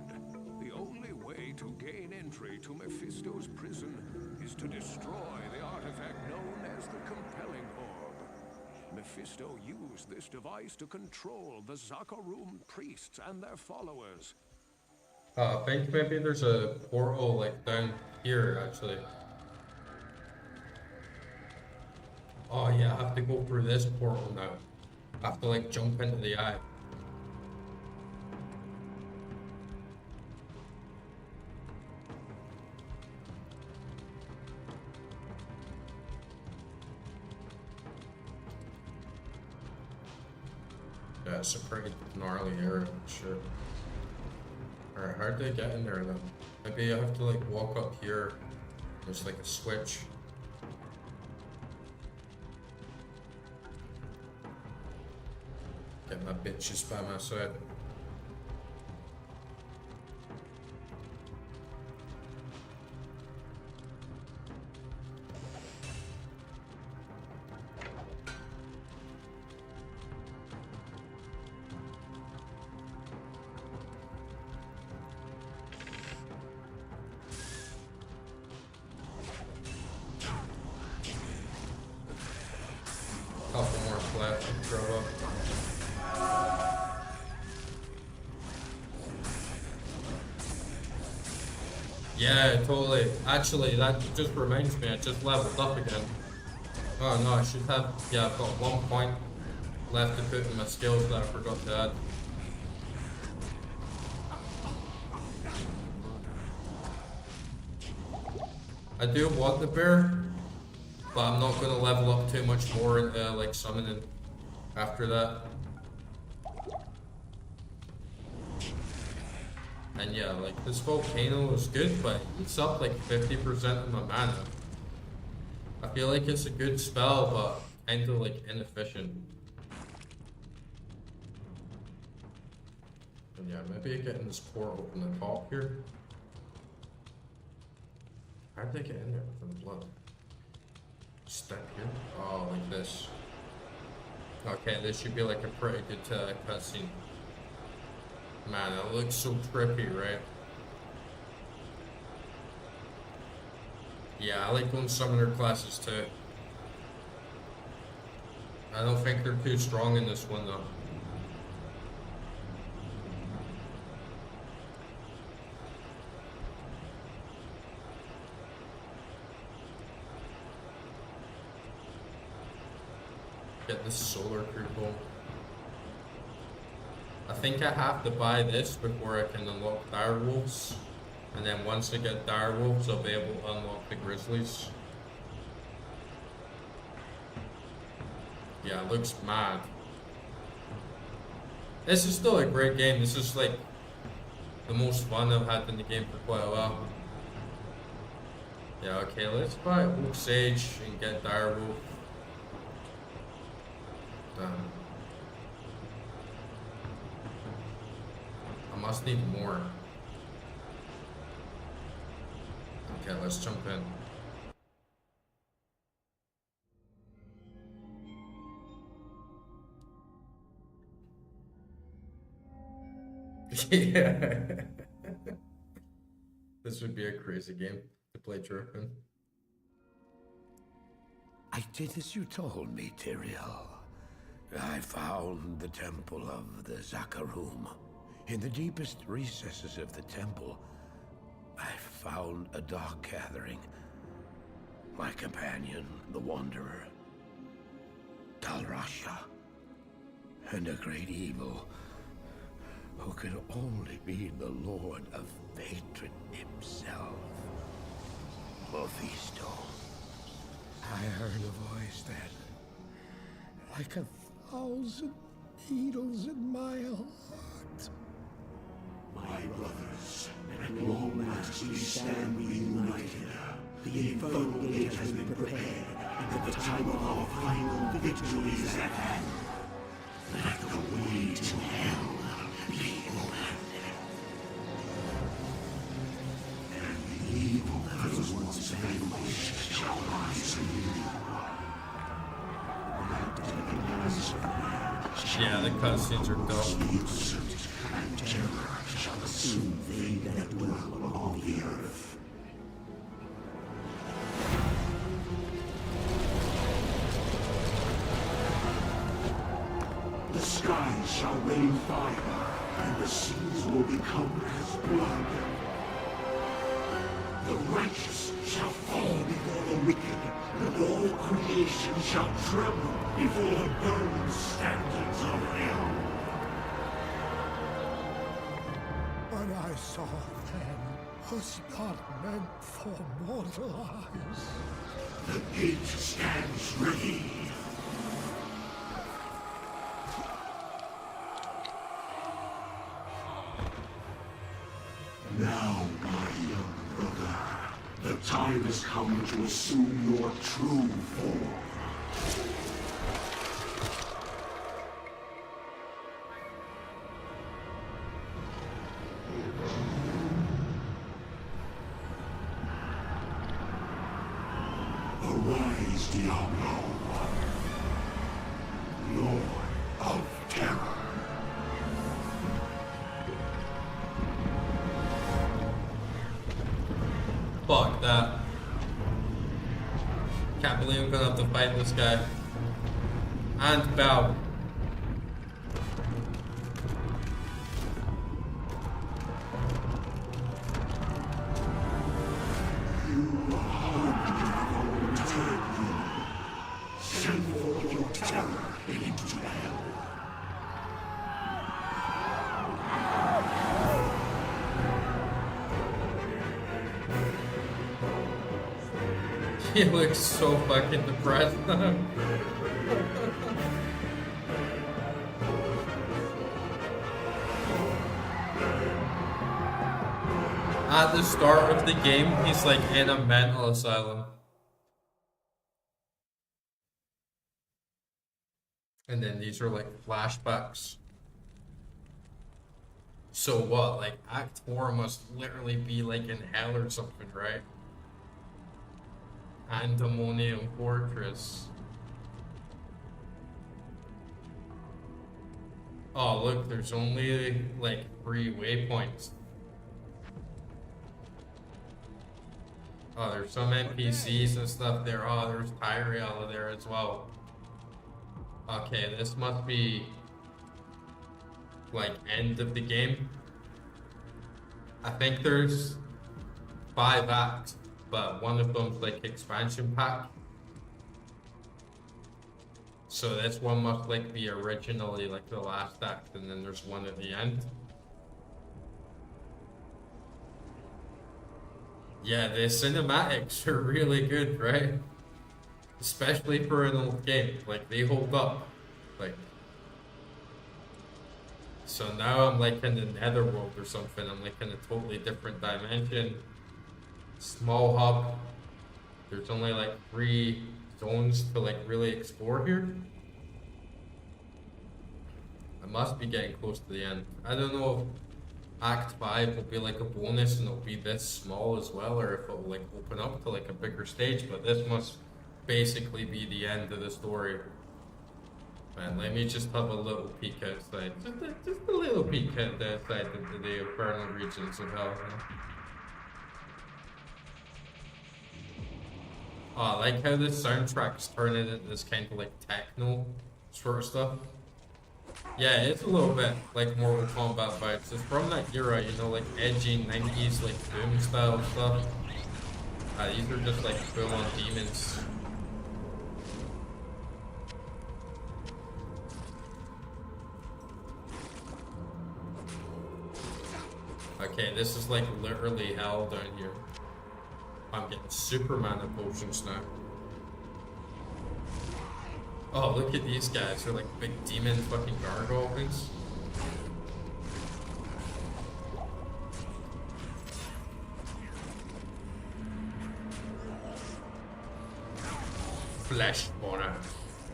The only way to gain entry to Mephisto's prison is to destroy the artifact known as the Compelling Orb. Mephisto used this device to control the Zakarum priests and their followers. I think maybe there's a portal like down here actually. Oh yeah, I have to go through this portal now. I have to like jump into the eye. Yeah, it's a pretty gnarly area, sure. Alright, how do I get in there then? Maybe I have to like walk up here. There's like a switch. Get my bitches by my side. Couple more flat and throw up. Yeah, totally. Actually, that just reminds me, I just leveled up again. Oh no, I should have, yeah, I've got 1 point left to put in my skills that I forgot to add. I do want the bear, but I'm not going to level up too much more into like summoning after that. And yeah, like this volcano is good, but it's up like 50% of my mana. I feel like it's a good spell, but kinda like inefficient. And yeah, maybe I get in this portal from the top here. How did I get in there from the blood? Step here? Oh, like this. Okay, this should be like a pretty good cutscene. Man, it looks so trippy, right? Yeah, I like going summoner classes too. I don't think they're too strong in this one though. Get this solar crystal. I think I have to buy this before I can unlock direwolves. And then once I get direwolves, I'll be able to unlock the grizzlies. Yeah, it looks mad. This is still a great game. This is like the most fun I've had in the game for quite a while. Yeah, okay, let's buy Oak Sage and get direwolf. I must need more. Okay, let's jump in. Yeah. This would be a crazy game to play Turpin. I did as you told me, Tyrael. I found the temple of the Zakarum. In the deepest recesses of the temple, I found a dark gathering. My companion, the Wanderer, Talrasha, and a great evil who could only be the Lord of Hatred himself, Mephisto. I heard a voice that, like 1,000 needles in my heart. My brothers, at long last we stand reunited. The infernal gate has been prepared, and the time of our final victory is at hand. Let the way to hell be opened. And the evil that was once vanquished shall rise anew. Yeah, the cutscenes are dope. And terror shall soon they that dwell upon the earth. skies shall rain fire, and the seas will become as blood. The righteous shall fall before the wicked, and all creation shall tremble before the burning standards of hell. What I saw then was not meant for mortal eyes. The gate stands ready. Now, my young brother, the time has come to assume your true form. Arise, Diablo, Lord of Terror. Fuck that. Can't believe I'm gonna have to fight this guy. And bow. Send forth your terror into hell. He looks so fucking depressed. At the start of the game, he's like in a mental asylum. And then these are like flashbacks. So what? Like Act 4 must literally be like in hell or something, right? Pandemonium Fortress. Oh look, there's only like 3 waypoints. Oh, there's some NPCs and stuff there. Oh, there's Tyrell there as well. Okay, this must be like end of the game. I think there's 5 acts, but one of them's like expansion pack. So this one must like be originally like the last act, and then there's one at the end. Yeah, the cinematics are really good, right? Especially for an old game, like they hold up. Like, so now I'm like in the netherworld or something. I'm like in a totally different dimension. Small hub. There's only like 3 zones to like really explore here. I must be getting close to the end. I don't know if Act 5 will be like a bonus and it'll be this small as well, or if it'll like open up to like a bigger stage, but this must basically be the end of the story. Man, let me just have a little peek outside. Just a little peek outside into the infernal regions of hell. Oh, I like how the soundtrack's turning into this kind of like techno sort of stuff. Yeah, it's a little bit like Mortal Kombat vibes. It's from that era, you know, like edgy 90s, like Doom style stuff. These are just like full on demons. Okay, this is like literally hell down here. I'm getting super mana potions now. Oh, look at these guys. They're like big demon fucking gargoyle things. Flesh spawner.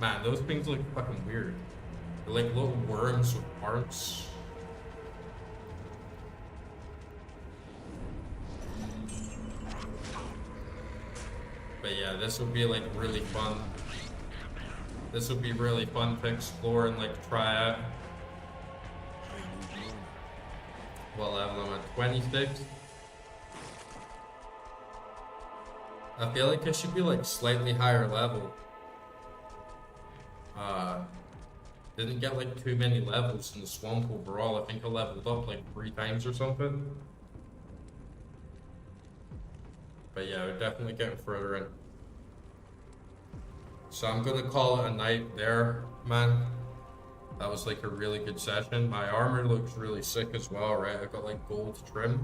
Man, those things look fucking weird. They're like little worms with arms. But yeah, this would be like really fun. This would be really fun to explore and like try out. What level am I? 26? I feel like I should be like slightly higher level. Didn't get like too many levels in the swamp overall. I think I leveled up like 3 times or something. But yeah, we're definitely getting further in. So I'm gonna call it a night there, man. That was like a really good session. My armor looks really sick as well, right? I got like gold trim.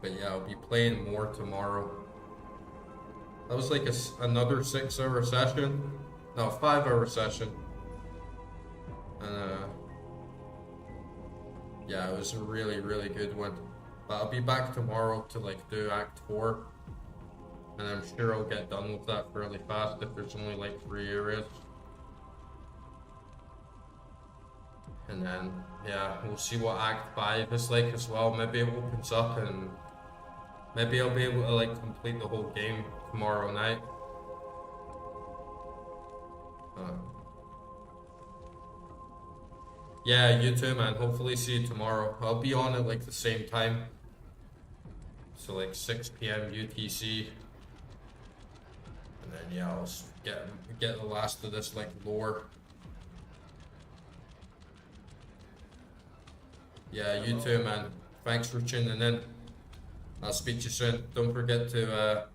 But yeah, I'll be playing more tomorrow. That was like another 6-hour session. No, 5-hour session. And yeah, it was a really, really good one. But I'll be back tomorrow to like do Act 4. And I'm sure I'll get done with that fairly fast if there's only like 3 areas. And then, yeah, we'll see what Act 5 is like as well. Maybe it opens up and maybe I'll be able to like complete the whole game tomorrow night. Yeah, you too, man. Hopefully see you tomorrow. I'll be on at like the same time. So like 6 p.m. UTC. And then yeah, I'll get the last of this like lore. Yeah, you too, man. Thanks for tuning in. I'll speak to you soon. Don't forget to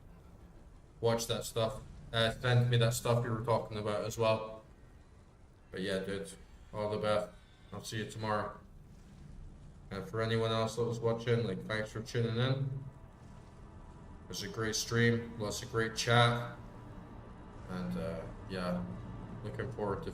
watch that stuff. Send me that stuff you were talking about as well. But yeah, dude, all the best. I'll see you tomorrow. And for anyone else that was watching, like, thanks for tuning in. It was a great stream, lots of great chat. And yeah, looking forward to